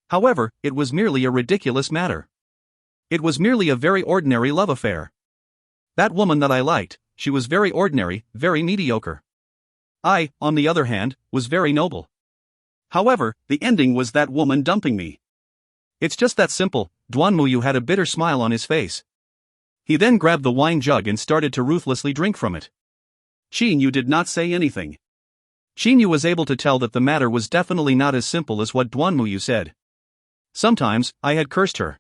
However, it was merely a ridiculous matter. It was merely a very ordinary love affair. That woman that I liked, she was very ordinary, very mediocre. I, on the other hand, was very noble. However, the ending was that woman dumping me. It's just that simple. Duanmuyu had a bitter smile on his face. He then grabbed the wine jug and started to ruthlessly drink from it. Chinyu did not say anything. Chinyu was able to tell that the matter was definitely not as simple as what Duanmuyu said. Sometimes, I had cursed her.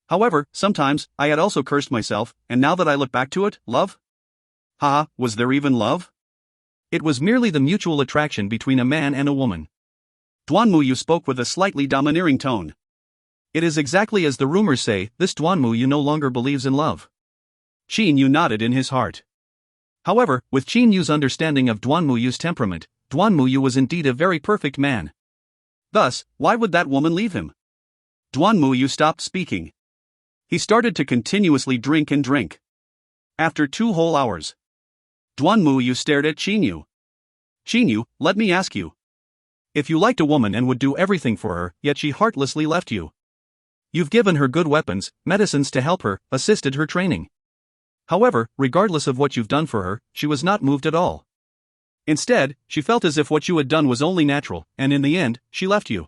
However, sometimes, I had also cursed myself, and now that I look back to it, love? Haha, was there even love? It was merely the mutual attraction between a man and a woman. Duanmuyu spoke with a slightly domineering tone. It is exactly as the rumors say, this Duanmuyu no longer believes in love. Chinyu nodded in his heart. However, with Chinyu's understanding of Duanmuyu's temperament, Duanmuyu was indeed a very perfect man. Thus, why would that woman leave him? Duanmuyu stopped speaking. He started to continuously drink and drink. After 2 whole hours, Duanmuyu stared at Chinyu. Chinyu, let me ask you. If you liked a woman and would do everything for her, yet she heartlessly left you. You've given her good weapons, medicines to help her, assisted her training. However, regardless of what you've done for her, she was not moved at all. Instead, she felt as if what you had done was only natural, and in the end, she left you.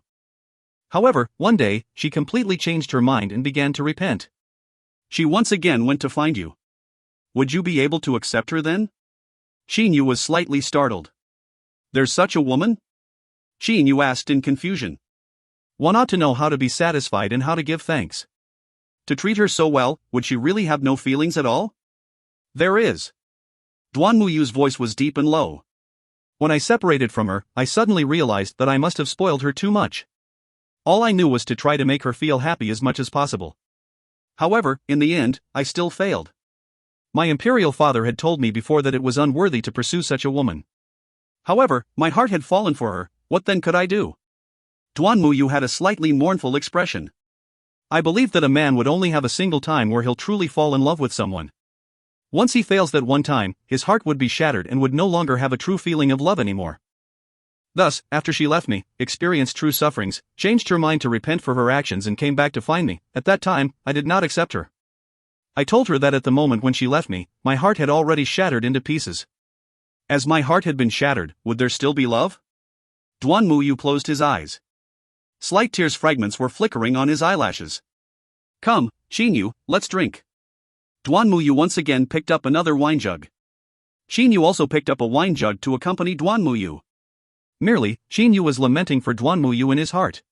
However, one day, she completely changed her mind and began to repent. She once again went to find you. Would you be able to accept her then? Chinyu was slightly startled. There's such a woman? Chinyu asked in confusion. One ought to know how to be satisfied and how to give thanks. To treat her so well, would she really have no feelings at all? There is. Duanmuyu's voice was deep and low. When I separated from her, I suddenly realized that I must have spoiled her too much. All I knew was to try to make her feel happy as much as possible. However, in the end, I still failed. My imperial father had told me before that it was unworthy to pursue such a woman. However, my heart had fallen for her, what then could I do? Duanmuyu had a slightly mournful expression. I believe that a man would only have a single time where he'll truly fall in love with someone. Once he fails that one time, his heart would be shattered and would no longer have a true feeling of love anymore. Thus, after she left me, experienced true sufferings, changed her mind to repent for her actions and came back to find me, at that time, I did not accept her. I told her that at the moment when she left me, my heart had already shattered into pieces. As my heart had been shattered, would there still be love? Duanmuyu closed his eyes. Slight tears fragments were flickering on his eyelashes. Come, Chinyu, let's drink. Duanmuyu once again picked up another wine jug. Chinyu also picked up a wine jug to accompany Duanmuyu. Merely, Chinyu was lamenting for Duanmuyu in his heart.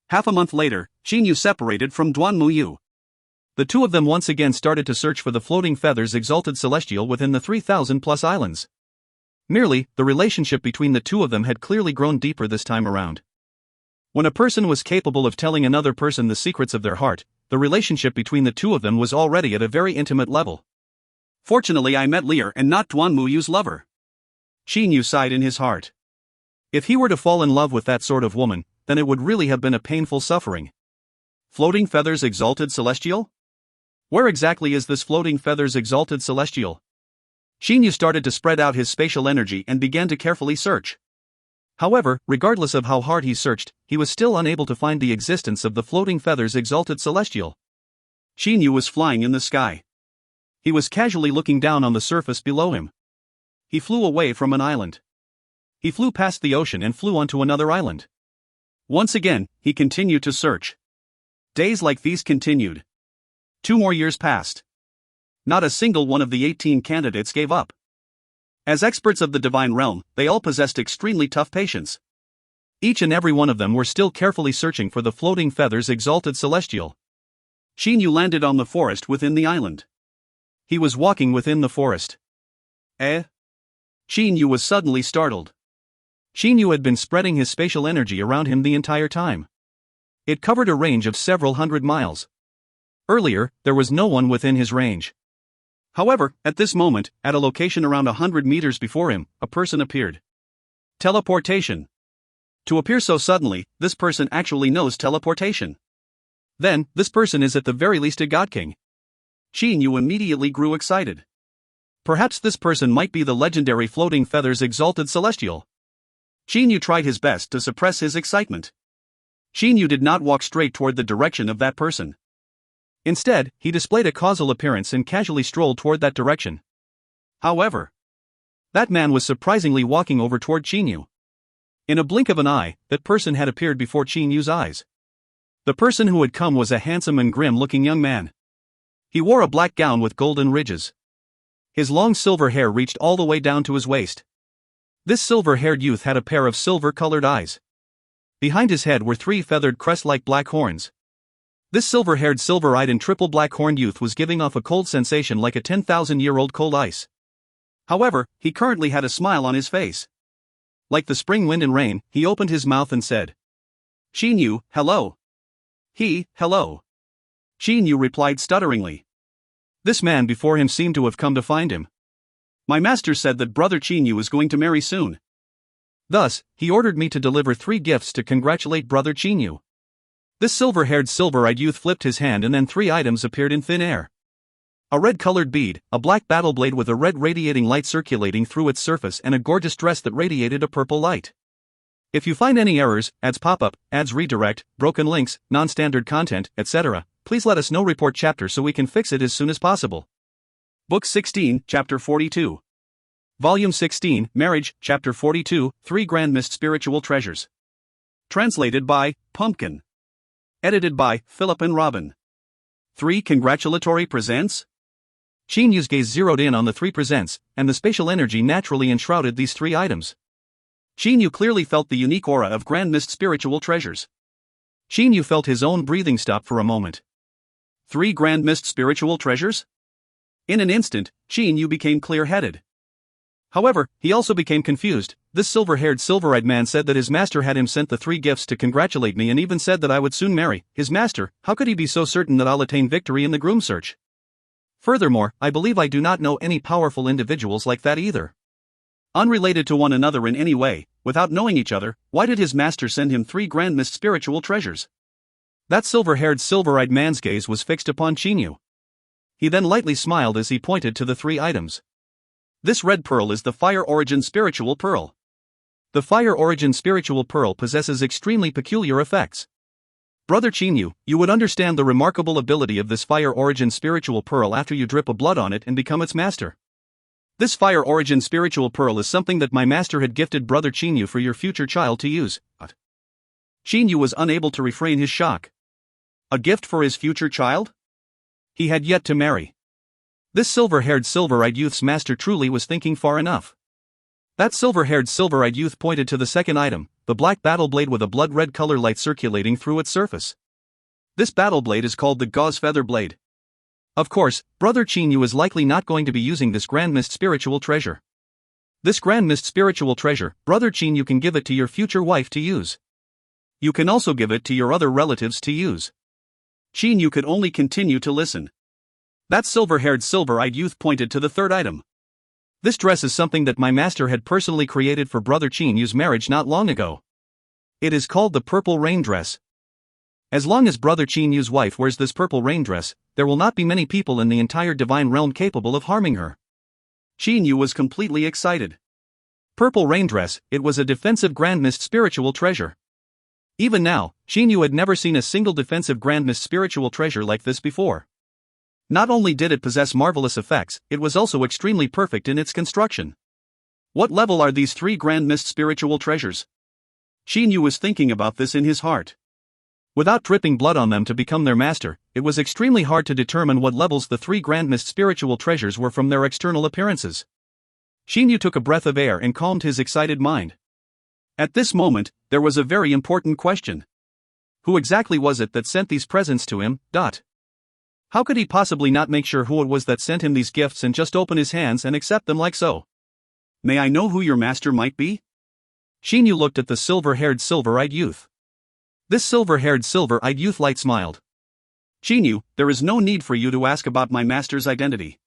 Half a month later, Chinyu separated from Duanmuyu. The two of them once again started to search for the floating feathers exalted celestial within the 3,000+ islands. Merely, the relationship between the two of them had clearly grown deeper this time around. When a person was capable of telling another person the secrets of their heart, the relationship between the two of them was already at a very intimate level. Fortunately, I met Lear and not Duanmuyu's lover. Chinyu sighed in his heart. If he were to fall in love with that sort of woman, then it would really have been a painful suffering. Floating feathers exalted celestial? Where exactly is this floating feathers exalted celestial? Shinyu started to spread out his spatial energy and began to carefully search. However, regardless of how hard he searched, he was still unable to find the existence of the floating feathers exalted celestial. Shinyu was flying in the sky. He was casually looking down on the surface below him. He flew away from an island. He flew past the ocean and flew onto another island. Once again, he continued to search. Days like these continued. 2 more years passed. Not a single one of the 18 candidates gave up. As experts of the divine realm, they all possessed extremely tough patience. Each and every one of them were still carefully searching for the floating feathers exalted celestial. Shinyu landed on the forest within the island. He was walking within the forest. Shinyu was suddenly startled. Shinyu had been spreading his spatial energy around him the entire time. It covered a range of several hundred miles. Earlier, there was no one within his range. However, at this moment, at a location around 100 meters before him, a person appeared. Teleportation. To appear so suddenly, this person actually knows teleportation. Then, this person is at the very least a god king. Shinyu immediately grew excited. Perhaps this person might be the legendary floating feathers exalted celestial. Shinyu tried his best to suppress his excitement. Shinyu did not walk straight toward the direction of that person. Instead, he displayed a causal appearance and casually strolled toward that direction. However, that man was surprisingly walking over toward Shinyu. In a blink of an eye, that person had appeared before Shinyu's eyes. The person who had come was a handsome and grim-looking young man. He wore a black gown with golden ridges. His long silver hair reached all the way down to his waist. This silver-haired youth had a pair of silver-colored eyes. Behind his head were 3 feathered crest-like black horns. This silver-haired, silver-eyed and triple black-horned youth was giving off a cold sensation like a 10,000-year-old cold ice. However, he currently had a smile on his face. Like the spring wind and rain, he opened his mouth and said, "Shinyu, hello." Hello. Shinyu replied stutteringly. This man before him seemed to have come to find him. My master said that brother Shinyu is going to marry soon. Thus, he ordered me to deliver 3 gifts to congratulate brother Shinyu. This silver-haired, silver-eyed youth flipped his hand and then 3 items appeared in thin air. A red-colored bead, a black battle blade with a red radiating light circulating through its surface and a gorgeous dress that radiated a purple light. If you find any errors, ads pop-up, ads redirect, broken links, non-standard content, etc., please let us know. Report chapter so we can fix it as soon as possible. Book 16, Chapter 42. Volume 16, Marriage, Chapter 42, 3 Grand Mist Spiritual Treasures. Translated by Pumpkin. Edited by Philip and Robin. 3 Congratulatory Presents? Shinyu's gaze zeroed in on the 3 presents, and the spatial energy naturally enshrouded these 3 items. Shinyu clearly felt the unique aura of Grand Mist Spiritual Treasures. Shinyu felt his own breathing stop for a moment. 3 Grand Mist Spiritual Treasures? In an instant, Shinyu became clear-headed. However, he also became confused. This silver-haired, silver-eyed man said that his master had him sent the 3 gifts to congratulate me and even said that I would soon marry his master. How could he be so certain that I'll attain victory in the groom search? Furthermore, I believe I do not know any powerful individuals like that either. Unrelated to one another in any way, without knowing each other, why did his master send him 3 Grand Mist Spiritual Treasures? That silver-haired, silver-eyed man's gaze was fixed upon Shinyu. He then lightly smiled as he pointed to the 3 items. This red pearl is the Fire Origin Spiritual Pearl. The Fire Origin Spiritual Pearl possesses extremely peculiar effects. Brother Shinyu, you would understand the remarkable ability of this Fire Origin Spiritual Pearl after you drip a blood on it and become its master. This Fire Origin Spiritual Pearl is something that my master had gifted brother Shinyu for your future child to use. Shinyu was unable to refrain his shock. A gift for his future child? He had yet to marry. This silver-haired, silver-eyed youth's master truly was thinking far enough. That silver-haired, silver-eyed youth pointed to the second item, the black battle blade with a blood-red color light circulating through its surface. This battle blade is called the Gauze Feather Blade. Of course, brother Shinyu is likely not going to be using this Grand Mist Spiritual Treasure. This Grand Mist Spiritual Treasure, brother Shinyu can give it to your future wife to use. You can also give it to your other relatives to use. Shinyu could only continue to listen. That silver-haired, silver-eyed youth pointed to the third item. This dress is something that my master had personally created for brother Shinyu's marriage not long ago. It is called the Purple Rain Dress. As long as brother Shinyu's wife wears this purple rain dress, there will not be many people in the entire divine realm capable of harming her. Xinyu was completely excited. Purple Rain Dress, it was a defensive Grand Mist spiritual treasure. Even now, Xinyu had never seen a single defensive Grand Mist spiritual treasure like this before. Not only did it possess marvelous effects, it was also extremely perfect in its construction. What level are these 3 Grand Mist spiritual treasures? Xinyu was thinking about this in his heart. Without dripping blood on them to become their master, it was extremely hard to determine what levels the 3 Grand Mist spiritual treasures were from their external appearances. Xinyu took a breath of air and calmed his excited mind. At this moment, there was a very important question. Who exactly was it that sent these presents to him? How could he possibly not make sure who it was that sent him these gifts and just open his hands and accept them like so? May I know who your master might be? Xinyu looked at the silver-haired silver-eyed youth. This silver-haired silver-eyed youth light smiled. Xinyu, there is no need for you to ask about my master's identity.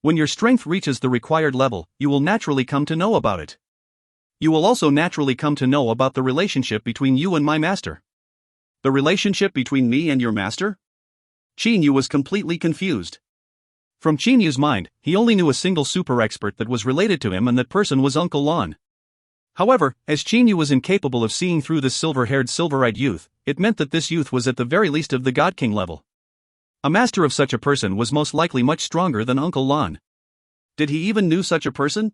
When your strength reaches the required level, you will naturally come to know about it. You will also naturally come to know about the relationship between you and my master. The relationship between me and your master? Xinyu was completely confused. From Xinyu's mind, he only knew a single super expert that was related to him, and that person was Uncle Lon. However, as Xinyu was incapable of seeing through this silver-haired silver-eyed youth, it meant that this youth was at the very least of the God King level. A master of such a person was most likely much stronger than Uncle Lon. Did he even know such a person?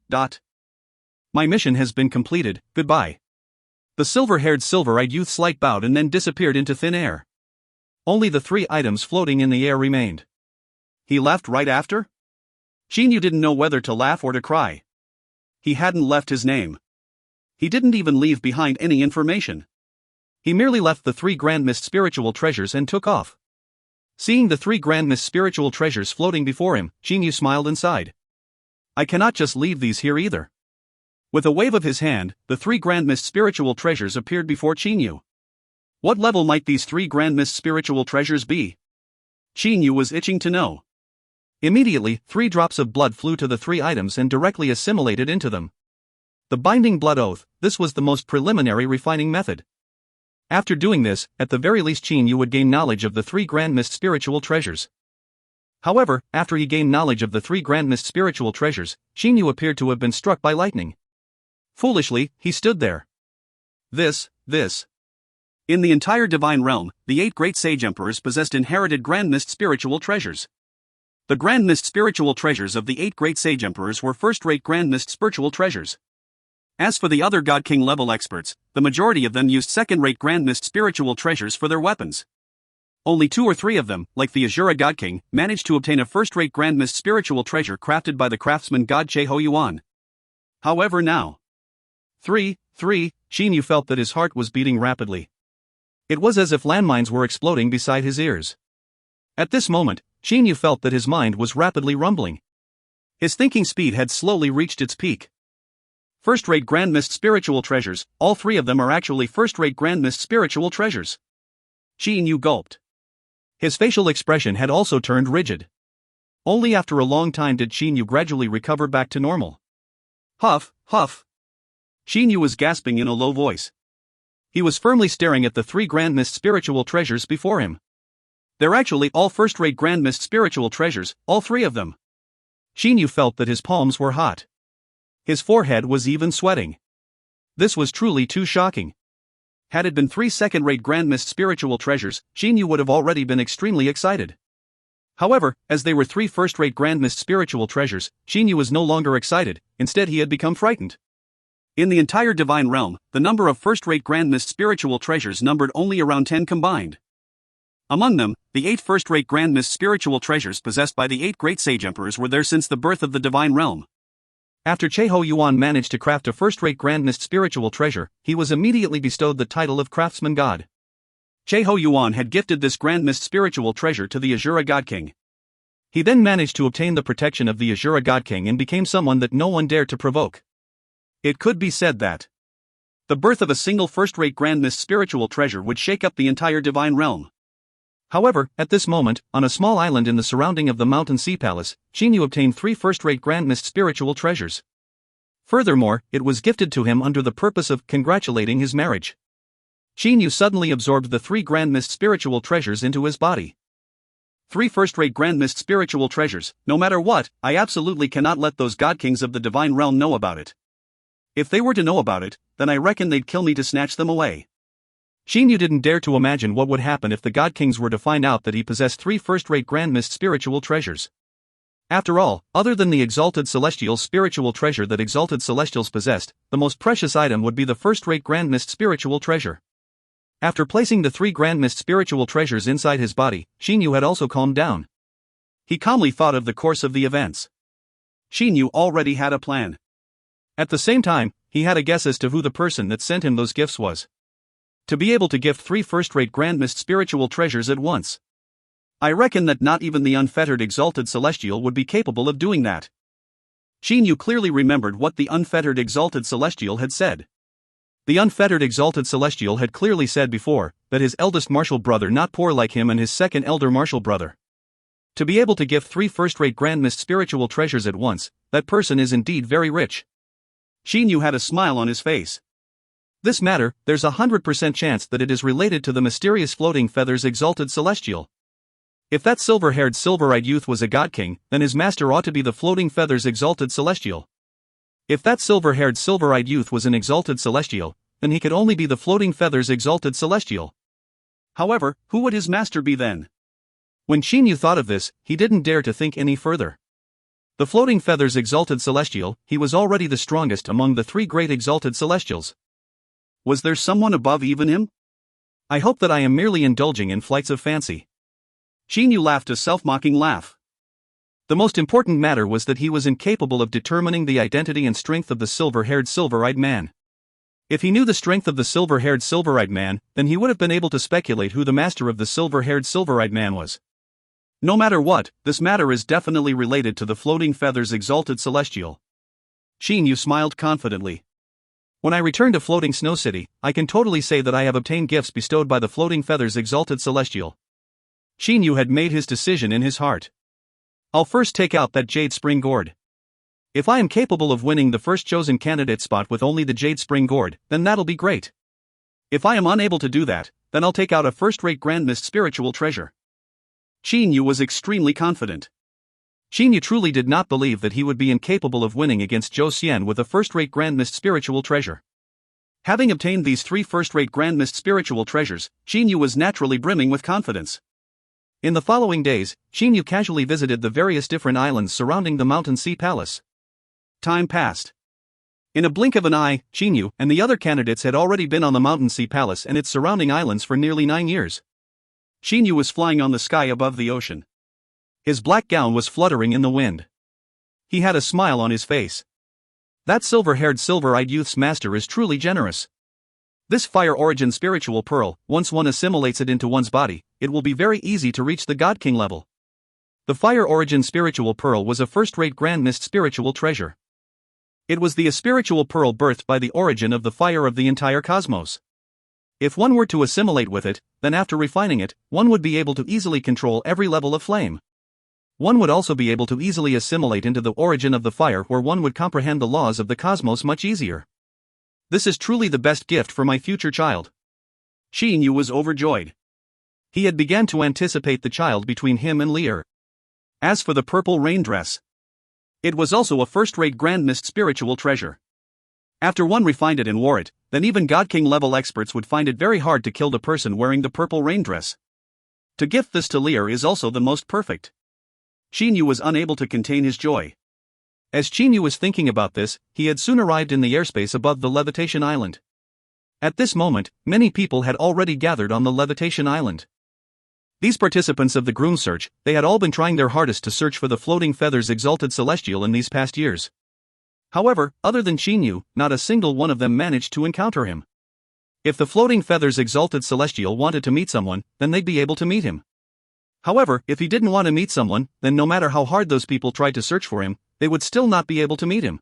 My mission has been completed, goodbye. The silver-haired silver-eyed youth slight bowed and then disappeared into thin air. Only the 3 items floating in the air remained. He left right after? Xinyu didn't know whether to laugh or to cry. He hadn't left his name. He didn't even leave behind any information. He merely left the 3 Grand Mist spiritual treasures and took off. Seeing the 3 Grand Mist spiritual treasures floating before him, Xinyu smiled and sighed. I cannot just leave these here either. With a wave of his hand, the 3 Grand Mist spiritual treasures appeared before Xinyu. What level might these 3 Grand Mist spiritual treasures be? Xinyu was itching to know. Immediately, 3 drops of blood flew to the 3 items and directly assimilated into them. The binding blood oath, this was the most preliminary refining method. After doing this, at the very least Xinyu would gain knowledge of the 3 Grand Mist spiritual treasures. However, after he gained knowledge of the 3 Grand Mist spiritual treasures, Xinyu appeared to have been struck by lightning. Foolishly, he stood there. This. In the entire divine realm, the 8 great sage emperors possessed inherited Grand Mist spiritual treasures. The Grand Mist spiritual treasures of the 8 great sage emperors were first-rate Grand Mist spiritual treasures. As for the other God King level experts, the majority of them used second-rate Grand Mist spiritual treasures for their weapons. Only 2 or 3 of them, like the Azura God King, managed to obtain a first-rate Grand Mist spiritual treasure crafted by the craftsman god Cheho Yuan. However now. 3. Xinyu felt that his heart was beating rapidly. It was as if landmines were exploding beside his ears. At this moment, Xinyu felt that his mind was rapidly rumbling. His thinking speed had slowly reached its peak. First-rate Grand Mist spiritual treasures, all 3 of them are actually first-rate Grand Mist spiritual treasures. Xinyu gulped. His facial expression had also turned rigid. Only after a long time did Xinyu gradually recover back to normal. Huff. Xinyu was gasping in a low voice. He was firmly staring at the 3 Grand Mist spiritual treasures before him. They're actually all first-rate Grand Mist spiritual treasures, all 3 of them. Xinyu felt that his palms were hot. His forehead was even sweating. This was truly too shocking. Had it been 3 second-rate Grand Mist spiritual treasures, Xinyu would have already been extremely excited. However, as they were 3 first-rate Grand Mist spiritual treasures, Xinyu was no longer excited, instead he had become frightened. In the entire divine realm, the number of first-rate Grand Mist spiritual treasures numbered only around 10 combined. Among them, the 8 first-rate Grand Mist spiritual treasures possessed by the 8 great sage emperors were there since the birth of the divine realm. After Cheho Yuan managed to craft a first-rate Grand Mist spiritual treasure, he was immediately bestowed the title of Craftsman God. Cheho Yuan had gifted this Grand Mist spiritual treasure to the Azura God King. He then managed to obtain the protection of the Azura God King and became someone that no one dared to provoke. It could be said that the birth of a single first-rate Grand Mist spiritual treasure would shake up the entire divine realm. However, at this moment, on a small island in the surrounding of the Mountain Sea Palace, Xinyu obtained 3 first-rate Grand Mist spiritual treasures. Furthermore, it was gifted to him under the purpose of congratulating his marriage. Xinyu suddenly absorbed the 3 Grand Mist spiritual treasures into his body. 3 first-rate grand mist spiritual treasures. No matter what, I absolutely cannot let those god kings of the divine realm know about it. If they were to know about it, then I reckon they'd kill me to snatch them away. Xinyu didn't dare to imagine what would happen if the god kings were to find out that he possessed 3 first-rate grand mist spiritual treasures. After all, other than the exalted celestial spiritual treasure that exalted celestials possessed, the most precious item would be the first-rate grand mist spiritual treasure. After placing the 3 grand mist spiritual treasures inside his body, Xinyu had also calmed down. He calmly thought of the course of the events. Xinyu already had a plan. At the same time, he had a guess as to who the person that sent him those gifts was. To be able to gift 3 first-rate grand mist spiritual treasures at once. I reckon that not even the unfettered exalted celestial would be capable of doing that. Xinyu clearly remembered what the unfettered exalted celestial had said. The unfettered exalted celestial had clearly said before that his eldest martial brother not poor like him and his second elder martial brother. To be able to gift 3 first-rate grand mist spiritual treasures at once, that person is indeed very rich. Xinyu had a smile on his face. This matter, there's 100% chance that it is related to the mysterious floating feathers exalted celestial. If that silver-haired silver-eyed youth was a god king, then his master ought to be the floating feathers exalted celestial. If that silver-haired silver-eyed youth was an exalted celestial, then he could only be the floating feathers exalted celestial. However, who would his master be then? When Xinyu thought of this, he didn't dare to think any further. The floating feathers exalted celestial, he was already the strongest among the 3 great exalted celestials. Was there someone above even him? I hope that I am merely indulging in flights of fancy. Xinyu laughed a self-mocking laugh. The most important matter was that he was incapable of determining the identity and strength of the silver-haired silver-eyed man. If he knew the strength of the silver-haired silver-eyed man, then he would have been able to speculate who the master of the silver-haired silver-eyed man was. No matter what, this matter is definitely related to the floating feathers exalted celestial. Xinyu smiled confidently. When I return to Floating Snow City, I can totally say that I have obtained gifts bestowed by the floating feathers exalted celestial. Xinyu had made his decision in his heart. I'll first take out that Jade Spring Gourd. If I am capable of winning the first chosen candidate spot with only the Jade Spring Gourd, then that'll be great. If I am unable to do that, then I'll take out a first-rate grand mist spiritual treasure. Xinyu was extremely confident. Xinyu truly did not believe that he would be incapable of winning against Zhou Xian with a first-rate grand mist spiritual treasure. Having obtained these 3 first-rate grand mist spiritual treasures, Xinyu was naturally brimming with confidence. In the following days, Xinyu casually visited the various different islands surrounding the Mountain Sea Palace. Time passed. In a blink of an eye, Xinyu and the other candidates had already been on the Mountain Sea Palace and its surrounding islands for nearly 9 years. Xinyu was flying on the sky above the ocean. His black gown was fluttering in the wind. He had a smile on his face. That silver-haired silver-eyed youth's master is truly generous. This fire origin spiritual pearl, once one assimilates it into one's body, it will be very easy to reach the God King level. The fire origin spiritual pearl was a first-rate grand mist spiritual treasure. It was the spiritual pearl birthed by the origin of the fire of the entire cosmos. If one were to assimilate with it, then after refining it, one would be able to easily control every level of flame. One would also be able to easily assimilate into the origin of the fire, where one would comprehend the laws of the cosmos much easier. This is truly the best gift for my future child. Xinyu was overjoyed. He had begun to anticipate the child between him and Lear. As for the purple rain dress, it was also a first-rate grand mist spiritual treasure. After one refined it and wore it, then even God King level experts would find it very hard to kill the person wearing the purple rain dress. To gift this to Lear is also the most perfect. Xinyu was unable to contain his joy. As Xinyu was thinking about this, he had soon arrived in the airspace above the Levitation Island. At this moment, many people had already gathered on the Levitation Island. These participants of the groom search, they had all been trying their hardest to search for the floating feathers exalted celestial in these past years. However, other than Xinyu, not a single one of them managed to encounter him. If the floating feathers exalted celestial wanted to meet someone, then they'd be able to meet him. However, if he didn't want to meet someone, then no matter how hard those people tried to search for him, they would still not be able to meet him.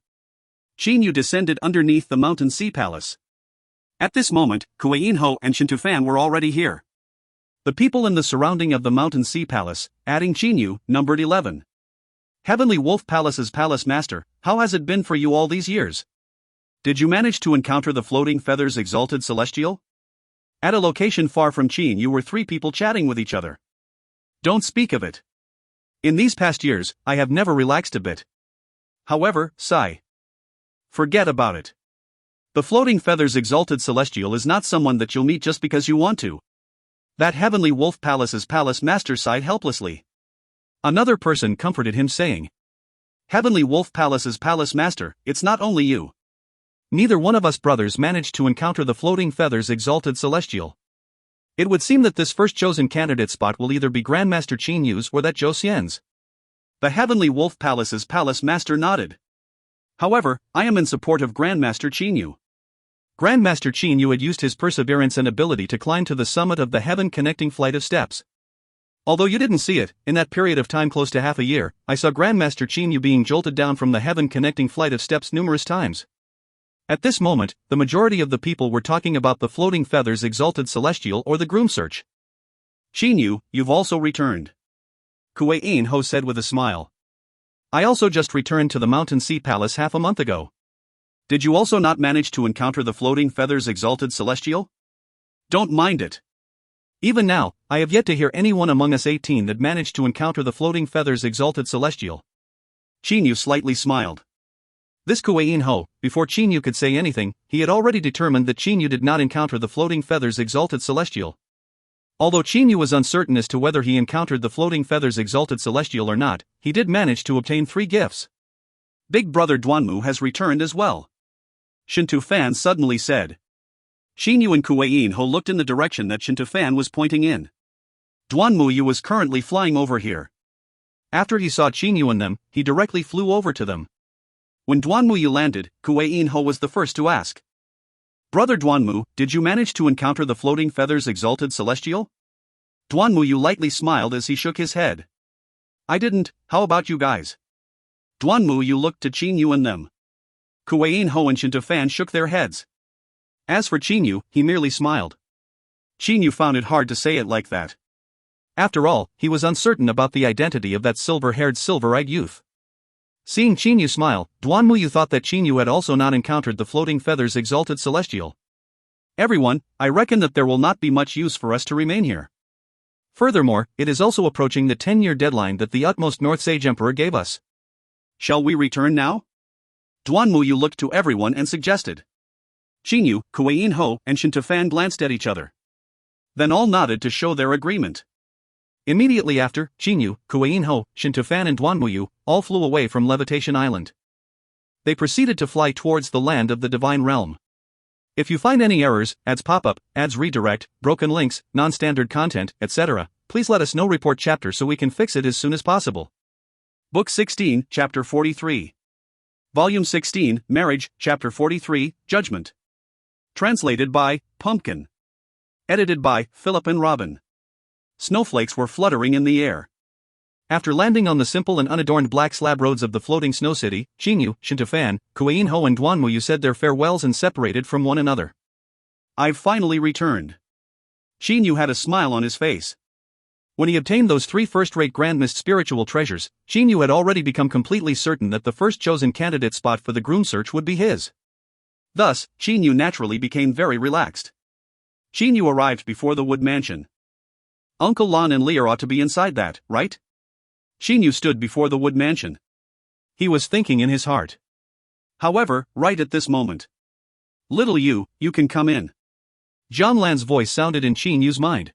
Xinyu descended underneath the Mountain Sea Palace. At this moment, Kuei-Inho and Shintufan were already here. The people in the surrounding of the Mountain Sea Palace, adding Xinyu, numbered 11. Heavenly Wolf Palace's palace master, how has it been for you all these years? Did you manage to encounter the floating feathers exalted celestial? At a location far from Xinyu were 3 people chatting with each other. Don't speak of it. In these past years, I have never relaxed a bit. However, sigh. Forget about it. The Floating Feathers Exalted Celestial is not someone that you'll meet just because you want to. That Heavenly Wolf Palace's palace master sighed helplessly. Another person comforted him, saying, Heavenly Wolf Palace's palace master, it's not only you. Neither one of us brothers managed to encounter the Floating Feathers Exalted Celestial. It would seem that this first chosen candidate spot will either be Grandmaster Qin Yu's or that Zhou Xian's. The Heavenly Wolf Palace's palace master nodded. However, I am in support of Grandmaster Qin Yu. Grandmaster Qin Yu had used his perseverance and ability to climb to the summit of the heaven-connecting flight of steps. Although you didn't see it, in that period of time close to half a year, I saw Grandmaster Qin Yu being jolted down from the heaven-connecting flight of steps numerous times. At this moment, the majority of the people were talking about the Floating Feathers Exalted Celestial or the Groom Search. Qin Yu, you've also returned. Kuei-in Ho said with a smile. I also just returned to the Mountain Sea Palace half a month ago. Did you also not manage to encounter the Floating Feathers Exalted Celestial? Don't mind it. Even now, I have yet to hear anyone among us 18 that managed to encounter the Floating Feathers Exalted Celestial. Qin Yu slightly smiled. This Kuei-in Ho, before Qin Yu could say anything, he had already determined that Qin Yu did not encounter the Floating Feathers Exalted Celestial. Although Qin Yu was uncertain as to whether he encountered the Floating Feathers Exalted Celestial or not, he did manage to obtain 3 gifts. Big brother Duanmu has returned as well. Shintu Fan suddenly said. Qin Yu and Kuei-in Ho looked in the direction that Shintu Fan was pointing in. Duanmu Yu was currently flying over here. After he saw Qin Yu and them, he directly flew over to them. When Duanmu Yu landed, Kuei-in Ho was the first to ask. Brother Duanmu, did you manage to encounter the Floating Feathers Exalted Celestial? Duanmu Yu lightly smiled as he shook his head. I didn't, how about you guys? Duanmu Yu looked to Qin Yu and them. Kuei-in Ho and Shintu Fan shook their heads. As for Qin Yu, he merely smiled. Qin Yu found it hard to say it like that. After all, he was uncertain about the identity of that silver-haired silver-eyed youth. Seeing Qin Yu smile, Duanmu Yu thought that Qin Yu had also not encountered the Floating Feathers Exalted Celestial. Everyone, I reckon that there will not be much use for us to remain here. Furthermore, it is also approaching the 10-year deadline that the utmost North Sage Emperor gave us. Shall we return now? Duanmu Yu looked to everyone and suggested. Qin Yu, Kuei-in Ho, and Shintu Fan glanced at each other. Then all nodded to show their agreement. Immediately after, Qin Yu, Kuei-in Ho, Shintu Fan and Duanmu Yu all flew away from Levitation Island. They proceeded to fly towards the land of the Divine Realm. If you find any errors, ads pop up, ads redirect, broken links, non-standard content, etc., please let us know. Report chapter so we can fix it as soon as possible. Book 16, Chapter 43. Volume 16, Marriage, Chapter 43, Judgment. Translated by Pumpkin. Edited by Philip and Robin. Snowflakes were fluttering in the air. After landing on the simple and unadorned black slab roads of the floating snow city, Qin Yu, Shintu Fan, Kuei-in Ho and Duanmu Yu said their farewells and separated from one another. I've finally returned. Qin Yu had a smile on his face. When he obtained those 3 first-rate Grand Mist spiritual treasures, Qin Yu had already become completely certain that the first chosen candidate spot for the groom search would be his. Thus, Qin Yu naturally became very relaxed. Qin Yu arrived before the wood mansion. Uncle Lon and Lear ought to be inside that, right? Qin Yu stood before the wood mansion. He was thinking in his heart. However, right at this moment. Little Yu, you can come in. Jiang Lan's voice sounded in Qin Yu's mind.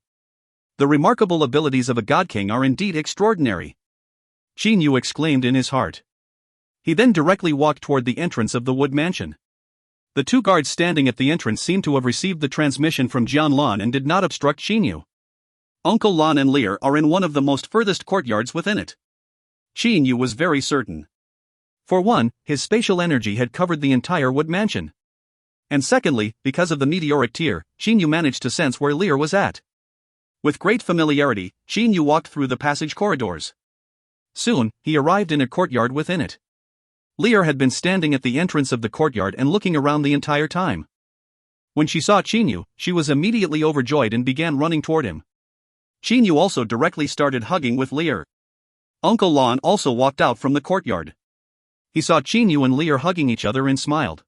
The remarkable abilities of a god king are indeed extraordinary. Qin Yu exclaimed in his heart. He then directly walked toward the entrance of the wood mansion. The 2 guards standing at the entrance seemed to have received the transmission from Jiang Lan and did not obstruct Qin Yu. Uncle Lon and Lear are in one of the most furthest courtyards within it. Qin Yu was very certain. For one, his spatial energy had covered the entire wood mansion. And secondly, because of the meteoric tear, Qin Yu managed to sense where Lear was at. With great familiarity, Qin Yu walked through the passage corridors. Soon, he arrived in a courtyard within it. Lear had been standing at the entrance of the courtyard and looking around the entire time. When she saw Qin Yu, she was immediately overjoyed and began running toward him. Qin Yu also directly started hugging with Lear. Uncle Lon also walked out from the courtyard. He saw Qin Yu and Lear hugging each other and smiled.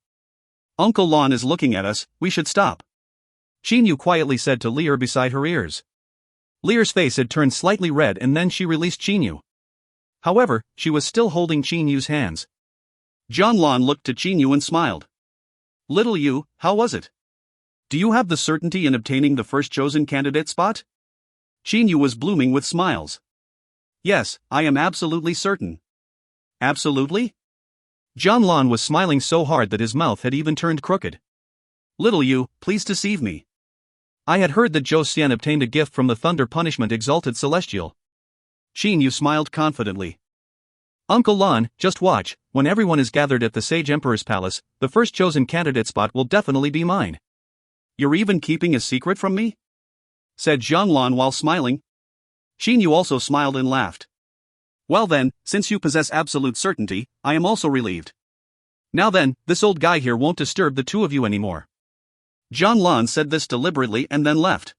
Uncle Lon is looking at us, we should stop. Qin Yu quietly said to Lear beside her ears. Lear's face had turned slightly red and then she released Chinyu. However, she was still holding Chinyu's hands. Jianlan looked to Chinyu and smiled. Little Yu, how was it? Do you have the certainty in obtaining the first chosen candidate spot? Chinyu was blooming with smiles. Yes, I am absolutely certain. Absolutely? Jianlan was smiling so hard that his mouth had even turned crooked. Little Yu, please deceive me. I had heard that Zhou Xian obtained a gift from the Thunder Punishment Exalted Celestial. Chinyu smiled confidently. Uncle Lan, just watch, when everyone is gathered at the Sage Emperor's palace, the first chosen candidate spot will definitely be mine. You're even keeping a secret from me? Said Jianlan while smiling. Chinyu also smiled and laughed. Well then, since you possess absolute certainty, I am also relieved. Now then, this old guy here won't disturb the two of you anymore. Jianlan said this deliberately and then left.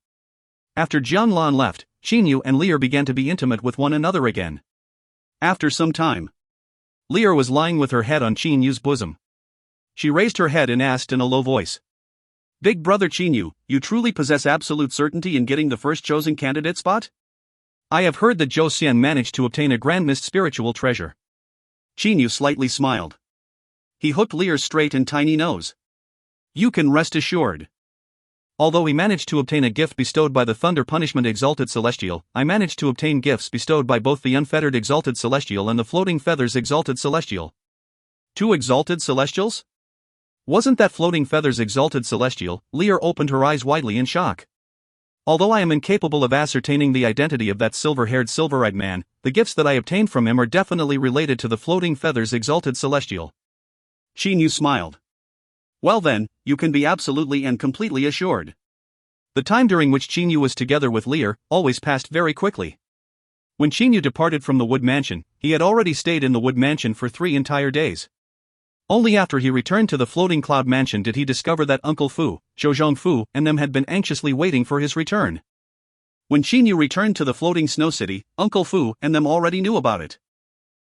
After Jianlan left, Chinyu and Lear began to be intimate with one another again. After some time, Lear was lying with her head on Chinyu's bosom. She raised her head and asked in a low voice. Big brother Chinyu, you truly possess absolute certainty in getting the first chosen candidate spot? I have heard that Zhou Xian managed to obtain a Grand Mist spiritual treasure. Chinyu slightly smiled. He hooked Lear's straight and tiny nose. You can rest assured. Although he managed to obtain a gift bestowed by the Thunder Punishment Exalted Celestial, I managed to obtain gifts bestowed by both the Unfettered Exalted Celestial and the Floating Feathers Exalted Celestial. 2 Exalted Celestials? Wasn't that Floating Feathers Exalted Celestial? Lear opened her eyes widely in shock. Although I am incapable of ascertaining the identity of that silver-haired silver-eyed man, the gifts that I obtained from him are definitely related to the Floating Feathers Exalted Celestial. Chinyu smiled. Well then, you can be absolutely and completely assured. The time during which Chinyu was together with Lear always passed very quickly. When Chinyu departed from the Wood Mansion, he had already stayed in the Wood Mansion for 3 entire days. Only after he returned to the Floating Cloud Mansion did he discover that Uncle Fu, Zhozhong Fu, and them had been anxiously waiting for his return. When Chinyu returned to the Floating Snow City, Uncle Fu and them already knew about it.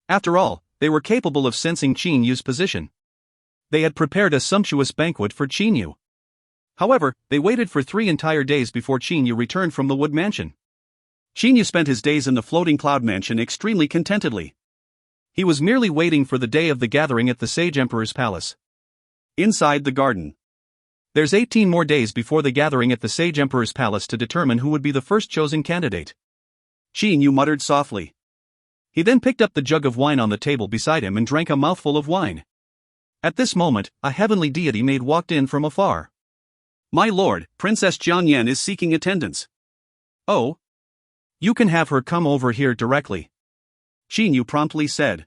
After all, they were capable of sensing Chinyu's position. They had prepared a sumptuous banquet for Chinyu. However, they waited for 3 entire days before Chinyu returned from the Wood Mansion. Chinyu spent his days in the Floating Cloud Mansion extremely contentedly. He was merely waiting for the day of the gathering at the Sage Emperor's palace. Inside the garden. There's 18 more days before the gathering at the Sage Emperor's palace to determine who would be the first chosen candidate. Chinyu muttered softly. He then picked up the jug of wine on the table beside him and drank a mouthful of wine. At this moment, a heavenly deity maid walked in from afar. My lord, Princess Jianyan is seeking attendance. Oh? You can have her come over here directly. Chinyu promptly said.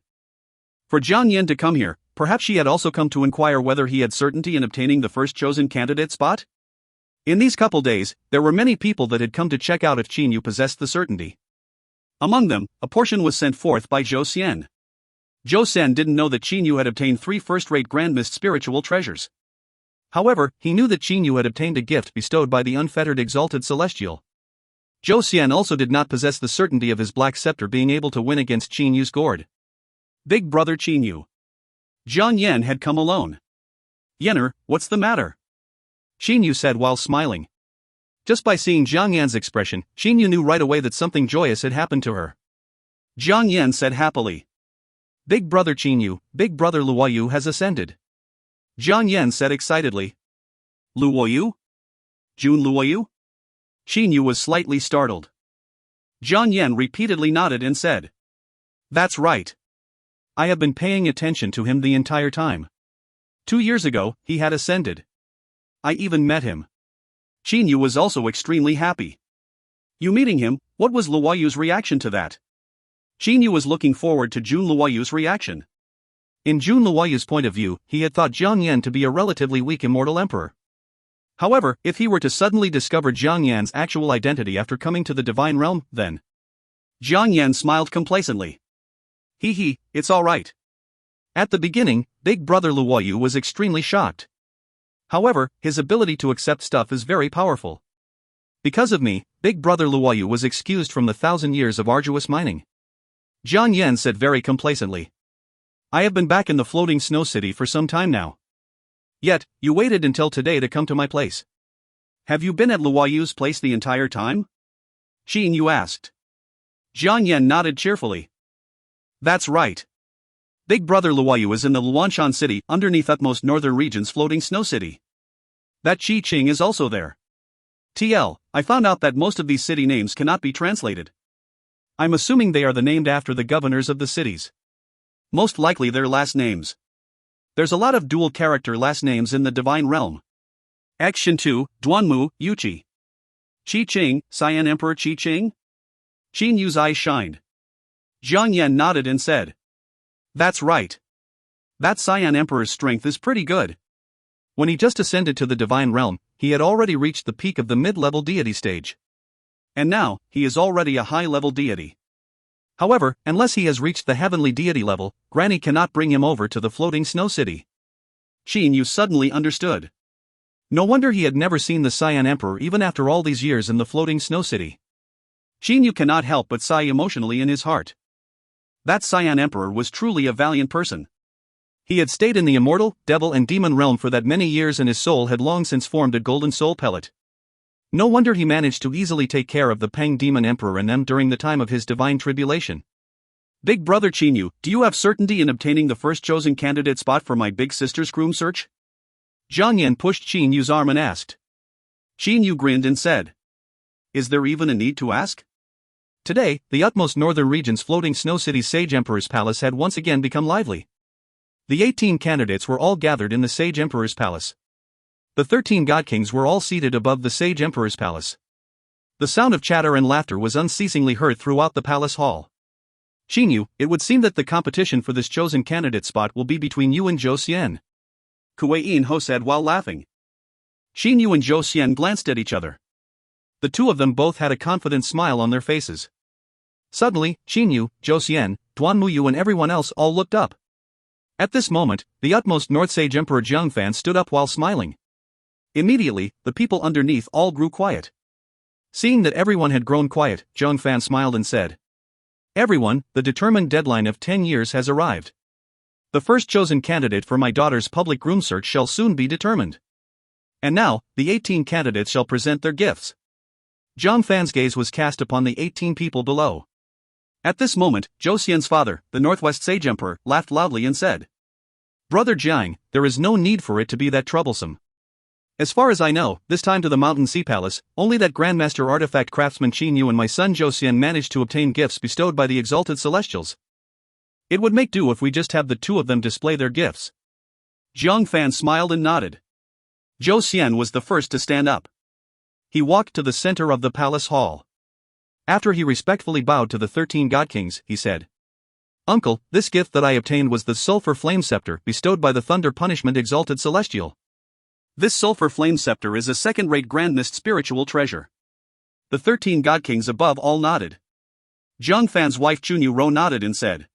For Jianyan to come here, perhaps she had also come to inquire whether he had certainty in obtaining the first chosen candidate spot? In these couple days, there were many people that had come to check out if Chinyu possessed the certainty. Among them, a portion was sent forth by Zhou Xian. Zhou Xian didn't know that Chinyu had obtained 3 first-rate Grand Mist spiritual treasures. However, he knew that Chinyu had obtained a gift bestowed by the Unfettered Exalted Celestial. Zhou Xian also did not possess the certainty of his Black Scepter being able to win against Chinyu's gourd. Big brother Chinyu. Jian Yan had come alone. Yener, what's the matter? Chinyu said while smiling. Just by seeing Jiang Yan's expression, Chinyu knew right away that something joyous had happened to her. Jiang Yan said happily. Big brother Chinyu, big brother Luoyu has ascended. Jiang Yan said excitedly. Luoyu? Jun Luoyu? Chinyu was slightly startled. Jiang Yan repeatedly nodded and said. That's right. I have been paying attention to him the entire time. 2 years ago, he had ascended. I even met him. Chinyu was also extremely happy. You meeting him, what was Luoyu's reaction to that? Chinyu was looking forward to Jun Luoyu's reaction. In Jun Luoyu's point of view, he had thought Jiang Yan to be a relatively weak immortal emperor. However, if he were to suddenly discover Jiang Yan's actual identity after coming to the divine realm, then... Jiang Yan smiled complacently. Hee, it's alright. At the beginning, big brother Luoyu was extremely shocked. However, his ability to accept stuff is very powerful. Because of me, big brother Luoyu was excused from the 1,000 years of arduous mining. Jiang Yan said very complacently. I have been back in the floating snow city for some time now. Yet, you waited until today to come to my place. Have you been at Luoyu's place the entire time? Qin Yu asked. Jiang Yan nodded cheerfully. That's right. Big Brother Luoyu is in the Luanshan city underneath utmost northern region's floating snow city. That Qi Qing is also there. TL, I found out that most of these city names cannot be translated. I'm assuming they are named after the governors of the cities. Most likely their last names. There's a lot of dual character last names in the divine realm. Action 2, Duanmu, Yuqi. Qi Qing, Cyan Emperor Qi Qing? Qin Yu's eyes shined. Jiang Yan nodded and said. That's right. That Cyan Emperor's strength is pretty good. When he just ascended to the divine realm, he had already reached the peak of the mid-level deity stage. And now, he is already a high-level deity. However, unless he has reached the heavenly deity level, Granny cannot bring him over to the floating snow city. Qin Yu suddenly understood. No wonder he had never seen the Cyan Emperor even after all these years in the floating snow city. Qin Yu cannot help but sigh emotionally in his heart. That Cyan Emperor was truly a valiant person. He had stayed in the immortal, devil and demon realm for that many years and his soul had long since formed a golden soul pellet. No wonder he managed to easily take care of the Peng Demon Emperor and them during the time of his divine tribulation. Big Brother Qin Yu, do you have certainty in obtaining the first chosen candidate spot for my big sister's groom search? Jiang Yan pushed Qin Yu's arm and asked. Qin Yu grinned and said. Is there even a need to ask? Today, the utmost northern region's floating snow city's Sage Emperor's palace had once again become lively. The 18 candidates were all gathered in the Sage Emperor's palace. The 13 God Kings were all seated above the Sage Emperor's palace. The sound of chatter and laughter was unceasingly heard throughout the palace hall. Qin Yu, it would seem that the competition for this chosen candidate spot will be between you and Zhou Xian. Kuei In Ho said while laughing. Qin Yu and Zhou Xian glanced at each other. The two of them both had a confident smile on their faces. Suddenly, Qin Yu, Zhou Xian, Duanmu Yu and everyone else all looked up. At this moment, the utmost North Sage Emperor Jiangfan stood up while smiling. Immediately, the people underneath all grew quiet. Seeing that everyone had grown quiet, Jiangfan smiled and said. Everyone, the determined deadline of 10 years has arrived. The first chosen candidate for my daughter's public groom search shall soon be determined. And now, the 18 candidates shall present their gifts. Jiangfan's gaze was cast upon the 18 people below. At this moment, Zhou Xian's father, the Northwest Sage Emperor, laughed loudly and said. Brother Jiang, there is no need for it to be that troublesome. As far as I know, this time to the Mountain Sea Palace, only that Grandmaster Artifact Craftsman Qin Yu and my son Zhou Xian managed to obtain gifts bestowed by the exalted Celestials. It would make do if we just have the two of them display their gifts. Jiangfan smiled and nodded. Zhou Xian was the first to stand up. He walked to the center of the palace hall. After he respectfully bowed to the 13 God Kings, he said, Uncle, this gift that I obtained was the Sulphur Flame Scepter bestowed by the Thunder Punishment Exalted Celestial. This Sulphur Flame Scepter is a second-rate grandest spiritual treasure. The 13 God Kings above all nodded. Jiangfan's wife Chunyu Ro nodded and said,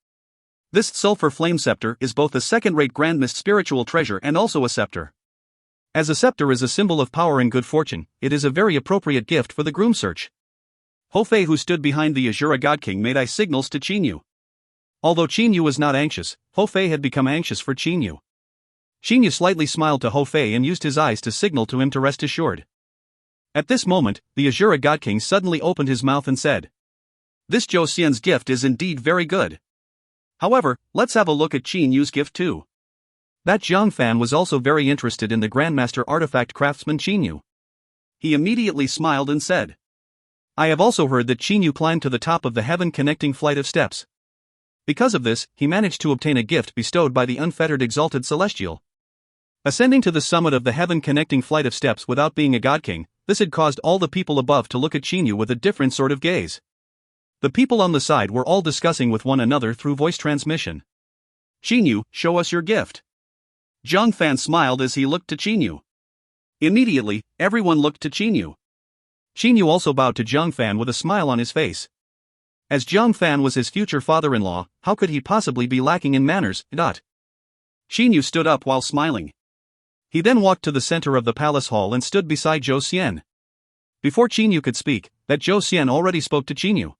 This Sulphur Flame Scepter is both a second-rate grandest spiritual treasure and also a scepter. As a scepter is a symbol of power and good fortune, it is a very appropriate gift for the groom search. Ho Fei, who stood behind the Azura God King, made eye signals to Qin Yu. Although Qin Yu was not anxious, Ho Fei had become anxious for Qin Yu. Qin Yu slightly smiled to Ho Fei and used his eyes to signal to him to rest assured. At this moment, the Azura God King suddenly opened his mouth and said, This Zhou Xian's gift is indeed very good. However, let's have a look at Qin Yu's gift too. That Jiangfan was also very interested in the Grandmaster Artifact Craftsman Qin Yu. He immediately smiled and said, I have also heard that Qin Yu climbed to the top of the heaven-connecting flight of steps. Because of this, he managed to obtain a gift bestowed by the unfettered exalted celestial. Ascending to the summit of the heaven-connecting flight of steps without being a God King, this had caused all the people above to look at Qin Yu with a different sort of gaze. The people on the side were all discussing with one another through voice transmission. Qin Yu, show us your gift. Jiangfan smiled as he looked to Qin Yu. Immediately, everyone looked to Qin Yu. Qin Yu also bowed to Jiangfan with a smile on his face. As Jiangfan was his future father-in-law, how could he possibly be lacking in manners? Qin Yu stood up while smiling. He then walked to the center of the palace hall and stood beside Zhou Xian. Before Qin Yu could speak, that Zhou Xian already spoke to Qin Yu.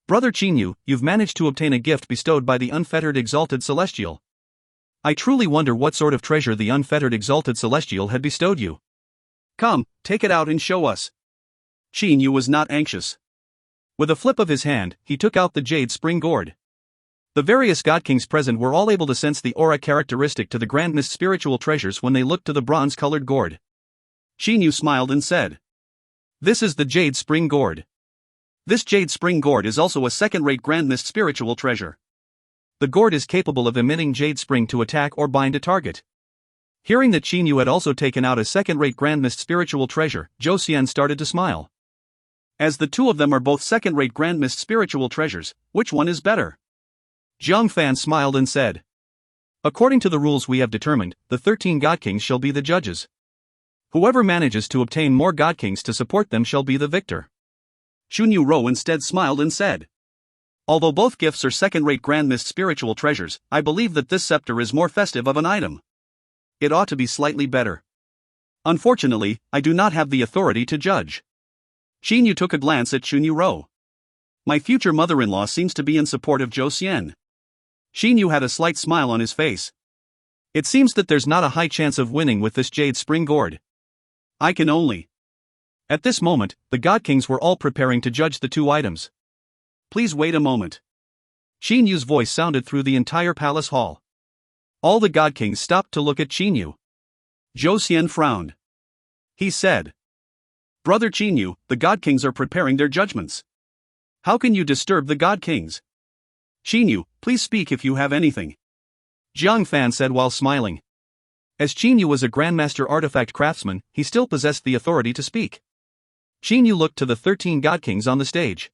Brother Qin Yu, you've managed to obtain a gift bestowed by the unfettered exalted celestial. I truly wonder what sort of treasure the unfettered exalted celestial had bestowed you. Come, take it out and show us. Qin Yu was not anxious. With a flip of his hand, he took out the jade spring gourd. The various god kings present were all able to sense the aura characteristic to the Grand Mist spiritual treasures when they looked to the bronze-colored gourd. Xing Yu smiled and said, "This is the jade spring gourd. This jade spring gourd is also a second-rate Grand Mist spiritual treasure. The gourd is capable of emitting jade spring to attack or bind a target." Hearing that Xing Yu had also taken out a second-rate Grand Mist spiritual treasure, Zhou Xian started to smile. As the two of them are both second-rate Grand Mist spiritual treasures, which one is better? Jiang Fan smiled and said, "According to the rules we have determined, the 13 god kings shall be the judges. Whoever manages to obtain more god kings to support them shall be the victor." Xunyu Rou instead smiled and said, "Although both gifts are second-rate Grand Mist spiritual treasures, I believe that this scepter is more festive of an item. It ought to be slightly better. Unfortunately, I do not have the authority to judge." Xing Yu took a glance at Xunyu Rou. "My future mother-in-law seems to be in support of Zhou Xian." Xing Yu had a slight smile on his face. "It seems that there's not a high chance of winning with this jade spring gourd. I can only..." At this moment, the god kings were all preparing to judge the two items. "Please wait a moment." Xing Yu's voice sounded through the entire palace hall. All the god kings stopped to look at Xing Yu. Zhou Xian frowned. He said, "Brother Xing Yu, the god kings are preparing their judgments. How can you disturb the god kings? Xing Yu, please speak if you have anything." Jiang Fan said while smiling. As Xing Yu was a grandmaster artifact craftsman, he still possessed the authority to speak. Xing Yu looked to the 13 god kings on the stage.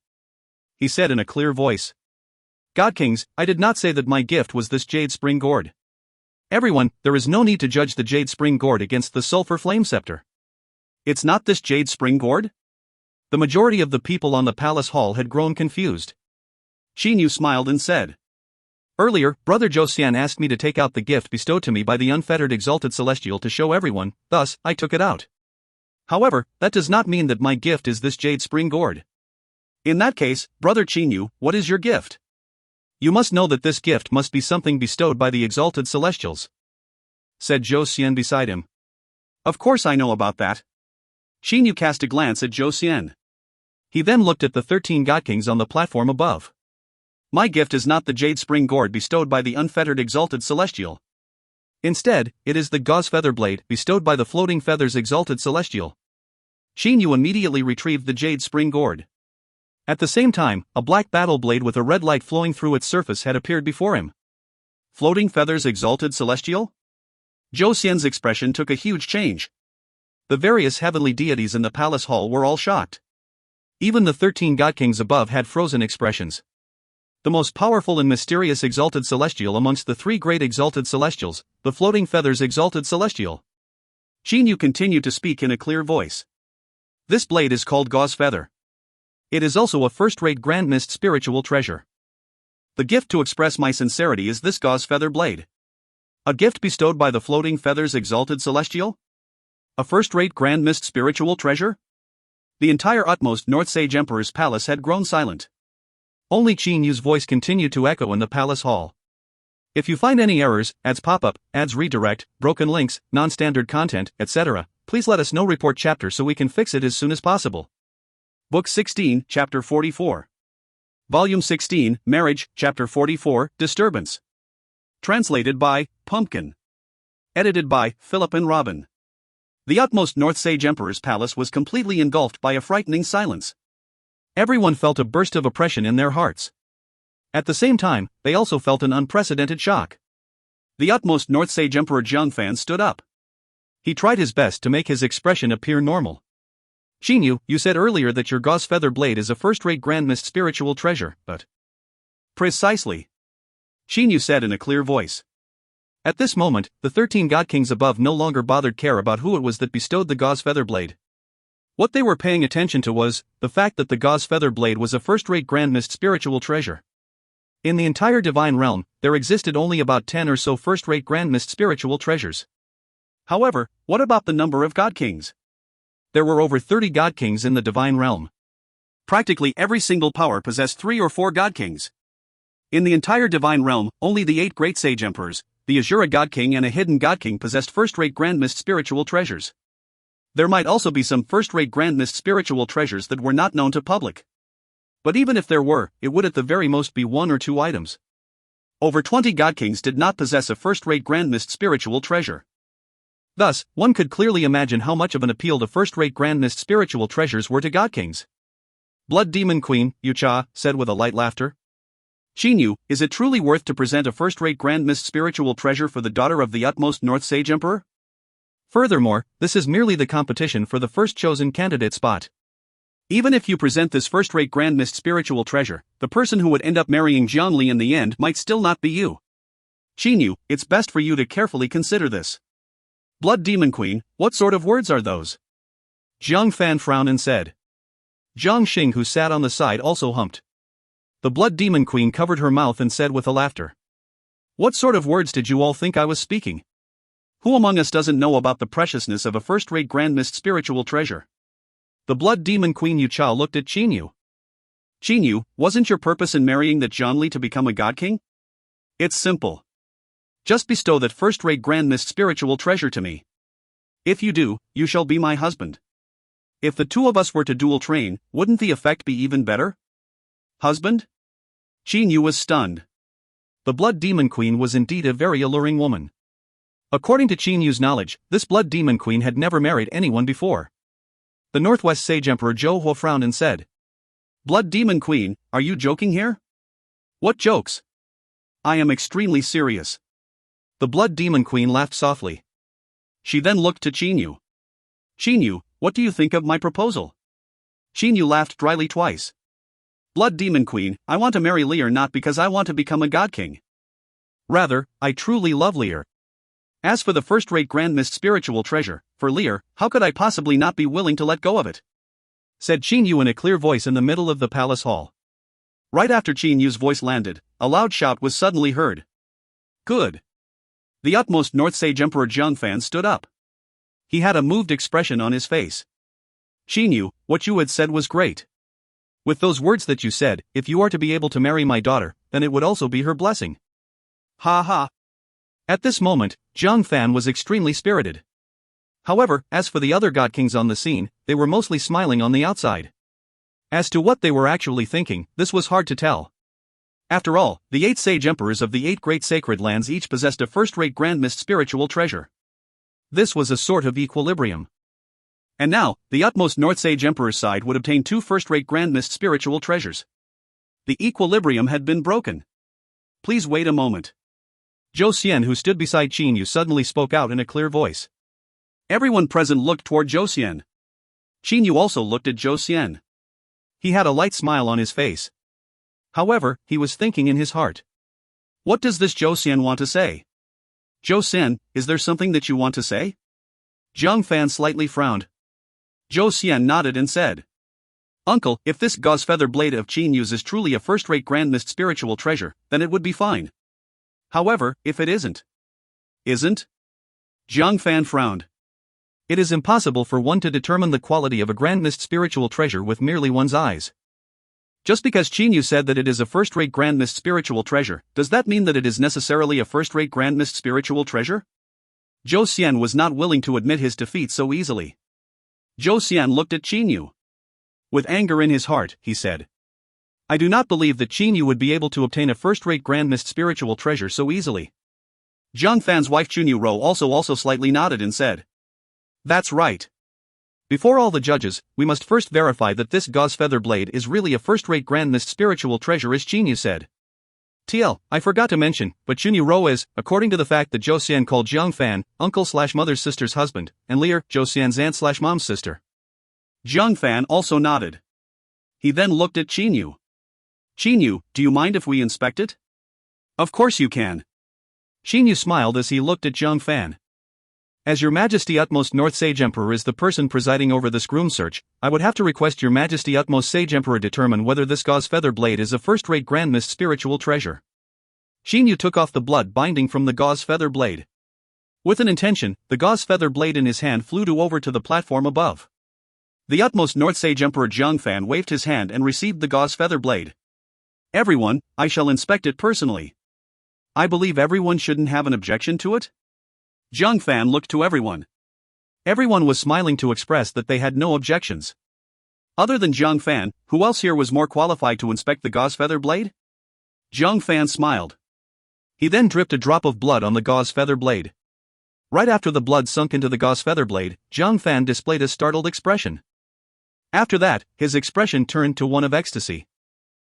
He said in a clear voice, "God kings, I did not say that my gift was this jade spring gourd. Everyone, there is no need to judge the jade spring gourd against the sulfur flame scepter. It's not this jade spring gourd?" The majority of the people on the palace hall had grown confused. Xing Yu smiled and said, "Earlier, Brother Zhou Xian asked me to take out the gift bestowed to me by the unfettered exalted celestial to show everyone, thus, I took it out. However, that does not mean that my gift is this jade spring gourd. In that case, Brother Xing Yu, what is your gift? You must know that this gift must be something bestowed by the exalted celestials," said Zhou Xian beside him. "Of course I know about that." Xing Yu cast a glance at Zhou Xian. He then looked at the 13 god kings on the platform above. "My gift is not the jade spring gourd bestowed by the unfettered exalted celestial. Instead, it is the gauze feather blade bestowed by the floating feathers exalted celestial." Xing Yu immediately retrieved the jade spring gourd. At the same time, a black battle blade with a red light flowing through its surface had appeared before him. "Floating feathers exalted celestial?" Zhou Xian's expression took a huge change. The various heavenly deities in the palace hall were all shocked. Even the 13 god kings above had frozen expressions. The most powerful and mysterious exalted celestial amongst the three great exalted celestials, the floating feathers exalted celestial. Xing Yu continued to speak in a clear voice. "This blade is called gauze feather. It is also a first-rate Grand Mist spiritual treasure. The gift to express my sincerity is this gauze feather blade. A gift bestowed by the floating feathers exalted celestial? A first-rate Grand Mist spiritual treasure?" The entire utmost North Sage Emperor's palace had grown silent. Only Xing Yu's voice continued to echo in the palace hall. If you find any errors, ads pop-up, ads redirect, broken links, non-standard content, etc., please let us know. Report chapter so we can fix it as soon as possible. Book 16, Chapter 44. Volume 16, Marriage, Chapter 44, Disturbance. Translated by Pumpkin. Edited by Philip and Robin. The utmost North Sage Emperor's palace was completely engulfed by a frightening silence. Everyone felt a burst of oppression in their hearts. At the same time, they also felt an unprecedented shock. The utmost North Sage Emperor Jiang Fan stood up. He tried his best to make his expression appear normal. "Xing Yu, you said earlier that your gauze feather blade is a first-rate Grand Mist spiritual treasure, but..." "Precisely," Xing Yu said in a clear voice. At this moment, the 13 god kings above no longer bothered care about who it was that bestowed the gauze feather blade. What they were paying attention to was the fact that the gauze feather blade was a first-rate Grand Mist spiritual treasure. In the entire divine realm, there existed only about 10 or so first-rate Grand Mist spiritual treasures. However, what about the number of god kings? There were over 30 god kings in the divine realm. Practically every single power possessed 3 or 4 god kings. In the entire divine realm, only the 8 great sage emperors, the Azura god king and a hidden god king possessed first-rate Grand Mist spiritual treasures. There might also be some first-rate Grand Mist spiritual treasures that were not known to public. But even if there were, it would at the very most be 1 or 2 items. Over 20 godkings did not possess a first-rate grandmist spiritual treasure. Thus, one could clearly imagine how much of an appeal the first-rate grandmist spiritual treasures were to godkings. Blood Demon Queen, Yucha said with a light laughter. Chinyu, is it truly worth to present a first-rate grandmist spiritual treasure for the daughter of the utmost North Sage Emperor? Furthermore, this is merely the competition for the first chosen candidate spot. Even if you present this first-rate grandmist spiritual treasure, the person who would end up marrying Zhongli in the end might still not be you. Chinyu, it's best for you to carefully consider this. Blood Demon Queen, what sort of words are those? Zhang Fan frowned and said. Zhang Xing, who sat on the side, also humped. The Blood Demon Queen covered her mouth and said with a laughter. What sort of words did you all think I was speaking? Who among us doesn't know about the preciousness of a first-rate grandmist spiritual treasure? The Blood Demon Queen Yuchao looked at Chinyu. Chinyu, wasn't your purpose in marrying that Zhongli to become a god king? It's simple. Just bestow that first-rate grandmist spiritual treasure to me. If you do, you shall be my husband. If the two of us were to dual train, wouldn't the effect be even better? Husband? Chinyu was stunned. The Blood Demon Queen was indeed a very alluring woman. According to Chinyu's knowledge, this Blood Demon Queen had never married anyone before. The Northwest Sage Emperor Zhou Huo frowned and said. Blood Demon Queen, are you joking here? What jokes? I am extremely serious. The Blood Demon Queen laughed softly. She then looked to Chinyu. Chinyu, what do you think of my proposal? Chinyu laughed dryly twice. Blood Demon Queen, I want to marry Lear not because I want to become a god king. Rather, I truly love Lear. As for the first-rate grandmist spiritual treasure, for Lear, how could I possibly not be willing to let go of it? Said Chinyu in a clear voice in the middle of the palace hall. Right after Chinyu's voice landed, a loud shout was suddenly heard. Good. The utmost North Sage Emperor Zhongfan stood up. He had a moved expression on his face. Chinyu, what you had said was great. With those words that you said, if you are to be able to marry my daughter, then it would also be her blessing. Ha ha. At this moment, Zhongfan was extremely spirited. However, as for the other god kings on the scene, they were mostly smiling on the outside. As to what they were actually thinking, this was hard to tell. After all, the 8 sage emperors of the 8 great sacred lands each possessed a first-rate grandmist spiritual treasure. This was a sort of equilibrium. And now, the utmost North Sage Emperor's side would obtain 2 first-rate grandmist spiritual treasures. The equilibrium had been broken. Please wait a moment. Zhou Xian, who stood beside Chinyu, suddenly spoke out in a clear voice. Everyone present looked toward Zhou Xian. Chinyu also looked at Zhou Xian. He had a light smile on his face. However, he was thinking in his heart. What does this Zhou Xian want to say? Zhou Xian, is there something that you want to say? Zhang Fan slightly frowned. Zhou Xian nodded and said. Uncle, if this gauze feather blade of Chinyu's is truly a first-rate grandmist spiritual treasure, then it would be fine. However, if it isn't. Isn't? Zhang Fan frowned. It is impossible for one to determine the quality of a grandmist spiritual treasure with merely one's eyes. Just because Chinyu said that it is a first-rate grandmist spiritual treasure, does that mean that it is necessarily a first-rate grandmist spiritual treasure? Zhou Xian was not willing to admit his defeat so easily. Zhou Xian looked at Chinyu. With anger in his heart, he said. I do not believe that Chinyu would be able to obtain a first-rate grandmist spiritual treasure so easily. Zhang Fan's wife Chunyu Ro also slightly nodded and said. That's right. Before all the judges, we must first verify that this gauze feather blade is really a first-rate grandmist spiritual treasure, as Chinyu said. TL, I forgot to mention, but Chunyu Ro is, according to the fact that Zhou Xian called Zhang Fan, uncle/mother's sister's husband, and Lear, Zhou Xian's aunt/mom's sister. Zhang Fan also nodded. He then looked at Chinyu. Chinyu, do you mind if we inspect it? Of course you can. Chinyu smiled as he looked at Zhang Fan. As Your Majesty Utmost North Sage Emperor is the person presiding over this groom search, I would have to request Your Majesty Utmost Sage Emperor determine whether this gauze feather blade is a first-rate grandmist spiritual treasure. Chinyu took off the blood binding from the gauze feather blade. With an intention, the gauze feather blade in his hand flew over to the platform above. The Utmost North Sage Emperor Zhang Fan waved his hand and received the gauze feather blade. Everyone, I shall inspect it personally. I believe everyone shouldn't have an objection to it? Zhang Fan looked to everyone. Everyone was smiling to express that they had no objections. Other than Jiang Fan, who else here was more qualified to inspect the gauze feather blade? Jiang Fan smiled. He then dripped a drop of blood on the gauze feather blade. Right after the blood sunk into the gauze feather blade, Jiang Fan displayed a startled expression. After that, his expression turned to one of ecstasy.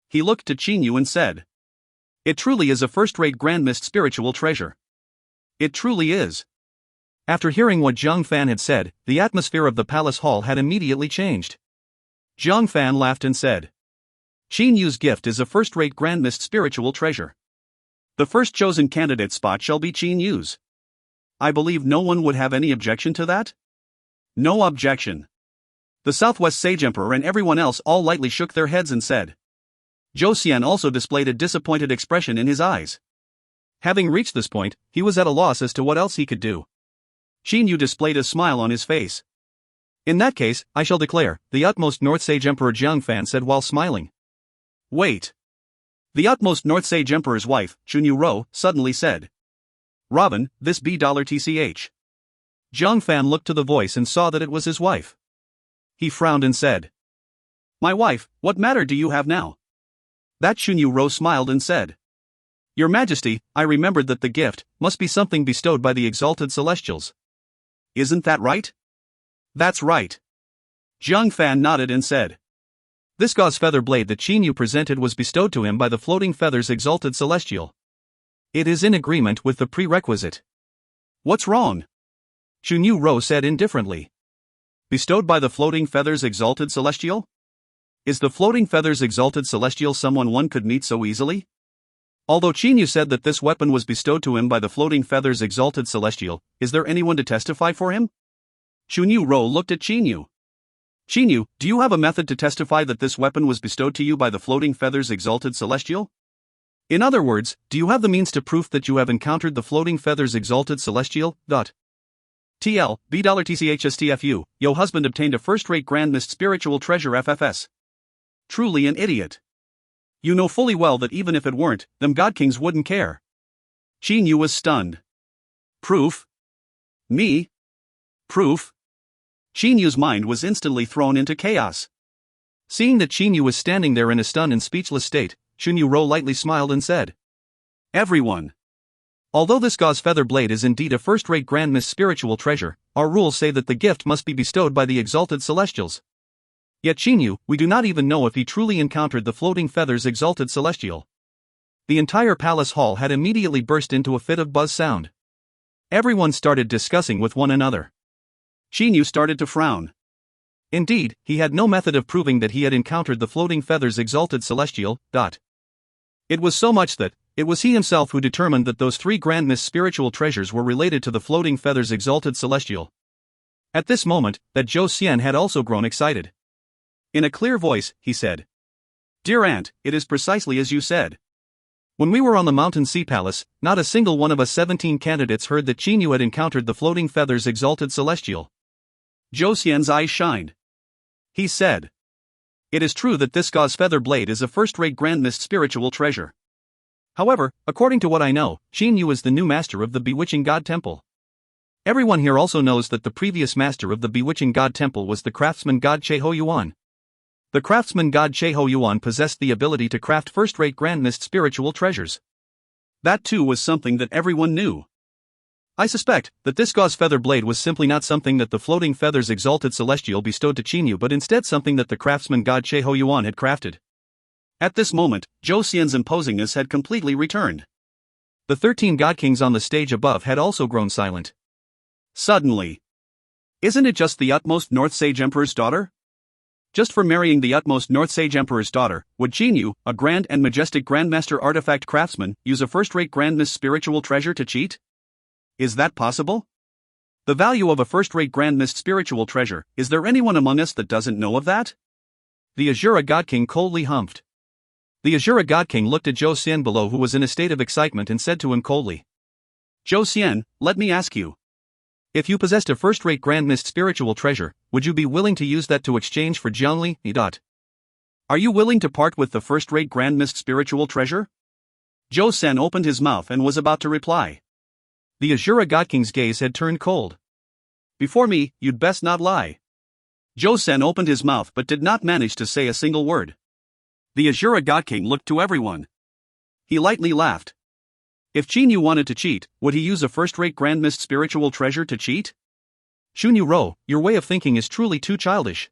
He looked to Qin Yu and said, "It truly is a first-rate grand-mist spiritual treasure. It truly is." After hearing what Jiang Fan had said, the atmosphere of the palace hall had immediately changed. Jiang Fan laughed and said, "Qin Yu's gift is a first-rate grand-mist spiritual treasure. The first chosen candidate spot shall be Qin Yu's. I believe no one would have any objection to that?" No objection. The Southwest Sage Emperor and everyone else all lightly shook their heads and said. Zhou Xian also displayed a disappointed expression in his eyes. Having reached this point, he was at a loss as to what else he could do. Qin Yu displayed a smile on his face. "In that case, I shall declare," the utmost North Sage Emperor Jiang Fan said while smiling. "Wait." The utmost North Sage Emperor's wife, Chunyu Ro, suddenly said. "Robin, this $TCH." Jiang Fan looked to the voice and saw that it was his wife. He frowned and said, "My wife, what matter do you have now?" That Chunyu Ro smiled and said, "Your Majesty, I remembered that the gift must be something bestowed by the exalted celestials. Isn't that right?" "That's right." Jiang Fan nodded and said, "This gauze feather blade that Qin Yu presented was bestowed to him by the floating feathers exalted celestial. It is in agreement with the prerequisite." "What's wrong?" Chunyu Ro said indifferently. "Bestowed by the floating feathers exalted celestial? Is the floating feathers exalted celestial someone one could meet so easily? Although Qin Yu said that this weapon was bestowed to him by the floating feathers exalted celestial, is there anyone to testify for him?" Chunyu Ro looked at Qin Yu. "Qin Yu, do you have a method to testify that this weapon was bestowed to you by the floating feathers exalted celestial? In other words, do you have the means to prove that you have encountered the floating feathers exalted celestial? TL, $TCHSTFU, yo husband obtained a first-rate grand mist spiritual treasure FFS. Truly an idiot. You know fully well that even if it weren't, them God Kings wouldn't care." Qin Yu was stunned. "Proof? Me? Proof?" Qin Yu's mind was instantly thrown into chaos. Seeing that Qin Yu was standing there in a stunned and speechless state, Chunyu Ro lightly smiled and said, "Everyone. Although this gauze feather blade is indeed a first-rate grand mist spiritual treasure, our rules say that the gift must be bestowed by the exalted celestials. Yet Qin Yu, we do not even know if he truly encountered the floating feathers exalted celestial." The entire palace hall had immediately burst into a fit of buzz sound. Everyone started discussing with one another. Qin Yu started to frown. Indeed, he had no method of proving that he had encountered the floating feathers exalted celestial. It was so much that it was he himself who determined that those three grand mist spiritual treasures were related to the floating feathers exalted celestial. At this moment, that Zhou Xian had also grown excited. In a clear voice, he said, "Dear aunt, it is precisely as you said. When we were on the Mountain Sea Palace, not a single one of us 17 candidates heard that Qin Yu had encountered the floating feathers exalted celestial." Zhou Xian's eyes shined. He said, "It is true that this gauze feather blade is a first-rate grand mist spiritual treasure. However, according to what I know, Qin Yu is the new master of the Bewitching God Temple. Everyone here also knows that the previous master of the Bewitching God Temple was the craftsman god Cheho Yuan. The craftsman god Cheho Yuan possessed the ability to craft first-rate grand mist spiritual treasures. That too was something that everyone knew. I suspect that this gauze feather blade was simply not something that the floating feathers exalted celestial bestowed to Qin Yu, but instead something that the craftsman god Cheho Yuan had crafted." At this moment, Zhou Xian's imposingness had completely returned. The 13 God Kings on the stage above had also grown silent. Suddenly, "Isn't it just the utmost North Sage Emperor's daughter? Just for marrying the utmost North Sage Emperor's daughter, would Qin Yu, a grand and majestic Grandmaster artifact craftsman, use a first-rate grand mist spiritual treasure to cheat? Is that possible? The value of a first-rate grand mist spiritual treasure, is there anyone among us that doesn't know of that?" The Azura God King coldly humphed. The Azura God King looked at Zhou Xian below, who was in a state of excitement, and said to him coldly, "Zhou Xian, let me ask you. If you possessed a first-rate grand mist spiritual treasure, would you be willing to use that to exchange for Jiangli? Are you willing to part with the first-rate grand mist spiritual treasure?" Zhou Xian opened his mouth and was about to reply. The Azura God King's gaze had turned cold. "Before me, you'd best not lie." Zhou Sen opened his mouth but did not manage to say a single word. The Azura God King looked to everyone. He lightly laughed. If Qin Yu wanted to cheat, would he use a first-rate Grand Mist spiritual treasure to cheat? Xunyu Ro, your way of thinking is truly too childish.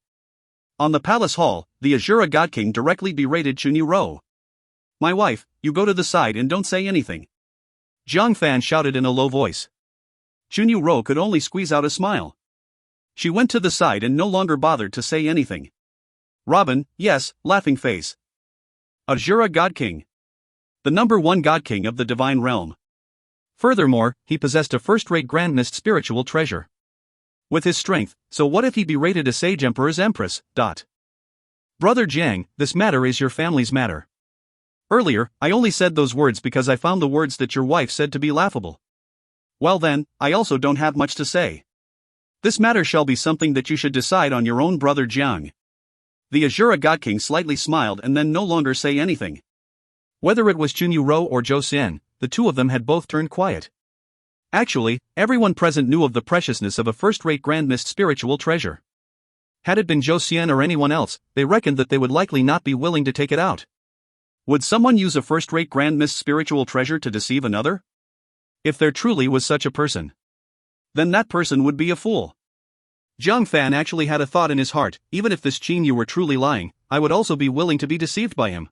On the palace hall, the Azura God King directly berated Xunyu Ro. My wife, you go to the side and don't say anything. Zhang Fan shouted in a low voice. Xunyu Ro could only squeeze out a smile. She went to the side and no longer bothered to say anything. Robin, yes, laughing face. Azura God King. The #1 God King of the Divine Realm. Furthermore, he possessed a first-rate Grand Mist spiritual treasure. With his strength, so what if he berated a Sage Emperor's Empress? Brother Jiang, this matter is your family's matter. Earlier, I only said those words because I found the words that your wife said to be laughable. Well then, I also don't have much to say. This matter shall be something that you should decide on your own, Brother Jiang. The Azura God King slightly smiled and then no longer say anything. Whether it was Xunyu Ro or Zhou Xian, the two of them had both turned quiet. Actually, everyone present knew of the preciousness of a first-rate Grand Mist spiritual treasure. Had it been Zhou Xian or anyone else, they reckoned that they would likely not be willing to take it out. Would someone use a first-rate Grand Mist spiritual treasure to deceive another? If there truly was such a person, then that person would be a fool. Zhang Fan actually had a thought in his heart, even if this Qin Yu were truly lying, I would also be willing to be deceived by him.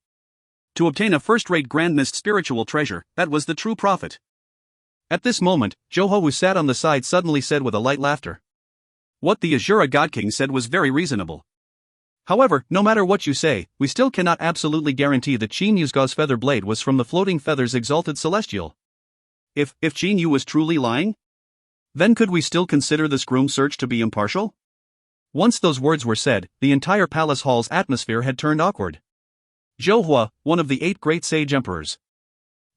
To obtain a first-rate Grand Mist spiritual treasure, that was the true profit. At this moment, Zhou Ho, who sat on the side, suddenly said with a light laughter. What the Azura God King said was very reasonable. However, no matter what you say, we still cannot absolutely guarantee that Qin Yu's gauze feather blade was from the Floating Feathers Exalted Celestial. If Qin Yu was truly lying? Then could we still consider this groom search to be impartial? Once those words were said, the entire palace hall's atmosphere had turned awkward. Zhou Hua, one of the 8 great sage emperors.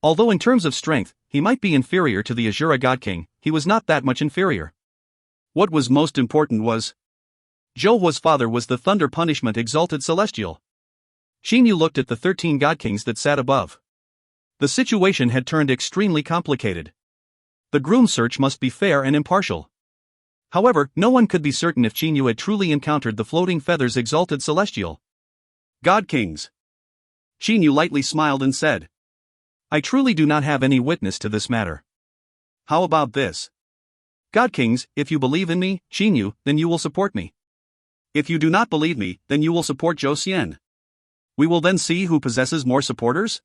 Although in terms of strength, he might be inferior to the Azura God King, he was not that much inferior. What was most important was, Zhou Hua's father was the Thunder Punishment Exalted Celestial. Qin Yu looked at the 13 God Kings that sat above. The situation had turned extremely complicated. The groom search must be fair and impartial. However, no one could be certain if Qin Yu had truly encountered the Floating Feathers Exalted Celestial. God Kings. Qin Yu lightly smiled and said, I truly do not have any witness to this matter. How about this? God Kings, if you believe in me, Qin Yu, then you will support me. If you do not believe me, then you will support Zhou Xian. We will then see who possesses more supporters?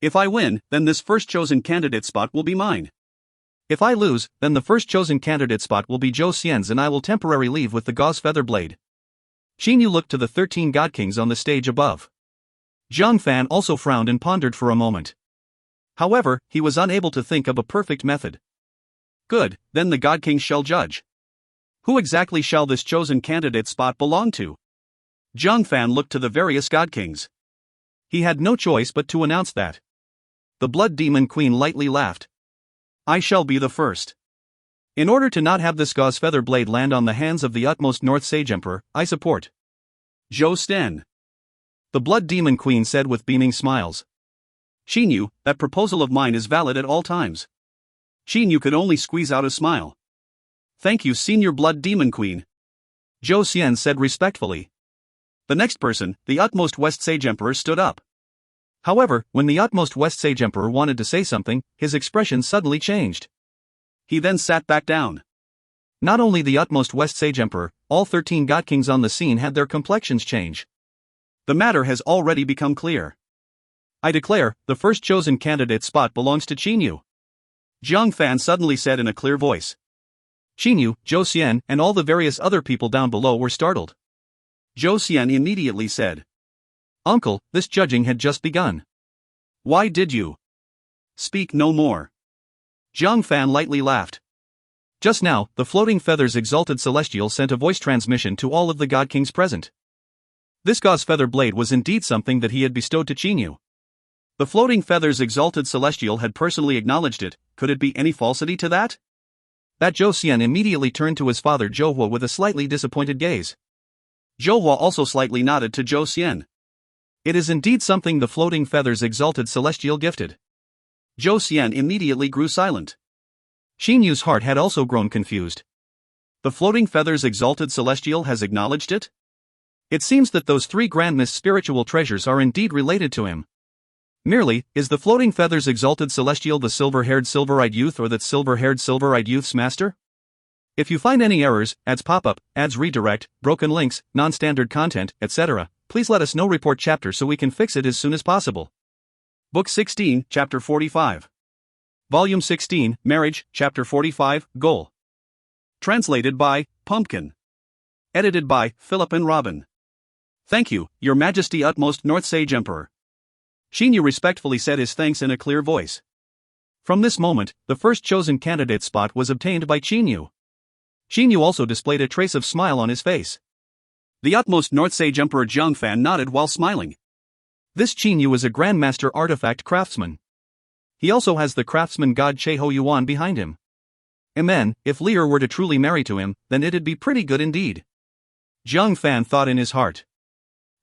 If I win, then this first chosen candidate spot will be mine. If I lose, then the first chosen candidate spot will be Zhou Xian's and I will temporarily leave with the gauze feather blade. Qin Yu looked to the 13 God Kings on the stage above. Zhang Fan also frowned and pondered for a moment. However, he was unable to think of a perfect method. Good, then the God Kings shall judge. Who exactly shall this chosen candidate spot belong to? Zhang Fan looked to the various God Kings. He had no choice but to announce that. The Blood Demon Queen lightly laughed. I shall be the first. In order to not have this gauze feather blade land on the hands of the utmost North Sage Emperor, I support Zhou Sten. The Blood Demon Queen said with beaming smiles. Qin Yu, that proposal of mine is valid at all times. Qin Yu could only squeeze out a smile. Thank you, Senior Blood Demon Queen. Zhou Xian said respectfully. The next person, the utmost West Sage Emperor, stood up. However, when the utmost West Sage Emperor wanted to say something, his expression suddenly changed. He then sat back down. Not only the utmost West Sage Emperor, all 13 God Kings on the scene had their complexions change. The matter has already become clear. I declare, the first chosen candidate spot belongs to Qin Yu. Zhang Fan suddenly said in a clear voice. Qin Yu, Zhou Xian, and all the various other people down below were startled. Zhou Xian immediately said, Uncle, this judging had just begun. Why did you speak no more? Zhang Fan lightly laughed. Just now, the Floating Feathers Exalted Celestial sent a voice transmission to all of the God Kings present. This gauze feather blade was indeed something that he had bestowed to Qin Yu. The Floating Feathers Exalted Celestial had personally acknowledged it. Could it be any falsity to that? That Zhou Xian immediately turned to his father Zhou Hua with a slightly disappointed gaze. Zhou Hua also slightly nodded to Zhou Xian. It is indeed something the Floating Feathers Exalted Celestial gifted. Zhou Xian immediately grew silent. Qin Yu's heart had also grown confused. The Floating Feathers Exalted Celestial has acknowledged it? It seems that those 3 grandest spiritual treasures are indeed related to him. Merely, is the Floating Feathers Exalted Celestial the silver-haired silver-eyed youth or that silver-haired silver-eyed youth's master? If you find any errors, ads pop-up, ads redirect, broken links, non-standard content, etc., please let us know. Report chapter so we can fix it as soon as possible. Book 16, Chapter 45. Volume 16, Marriage, Chapter 45, Goal. Translated by Pumpkin. Edited by Philip and Robin. Thank you, Your Majesty Utmost North Sage Emperor. Shinyu respectfully said his thanks in a clear voice. From this moment, the first chosen candidate spot was obtained by Shinyu. Shinyu also displayed a trace of smile on his face. The Utmost North Sage Emperor Zhongfan nodded while smiling. This Shinyu is a Grandmaster Artifact Craftsman. He also has the craftsman god Cheho Yuan behind him. Amen, if Lear were to truly marry to him, then it'd be pretty good indeed. Zhongfan thought in his heart.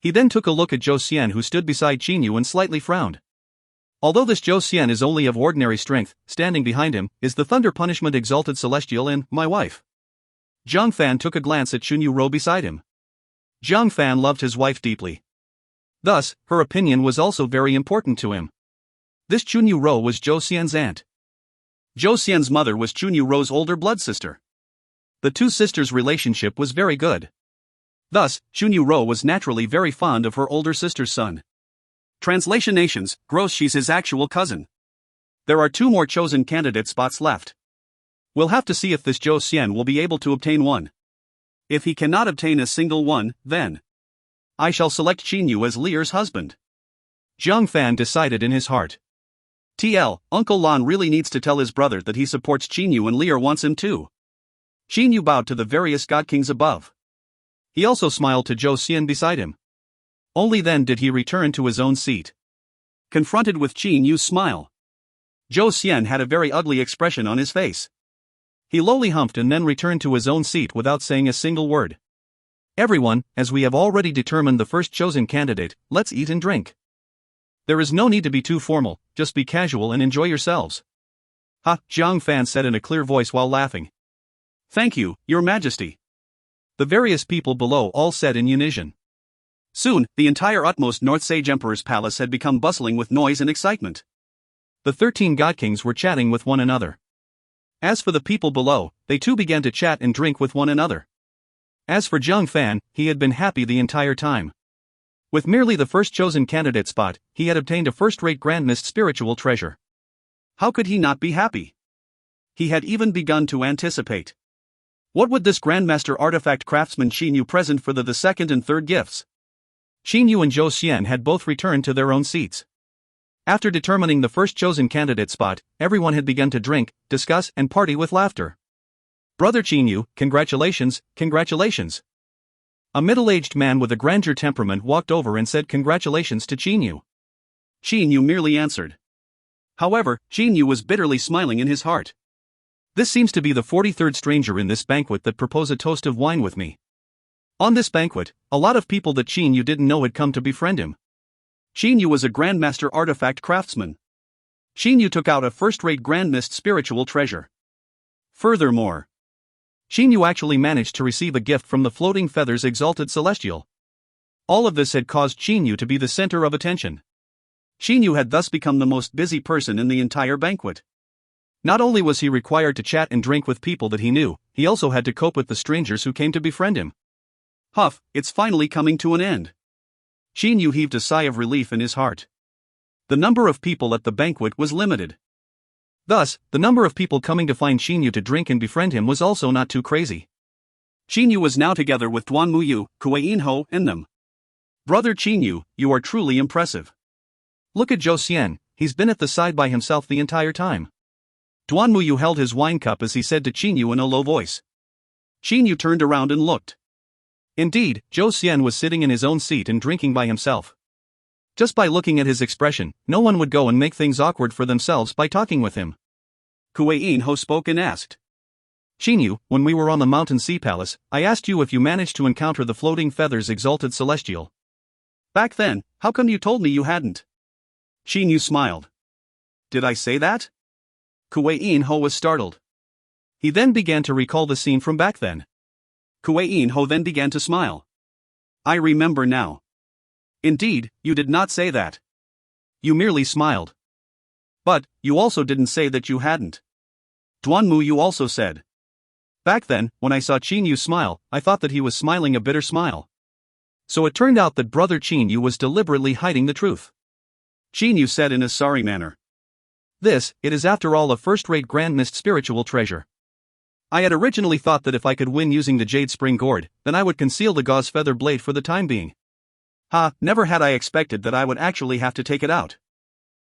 He then took a look at Zhou Xian, who stood beside Shinyu, and slightly frowned. Although this Zhou Xian is only of ordinary strength, standing behind him is the Thunder Punishment Exalted Celestial and my wife. Zhongfan took a glance at Xunyu Rou beside him. Zhongfan loved his wife deeply. Thus, her opinion was also very important to him. This Xunyu Rou was Zhou Xian's aunt. Zhou Xian's mother was Xunyu Rou's older blood sister. The two sisters' relationship was very good. Thus, Xunyu Rou was naturally very fond of her older sister's son. Translation Nations, gross, she's his actual cousin. There are 2 more chosen candidate spots left. We'll have to see if this Zhou Xian will be able to obtain one. If he cannot obtain a single one, then I shall select Xinyu as Lear's husband. Zhongfan decided in his heart. TL, Uncle Lan really needs to tell his brother that he supports Xinyu and Lear wants him too. Xinyu bowed to the various god kings above. He also smiled to Zhou Xian beside him. Only then did he return to his own seat. Confronted with Xinyu's smile, Zhou Xian had a very ugly expression on his face. He lowly humped and then returned to his own seat without saying a single word. Everyone, as we have already determined the first chosen candidate, let's eat and drink. There is no need to be too formal, just be casual and enjoy yourselves. Ha, Zhongfan said in a clear voice while laughing. Thank you, Your Majesty. The various people below all said in unison. Soon, the entire Utmost North Sage Emperor's palace had become bustling with noise and excitement. The 13 god kings were chatting with one another. As for the people below, they too began to chat and drink with one another. As for Zhongfan, he had been happy the entire time. With merely the first chosen candidate spot, he had obtained a first-rate grandest spiritual treasure. How could he not be happy? He had even begun to anticipate. What would this Grandmaster Artifact Craftsman Xinyu present for the second and third gifts? Xinyu and Zhou Xian had both returned to their own seats. After determining the first chosen candidate spot, everyone had begun to drink, discuss, and party with laughter. Brother Xinyu, congratulations, congratulations. A middle-aged man with a grandeur temperament walked over and said congratulations to Xinyu. Xinyu merely answered. However, Xinyu was bitterly smiling in his heart. This seems to be the 43rd stranger in this banquet that propose a toast of wine with me. On this banquet, a lot of people that Xinyu didn't know had come to befriend him. Xinyu was a Grandmaster Artifact Craftsman. Xinyu took out a first-rate grandest spiritual treasure. Furthermore, Xinyu actually managed to receive a gift from the Floating Feathers Exalted Celestial. All of this had caused Xinyu to be the center of attention. Xinyu had thus become the most busy person in the entire banquet. Not only was he required to chat and drink with people that he knew, he also had to cope with the strangers who came to befriend him. Huff, it's finally coming to an end. Xinyu heaved a sigh of relief in his heart. The number of people at the banquet was limited. Thus, the number of people coming to find Xinyu to drink and befriend him was also not too crazy. Xinyu was now together with Duan Muyu, Kuei Inho, and them. Brother Xinyu, you are truly impressive. Look at Zhou Xian, he's been at the side by himself the entire time. Duan Muyu held his wine cup as he said to Xinyu in a low voice. Xinyu turned around and looked. Indeed, Zhou Xian was sitting in his own seat and drinking by himself. Just by looking at his expression, no one would go and make things awkward for themselves by talking with him. Kuei Inho spoke and asked. Xinyu, when we were on the Mountain Sea Palace, I asked you if you managed to encounter the Floating Feathers Exalted Celestial. Back then, how come you told me you hadn't? Xinyu smiled. Did I say that? Kuei Inho was startled. He then began to recall the scene from back then. Kuei Ho then began to smile. I remember now. Indeed, you did not say that. You merely smiled. But, you also didn't say that you hadn't. Duanmu, you also said. Back then, when I saw Qin Yu smile, I thought that he was smiling a bitter smile. So it turned out that brother Qin Yu was deliberately hiding the truth. Qin Yu said in a sorry manner. This, it is after all a first-rate grand mist spiritual treasure. I had originally thought that if I could win using the jade spring gourd, then I would conceal the gauze feather blade for the time being. Never had I expected that I would actually have to take it out.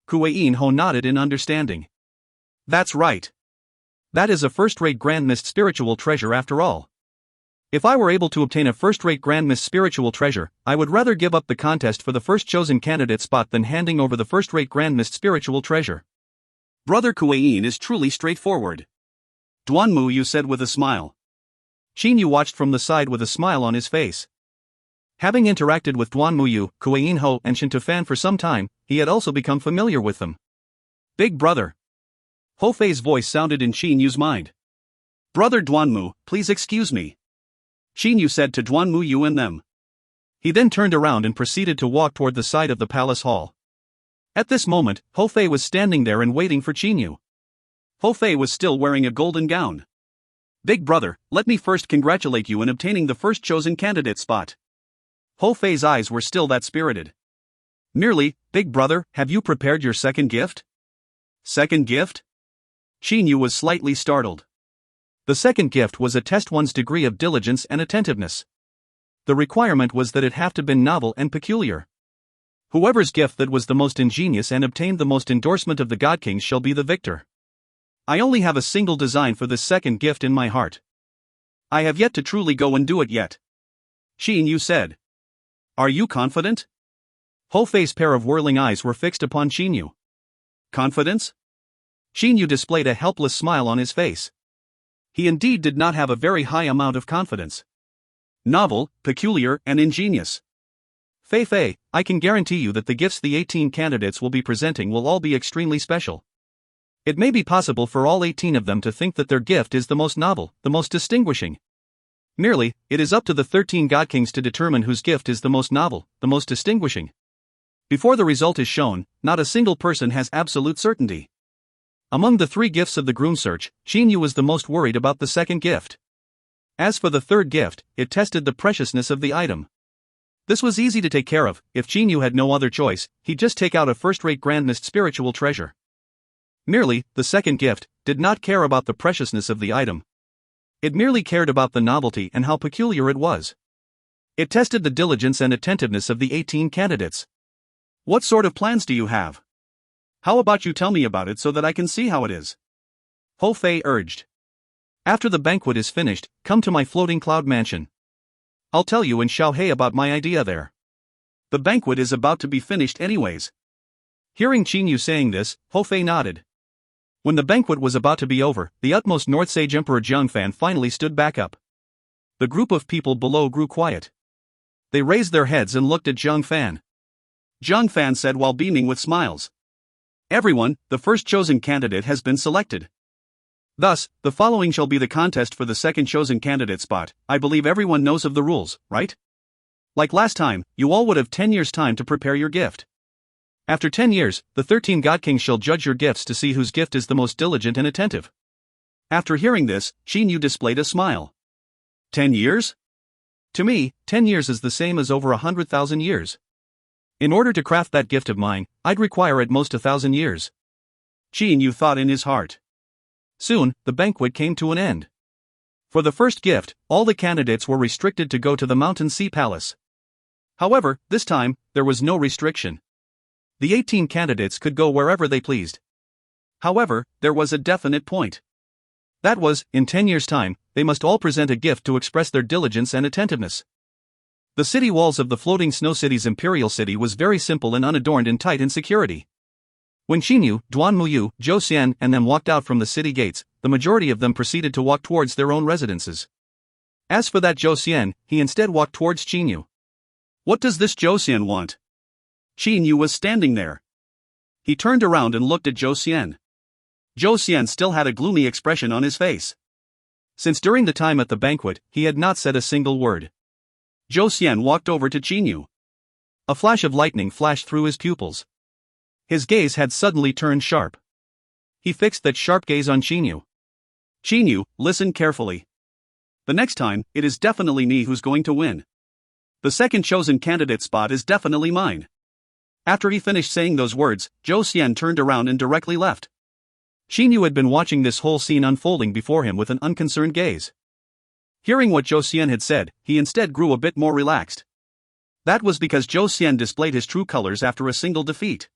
Kuei Ho nodded in understanding. That's right. That is a first-rate grand mist spiritual treasure after all. If I were able to obtain a first-rate grand mist spiritual treasure, I would rather give up the contest for the first chosen candidate spot than handing over the first-rate grand mist spiritual treasure. Brother Kuei is truly straightforward. Duanmu, you said with a smile. Qin Yu watched from the side with a smile on his face. Having interacted with Duanmu Yu, Kuei Ho, and Shin Tufan for some time, he had also become familiar with them. Big brother. Ho Fei's voice sounded in Qin Yu's mind. Brother Duanmu, please excuse me. Qin Yu said to Duanmu Yu and them. He then turned around and proceeded to walk toward the side of the palace hall. At this moment, Ho Fei was standing there and waiting for Qin Yu. Ho Fei was still wearing a golden gown. Big brother, let me first congratulate you in obtaining the first chosen candidate spot. Ho Fei's eyes were still that spirited. Merely, big brother, have you prepared your second gift? Second gift? Qin Yu was slightly startled. The second gift was to test one's degree of diligence and attentiveness. The requirement was that it have to been novel and peculiar. Whoever's gift that was the most ingenious and obtained the most endorsement of the God Kings shall be the victor. I only have a single design for this second gift in my heart. I have yet to truly go and do it yet. Qin Yu said. Are you confident? Ho Fei's pair of whirling eyes were fixed upon Qin Yu. Confidence? Qin Yu displayed a helpless smile on his face. He indeed did not have a very high amount of confidence. Novel, peculiar, and ingenious. Fei, I can guarantee you that the gifts the 18 candidates will be presenting will all be extremely special. It may be possible for all 18 of them to think that their gift is the most novel, the most distinguishing. Merely, it is up to the 13 God Kings to determine whose gift is the most novel, the most distinguishing. Before the result is shown, not a single person has absolute certainty. Among the 3 gifts of the groom search, Qin Yu was the most worried about the second gift. As for the third gift, it tested the preciousness of the item. This was easy to take care of. If Qin Yu had no other choice, he'd just take out a first-rate grand mist spiritual treasure. Merely, the second gift did not care about the preciousness of the item. It merely cared about the novelty and how peculiar it was. It tested the diligence and attentiveness of the 18 candidates. What sort of plans do you have? How about you tell me about it so that I can see how it is? Ho Fei urged. After the banquet is finished, come to my floating cloud mansion. I'll tell you in Xiaohei about my idea there. The banquet is about to be finished anyways. Hearing Qin Yu saying this, Ho Fei nodded. When the banquet was about to be over, the utmost North Sage Emperor Jiangfan finally stood back up. The group of people below grew quiet. They raised their heads and looked at Jiangfan. Jiangfan said while beaming with smiles. Everyone, the first chosen candidate has been selected. Thus, the following shall be the contest for the second chosen candidate spot. I believe everyone knows of the rules, right? Like last time, you all would have 10 years' time to prepare your gift. After 10 years, the 13 God Kings shall judge your gifts to see whose gift is the most diligent and attentive. After hearing this, Qin Yu displayed a smile. 10 years? To me, 10 years is the same as over 100,000 years. In order to craft that gift of mine, I'd require at most 1,000 years. Qin Yu thought in his heart. Soon, the banquet came to an end. For the first gift, all the candidates were restricted to go to the Mountain Sea Palace. However, this time, there was no restriction. The 18 candidates could go wherever they pleased. However, there was a definite point. That was, in 10 years' time, they must all present a gift to express their diligence and attentiveness. The city walls of the floating snow city's imperial city was very simple and unadorned and tight in security. When Qin Yu, Duanmu Yu, Zhou Xian and them walked out from the city gates, the majority of them proceeded to walk towards their own residences. As for that Zhou Xian, he instead walked towards Qin Yu. What does this Zhou Xian want? Qin Yu was standing there. He turned around and looked at Zhou Xian. Zhou Xian still had a gloomy expression on his face. since during the time at the banquet, he had not said a single word. Zhou Xian walked over to Qinyu. A flash of lightning flashed through his pupils. His gaze had suddenly turned sharp. He fixed that sharp gaze on Qinyu. Qinyu, listen carefully. The next time, it is definitely me who's going to win. The second chosen candidate spot is definitely mine. After he finished saying those words, Zhou Xian turned around and directly left. Qinyu had been watching this whole scene unfolding before him with an unconcerned gaze. Hearing what Zhou Xian had said, he instead grew a bit more relaxed. That was because Zhou Xian displayed his true colors after a single defeat.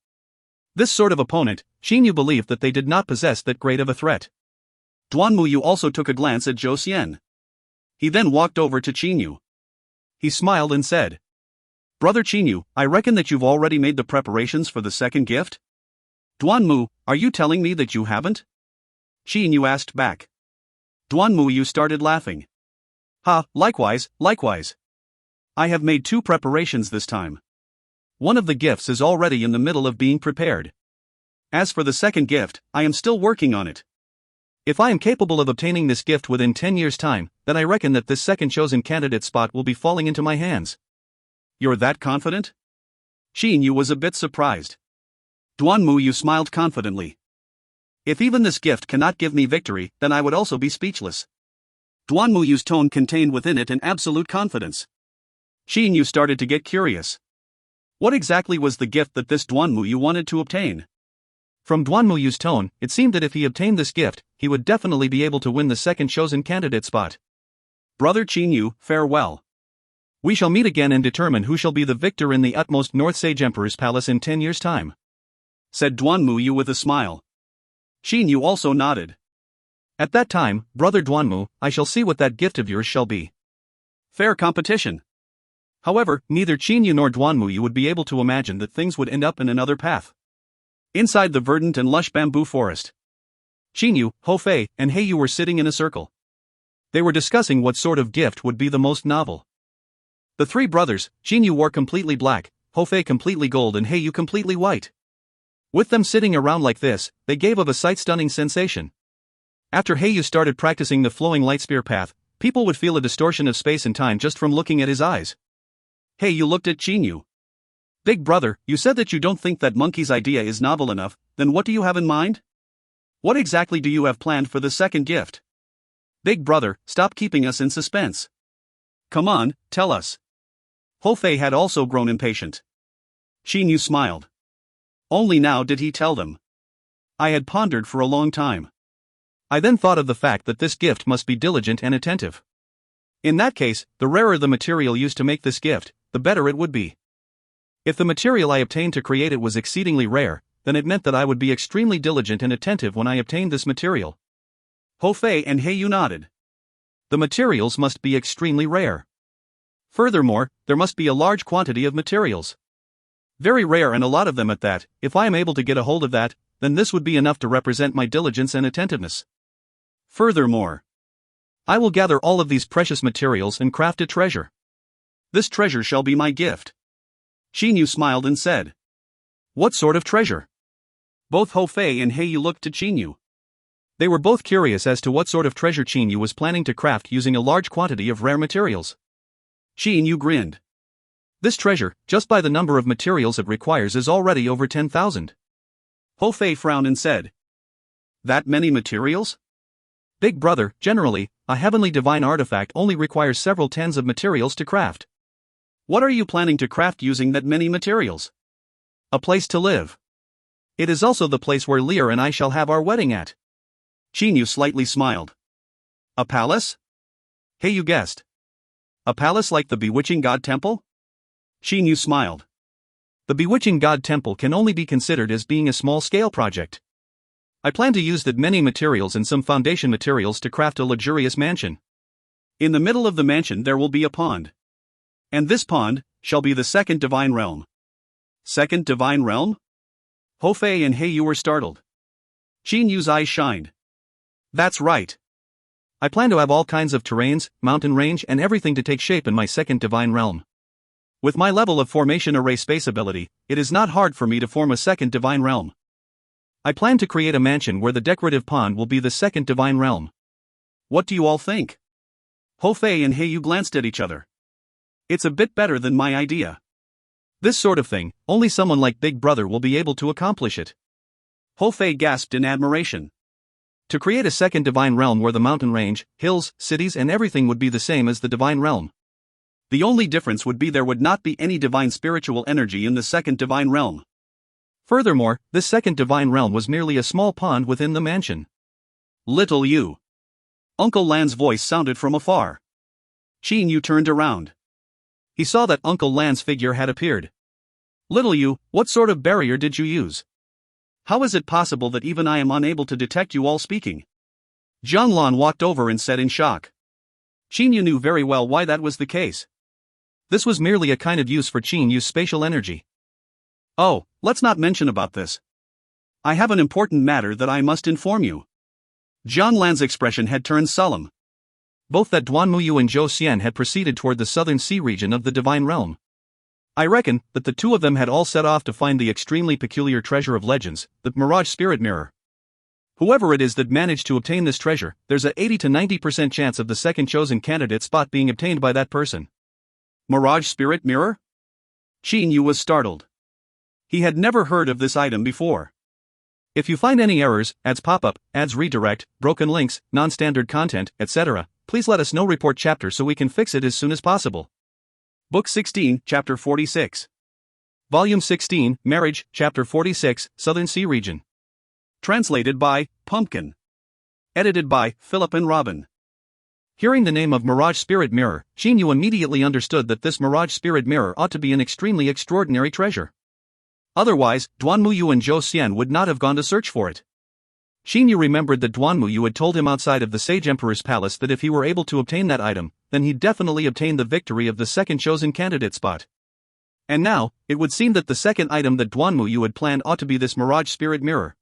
This sort of opponent, Qinyu believed that they did not possess that great of a threat. Duan Muyu also took a glance at Zhou Xian. He then walked over to Qinyu. He smiled and said, "Brother Qinyu, I reckon that you've already made the preparations for the second gift?" "Duan Mu, are you telling me that you haven't?" Qinyu asked back. Duan Muyu started laughing. "Ha, likewise. I have made 2 preparations this time. One of the gifts is already in the middle of being prepared. As for the second gift, I am still working on it. If I am capable of obtaining this gift within 10 years' time, then I reckon that this second chosen candidate spot will be falling into my hands." "You're that confident?" Qinyu was a bit surprised. Duan Muyu smiled confidently. "If even this gift cannot give me victory, then I would also be speechless." Duan Muyu's tone contained within it an absolute confidence. Qinyu started to get curious. What exactly was the gift that this Duan Muyu wanted to obtain? From Duan Muyu's tone, it seemed that if he obtained this gift, he would definitely be able to win the second chosen candidate spot. "Brother Qinyu, farewell. We shall meet again and determine who shall be the victor in the utmost North Sage Emperor's palace in 10 years' time," said Duan Muyu with a smile. Qinyu also nodded. "At that time, brother Duanmu, I shall see what that gift of yours shall be." Fair competition. However, neither Qinyu nor Duan Muyu would be able to imagine that things would end up in another path. Inside the verdant and lush bamboo forest, Qinyu, Hou Fei, and Heiyu were sitting in a circle. They were discussing what sort of gift would be the most novel. The 3 brothers, Qinyu wore completely black, Hou Fei completely gold and Heiyu completely white. With them sitting around like this, they gave of a sight-stunning sensation. After Heiyu started practicing the flowing light spear path, people would feel a distortion of space and time just from looking at his eyes. Heiyu looked at Qinyu. "Big brother, you said that you don't think that monkey's idea is novel enough, then what do you have in mind? What exactly do you have planned for the second gift? Big brother, stop keeping us in suspense. Come on, tell us." Hou Fei had also grown impatient. Qinyu smiled. Only now did he tell them. "I had pondered for a long time. I then thought of the fact that this gift must be diligent and attentive. In that case, the rarer the material used to make this gift, the better it would be. If the material I obtained to create it was exceedingly rare, then it meant that I would be extremely diligent and attentive when I obtained this material." Hou Fei and Heiyu nodded. The materials must be extremely rare. Furthermore, there must be a large quantity of materials. Very rare and a lot of them at that. If I am able to get a hold of that, then this would be enough to represent my diligence and attentiveness. Furthermore, I will gather all of these precious materials and craft a treasure. This treasure shall be my gift." Qinyu smiled and said, "What sort of treasure?" Both Hou Fei and Heiyu looked to Qinyu. They were both curious as to what sort of treasure Qinyu was planning to craft using a large quantity of rare materials. Qinyu grinned. This treasure, just by the number of materials it requires, is already over 10,000. Hou Fei frowned and said, "That many materials?" "Big brother, generally, a heavenly divine artifact only requires several tens of materials to craft." "What are you planning to craft using that many materials?" "A place to live. It is also the place where Lear and I shall have our wedding at." Qinyu slightly smiled. "A palace?" Heiyu guessed. "A palace like the Bewitching God Temple?" Qinyu smiled. The Bewitching God Temple can only be considered as being a small-scale project. I plan to use that many materials and some foundation materials to craft a luxurious mansion. In the middle of the mansion there will be a pond. And this pond shall be the second divine realm. Second divine realm? Hou Fei and Heiyu were startled. Qinyu's eyes shined. That's right. I plan to have all kinds of terrains, mountain range, and everything to take shape in my second divine realm. With my level of formation array space ability, it is not hard for me to form a second divine realm. I plan to create a mansion where the decorative pond will be the second divine realm. What do you all think? Ho Fei and He Yu glanced at each other. It's a bit better than my idea. This sort of thing, only someone like Big Brother will be able to accomplish it. Ho Fei gasped in admiration. To create a second divine realm where the mountain range, hills, cities and everything would be the same as the divine realm. The only difference would be there would not be any divine spiritual energy in the second divine realm. Furthermore, this second divine realm was merely a small pond within the mansion. Little Yu. Uncle Lan's voice sounded from afar. Qin Yu turned around. He saw that Uncle Lan's figure had appeared. Little Yu, what sort of barrier did you use? How is it possible that even I am unable to detect you all speaking? Jiang Lan walked over and said in shock. Qin Yu knew very well why that was the case. This was merely a kind of use for Qin Yu's spatial energy. Oh, let's not mention about this. I have an important matter that I must inform you. Jiang Lan's expression had turned solemn. Both that Duan Muyu and Zhou Xian had proceeded toward the southern sea region of the divine realm. I reckon that the two of them had all set off to find the extremely peculiar treasure of legends, the Mirage Spirit Mirror. Whoever it is that managed to obtain this treasure, there's a 80 to 90% chance of the second chosen candidate spot being obtained by that person. Mirage Spirit Mirror? Qin Yu was startled. He had never heard of this item before. If you find any errors, ads pop-up, ads redirect, broken links, non-standard content, etc., please let us know. Report chapter so we can fix it as soon as possible. Book 16, Chapter 46. Volume 16, Marriage, Chapter 46, Southern Sea Region. Translated by Pumpkin. Edited by Philip and Robin. Hearing the name of Mirage Spirit Mirror, Qin Yu immediately understood that this Mirage Spirit Mirror ought to be an extremely extraordinary treasure. Otherwise, Duan Muyu and Zhou Xian would not have gone to search for it. Qin Yu remembered that Duan Muyu had told him outside of the Sage Emperor's palace that if he were able to obtain that item, then he'd definitely obtain the victory of the second chosen candidate spot. And now, it would seem that the second item that Duan Muyu had planned ought to be this Mirage Spirit Mirror.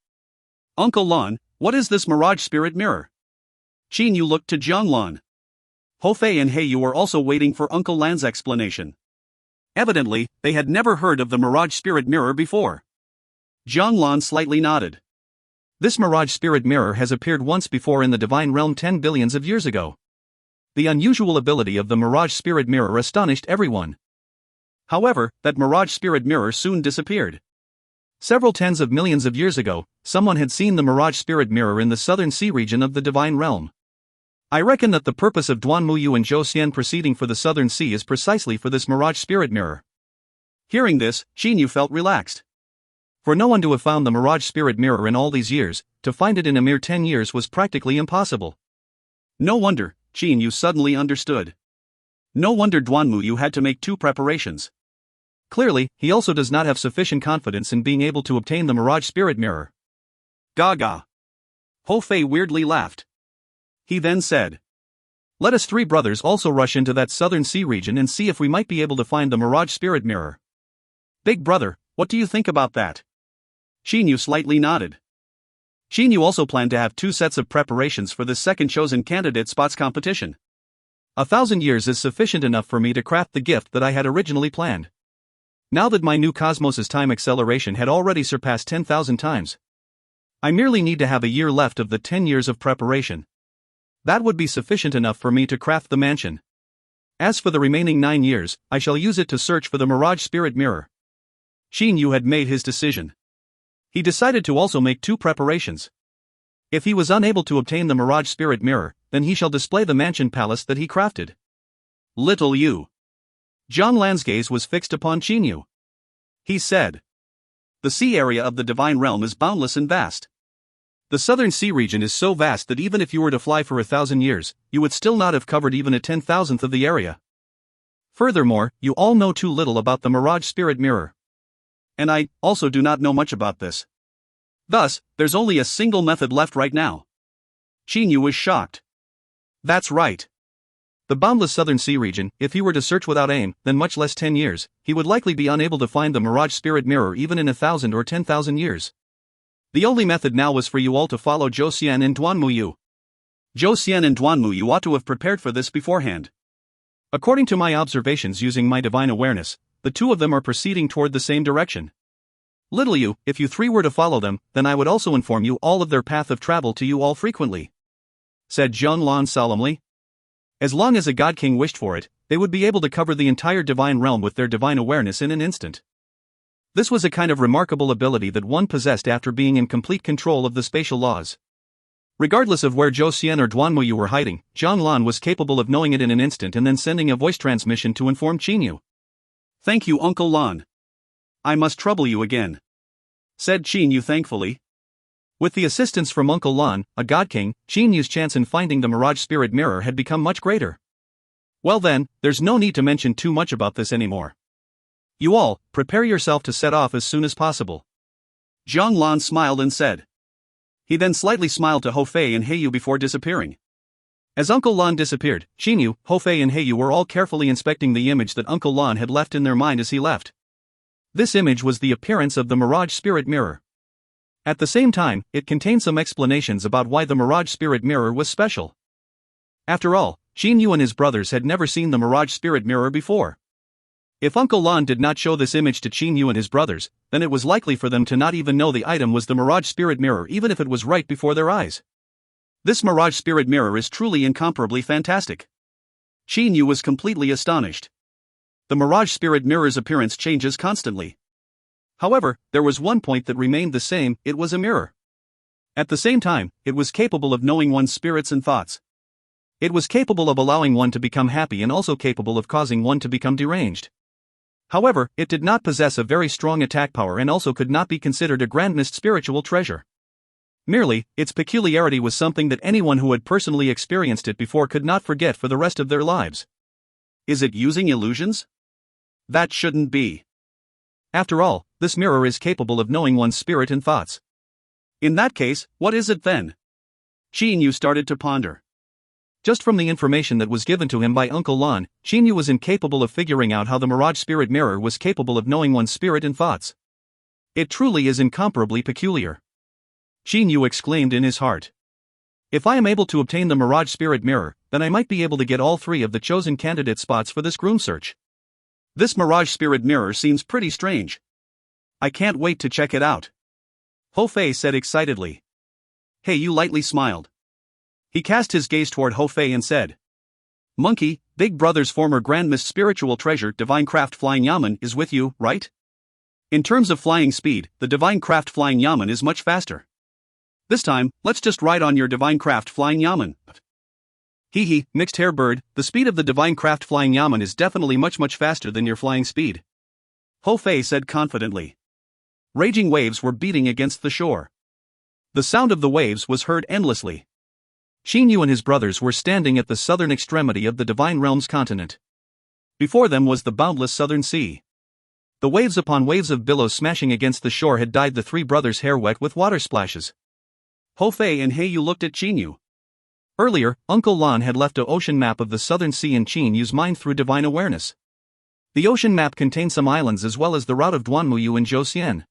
Uncle Lan, what is this Mirage Spirit Mirror? Qin Yu looked to Jiang Lan. Ho Fei and He Yu were also waiting for Uncle Lan's explanation. Evidently, they had never heard of the Mirage Spirit Mirror before. Jiang Lan slightly nodded. This Mirage Spirit Mirror has appeared once before in the Divine Realm 10 billions of years ago. The unusual ability of the Mirage Spirit Mirror astonished everyone. However, that Mirage Spirit Mirror soon disappeared. Several tens of millions of years ago, someone had seen the Mirage Spirit Mirror in the southern sea region of the Divine Realm. I reckon that the purpose of Duan Muyu and Zhou Xian proceeding for the southern sea is precisely for this Mirage Spirit Mirror. Hearing this, Qin Yu felt relaxed. For no one to have found the Mirage Spirit Mirror in all these years, to find it in a mere 10 years was practically impossible. No wonder, Qin Yu suddenly understood. No wonder Duan Muyu had to make 2 preparations. Clearly, he also does not have sufficient confidence in being able to obtain the Mirage Spirit Mirror. Gaga. Ho Fei weirdly laughed. He then said, "Let us 3 brothers also rush into that southern sea region and see if we might be able to find the Mirage Spirit Mirror." Big brother, what do you think about that? Qin Yu slightly nodded. Qin Yu also planned to have 2 sets of preparations for the second chosen candidate spots competition. 1,000 years is sufficient enough for me to craft the gift that I had originally planned. Now that my new cosmos's time acceleration had already surpassed 10,000 times, I merely need to have a year left of the 10 years of preparation. That would be sufficient enough for me to craft the mansion. As for the remaining 9 years, I shall use it to search for the Mirage Spirit Mirror. Qin Yu had made his decision. He decided to also make 2 preparations. If he was unable to obtain the Mirage Spirit Mirror, then he shall display the mansion palace that he crafted. Little Yu. Jiang Lan's gaze was fixed upon Qin Yu. He said, "The sea area of the Divine Realm is boundless and vast. The southern sea region is so vast that even if you were to fly for 1,000 years, you would still not have covered even a 10,000th of the area. Furthermore, you all know too little about the Mirage Spirit Mirror. And I also do not know much about this. Thus, there's only a single method left right now." Qin Yu was shocked. That's right. The boundless southern sea region, if he were to search without aim, then much less 10 years, he would likely be unable to find the Mirage Spirit Mirror even in 1,000 or 10,000 years. The only method now was for you all to follow Zhou Xian and Duan Muyu. Zhou Xian and Duan Muyu ought to have prepared for this beforehand. According to my observations using my divine awareness, the 2 of them are proceeding toward the same direction. Little Yu, if you 3 were to follow them, then I would also inform you all of their path of travel to you all frequently. said Zhang solemnly. As long as a god king wished for it, they would be able to cover the entire divine realm with their divine awareness in an instant. This was a kind of remarkable ability that one possessed after being in complete control of the spatial laws. Regardless of where Zhou Xian or Duanmuyu were hiding, Zhang Lan was capable of knowing it in an instant and then sending a voice transmission to inform Qinyu. "Thank you, Uncle Lan. I must trouble you again," said Qinyu thankfully. With the assistance from Uncle Lan, a god king, Qinyu's chance in finding the Mirage Spirit Mirror had become much greater. Well then, there's no need to mention too much about this anymore. You all, prepare yourself to set off as soon as possible. Zhang Lan smiled and said. He then slightly smiled to Hou Fei and Heiyu before disappearing. As Uncle Lan disappeared, Qinyu, Hou Fei and Heiyu were all carefully inspecting the image that Uncle Lan had left in their mind as he left. This image was the appearance of the Mirage Spirit Mirror. At the same time, it contained some explanations about why the Mirage Spirit Mirror was special. After all, Qinyu and his brothers had never seen the Mirage Spirit Mirror before. If Uncle Lan did not show this image to Qinyu and his brothers, then it was likely for them to not even know the item was the Mirage Spirit Mirror even if it was right before their eyes. This Mirage Spirit Mirror is truly incomparably fantastic. Qinyu was completely astonished. The Mirage Spirit Mirror's appearance changes constantly. However, there was one point that remained the same: it was a mirror. At the same time, it was capable of knowing one's spirits and thoughts. It was capable of allowing one to become happy and also capable of causing one to become deranged. However, it did not possess a very strong attack power and also could not be considered a grandest spiritual treasure. Merely, its peculiarity was something that anyone who had personally experienced it before could not forget for the rest of their lives. Is it using illusions? That shouldn't be. After all, this mirror is capable of knowing one's spirit and thoughts. In that case, what is it then? Qinyu started to ponder. Just from the information that was given to him by Uncle Lan, Qinyu was incapable of figuring out how the Mirage Spirit Mirror was capable of knowing one's spirit and thoughts. It truly is incomparably peculiar. Qinyu exclaimed in his heart. If I am able to obtain the Mirage Spirit Mirror, then I might be able to get all 3 of the chosen candidate spots for this groom search. This Mirage Spirit Mirror seems pretty strange. I can't wait to check it out. Hou Fei said excitedly. Heiyu lightly smiled. He cast his gaze toward Hou Fei and said, Monkey, Big Brother's former Grandmist spiritual treasure Divine Craft Flying Yamen is with you, right? In terms of flying speed, the Divine Craft Flying Yamen is much faster. This time, let's just ride on your Divine Craft Flying Yamen. Hee, mixed hair bird, the speed of the Divine Craft Flying Yamen is definitely much faster than your flying speed. Hou Fei said confidently. Raging waves were beating against the shore. The sound of the waves was heard endlessly. Qinyu and his brothers were standing at the southern extremity of the Divine Realm's continent. Before them was the boundless southern sea. The waves upon waves of billows smashing against the shore had dyed the 3 brothers' hair wet with water splashes. Hou Fei and Heiyu looked at Qinyu. Earlier, Uncle Lan had left an ocean map of the southern sea in Qinyu's mind through divine awareness. The ocean map contained some islands as well as the route of Duanmuyu and Zhou Xian.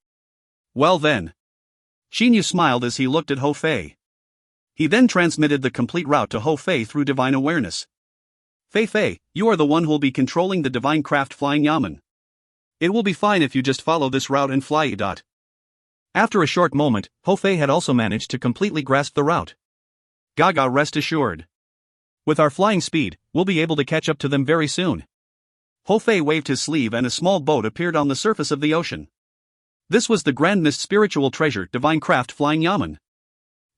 Well then. Qinyu smiled as he looked at Hou Fei. He then transmitted the complete route to Hou Fei through divine awareness. Fei, you are the one who will be controlling the Divine Craft Flying Yamen. It will be fine if you just follow this route and fly. After a short moment, Hou Fei had also managed to completely grasp the route. Gaga, rest assured. With our flying speed, we'll be able to catch up to them very soon. Hou Fei waved his sleeve and a small boat appeared on the surface of the ocean. This was the grandest spiritual treasure Divine Craft Flying Yamen.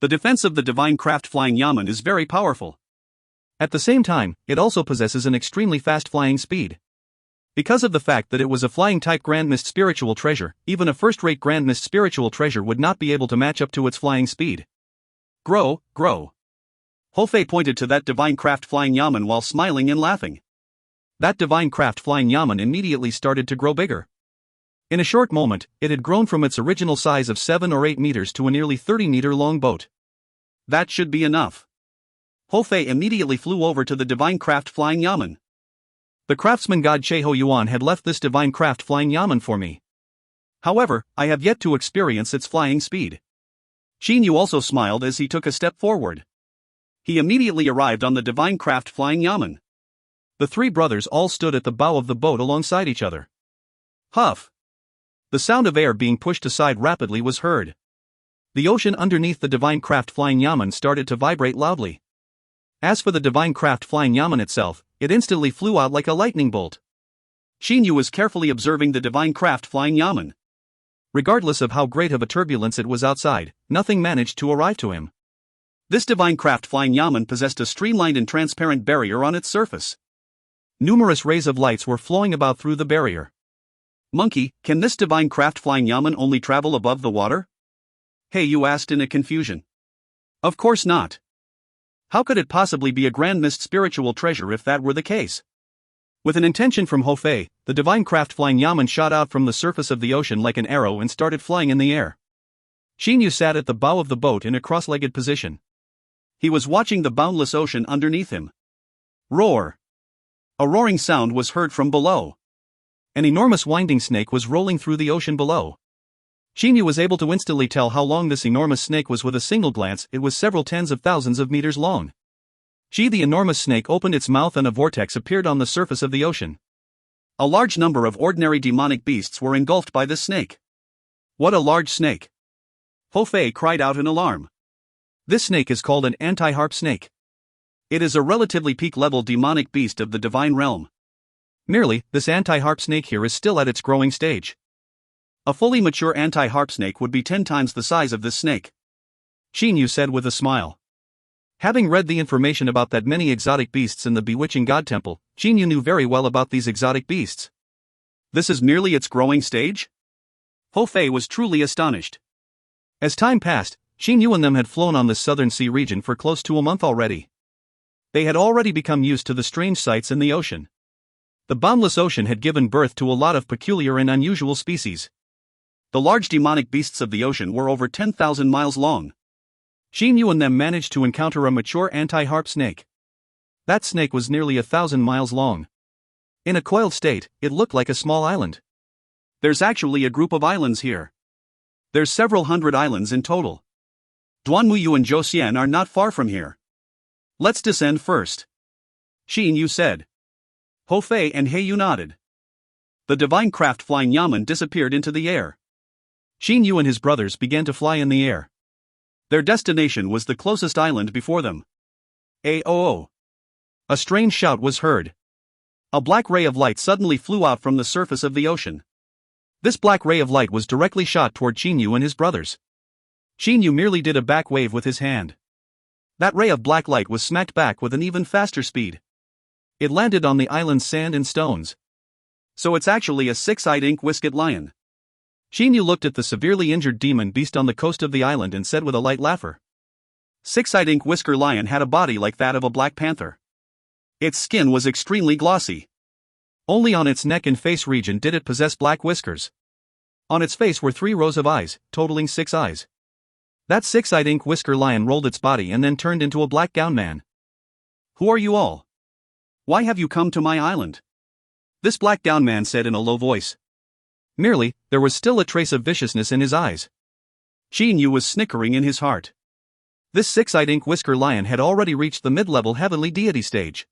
The defense of the Divine Craft Flying Yamen is very powerful. At the same time, it also possesses an extremely fast flying speed. Because of the fact that it was a flying-type Grandmist spiritual treasure, even a first-rate Grandmist spiritual treasure would not be able to match up to its flying speed. Grow. Hou Fei pointed to that Divine Craft Flying Yamen while smiling and laughing. That Divine Craft Flying Yamen immediately started to grow bigger. In a short moment, it had grown from its original size of 7 or 8 meters to a nearly 30-meter-long boat. That should be enough. Hou Fei immediately flew over to the Divine Craft Flying Yamen. The craftsman god Cheho Yuan had left this Divine Craft Flying Yamen for me. However, I have yet to experience its flying speed. Qinyu also smiled as he took a step forward. He immediately arrived on the Divine Craft Flying Yamen. The 3 brothers all stood at the bow of the boat alongside each other. Huff! The sound of air being pushed aside rapidly was heard. The ocean underneath the Divine Craft Flying Yamen started to vibrate loudly. As for the divine craft flying yamen itself, it instantly flew out like a lightning bolt. Shin Yu was carefully observing the divine craft flying yamen. Regardless of how great of a turbulence it was outside, nothing managed to arrive to him. This divine craft flying yamen possessed a streamlined and transparent barrier on its surface. Numerous rays of lights were flowing about through the barrier. Monkey, can this divine craft flying yamen only travel above the water? Hey, you asked in a confusion. Of course not. How could it possibly be a grand mist spiritual treasure if that were the case? With an intention from Ho Fei, the divine craft flying yamen shot out from the surface of the ocean like an arrow and started flying in the air. Shin Yu sat at the bow of the boat in a cross-legged position. He was watching the boundless ocean underneath him. Roar! A roaring sound was heard from below. An enormous winding snake was rolling through the ocean below. Shin Yu was able to instantly tell how long this enormous snake was with a single glance. It was several tens of thousands of meters long. The enormous snake opened its mouth and a vortex appeared on the surface of the ocean. A large number of ordinary demonic beasts were engulfed by this snake. What a large snake! Ho Fei cried out in alarm. This snake is called an anti-harp snake. It is a relatively peak-level demonic beast of the divine realm. Merely, this anti-harp snake here is still at its growing stage. A fully mature anti-harp snake would be 10 times the size of this snake. Shin Yu said with a smile. Having read the information about that many exotic beasts in the bewitching god temple, Shin Yu knew very well about these exotic beasts. This is merely its growing stage? Ho Fei was truly astonished. As time passed, Shin Yu and them had flown on this southern sea region for close to a month already. They had already become used to the strange sights in the ocean. The boundless ocean had given birth to a lot of peculiar and unusual species. The large demonic beasts of the ocean were over 10,000 miles long. Shin Yu and them managed to encounter a mature anti-harp snake. That snake was nearly 1,000 miles long. In a coiled state, it looked like a small island. There's actually a group of islands here. There's several hundred islands in total. Duanmuyu and Zhouxian are not far from here. Let's descend first. Shin Yu said. Ho Fei and He Yu nodded. The divine craft flying yamen disappeared into the air. Shin Yu and his brothers began to fly in the air. Their destination was the closest island before them. A strange shout was heard. A black ray of light suddenly flew out from the surface of the ocean. This black ray of light was directly shot toward Shin Yu and his brothers. Shin Yu merely did a back wave with his hand. That ray of black light was smacked back with an even faster speed. It landed on the island's sand and stones. So it's actually a 6-eyed ink-whisked lion. Shin Yu looked at the severely injured demon beast on the coast of the island and said with a light laugher. 6-eyed ink-whisker lion had a body like that of a black panther. Its skin was extremely glossy. Only on its neck and face region did it possess black whiskers. On its face were 3 rows of eyes, totaling 6 eyes. That 6-eyed ink-whisker lion rolled its body and then turned into a black gown man. Who are you all? Why have you come to my island? This black gown man said in a low voice. Merely, there was still a trace of viciousness in his eyes. Shin Yu was snickering in his heart. This 6-eyed ink-whisker lion had already reached the mid-level heavenly deity stage.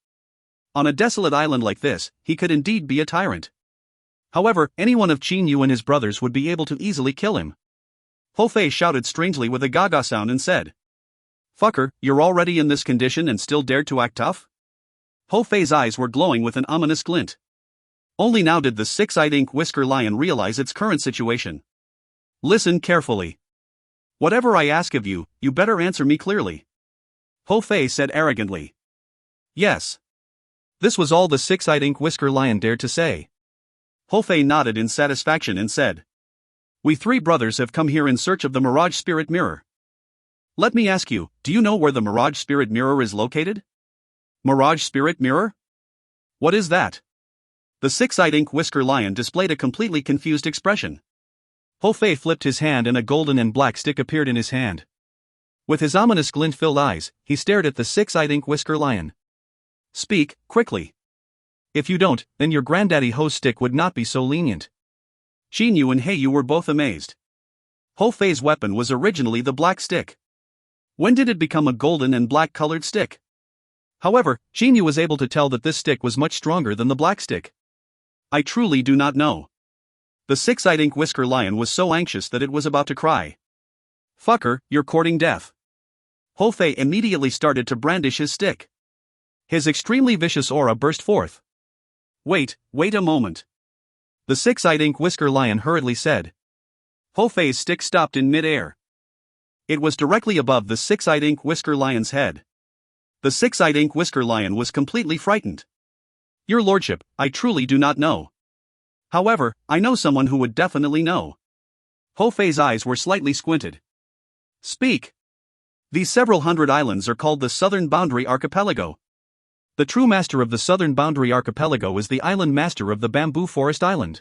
On a desolate island like this, he could indeed be a tyrant. However, any one of Shin Yu and his brothers would be able to easily kill him. Ho Fei shouted strangely with a gaga sound and said, Fucker, you're already in this condition and still dared to act tough? Ho Fei's eyes were glowing with an ominous glint. Only now did the 6-eyed ink-whisker lion realize its current situation. Listen carefully. Whatever I ask of you, you better answer me clearly. Ho Fei said arrogantly. Yes. This was all the 6-eyed ink-whisker lion dared to say. Ho Fei nodded in satisfaction and said, We 3 brothers have come here in search of the Mirage Spirit Mirror. Let me ask you, do you know where the Mirage Spirit Mirror is located? Mirage Spirit Mirror? What is that? The 6-eyed ink-whisker lion displayed a completely confused expression. Ho Fei flipped his hand and a golden and black stick appeared in his hand. With his ominous glint-filled eyes, he stared at the 6-eyed ink-whisker lion. Speak, quickly. If you don't, then your granddaddy Ho's stick would not be so lenient. Shin Yu and He Yu were both amazed. Ho Fei's weapon was originally the black stick. When did it become a golden and black-colored stick? However, Shin Yu was able to tell that this stick was much stronger than the black stick. I truly do not know. The 6-eyed ink-whisker lion was so anxious that it was about to cry. Fucker, you're courting death. Ho Fei immediately started to brandish his stick. His extremely vicious aura burst forth. Wait a moment. The six-eyed ink whisker lion hurriedly said. Ho Fei's stick stopped in mid-air. It was directly above the six-eyed ink whisker lion's head. The six-eyed ink whisker lion was completely frightened. Your lordship, I truly do not know. However, I know someone who would definitely know. Ho Fei's eyes were slightly squinted. Speak. These several hundred islands are called the Southern Boundary Archipelago. The true master of the Southern Boundary Archipelago is the island master of the Bamboo Forest Island.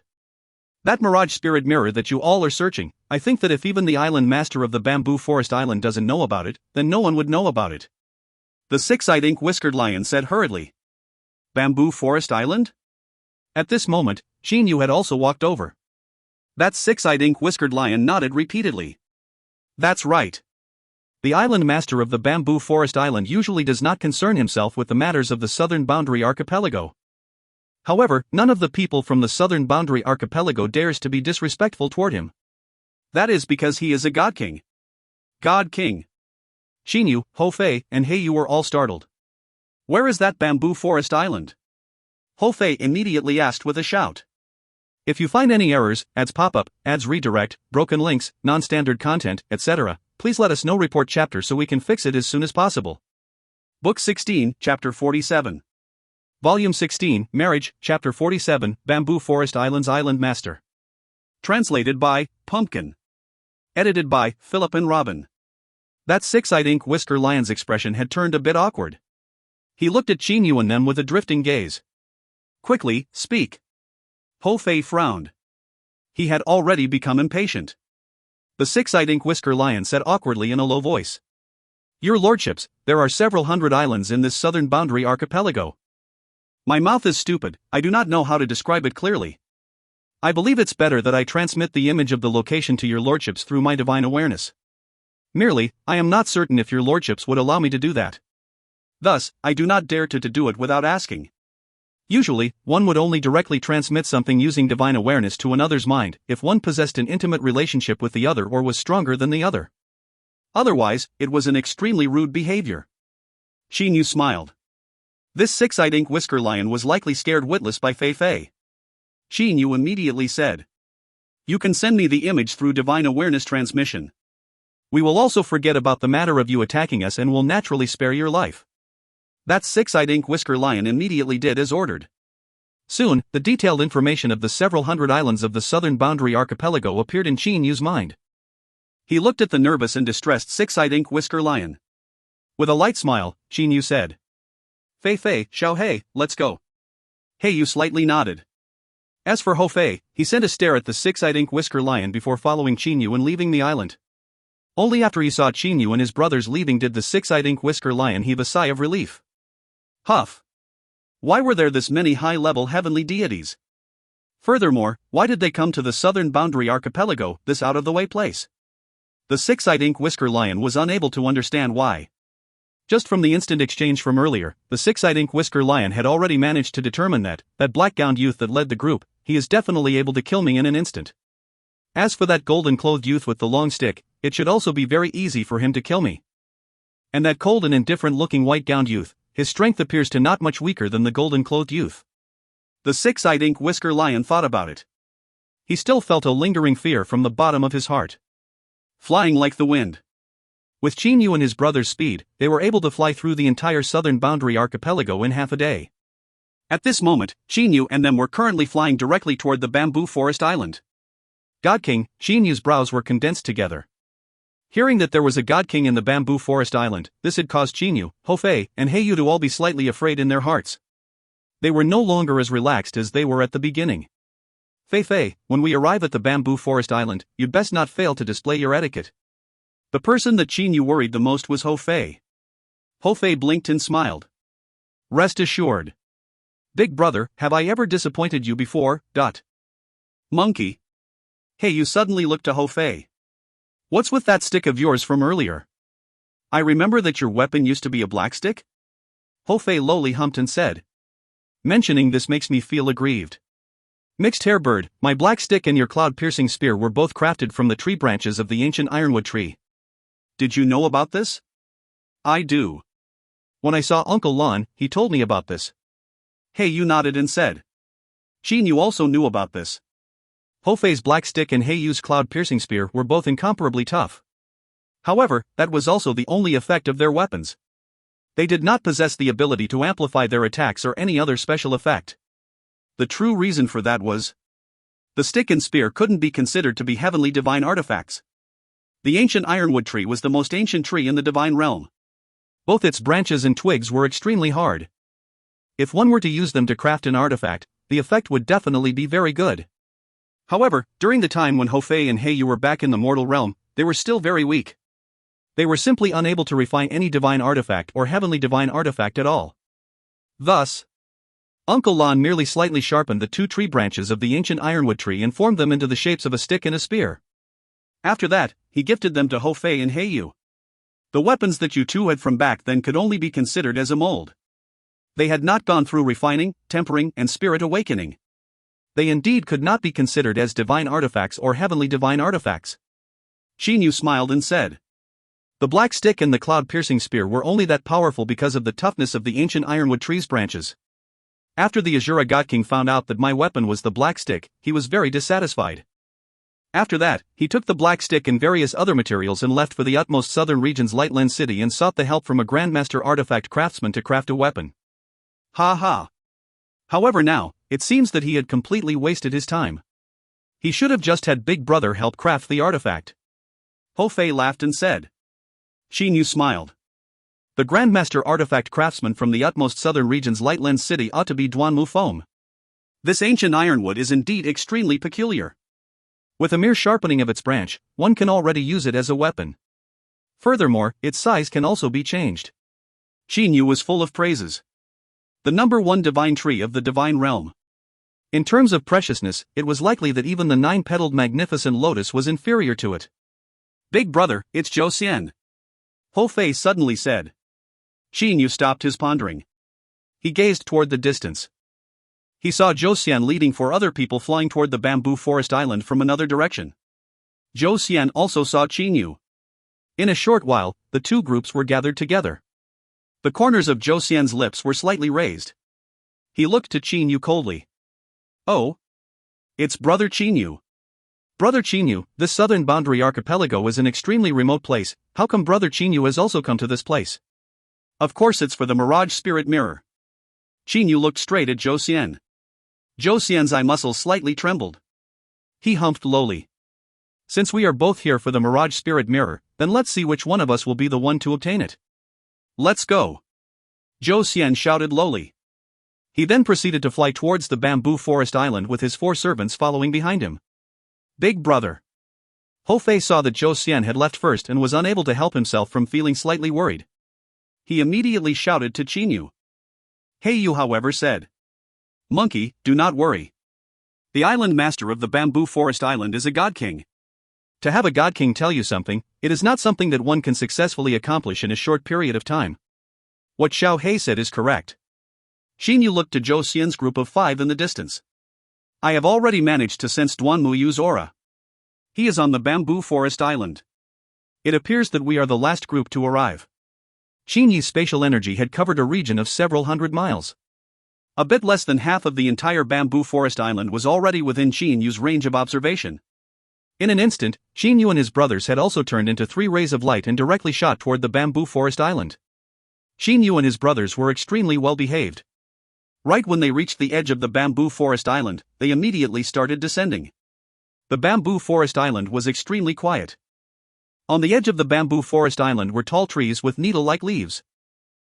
That mirage spirit mirror that you all are searching, I think that if even the island master of the Bamboo Forest Island doesn't know about it, then no one would know about it. The six-eyed ink-whiskered lion said hurriedly. Bamboo Forest Island? At this moment, Xing Yu had also walked over. That six-eyed ink-whiskered lion nodded repeatedly. That's right. The island master of the Bamboo Forest Island usually does not concern himself with the matters of the Southern Boundary Archipelago. However, none of the people from the Southern Boundary Archipelago dares to be disrespectful toward him. That is because he is a God King. God King. Xing Yu, Ho Fei, and He Yu were all startled. Where is that Bamboo Forest Island? Ho Fei immediately asked with a shout. If you find any errors, ads pop-up, ads redirect, broken links, non-standard content, etc., please let us know. Report chapter so we can fix it as soon as possible. Book 16, Chapter 47. Volume 16, Marriage, Chapter 47, Bamboo Forest Island's Island Master. Translated by Pumpkin. Edited by Philip and Robin. That six-eyed ink-whisker lion's expression had turned a bit awkward. He looked at Xing Yu and them with a drifting gaze. Quickly, speak. Ho Fei frowned. He had already become impatient. The six-eyed ink-whisker lion said awkwardly in a low voice. Your lordships, there are several hundred islands in this southern boundary archipelago. My mouth is stupid, I do not know how to describe it clearly. I believe it's better that I transmit the image of the location to your lordships through my divine awareness. Merely, I am not certain if your lordships would allow me to do that. Thus, I do not dare to do it without asking. Usually, one would only directly transmit something using divine awareness to another's mind if one possessed an intimate relationship with the other or was stronger than the other. Otherwise, it was an extremely rude behavior. Xing Yu smiled. This six-eyed ink-whisker lion was likely scared witless by Fei Fei. Xing Yu immediately said. You can send me the image through divine awareness transmission. We will also forget about the matter of you attacking us and will naturally spare your life. That six-eyed ink-whisker lion immediately did as ordered. Soon, the detailed information of the several hundred islands of the southern boundary archipelago appeared in Xing Yu's mind. He looked at the nervous and distressed six-eyed ink-whisker lion. With a light smile, Xing Yu said. Fei Fei, Xiao Hei, let's go. He Yu slightly nodded. As for Ho Fei, he sent a stare at the six-eyed ink-whisker lion before following Xing Yu and leaving the island. Only after he saw Xing Yu and his brothers leaving did the six-eyed ink-whisker lion heave a sigh of relief. Huff. Why were there this many high-level heavenly deities? Furthermore, why did they come to the southern boundary archipelago, this out-of-the-way place? The six-eyed ink-whisker lion was unable to understand why. Just from the instant exchange from earlier, the six-eyed ink-whisker lion had already managed to determine that black-gowned youth that led the group, he is definitely able to kill me in an instant. As for that golden-clothed youth with the long stick, it should also be very easy for him to kill me. And that cold and indifferent-looking white-gowned youth, his strength appears to not much weaker than the golden-clothed youth. The six-eyed ink-whisker lion thought about it. He still felt a lingering fear from the bottom of his heart. Flying like the wind. With Xing Yu and his brother's speed, they were able to fly through the entire southern boundary archipelago in half a day. At this moment, Xing Yu and them were currently flying directly toward the Bamboo Forest Island. God King, Xing Yu's brows were condensed together. Hearing that there was a God King in the Bamboo Forest Island, this had caused Xing Yu, Ho Fei, and He Yu to all be slightly afraid in their hearts. They were no longer as relaxed as they were at the beginning. Fei Fei, when we arrive at the Bamboo Forest Island, you'd best not fail to display your etiquette. The person that Xing Yu worried the most was Ho Fei. Ho Fei blinked and smiled. Rest assured. Big brother, have I ever disappointed you before? Monkey. He Yu suddenly looked to Ho Fei. What's with that stick of yours from earlier? I remember that your weapon used to be a black stick? Ho Fei lowly humped and said. Mentioning this makes me feel aggrieved. Mixed hair bird, my black stick and your cloud-piercing spear were both crafted from the tree branches of the ancient ironwood tree. Did you know about this? I do. When I saw Uncle Lon, he told me about this. Hey Yu nodded and said. Qin Yu also knew about this. Ho Fei's black stick and He Yu's cloud-piercing spear were both incomparably tough. However, that was also the only effect of their weapons. They did not possess the ability to amplify their attacks or any other special effect. The true reason for that was the stick and spear couldn't be considered to be heavenly divine artifacts. The ancient ironwood tree was the most ancient tree in the divine realm. Both its branches and twigs were extremely hard. If one were to use them to craft an artifact, the effect would definitely be very good. However, during the time when Ho Fei and He Yu were back in the mortal realm, they were still very weak. They were simply unable to refine any divine artifact or heavenly divine artifact at all. Thus, Uncle Lon merely slightly sharpened the two tree branches of the ancient ironwood tree and formed them into the shapes of a stick and a spear. After that, he gifted them to Ho Fei and He Yu. The weapons that you two had from back then could only be considered as a mold. They had not gone through refining, tempering, and spirit awakening. They indeed could not be considered as divine artifacts or heavenly divine artifacts. Qin Yu smiled and said. The black stick and the cloud-piercing spear were only that powerful because of the toughness of the ancient ironwood tree's branches. After the Azura God King found out that my weapon was the black stick, he was very dissatisfied. After that, he took the black stick and various other materials and left for the utmost southern region's Lightland City and sought the help from a Grandmaster artifact craftsman to craft a weapon. Ha ha. However now, it seems that he had completely wasted his time. He should have just had Big Brother help craft the artifact. Ho Fei laughed and said. Qin Yu smiled. The Grandmaster artifact craftsman from the utmost southern region's Lightland City ought to be Duan Mu Feng. This ancient ironwood is indeed extremely peculiar. With a mere sharpening of its branch, one can already use it as a weapon. Furthermore, its size can also be changed. Qin Yu was full of praises. The number one divine tree of the divine realm. In terms of preciousness, it was likely that even the 9-petaled magnificent lotus was inferior to it. Big Brother, it's Zhou Xian. Ho Fei suddenly said. Qin Yu stopped his pondering. He gazed toward the distance. He saw Zhou Xian leading 4 other people flying toward the bamboo forest island from another direction. Zhou Xian also saw Qin Yu. In a short while, the two groups were gathered together. The corners of Zhou Xian's lips were slightly raised. He looked to Qin Yu coldly. Oh? It's Brother Qin Yu. Brother Qin Yu, this southern boundary archipelago is an extremely remote place. How come Brother Qin Yu has also come to this place? Of course it's for the Mirage Spirit Mirror. Qin Yu looked straight at Zhou Xian. Zhou Xian's eye muscles slightly trembled. He humphed lowly. Since we are both here for the Mirage Spirit Mirror, then let's see which one of us will be the one to obtain it. Let's go. Zhou Xian shouted lowly. He then proceeded to fly towards the bamboo forest island with his 4 servants following behind him. Big Brother. Ho Fei saw that Zhou Xian had left first and was unable to help himself from feeling slightly worried. He immediately shouted to Qin Yu. He Yu however said. Monkey, do not worry. The island master of the bamboo forest island is a god king. To have a god king tell you something, it is not something that one can successfully accomplish in a short period of time. What Xiao He said is correct. Qin Yu looked to Zhou Xian's group of 5 in the distance. I have already managed to sense Duan Mu Yu's aura. He is on the bamboo forest island. It appears that we are the last group to arrive. Qin Yu's spatial energy had covered a region of several hundred miles. A bit less than half of the entire bamboo forest island was already within Qin Yu's range of observation. In an instant, Qin Yu and his brothers had also turned into 3 rays of light and directly shot toward the bamboo forest island. Qin Yu and his brothers were extremely well behaved. Right when they reached the edge of the bamboo forest island, they immediately started descending. The bamboo forest island was extremely quiet. On the edge of the bamboo forest island were tall trees with needle-like leaves.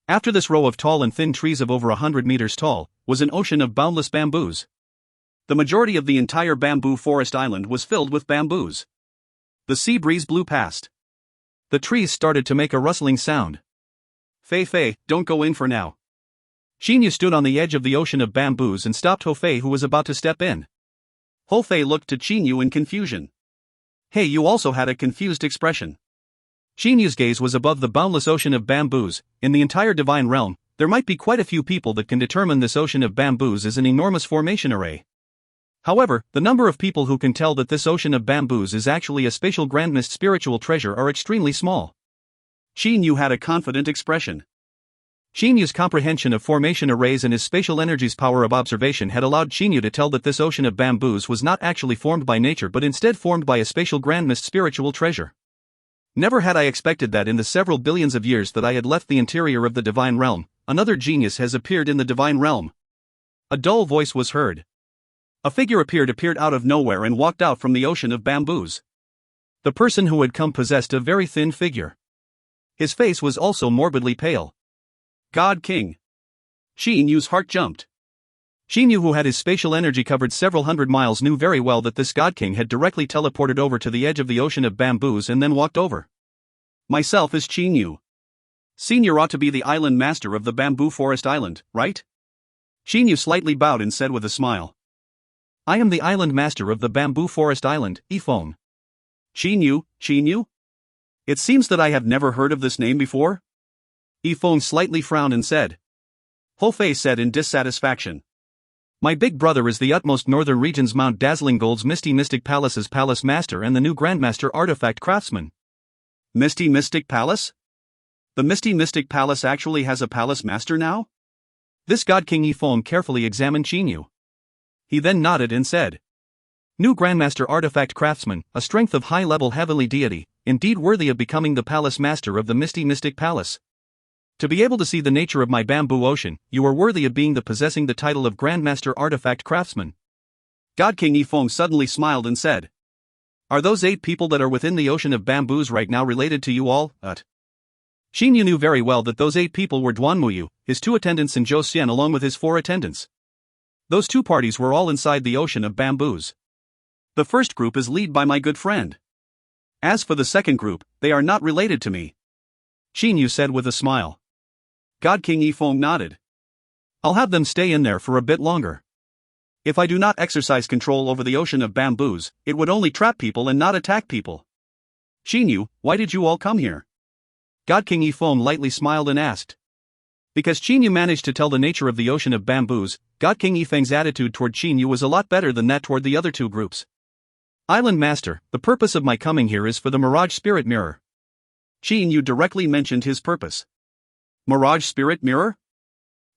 After this row of tall and thin trees of over 100 meters tall, was an ocean of boundless bamboos. The majority of the entire bamboo forest island was filled with bamboos. The sea breeze blew past. The trees started to make a rustling sound. Fei, don't go in for now. Qin Yu stood on the edge of the ocean of bamboos and stopped Ho Fei, who was about to step in. Ho Fei looked to Qin Yu in confusion. He Yu also had a confused expression. Qin Yu's gaze was above the boundless ocean of bamboos. In the entire divine realm, there might be quite a few people that can determine this ocean of bamboos is an enormous formation array. However, the number of people who can tell that this ocean of bamboos is actually a spatial grandmist spiritual treasure are extremely small. Qin Yu had a confident expression. Xinyu's comprehension of formation arrays and his spatial energy's power of observation had allowed Xinyu to tell that this ocean of bamboos was not actually formed by nature but instead formed by a spatial grandmist spiritual treasure. Never had I expected that in the several billions of years that I had left the interior of the divine realm, another genius has appeared in the divine realm. A dull voice was heard. A figure appeared out of nowhere and walked out from the ocean of bamboos. The person who had come possessed a very thin figure. His face was also morbidly pale. God King. Xinyu's heart jumped. Xinyu, who had his spatial energy covered several hundred miles, knew very well that this God King had directly teleported over to the edge of the ocean of bamboos and then walked over. Myself is Xinyu. Senior ought to be the island master of the bamboo forest island, right? Xinyu slightly bowed and said with a smile. I am the island master of the bamboo forest island, Yifeng. Xinyu? It seems that I have never heard of this name before. Yifeng slightly frowned and said. Hofei said in dissatisfaction. My big brother is the utmost northern region's Mount Dazzling Gold's Misty Mystic Palace's palace master and the new Grandmaster artifact craftsman. Misty Mystic Palace? The Misty Mystic Palace actually has a palace master now? This God King Yifeng carefully examined Xinyu. He then nodded and said. New Grandmaster artifact craftsman, a strength of high-level heavenly deity, indeed worthy of becoming the palace master of the Misty Mystic Palace. To be able to see the nature of my bamboo ocean, you are worthy of being possessing the title of Grandmaster Artifact Craftsman. God King Yifeng suddenly smiled and said. Are those 8 people that are within the ocean of bamboos right now related to you all? Xinyu knew very well that those 8 people were Duanmuyu, his 2 attendants, and Zhou Xian along with his 4 attendants. Those 2 parties were all inside the ocean of bamboos. The first group is led by my good friend. As for the second group, they are not related to me. Xinyu said with a smile. God King Yifeng nodded. I'll have them stay in there for a bit longer. If I do not exercise control over the ocean of bamboos, it would only trap people and not attack people. Xinyu, why did you all come here? God King Yifeng lightly smiled and asked. Because Xinyu managed to tell the nature of the ocean of bamboos, God King Yifeng's attitude toward Xinyu was a lot better than that toward the other 2 groups. Island Master, the purpose of my coming here is for the Mirage Spirit Mirror. Xinyu directly mentioned his purpose. Mirage Spirit Mirror?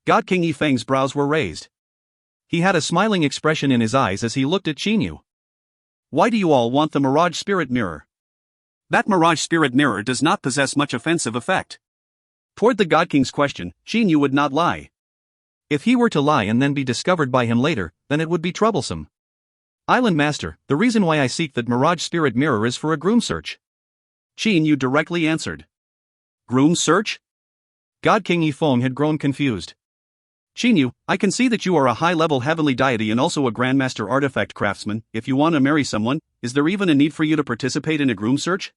God King Yifeng's brows were raised. He had a smiling expression in his eyes as he looked at Xinyu. Why do you all want the Mirage Spirit Mirror? That Mirage Spirit Mirror does not possess much offensive effect. Toward the God King's question, Xinyu would not lie. If he were to lie and then be discovered by him later, then it would be troublesome. Island Master, the reason why I seek that Mirage Spirit Mirror is for a groom search. Xinyu directly answered. Groom search? God King Yifeng had grown confused. Xinyu, I can see that you are a high-level heavenly deity and also a Grandmaster artifact craftsman. If you want to marry someone, is there even a need for you to participate in a groom search?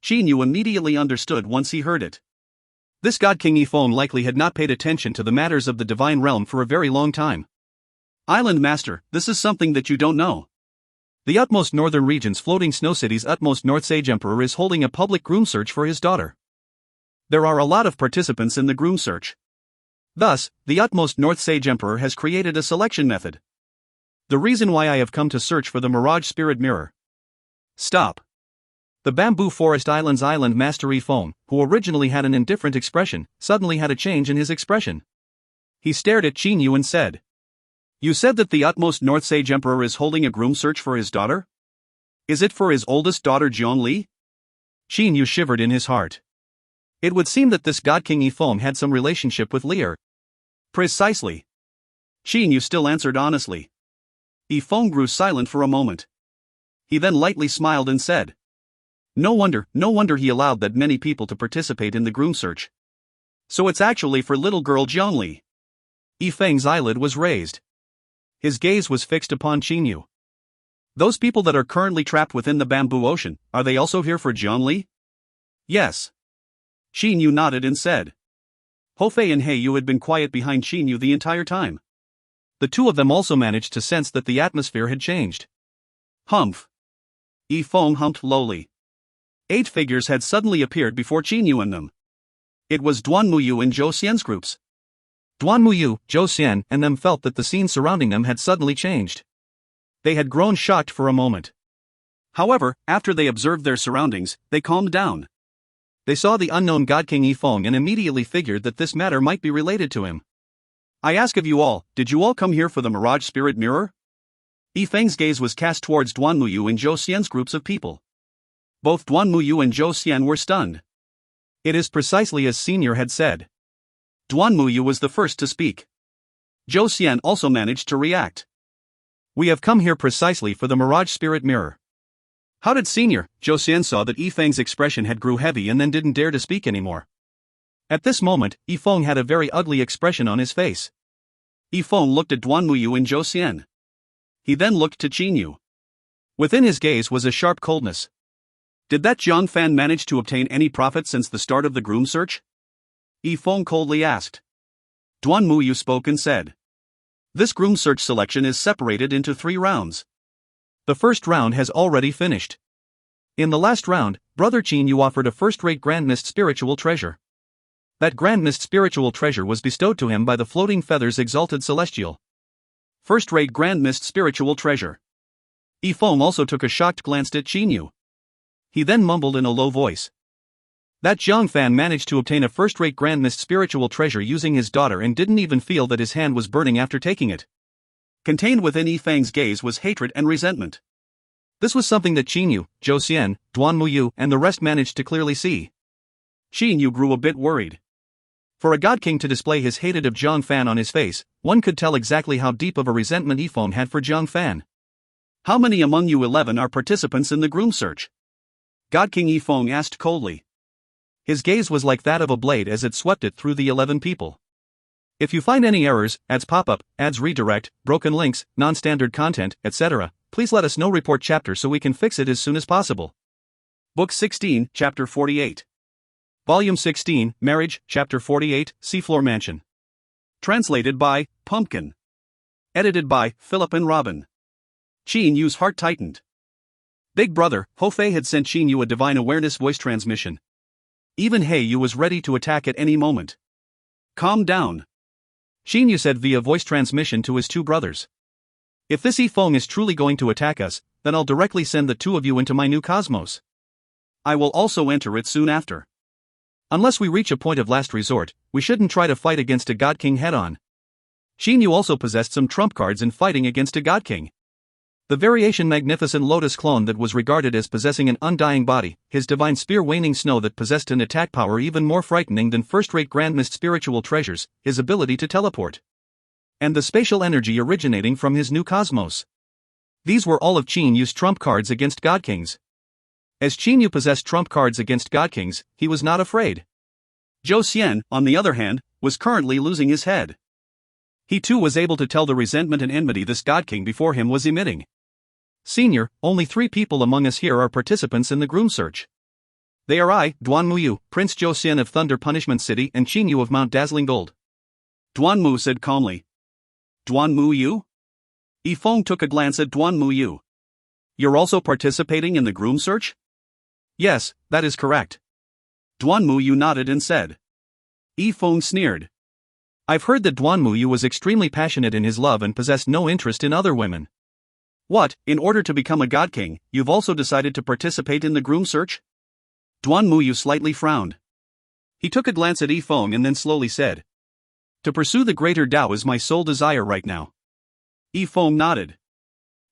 Xinyu immediately understood once he heard it. This God King Yifeng likely had not paid attention to the matters of the divine realm for a very long time. Island Master, this is something that you don't know. The utmost northern region's floating snow city's utmost North Sage Emperor is holding a public groom search for his daughter. There are a lot of participants in the groom search. Thus, the utmost North Sage Emperor has created a selection method. The reason why I have come to search for the Mirage Spirit Mirror. Stop. The Bamboo Forest Island's Island Master Yifeng, who originally had an indifferent expression, suddenly had a change in his expression. He stared at Xinyu and said. You said that the utmost North Sage Emperor is holding a groom search for his daughter? Is it for his oldest daughter Zhongli? Xinyu shivered in his heart. It would seem that this God King Yifeng had some relationship with Lear. Precisely. Xinyu still answered honestly. Yifeng grew silent for a moment. He then lightly smiled and said. No wonder he allowed that many people to participate in the groom search. So it's actually for little girl Zhongli. Yifeng's eyelid was raised. His gaze was fixed upon Xinyu. Those people that are currently trapped within the bamboo ocean, are they also here for Zhongli? Yes. Xinyu nodded and said. Hofei and Heiyu had been quiet behind Xinyu the entire time. The 2 of them also managed to sense that the atmosphere had changed. Humph. Yifeng humped lowly. 8 figures had suddenly appeared before Xinyu and them. It was Duanmuyu and Zhou Xian's groups. Duanmuyu, Zhou Xian, and them felt that the scene surrounding them had suddenly changed. They had grown shocked for a moment. However, after they observed their surroundings, they calmed down. They saw the unknown God King Yifeng and immediately figured that this matter might be related to him. I ask of you all, did you all come here for the Mirage Spirit Mirror? Yifeng's gaze was cast towards Duan Muyu and Zhou Xian's groups of people. Both Duan Muyu and Zhou Xian were stunned. It is precisely as Senior had said. Duan Muyu was the first to speak. Zhou Xian also managed to react. We have come here precisely for the Mirage Spirit Mirror. How did Senior? Zhou Xian saw that Yifeng's expression had grew heavy and then didn't dare to speak anymore. At this moment, Yifeng had a very ugly expression on his face. Yifeng looked at Duan Muyu and Zhou Xian. He then looked to Qinyu. Within his gaze was a sharp coldness. Did that Zhang Fan manage to obtain any profit since the start of the groom search? Yifeng coldly asked. Duan Muyu spoke and said. This groom search selection is separated into 3 rounds. The first round has already finished. In the last round, Brother Qinyu offered a first-rate Grand Mist spiritual treasure. That Grand Mist spiritual treasure was bestowed to him by the Floating Feathers Exalted Celestial. First-rate Grand Mist spiritual treasure. Yifeng also took a shocked glance at Qinyu. He then mumbled in a low voice. That Zhang Fan managed to obtain a first-rate Grand Mist spiritual treasure using his daughter and didn't even feel that his hand was burning after taking it. Contained within Yifeng's gaze was hatred and resentment. This was something that Qinyu, Zhou Xian, Duan Muyu and the rest managed to clearly see. Qinyu grew a bit worried. For a God King to display his hatred of Zhang Fan on his face, one could tell exactly how deep of a resentment Yifeng had for Zhang Fan. How many among you 11 are participants in the groom search? God King Yifeng asked coldly. His gaze was like that of a blade as it swept it through the 11 people. If you find any errors, ads pop-up, ads redirect, broken links, non-standard content, etc., please let us know. Report chapter so we can fix it as soon as possible. Book 16, Chapter 48. Volume 16, Marriage, Chapter 48, Seafloor Mansion. Translated by Pumpkin. Edited by Philip and Robin. Qinyu's heart tightened. Big Brother, Ho Fei had sent Qinyu a divine awareness voice transmission. Even Yu was ready to attack at any moment. Calm down. Qinyu said via voice transmission to his 2 brothers. If this Yifeng is truly going to attack us, then I'll directly send the 2 of you into my new cosmos. I will also enter it soon after. Unless we reach a point of last resort, we shouldn't try to fight against a God King head-on. Qinyu also possessed some trump cards in fighting against a God King. The variation magnificent lotus clone that was regarded as possessing an undying body, his divine spear waning snow that possessed an attack power even more frightening than first-rate Grand Mist spiritual treasures, his ability to teleport. And the spatial energy originating from his new cosmos. These were all of Qinyu's trump cards against God Kings. As Qinyu possessed trump cards against God Kings, he was not afraid. Zhou Xian, on the other hand, was currently losing his head. He too was able to tell the resentment and enmity this God King before him was emitting. Senior, only 3 people among us here are participants in the groom search. They are I, Duan Muyu, Prince Zhou Xian of Thunder Punishment City and Qinyu of Mount Dazzling Gold. Duan Mu said calmly. Duan Muyu? Yifeng took a glance at Duan Muyu. You're also participating in the groom search? Yes, that is correct. Duan Muyu nodded and said. Yifeng sneered. I've heard that Duan Muyu was extremely passionate in his love and possessed no interest in other women. What, in order to become a God King, you've also decided to participate in the groom search? Duan Muyu slightly frowned. He took a glance at Yifeng and then slowly said. To pursue the greater Tao is my sole desire right now. Yifeng nodded.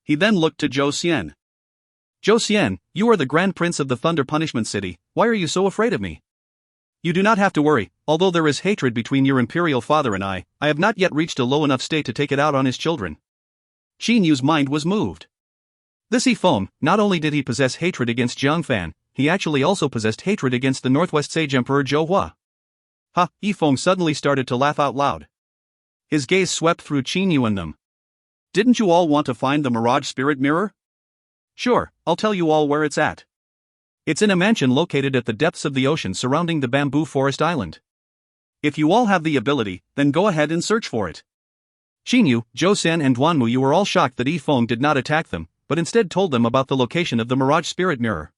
He then looked to Zhou Xian. Zhou Xian, you are the Grand Prince of the Thunder Punishment City, why are you so afraid of me? You do not have to worry, although there is hatred between your imperial father and I have not yet reached a low enough state to take it out on his children. Qinyu's mind was moved. This Yifeng, not only did he possess hatred against Zhang Fan, he actually also possessed hatred against the Northwest Sage Emperor Zhou Hua. Ha! Yifeng suddenly started to laugh out loud. His gaze swept through Qinyu and them. Didn't you all want to find the Mirage Spirit Mirror? Sure, I'll tell you all where it's at. It's in a mansion located at the depths of the ocean surrounding the Bamboo Forest Island. If you all have the ability, then go ahead and search for it. Qinyu, Zhou Xian and Duan Muyu were all shocked that Yifeng did not attack them, but instead told them about the location of the Mirage Spirit Mirror.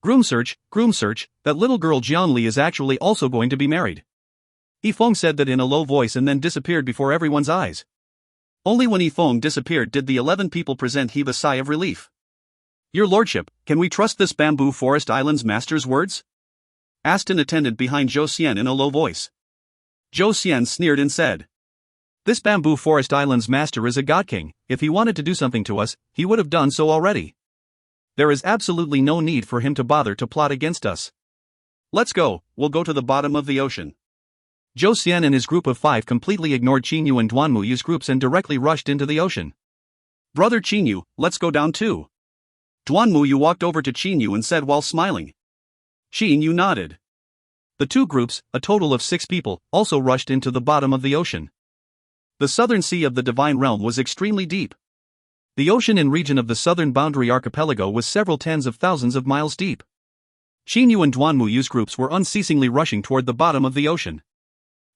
Groom search, that little girl Jianli is actually also going to be married. Yifeng said that in a low voice and then disappeared before everyone's eyes. Only when Yifeng disappeared did the 11 people present heave a sigh of relief. Your lordship, can we trust this Bamboo Forest Island's master's words? asked an attendant behind Zhou Xian in a low voice. Zhou Xian sneered and said, "This bamboo forest island's master is a god king. If he wanted to do something to us, he would have done so already. There is absolutely no need for him to bother to plot against us. Let's go, we'll go to the bottom of the ocean." Zhou Xian and his group of 5 completely ignored Qinyu and Duanmuyu's groups and directly rushed into the ocean. "Brother Qinyu, let's go down too." Duanmuyu walked over to Qinyu and said while smiling. Qinyu nodded. The two groups, a total of 6 people, also rushed into the bottom of the ocean. The southern sea of the Divine Realm was extremely deep. The ocean and region of the southern boundary archipelago was several tens of thousands of miles deep. Qinyu and Duanmuyu's groups were unceasingly rushing toward the bottom of the ocean.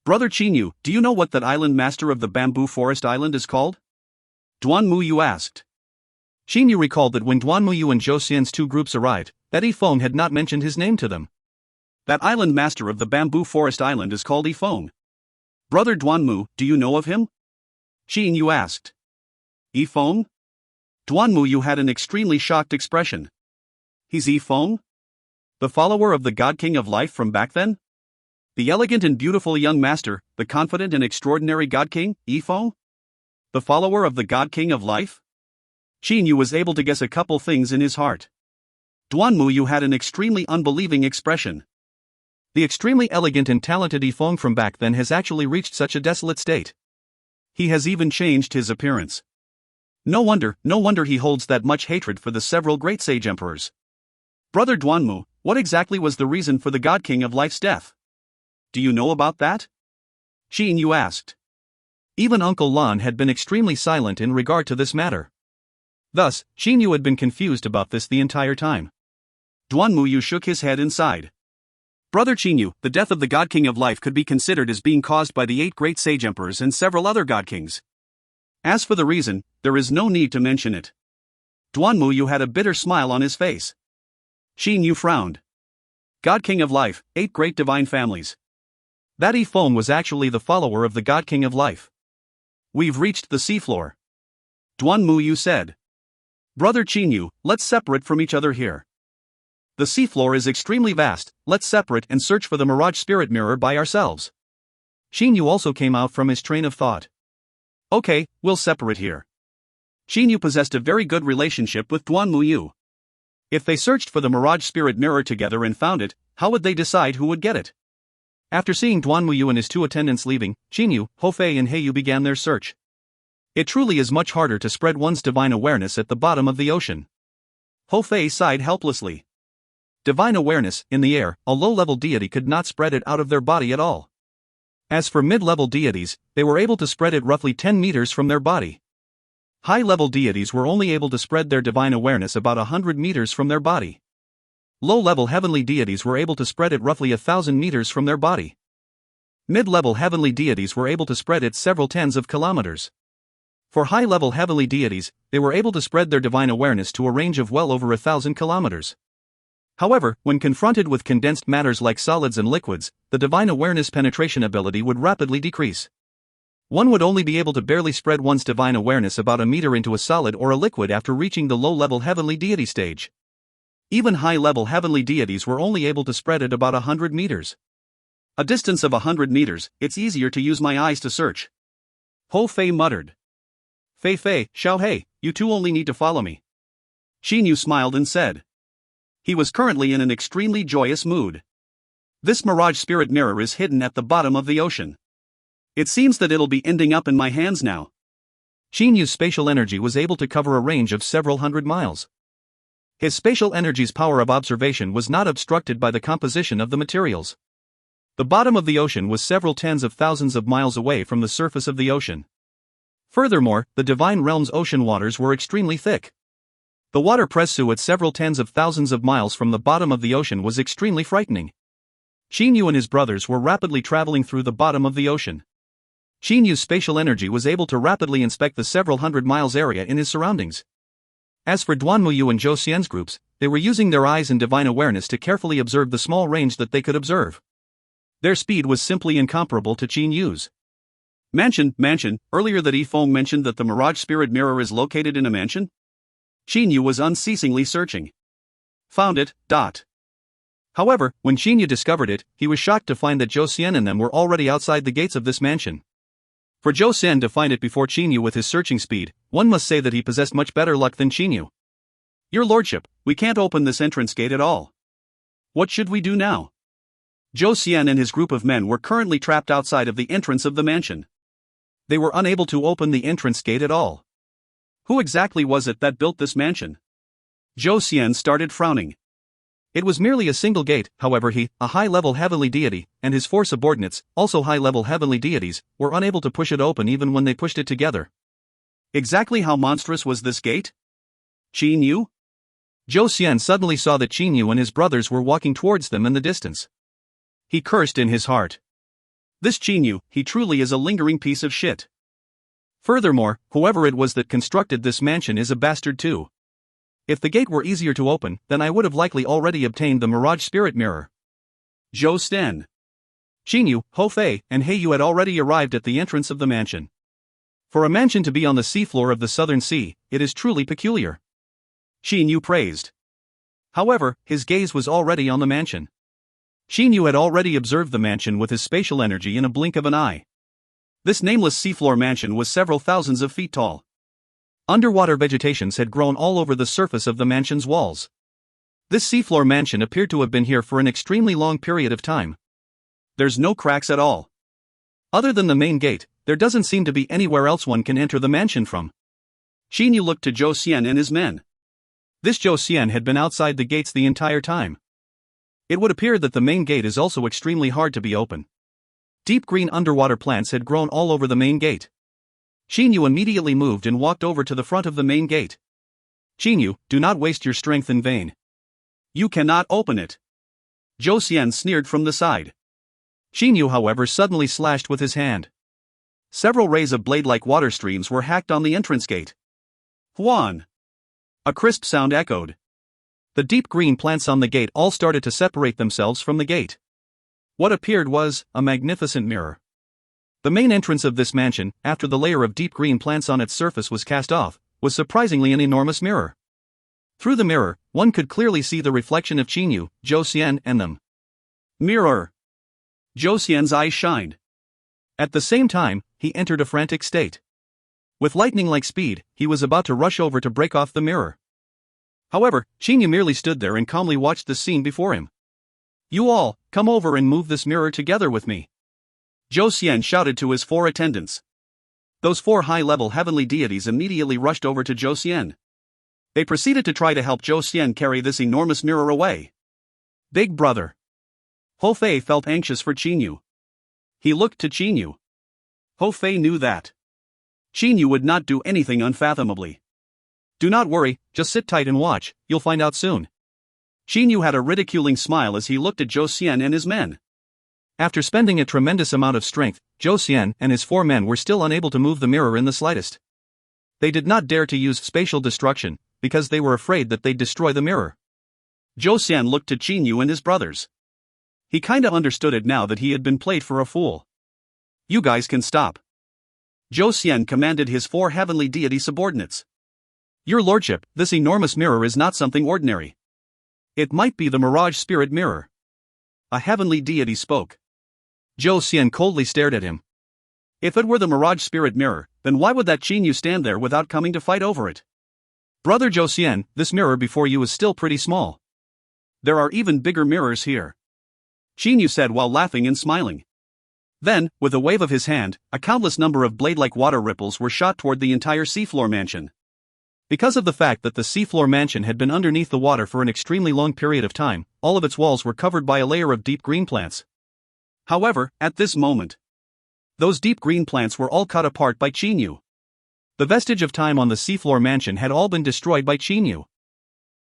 "Brother Qinyu, do you know what that island master of the bamboo forest island is called?" Duanmuyu asked. Qinyu recalled that when Duanmuyu and Zhou Xian's 2 groups arrived, that Yifeng had not mentioned his name to them. "That island master of the bamboo forest island is called Yifeng. Brother Duanmu, do you know of him?" Qinyu asked. "Yifeng?" Duanmuyu had an extremely shocked expression. "He's Yifeng? The follower of the God King of Life from back then? The elegant and beautiful young master, the confident and extraordinary God King, Yifeng? The follower of the God King of Life?" Qinyu was able to guess a couple things in his heart. Duanmuyu had an extremely unbelieving expression. The extremely elegant and talented Yifeng from back then has actually reached such a desolate state. He has even changed his appearance. No wonder he holds that much hatred for the several great sage emperors. "Brother Duanmu, what exactly was the reason for the God King of Life's death? Do you know about that?" Qinyu asked. Even Uncle Lan had been extremely silent in regard to this matter. Thus, Qinyu had been confused about this the entire time. Duanmuyu shook his head and sighed. "Brother Qinyu, the death of the God King of Life could be considered as being caused by the 8 great sage emperors and several other god kings. As for the reason, there is no need to mention it." Duanmuyu had a bitter smile on his face. Qinyu frowned. "God King of Life, 8 great divine families. That Yifeng was actually the follower of the God King of Life. We've reached the seafloor," Duanmuyu said. "Brother Qinyu, let's separate from each other here. The seafloor is extremely vast, let's separate and search for the Mirage Spirit Mirror by ourselves." Qinyu also came out from his train of thought. "Okay, we'll separate here." Qinyu possessed a very good relationship with Duanmuyu. If they searched for the Mirage Spirit Mirror together and found it, how would they decide who would get it? After seeing Duanmuyu and his 2 attendants leaving, Qinyu, Hofei and Heiyu began their search. It truly is much harder to spread one's divine awareness at the bottom of the ocean. Hofei sighed helplessly. Divine awareness, in the air, a low-level deity could not spread it out of their body at all. As for mid-level deities, they were able to spread it roughly 10 meters from their body. High-level deities were only able to spread their divine awareness about 100 meters from their body. Low-level heavenly deities were able to spread it roughly 1,000 meters from their body. Mid-level heavenly deities were able to spread it several tens of kilometers. For high-level heavenly deities, they were able to spread their divine awareness to a range of well over 1,000 kilometers. However, when confronted with condensed matters like solids and liquids, the divine awareness penetration ability would rapidly decrease. One would only be able to barely spread one's divine awareness about a meter into a solid or a liquid after reaching the low-level heavenly deity stage. Even high-level heavenly deities were only able to spread it about 100 meters. "A distance of 100 meters, it's easier to use my eyes to search," Ho Fei muttered. "Fei Fei, Xiao Hei, you two only need to follow me." Xinyu smiled and said. He was currently in an extremely joyous mood. This Mirage Spirit Mirror is hidden at the bottom of the ocean. It seems that it'll be ending up in my hands now. Xinyu's spatial energy was able to cover a range of several hundred miles. His spatial energy's power of observation was not obstructed by the composition of the materials. The bottom of the ocean was several tens of thousands of miles away from the surface of the ocean. Furthermore, the Divine Realm's ocean waters were extremely thick. The water pressure at several tens of thousands of miles from the bottom of the ocean was extremely frightening. Xinyu and his brothers were rapidly traveling through the bottom of the ocean. Xinyu's spatial energy was able to rapidly inspect the several hundred miles area in his surroundings. As for Duanmuyu and Zhou Xian's groups, they were using their eyes and divine awareness to carefully observe the small range that they could observe. Their speed was simply incomparable to Xinyu's. Mansion, earlier that Yifeng mentioned that the Mirage Spirit Mirror is located in a mansion? Xinyu was unceasingly searching. Found it. However, when Xinyu discovered it, he was shocked to find that Zhou Xian and them were already outside the gates of this mansion. For Zhou Xian to find it before Xinyu with his searching speed, one must say that he possessed much better luck than Xinyu. Your lordship, we can't open this entrance gate at all. What should we do now? Zhou Xian and his group of men were currently trapped outside of the entrance of the mansion. They were unable to open the entrance gate at all. Who exactly was it that built this mansion? Zhou Xian started frowning. It was merely a single gate, however he, a high-level heavenly deity, and his 4 subordinates, also high-level heavenly deities, were unable to push it open even when they pushed it together. Exactly how monstrous was this gate? Qin Yu? Zhou Xian suddenly saw that Qin Yu and his brothers were walking towards them in the distance. He cursed in his heart. This Qin Yu, he truly is a lingering piece of shit. Furthermore, whoever it was that constructed this mansion is a bastard too. If the gate were easier to open, then I would have likely already obtained the Mirage Spirit Mirror. Zhou Sten, Qin Yu, Hou Fei, and He Yu had already arrived at the entrance of the mansion. For a mansion to be on the seafloor of the Southern Sea, it is truly peculiar. Qin Yu praised. However, his gaze was already on the mansion. Qin Yu had already observed the mansion with his spatial energy in a blink of an eye. This nameless seafloor mansion was several thousands of feet tall. Underwater vegetations had grown all over the surface of the mansion's walls. This seafloor mansion appeared to have been here for an extremely long period of time. There's no cracks at all. Other than the main gate, there doesn't seem to be anywhere else one can enter the mansion from. Qin Yu looked to Zhou Xian and his men. This Zhou Xian had been outside the gates the entire time. It would appear that the main gate is also extremely hard to be open. Deep green underwater plants had grown all over the main gate. Qin Yu immediately moved and walked over to the front of the main gate. Qin Yu, do not waste your strength in vain. You cannot open it. Zhou Xian sneered from the side. Qin Yu, however, suddenly slashed with his hand. Several rays of blade-like water streams were hacked on the entrance gate. Huan! A crisp sound echoed. The deep green plants on the gate all started to separate themselves from the gate. What appeared was a magnificent mirror. The main entrance of this mansion, after the layer of deep green plants on its surface was cast off, was surprisingly an enormous mirror. Through the mirror, one could clearly see the reflection of Qin Yu, Zhou Xian, and them. Mirror! Zhou Xian's eyes shined. At the same time, he entered a frantic state. With lightning-like speed, he was about to rush over to break off the mirror. However, Qin Yu merely stood there and calmly watched the scene before him. You all, come over and move this mirror together with me. Zhou Xian shouted to his 4 attendants. Those 4 high-level heavenly deities immediately rushed over to Zhou Xian. They proceeded to try to help Zhou Xian carry this enormous mirror away. Big brother. Hou Fei felt anxious for Qin Yu. He looked to Qin Yu. Hou Fei knew that Qin Yu would not do anything unfathomably. Do not worry, just sit tight and watch, you'll find out soon. Qin Yu had a ridiculing smile as he looked at Zhou Xian and his men. After spending a tremendous amount of strength, Zhou Xian and his 4 men were still unable to move the mirror in the slightest. They did not dare to use spatial destruction, because they were afraid that they'd destroy the mirror. Zhou Xian looked to Qin Yu and his brothers. He kinda understood it now that he had been played for a fool. You guys can stop. Zhou Xian commanded his 4 heavenly deity subordinates. Your lordship, this enormous mirror is not something ordinary. It might be the Mirage Spirit Mirror. A heavenly deity spoke. Zhou Xian coldly stared at him. If it were the Mirage Spirit Mirror, then why would that Qin Yu stand there without coming to fight over it? Brother Zhou Xian, this mirror before you is still pretty small. There are even bigger mirrors here. Qin Yu said while laughing and smiling. Then, with a wave of his hand, a countless number of blade-like water ripples were shot toward the entire seafloor mansion. Because of the fact that the seafloor mansion had been underneath the water for an extremely long period of time, all of its walls were covered by a layer of deep green plants. However, at this moment, those deep green plants were all cut apart by Qin Yu. The vestige of time on the seafloor mansion had all been destroyed by Qin Yu.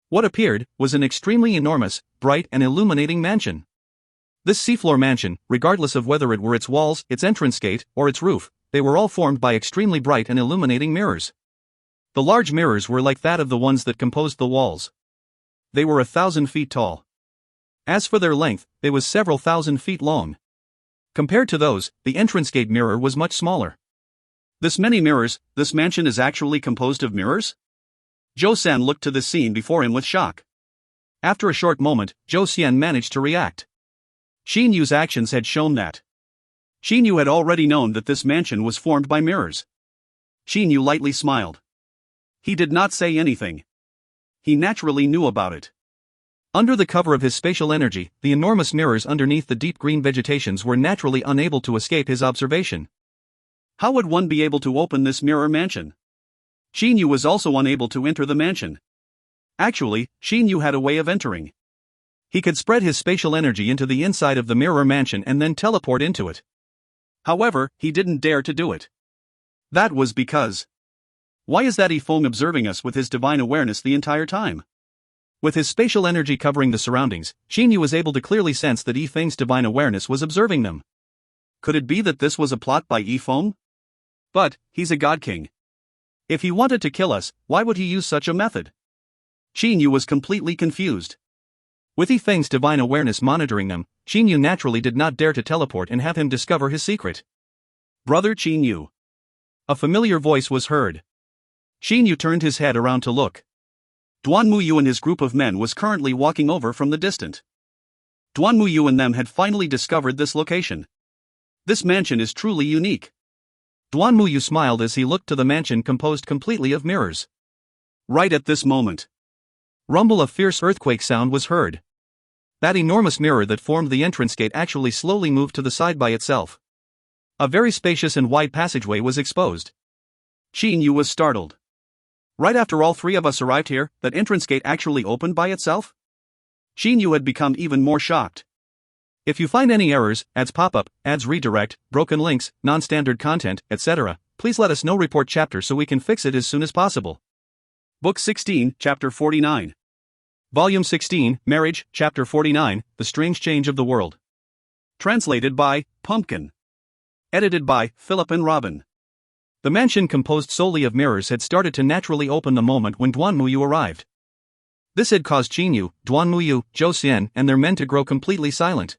What appeared was an extremely enormous, bright and illuminating mansion. This seafloor mansion, regardless of whether it were its walls, its entrance gate, or its roof, they were all formed by extremely bright and illuminating mirrors. The large mirrors were like that of the ones that composed the walls. They were 1,000 feet tall. As for their length, it was several thousand feet long. Compared to those, the entrance gate mirror was much smaller. This many mirrors, this mansion is actually composed of mirrors? Zhou San looked to the scene before him with shock. After a short moment, Zhou Xian managed to react. Xin Yu's actions had shown that. Xin Yu had already known that this mansion was formed by mirrors. Xin Yu lightly smiled. He did not say anything. He naturally knew about it. Under the cover of his spatial energy, the enormous mirrors underneath the deep green vegetations were naturally unable to escape his observation. How would one be able to open this mirror mansion? Xin Yu was also unable to enter the mansion. Actually, Xin Yu had a way of entering. He could spread his spatial energy into the inside of the mirror mansion and then teleport into it. However, he didn't dare to do it. That was because... Why is that Yifeng observing us with his divine awareness the entire time? With his spatial energy covering the surroundings, Xin Yu was able to clearly sense that Yifeng's divine awareness was observing them. Could it be that this was a plot by Yifeng? But, he's a god king. If he wanted to kill us, why would he use such a method? Xin Yu was completely confused. With Yifeng's divine awareness monitoring them, Xin Yu naturally did not dare to teleport and have him discover his secret. Brother Xin Yu. A familiar voice was heard. Xin Yu turned his head around to look. Duan Muyu and his group of men was currently walking over from the distant. Duan Muyu and them had finally discovered this location. This mansion is truly unique. Duan Muyu smiled as he looked to the mansion composed completely of mirrors. Right at this moment, rumble of fierce earthquake sound was heard. That enormous mirror that formed the entrance gate actually slowly moved to the side by itself. A very spacious and wide passageway was exposed. Xin Yu was startled. Right after all three of us arrived here, that entrance gate actually opened by itself? Xin Yu had become even more shocked. If you find any errors, ads pop-up, ads redirect, broken links, non-standard content, etc., please let us know. Report chapter so we can fix it as soon as possible. Book 16, Chapter 49. Volume 16, Marriage, Chapter 49, The Strange Change of the World. Translated by Pumpkin. Edited by Philip and Robin. The mansion composed solely of mirrors had started to naturally open the moment when Duan Muyu arrived. This had caused Xin Yu, Duan Muyu, Zhou Xian and their men to grow completely silent.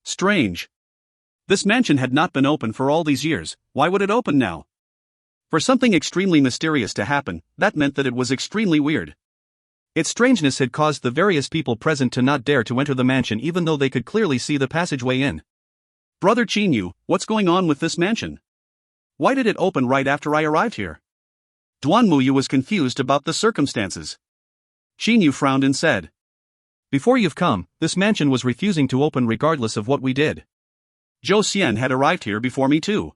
Strange. This mansion had not been open for all these years, why would it open now? For something extremely mysterious to happen, that meant that it was extremely weird. Its strangeness had caused the various people present to not dare to enter the mansion even though they could clearly see the passageway in. Brother Xin Yu, what's going on with this mansion? Why did it open right after I arrived here? Duan Muyu was confused about the circumstances. Xin Yu frowned and said, Before you've come, this mansion was refusing to open regardless of what we did. Zhou Xian had arrived here before me too.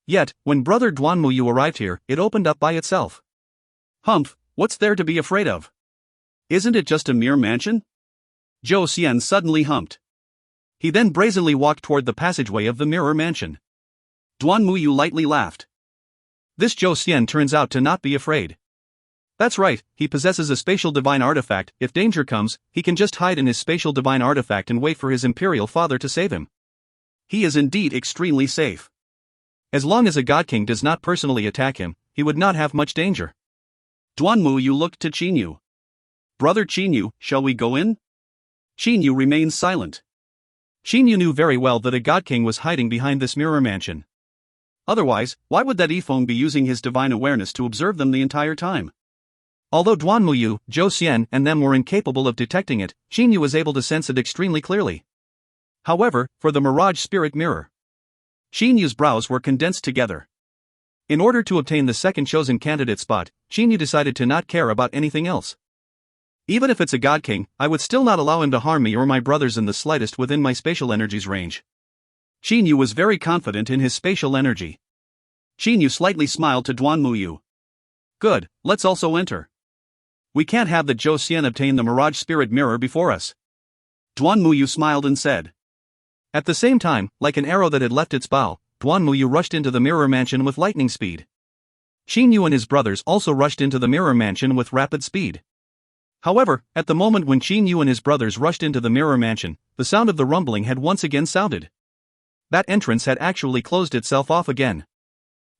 Yet, when Brother Duan Muyu arrived here, it opened up by itself. Humph, what's there to be afraid of? Isn't it just a mere mansion? Zhou Xian suddenly humped. He then brazenly walked toward the passageway of the mirror mansion. Duan Muyu lightly laughed. This Zhou Xian turns out to not be afraid. That's right, he possesses a spatial divine artifact. If danger comes, he can just hide in his spatial divine artifact and wait for his imperial father to save him. He is indeed extremely safe. As long as a god king does not personally attack him, he would not have much danger. Duan Muyu looked to Xin Yu. Brother Xin Yu, shall we go in? Xin Yu remained silent. Xin Yu knew very well that a god king was hiding behind this mirror mansion. Otherwise, why would that Yifeng be using his divine awareness to observe them the entire time? Although Duan Muyu, Zhou Xian and them were incapable of detecting it, Xin Yu was able to sense it extremely clearly. However, for the Mirage Spirit Mirror, Xin Yu's brows were condensed together. In order to obtain the second chosen candidate spot, Xin Yu decided to not care about anything else. Even if it's a god king, I would still not allow him to harm me or my brothers in the slightest within my spatial energy's range. Xin Yu was very confident in his spatial energy. Xin Yu slightly smiled to Duan Muyu. Good, let's also enter. We can't have the Zhou Xian obtain the Mirage Spirit Mirror before us. Duan Muyu smiled and said. At the same time, like an arrow that had left its bow, Duan Muyu rushed into the mirror mansion with lightning speed. Xin Yu and his brothers also rushed into the mirror mansion with rapid speed. However, at the moment when Xin Yu and his brothers rushed into the mirror mansion, the sound of the rumbling had once again sounded. That entrance had actually closed itself off again.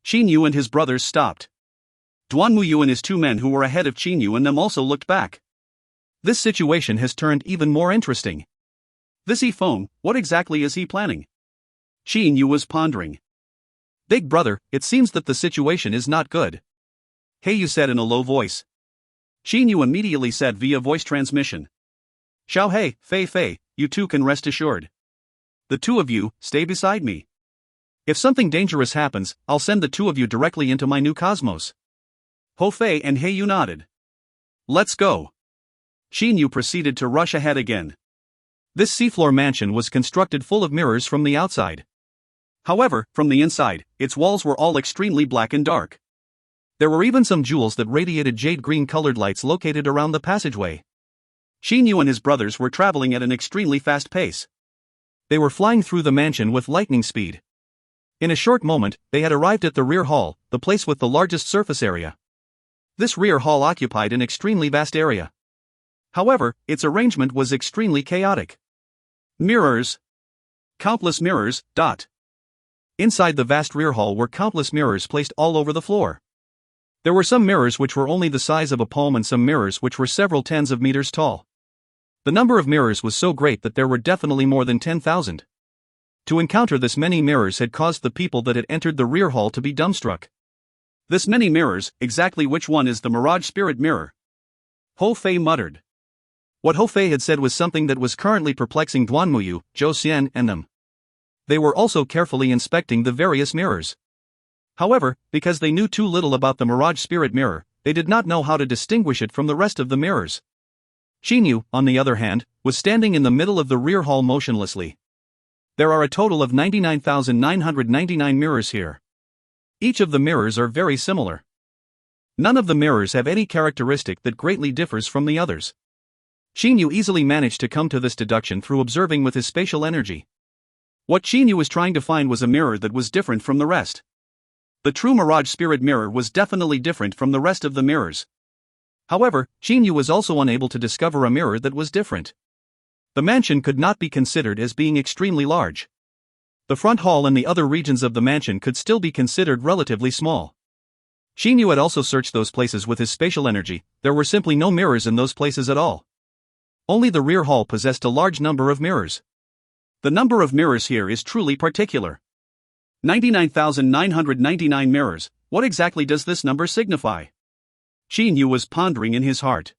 Xin Yu and his brothers stopped. Duan Muyu and his two men who were ahead of Xin Yu and them also looked back. This situation has turned even more interesting. This Yifeng, what exactly is he planning? Xin Yu was pondering. Big brother, it seems that the situation is not good. Hey, you said in a low voice. Xin Yu immediately said via voice transmission. Xiao Hei, Fei Fei, you two can rest assured. The two of you, stay beside me. If something dangerous happens, I'll send the two of you directly into my new cosmos. Ho Fei and Hei Yu nodded. Let's go. Xin Yu proceeded to rush ahead again. This seafloor mansion was constructed full of mirrors from the outside. However, from the inside, its walls were all extremely black and dark. There were even some jewels that radiated jade-green colored lights located around the passageway. Xin Yu and his brothers were traveling at an extremely fast pace. They were flying through the mansion with lightning speed. In a short moment, they had arrived at the rear hall, the place with the largest surface area. This rear hall occupied an extremely vast area. However, its arrangement was extremely chaotic. Mirrors. Countless mirrors. Inside the vast rear hall were countless mirrors placed all over the floor. There were some mirrors which were only the size of a palm and some mirrors which were several tens of meters tall. The number of mirrors was so great that there were definitely more than 10,000. To encounter this many mirrors had caused the people that had entered the rear hall to be dumbstruck. This many mirrors, exactly which one is the Mirage Spirit Mirror? Ho Fei muttered. What Ho Fei had said was something that was currently perplexing Duan Muyu, Zhou Xian and them. They were also carefully inspecting the various mirrors. However, because they knew too little about the Mirage Spirit Mirror, they did not know how to distinguish it from the rest of the mirrors. Xin Yu, on the other hand, was standing in the middle of the rear hall motionlessly. There are a total of 99,999 mirrors here. Each of the mirrors are very similar. None of the mirrors have any characteristic that greatly differs from the others. Xin Yu easily managed to come to this deduction through observing with his spatial energy. What Xin Yu was trying to find was a mirror that was different from the rest. The true Mirage Spirit Mirror was definitely different from the rest of the mirrors. However, Xin Yu was also unable to discover a mirror that was different. The mansion could not be considered as being extremely large. The front hall and the other regions of the mansion could still be considered relatively small. Xin Yu had also searched those places with his spatial energy. There were simply no mirrors in those places at all. Only the rear hall possessed a large number of mirrors. The number of mirrors here is truly particular. 99,999 mirrors, what exactly does this number signify? Xin Yu was pondering in his heart.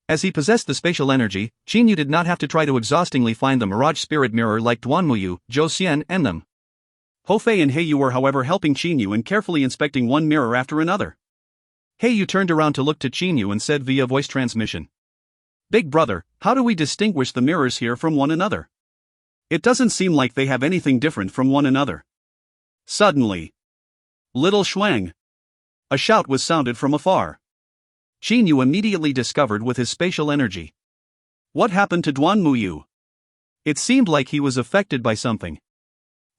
As he possessed the spatial energy, Xin Yu did not have to try to exhaustingly find the Mirage Spirit Mirror like Duan Muyu, Zhou Xian and them. Ho Fei and Hei Yu were however helping Xin Yu and carefully inspecting one mirror after another. Hei Yu turned around to look to Xin Yu and said via voice transmission. Big brother, how do we distinguish the mirrors here from one another? It doesn't seem like they have anything different from one another. Suddenly, Little Shuang! A shout was sounded from afar. Xin Yu immediately discovered with his spatial energy. What happened to Duan Muyu? It seemed like he was affected by something.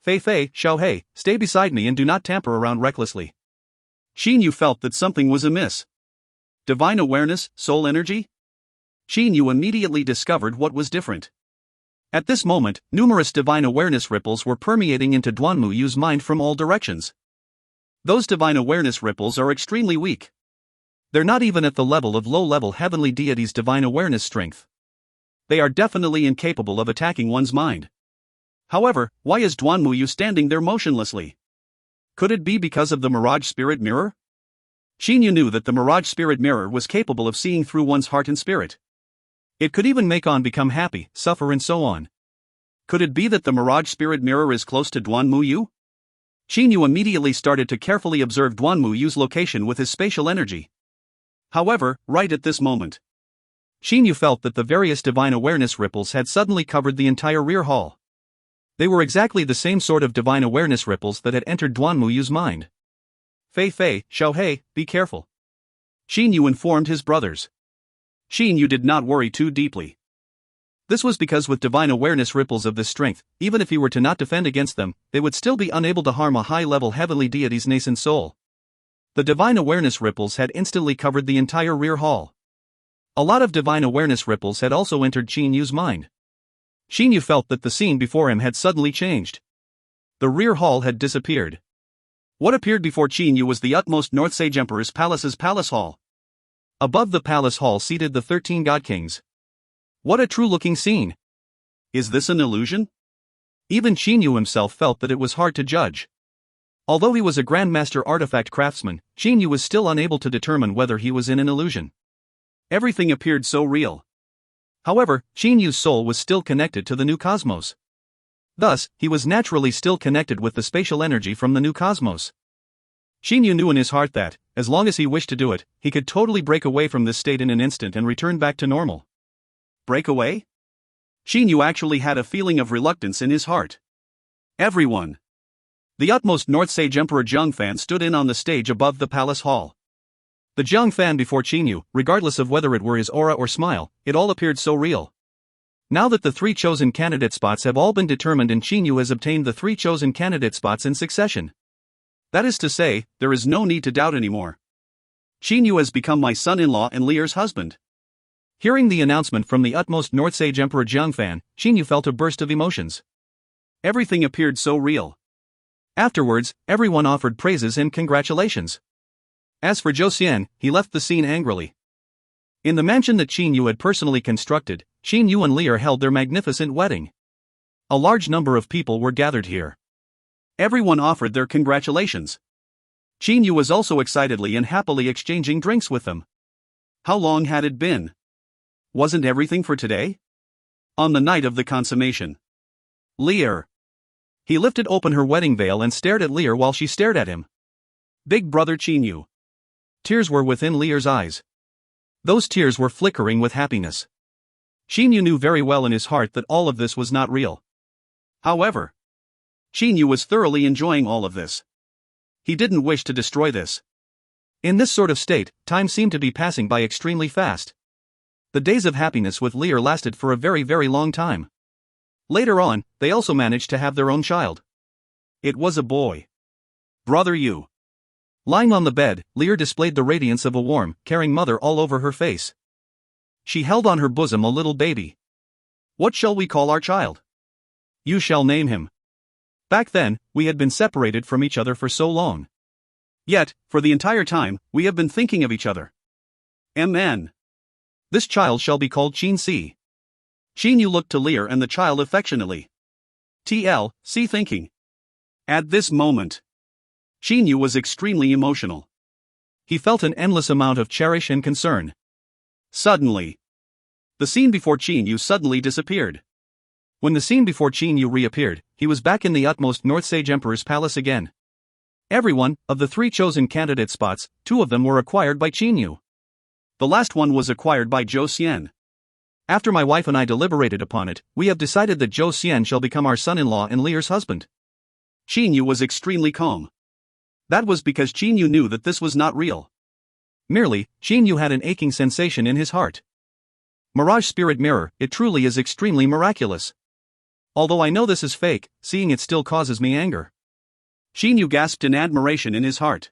Fei Fei, Xiao Hei, stay beside me and do not tamper around recklessly. Xin Yu felt that something was amiss. Divine awareness, soul energy? Xin Yu immediately discovered what was different. At this moment, numerous divine awareness ripples were permeating into Duan Muyu's mind from all directions. Those divine awareness ripples are extremely weak. They're not even at the level of low-level heavenly deities' divine awareness strength. They are definitely incapable of attacking one's mind. However, why is Duan Muyu standing there motionlessly? Could it be because of the Mirage Spirit Mirror? Xin Yu knew that the Mirage Spirit Mirror was capable of seeing through one's heart and spirit. It could even make one become happy, suffer and so on. Could it be that the Mirage Spirit Mirror is close to Duan Muyu? Xin Yu immediately started to carefully observe Duan Muyu's location with his spatial energy. However, right at this moment, Xin Yu felt that the various divine awareness ripples had suddenly covered the entire rear hall. They were exactly the same sort of divine awareness ripples that had entered Duan Muyu's mind. Fei Fei, Xiao Hei, be careful. Xin Yu informed his brothers. Xin Yu did not worry too deeply. This was because with divine awareness ripples of this strength, even if he were to not defend against them, they would still be unable to harm a high-level heavenly deity's nascent soul. The divine awareness ripples had instantly covered the entire rear hall. A lot of divine awareness ripples had also entered Xin Yu's mind. Xin Yu felt that the scene before him had suddenly changed. The rear hall had disappeared. What appeared before Xin Yu was the utmost North Sage Emperor's palace's palace hall. Above the palace hall seated the 13 god kings. What a true-looking scene! Is this an illusion? Even Xin Yu himself felt that it was hard to judge. Although he was a grandmaster artifact craftsman, Xin Yu was still unable to determine whether he was in an illusion. Everything appeared so real. However, Qinyu's soul was still connected to the new cosmos. Thus, he was naturally still connected with the spatial energy from the new cosmos. Xinyu knew in his heart that, as long as he wished to do it, he could totally break away from this state in an instant and return back to normal. Break away? Xinyu actually had a feeling of reluctance in his heart. Everyone. The utmost North Sage Emperor Zheng Fan stood in on the stage above the palace hall. The Zheng Fan before Xinyu, regardless of whether it were his aura or smile, it all appeared so real. Now that the 3 chosen candidate spots have all been determined and Xinyu has obtained the 3 chosen candidate spots in succession. That is to say, there is no need to doubt anymore. Xinyu has become my son-in-law and Lear's husband. Hearing the announcement from the utmost North Sage Emperor Zheng Fan, Xinyu felt a burst of emotions. Everything appeared so real. Afterwards, everyone offered praises and congratulations. As for Zhou Xian, he left the scene angrily. In the mansion that Xinyu had personally constructed, Xinyu and Lear held their magnificent wedding. A large number of people were gathered here. Everyone offered their congratulations. Xinyu was also excitedly and happily exchanging drinks with them. How long had it been? Wasn't everything for today? On the night of the consummation. Lear. He lifted open her wedding veil and stared at Lear while she stared at him. Big brother Xinyu. Tears were within Lear's eyes. Those tears were flickering with happiness. Xinyu knew very well in his heart that all of this was not real. However, Xinyu was thoroughly enjoying all of this. He didn't wish to destroy this. In this sort of state, time seemed to be passing by extremely fast. The days of happiness with Lear lasted for a very, very long time. Later on, they also managed to have their own child. It was a boy. Brother Yu. Lying on the bed, Lear displayed the radiance of a warm, caring mother all over her face. She held on her bosom a little baby. What shall we call our child? You shall name him. Back then, we had been separated from each other for so long. Yet, for the entire time, we have been thinking of each other. Mn. This child shall be called Qin Si. Xinyu looked to Lear and the child affectionately. See thinking. At this moment, Xinyu was extremely emotional. He felt an endless amount of cherish and concern. Suddenly, the scene before Xinyu suddenly disappeared. When the scene before Xinyu reappeared, he was back in the utmost North Sage Emperor's palace again. Everyone, of the 3 chosen candidate spots, 2 of them were acquired by Xinyu. The last one was acquired by Zhou Xian. After my wife and I deliberated upon it, we have decided that Zhou Xian shall become our son-in-law and Lear's husband. Xinyu was extremely calm. That was because Xinyu knew that this was not real. Merely, Xinyu had an aching sensation in his heart. Mirage Spirit Mirror, it truly is extremely miraculous. Although I know this is fake, seeing it still causes me anger. Xinyu gasped in admiration in his heart.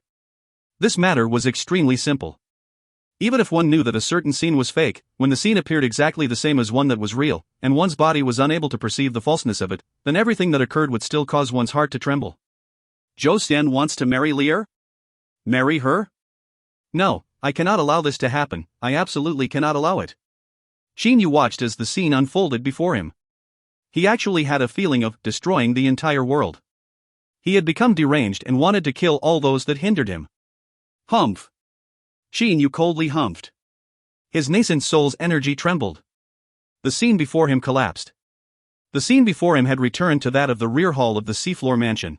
This matter was extremely simple. Even if one knew that a certain scene was fake, when the scene appeared exactly the same as one that was real, and one's body was unable to perceive the falseness of it, then everything that occurred would still cause one's heart to tremble. Zhou Xian wants to marry Lear? Marry her? No, I cannot allow this to happen, I absolutely cannot allow it. Xinyu watched as the scene unfolded before him. He actually had a feeling of destroying the entire world. He had become deranged and wanted to kill all those that hindered him. Humph. Xinyu coldly humphed. His nascent soul's energy trembled. The scene before him collapsed. The scene before him had returned to that of the rear hall of the seafloor mansion.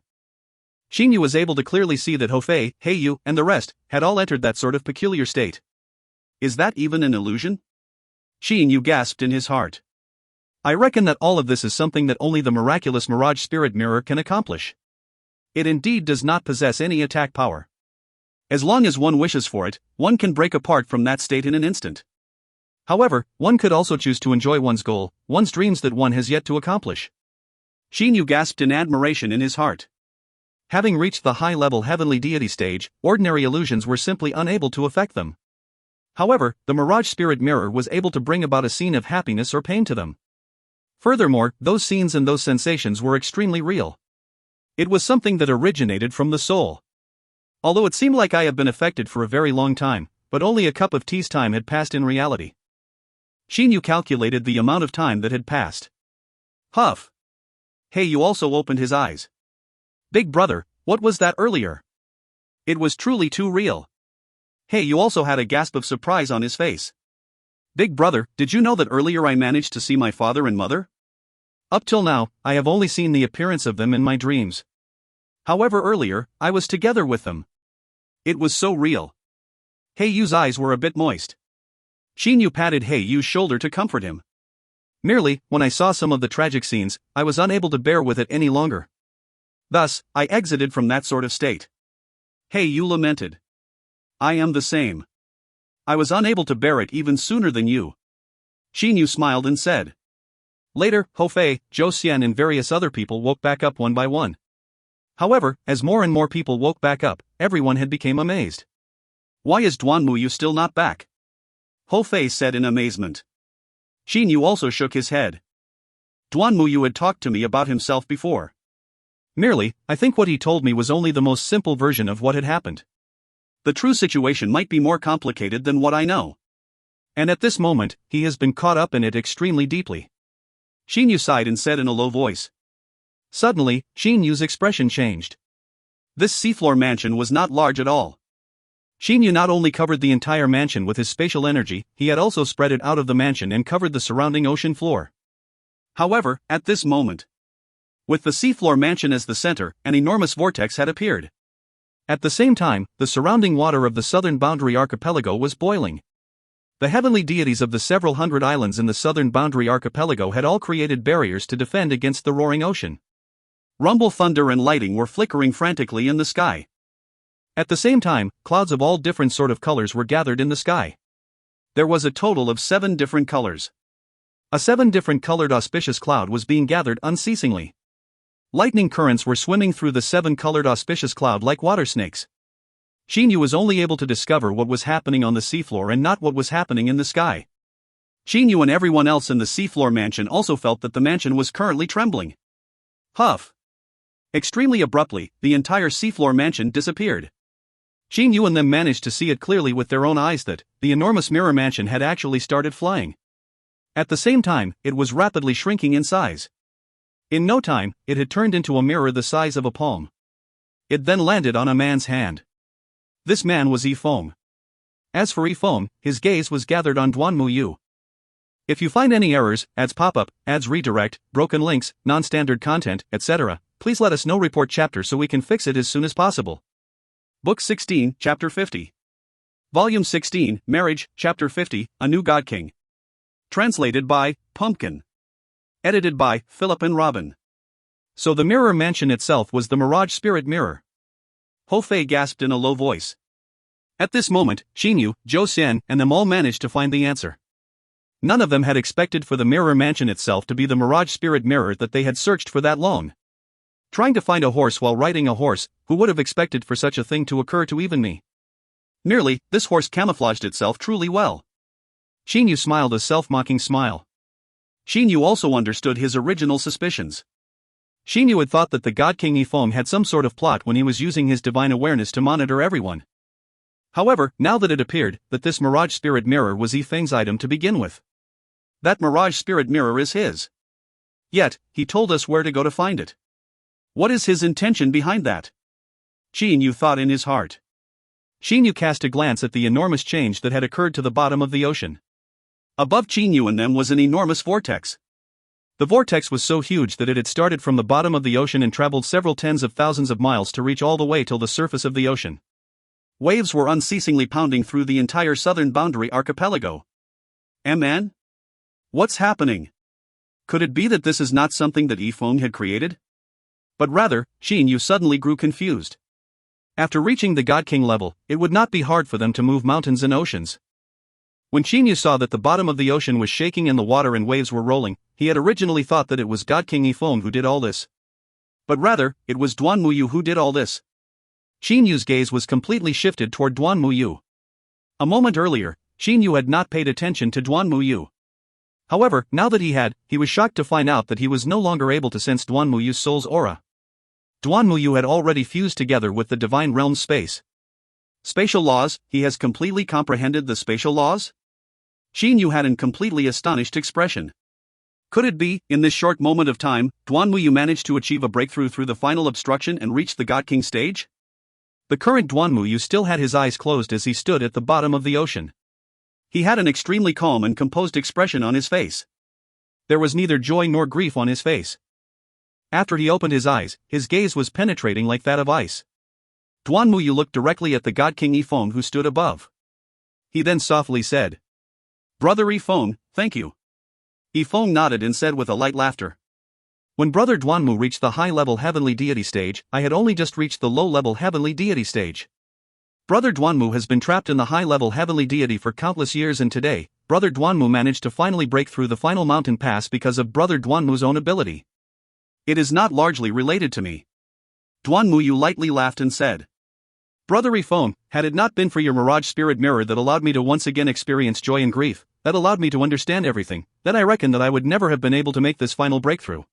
Xinyu was able to clearly see that Hofei, Heiyu, and the rest had all entered that sort of peculiar state. Is that even an illusion? Xinyu gasped in his heart. I reckon that all of this is something that only the miraculous Mirage Spirit Mirror can accomplish. It indeed does not possess any attack power. As long as one wishes for it, one can break apart from that state in an instant. However, one could also choose to enjoy one's goal, one's dreams that one has yet to accomplish. Xinyu gasped in admiration in his heart. Having reached the high-level heavenly deity stage, ordinary illusions were simply unable to affect them. However, the Mirage Spirit Mirror was able to bring about a scene of happiness or pain to them. Furthermore, those scenes and those sensations were extremely real. It was something that originated from the soul. Although it seemed like I have been affected for a very long time, but only a cup of tea's time had passed in reality. Xinyu calculated the amount of time that had passed. Huff. Heiyu also opened his eyes. Big brother, what was that earlier? It was truly too real. Heiyu also had a gasp of surprise on his face. Big brother, did you know that earlier I managed to see my father and mother? Up till now, I have only seen the appearance of them in my dreams. However, earlier, I was together with them. It was so real. Yu's eyes were a bit moist. Shinyu patted Yu's shoulder to comfort him. Merely, when I saw some of the tragic scenes, I was unable to bear with it any longer. Thus, I exited from that sort of state. Yu lamented. I am the same. I was unable to bear it even sooner than you. Shinyu smiled and said. Later, Hofei, Zhou Xian and various other people woke back up one by one. However, as more and more people woke back up, everyone had become amazed. Why is Duanmuyu still not back? Hofei said in amazement. Shinyu also shook his head. Duanmuyu had talked to me about himself before. Merely, I think what he told me was only the most simple version of what had happened. The true situation might be more complicated than what I know. And at this moment, he has been caught up in it extremely deeply. Shinyu sighed and said in a low voice. Suddenly, Shinyu's expression changed. This seafloor mansion was not large at all. Shinyu not only covered the entire mansion with his spatial energy, he had also spread it out of the mansion and covered the surrounding ocean floor. However, at this moment, with the seafloor mansion as the center, an enormous vortex had appeared. At the same time, the surrounding water of the southern boundary archipelago was boiling. The heavenly deities of the several hundred islands in the southern boundary archipelago had all created barriers to defend against the roaring ocean. Rumble, thunder and lightning were flickering frantically in the sky. At the same time, clouds of all different sort of colors were gathered in the sky. There was a total of 7 different colors. A 7 different colored auspicious cloud was being gathered unceasingly. Lightning currents were swimming through the 7 colored auspicious cloud like water snakes. Shinyu was only able to discover what was happening on the seafloor and not what was happening in the sky. Shinyu and everyone else in the seafloor mansion also felt that the mansion was currently trembling. Huff! Extremely abruptly, the entire seafloor mansion disappeared. Shinyu and them managed to see it clearly with their own eyes that the enormous mirror mansion had actually started flying. At the same time, it was rapidly shrinking in size. In no time, it had turned into a mirror the size of a palm. It then landed on a man's hand. This man was Yifeng. As for Yifeng, his gaze was gathered on Duanmuyu. If you find any errors, ads pop-up, ads redirect, broken links, non-standard content, etc., please let us know. Report chapter so we can fix it as soon as possible. Book 16, Chapter 50. Volume 16, Marriage, Chapter 50, A New God King. Translated by Pumpkin. Edited by Philip and Robin. So the mirror mansion itself was the Mirage Spirit Mirror. Hofei gasped in a low voice. At this moment, Shinyu, Zhou Xian, and them all managed to find the answer. None of them had expected for the mirror mansion itself to be the Mirage Spirit Mirror that they had searched for that long. Trying to find a horse while riding a horse, who would have expected for such a thing to occur to even me? Merely, this horse camouflaged itself truly well. Shinyu smiled a self-mocking smile. Shinyu also understood his original suspicions. Shinyu had thought that the God King Yifeng had some sort of plot when he was using his divine awareness to monitor everyone. However, now that it appeared that this Mirage Spirit Mirror was Yifeng's item to begin with. That Mirage Spirit Mirror is his. Yet, he told us where to go to find it. What is his intention behind that? Shinyu thought in his heart. Shinyu cast a glance at the enormous change that had occurred to the bottom of the ocean. Above Shinyu and them was an enormous vortex. The vortex was so huge that it had started from the bottom of the ocean and traveled several tens of thousands of miles to reach all the way till the surface of the ocean. Waves were unceasingly pounding through the entire southern boundary archipelago. Man? What's happening? Could it be that this is not something that Yifeng had created? But rather, Shinyu suddenly grew confused. After reaching the God King level, it would not be hard for them to move mountains and oceans. When Shinyu saw that the bottom of the ocean was shaking and the water and waves were rolling, he had originally thought that it was God King Yifeng who did all this. But rather, it was Duanmuyu who did all this. Shinyu's gaze was completely shifted toward Duanmuyu. A moment earlier, Shinyu had not paid attention to Duanmuyu. However, now that he was shocked to find out that he was no longer able to sense Duanmuyu's soul's aura. Duanmuyu had already fused together with the divine realm's space. Spatial laws, he has completely comprehended the spatial laws? Shinyu had an completely astonished expression. Could it be, in this short moment of time, Duanmuyu managed to achieve a breakthrough through the final obstruction and reach the God King stage? The current Duanmuyu still had his eyes closed as he stood at the bottom of the ocean. He had an extremely calm and composed expression on his face. There was neither joy nor grief on his face. After he opened his eyes, his gaze was penetrating like that of ice. Duan Muyu looked directly at the God King Yifeng who stood above. He then softly said, "Brother Yifeng, thank you." Yifeng nodded and said with a light laughter, "When Brother Duanmu reached the high-level heavenly deity stage, I had only just reached the low-level heavenly deity stage. Brother Duanmu has been trapped in the high-level heavenly deity for countless years, and today, Brother Duanmu managed to finally break through the final mountain pass because of Brother Duanmu's own ability. It is not largely related to me." Duan Muyu lightly laughed and said, "Brother Yifeng, had it not been for your Mirage Spirit Mirror that allowed me to once again experience joy and grief, that allowed me to understand everything, then I reckon that I would never have been able to make this final breakthrough."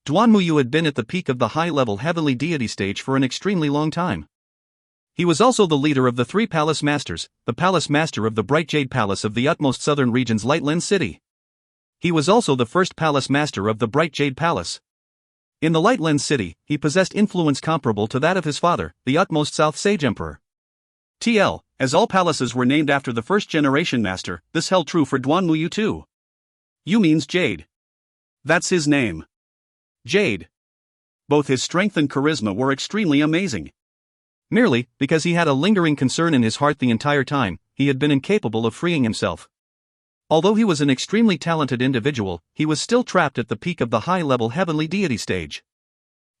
Duan Muyu had been at the peak of the high-level heavenly deity stage for an extremely long time. He was also the leader of the 3 Palace Masters, the Palace Master of the Bright Jade Palace of the utmost southern region's Lightland City. He was also the first Palace Master of the Bright Jade Palace. In the Lightland City, he possessed influence comparable to that of his father, the utmost South Sage Emperor. TL, as all palaces were named after the first-generation master, this held true for Duan Muyu too. Yu means Jade. That's his name. Jade. Both his strength and charisma were extremely amazing. Merely because he had a lingering concern in his heart the entire time, he had been incapable of freeing himself. Although he was an extremely talented individual, he was still trapped at the peak of the high-level heavenly deity stage.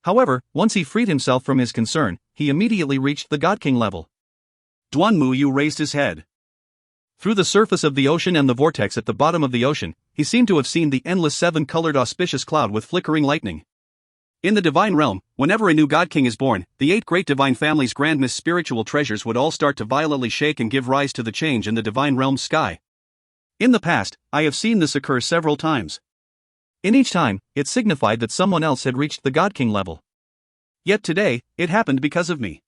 However, once he freed himself from his concern, he immediately reached the God King level. Duan Muyu raised his head. Through the surface of the ocean and the vortex at the bottom of the ocean, he seemed to have seen the endless 7-colored auspicious cloud with flickering lightning. In the divine realm, whenever a new God King is born, the 8 great divine families' grandest spiritual treasures would all start to violently shake and give rise to the change in the divine realm's sky. In the past, I have seen this occur several times. In each time, it signified that someone else had reached the God King level. Yet today, it happened because of me.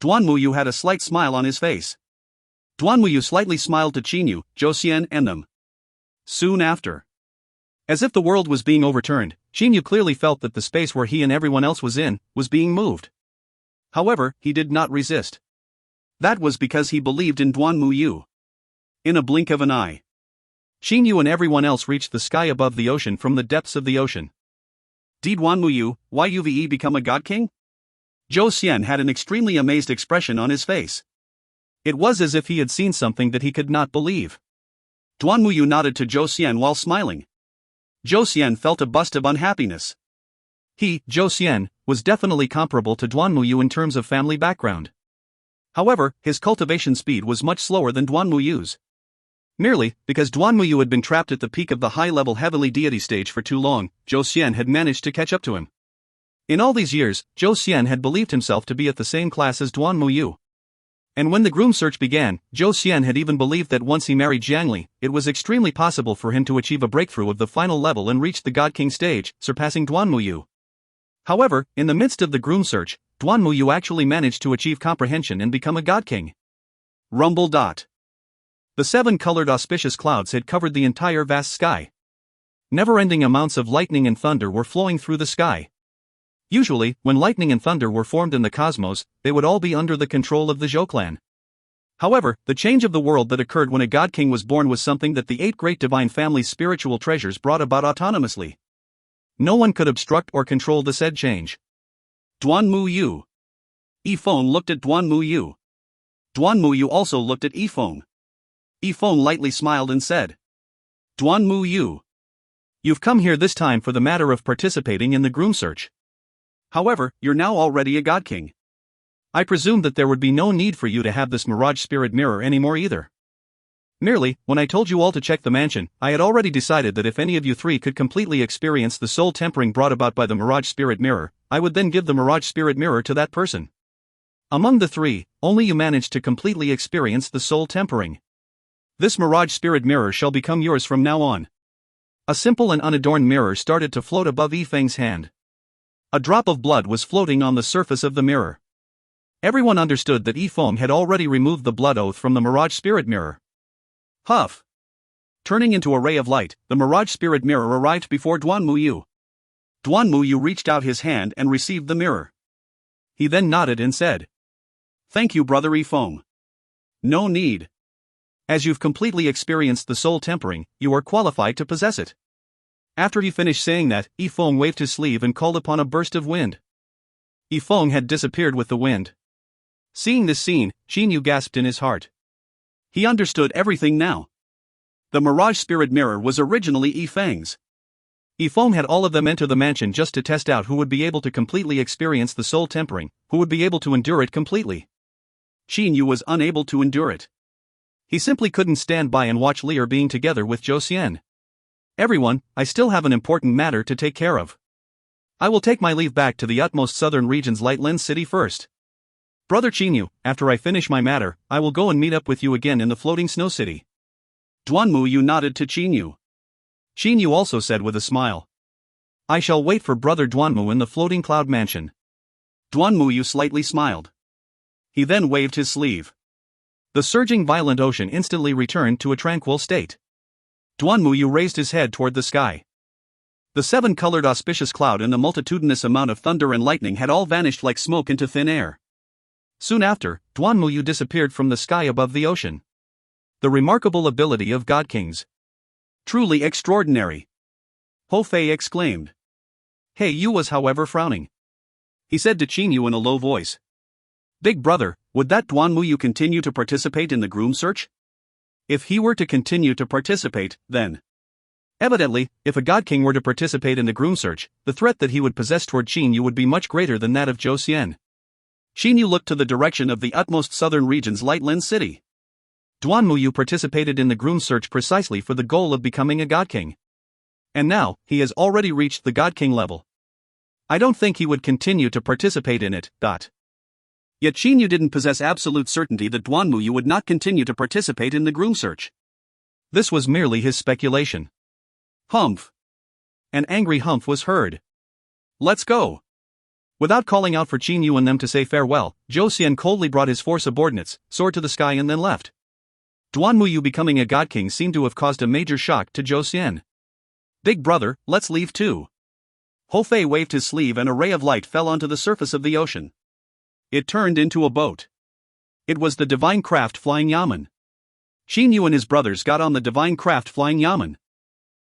Duan Muyu had a slight smile on his face. Duan Muyu slightly smiled to Qinyu, Zhou Xian and them. Soon after, as if the world was being overturned, Qinyu clearly felt that the space where he and everyone else was in, was being moved. However, he did not resist. That was because he believed in Duan Muyu. In a blink of an eye, Qinyu and everyone else reached the sky above the ocean from the depths of the ocean. Did Duan Muyu, YUVE become a God King? Zhou Xian had an extremely amazed expression on his face. It was as if he had seen something that he could not believe. Duan Muyu nodded to Zhou Xian while smiling. Zhou Xian felt a bust of unhappiness. He, Zhou Xian, was definitely comparable to Duan Muyu in terms of family background. However, his cultivation speed was much slower than Duan Muyu's. Merely because Duan Muyu had been trapped at the peak of the high-level heavenly deity stage for too long, Zhou Xian had managed to catch up to him. In all these years, Zhou Xian had believed himself to be at the same class as Duan Muyu. And when the groom search began, Zhou Xian had even believed that once he married Jiangli, it was extremely possible for him to achieve a breakthrough of the final level and reach the God King stage, surpassing Duan Muyu. However, in the midst of the groom search, Duan Muyu actually managed to achieve comprehension and become a God King. Rumble. The 7-colored auspicious clouds had covered the entire vast sky. Never-ending amounts of lightning and thunder were flowing through the sky. Usually, when lightning and thunder were formed in the cosmos, they would all be under the control of the Zhou clan. However, the change of the world that occurred when a God King was born was something that the 8 great divine families' spiritual treasures brought about autonomously. No one could obstruct or control the said change. Duan Muyu. Yifeng looked at Duan Muyu. Duan Muyu also looked at Yifeng. Yifeng lightly smiled and said, "Duan Muyu, you've come here this time for the matter of participating in the groom search. However, you're now already a God King. I presume that there would be no need for you to have this Mirage Spirit Mirror anymore either. Merely, when I told you all to check the mansion, I had already decided that if any of you 3 could completely experience the soul tempering brought about by the Mirage Spirit Mirror, I would then give the Mirage Spirit Mirror to that person. Among the 3, only you managed to completely experience the soul tempering. This Mirage Spirit Mirror shall become yours from now on." A simple and unadorned mirror started to float above Yifeng's hand. A drop of blood was floating on the surface of the mirror. Everyone understood that Yifeng had already removed the blood oath from the Mirage Spirit Mirror. Huff! Turning into a ray of light, the Mirage Spirit Mirror arrived before Duan Muyu. Duan Muyu reached out his hand and received the mirror. He then nodded and said, "Thank you, Brother Yifeng. No need." As you've completely experienced the soul tempering, you are qualified to possess it. After he finished saying that, Yifeng waved his sleeve and called upon a burst of wind. Yifeng had disappeared with the wind. Seeing this scene, Qin Yu gasped in his heart. He understood everything now. The Mirage Spirit Mirror was originally Yifeng's. Yifeng had all of them enter the mansion just to test out who would be able to completely experience the soul tempering, who would be able to endure it completely. Qin Yu was unable to endure it. He simply couldn't stand by and watch Lear being together with Zhou Xian. Everyone, I still have an important matter to take care of. I will take my leave back to the utmost southern region's Light Lens City first. Brother Qin Yu, after I finish my matter, I will go and meet up with you again in the floating snow city. Duanmu Yu nodded to Qin Yu. Qin Yu also said with a smile. I shall wait for Brother Duanmu in the floating cloud mansion. Duanmu Yu slightly smiled. He then waved his sleeve. The surging violent ocean instantly returned to a tranquil state. Duanmu Yu raised his head toward the sky. The seven-colored auspicious cloud and the multitudinous amount of thunder and lightning had all vanished like smoke into thin air. Soon after, Duanmu Yu disappeared from the sky above the ocean. The remarkable ability of God Kings. Truly extraordinary. Ho Fei exclaimed. He Yu was however frowning. He said to Qin Yu in a low voice. Big brother, would that Duanmu Yu continue to participate in the groom search? If he were to continue to participate, then... Evidently, if a God King were to participate in the groom search, the threat that he would possess toward Qin Yu would be much greater than that of Zhou Xian. Qin Yu looked to the direction of the utmost southern region's Light Lens City. Duanmu Yu participated in the groom search precisely for the goal of becoming a God King. And now, he has already reached the God King level. I don't think he would continue to participate in it. Yet Qin Yu didn't possess absolute certainty that Duanmu Yu would not continue to participate in the groom search. This was merely his speculation. Humph. An angry humph was heard. Let's go. Without calling out for Qin Yu and them to say farewell, Zhou Xian coldly brought his four subordinates, soared to the sky and then left. Duanmu Yu becoming a God King seemed to have caused a major shock to Zhou Xian. Big brother, let's leave too. Ho Fei waved his sleeve and a ray of light fell onto the surface of the ocean. It turned into a boat. It was the divine craft Flying Yamen. Qin Yu and his brothers got on the divine craft Flying Yamen.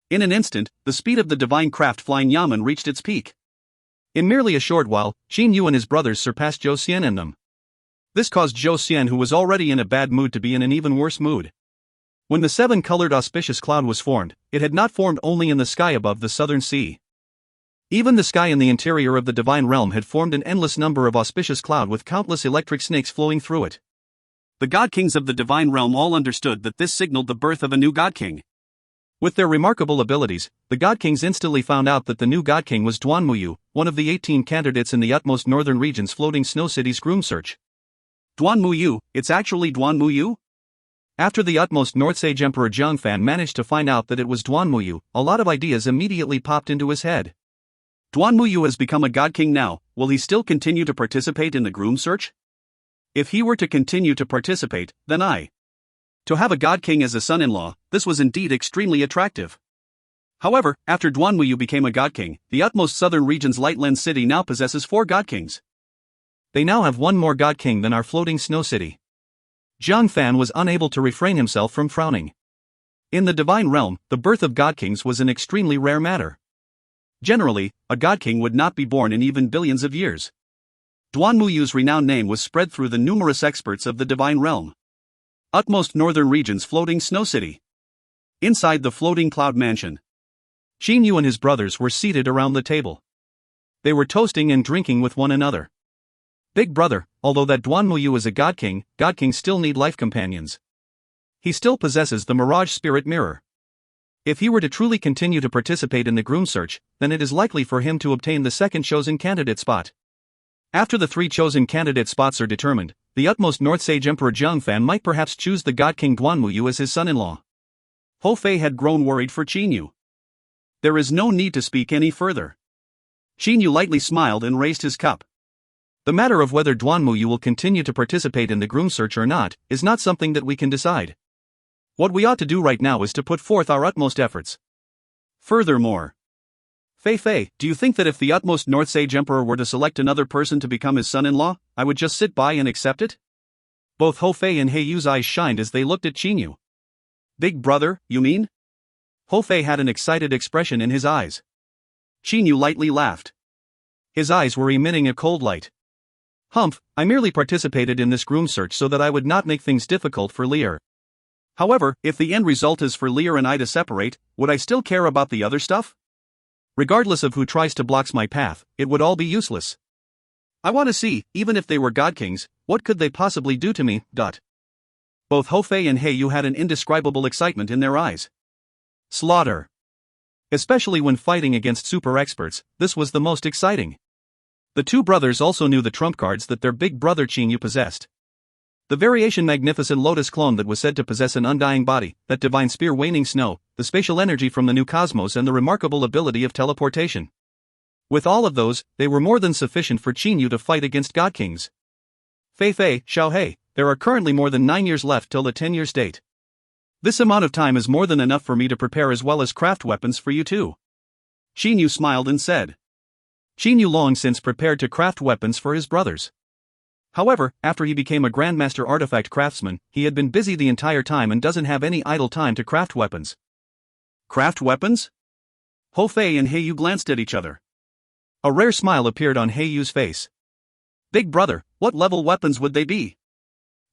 In an instant, the speed of the divine craft Flying Yamen reached its peak. In merely a short while, Qin Yu and his brothers surpassed Zhou Xian and them. This caused Zhou Xian, who was already in a bad mood, to be in an even worse mood. When the seven-colored auspicious cloud was formed, it had not formed only in the sky above the southern sea. Even the sky in the interior of the divine realm had formed an endless number of auspicious cloud with countless electric snakes flowing through it. The God Kings of the divine realm all understood that this signaled the birth of a new God King. With their remarkable abilities, the God Kings instantly found out that the new God King was Duanmu Yu, one of the 18 candidates in the utmost northern region's floating snow city's groom search. Duanmu Yu, it's actually Duanmu Yu? After the utmost North Sage Emperor Jiangfan managed to find out that it was Duanmu Yu, a lot of ideas immediately popped into his head. Duanmu Yu has become a God King now, will he still continue to participate in the groom search? If he were to continue to participate, then To have a God King as a son-in-law, this was indeed extremely attractive. However, after Duanmu Yu became a God King, the utmost southern region's Light Lens City now possesses 4 God Kings. They now have one more God King than our floating snow city. Jiang Fan was unable to refrain himself from frowning. In the divine realm, the birth of God Kings was an extremely rare matter. Generally, a God King would not be born in even billions of years. Duanmu Yu's renowned name was spread through the numerous experts of the divine realm. Utmost northern region's floating snow city. Inside the floating cloud mansion, Qin Yu and his brothers were seated around the table. They were toasting and drinking with one another. Big brother, although that Duanmu Yu is a God Kings still need life companions. He still possesses the Mirage Spirit Mirror. If he were to truly continue to participate in the groom search, then it is likely for him to obtain the second chosen candidate spot. After the 3 chosen candidate spots are determined, the utmost North Sage Emperor Jiangfan might perhaps choose the God King Duanmu Yu as his son-in-law. Ho Fei had grown worried for Qin Yu. There is no need to speak any further. Qin Yu lightly smiled and raised his cup. The matter of whether Duanmu Yu will continue to participate in the groom search or not is not something that we can decide. What we ought to do right now is to put forth our utmost efforts. Furthermore, Fei, do you think that if the utmost North Sage Emperor were to select another person to become his son-in-law, I would just sit by and accept it? Both Ho Fei and He Yu's eyes shined as they looked at Qin Yu. Big brother, you mean? Ho Fei had an excited expression in his eyes. Qin Yu lightly laughed. His eyes were emitting a cold light. Humph, I merely participated in this groom search so that I would not make things difficult for Lear. However, if the end result is for Lear and I to separate, would I still care about the other stuff? Regardless of who tries to block my path, it would all be useless. I want to see, even if they were God Kings, what could they possibly do to me? Both Ho Fei and He Yu had an indescribable excitement in their eyes. Slaughter. Especially when fighting against super experts, this was the most exciting. The two brothers also knew the trump cards that their big brother Qin Yu possessed. The variation magnificent lotus clone that was said to possess an undying body, that divine spear waning snow, the spatial energy from the new cosmos and the remarkable ability of teleportation. With all of those, they were more than sufficient for Qin Yu to fight against God Kings. Fei Fei, Xiao He, there are currently more than 9 years left till the 10-year date. This amount of time is more than enough for me to prepare as well as craft weapons for you too. Qin Yu smiled and said. Qin Yu long since prepared to craft weapons for his brothers. However, after he became a Grandmaster artifact craftsman, he had been busy the entire time and doesn't have any idle time to craft weapons. Craft weapons? Ho Fei and He Yu glanced at each other. A rare smile appeared on He Yu's face. Big brother, what level weapons would they be?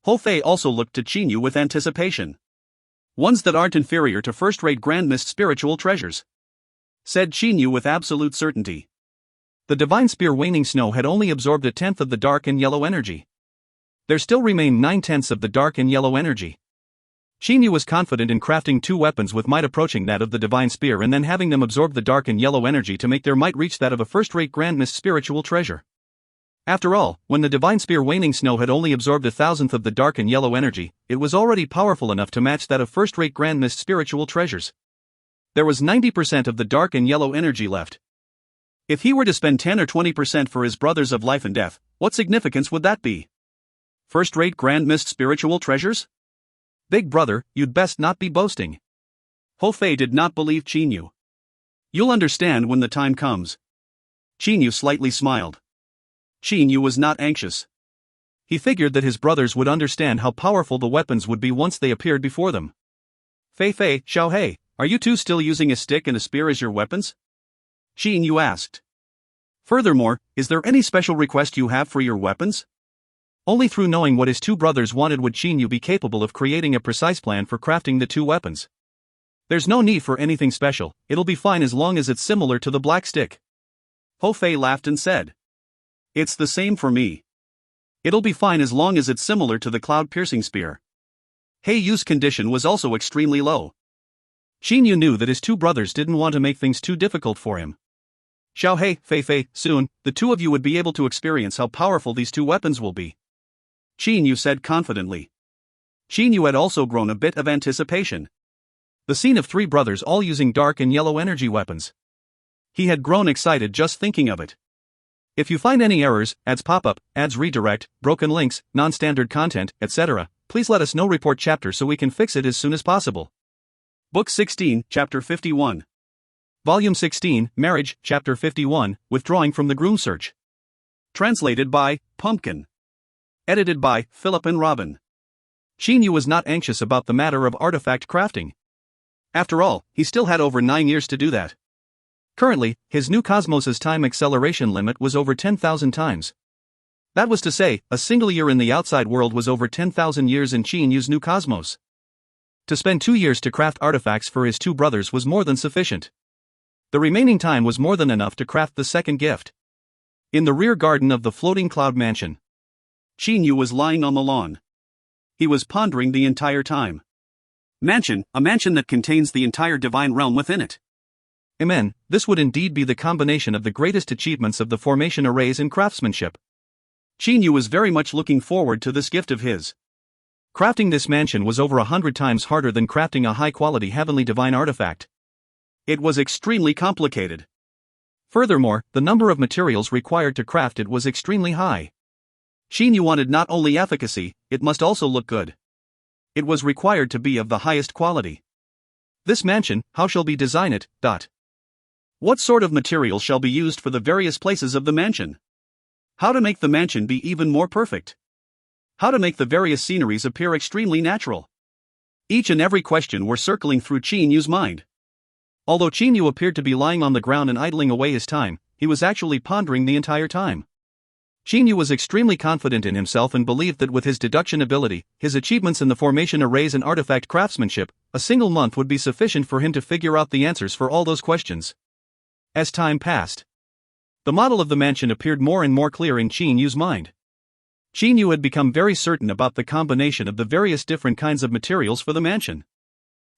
Ho Fei also looked to Qin Yu with anticipation. Ones that aren't inferior to first-rate Grand Mist spiritual treasures, said Qin Yu with absolute certainty. The divine spear waning snow had only absorbed 1/10 of the dark and yellow energy. There still remained 9/10 of the dark and yellow energy. Qin Yu was confident in crafting 2 weapons with might approaching that of the divine spear and then having them absorb the dark and yellow energy to make their might reach that of a first-rate Grand Mist spiritual treasure. After all, when the divine spear waning snow had only absorbed 1,000th of the dark and yellow energy, it was already powerful enough to match that of first-rate Grand Mist spiritual treasures. There was 90% of the dark and yellow energy left. If he were to spend 10 or 20% for his brothers of life and death, what significance would that be? First-rate Grand Mist spiritual treasures? Big brother, you'd best not be boasting. Ho Fei did not believe Qin Yu. You'll understand when the time comes. Qin Yu slightly smiled. Qin Yu was not anxious. He figured that his brothers would understand how powerful the weapons would be once they appeared before them. Fei Fei, Xiao He, are you two still using a stick and a spear as your weapons? Qin Yu asked. Furthermore, is there any special request you have for your weapons? Only through knowing what his two brothers wanted would Qin Yu be capable of creating a precise plan for crafting the 2 weapons. There's no need for anything special, it'll be fine as long as it's similar to the black stick. Ho Fei laughed and said. It's the same for me. It'll be fine as long as it's similar to the cloud-piercing spear. He Yu's condition was also extremely low. Qin Yu knew that his two brothers didn't want to make things too difficult for him. Xiao He, Fei Fei, soon, the two of you would be able to experience how powerful these 2 weapons will be. Qin Yu said confidently. Qin Yu had also grown a bit of anticipation. The scene of 3 brothers all using dark and yellow energy weapons. He had grown excited just thinking of it. If you find any errors, ads pop up, ads redirect, broken links, non-standard content, etc., please let us know. Report chapter so we can fix it as soon as possible. Book 16, Chapter 51. Volume 16, Marriage, Chapter 51, Withdrawing from the Groom Search. Translated by Pumpkin. Edited by Philip and Robin. Qin Yu was not anxious about the matter of artifact crafting. After all, he still had over 9 years to do that. Currently, his new cosmos's time acceleration limit was over 10,000 times. That was to say, a single year in the outside world was over 10,000 years in Qin Yu's new cosmos. To spend 2 years to craft artifacts for his 2 brothers was more than sufficient. The remaining time was more than enough to craft the second gift. In the rear garden of the floating cloud mansion, Qin Yu was lying on the lawn. He was pondering the entire time. Mansion, a mansion that contains the entire divine realm within it. Amen, this would indeed be the combination of the greatest achievements of the formation arrays in craftsmanship. Qin Yu was very much looking forward to this gift of his. Crafting this mansion was over 100 times harder than crafting a high-quality heavenly divine artifact. It was extremely complicated. Furthermore, the number of materials required to craft it was extremely high. Qin Yu wanted not only efficacy, it must also look good. It was required to be of the highest quality. This mansion, how shall we design it? What sort of material shall be used for the various places of the mansion? How to make the mansion be even more perfect? How to make the various sceneries appear extremely natural? Each and every question were circling through Qin Yu's mind. Although Qin Yu appeared to be lying on the ground and idling away his time, he was actually pondering the entire time. Qin Yu was extremely confident in himself and believed that with his deduction ability, his achievements in the formation arrays and artifact craftsmanship, a single month would be sufficient for him to figure out the answers for all those questions. As time passed, the model of the mansion appeared more and more clear in Qin Yu's mind. Qin Yu had become very certain about the combination of the various different kinds of materials for the mansion.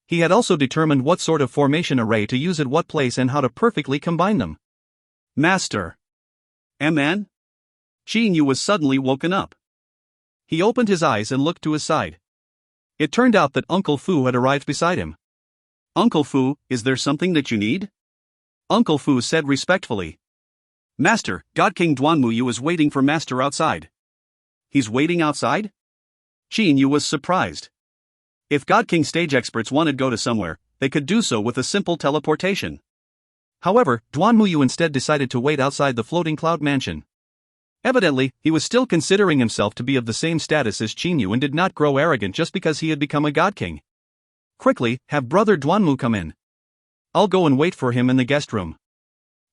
He had also determined what sort of formation array to use at what place and how to perfectly combine them. Master! MN? Qin Yu was suddenly woken up. He opened his eyes and looked to his side. It turned out that Uncle Fu had arrived beside him. Uncle Fu, is there something that you need? Uncle Fu said respectfully. Master, God King Duanmuyu is waiting for Master outside. He's waiting outside? Qin Yu was surprised. If God King stage experts wanted to go to somewhere, they could do so with a simple teleportation. However, Duanmuyu instead decided to wait outside the floating cloud mansion. Evidently, he was still considering himself to be of the same status as Qin Yu and did not grow arrogant just because he had become a God King. Quickly, have Brother Duanmu come in. I'll go and wait for him in the guest room.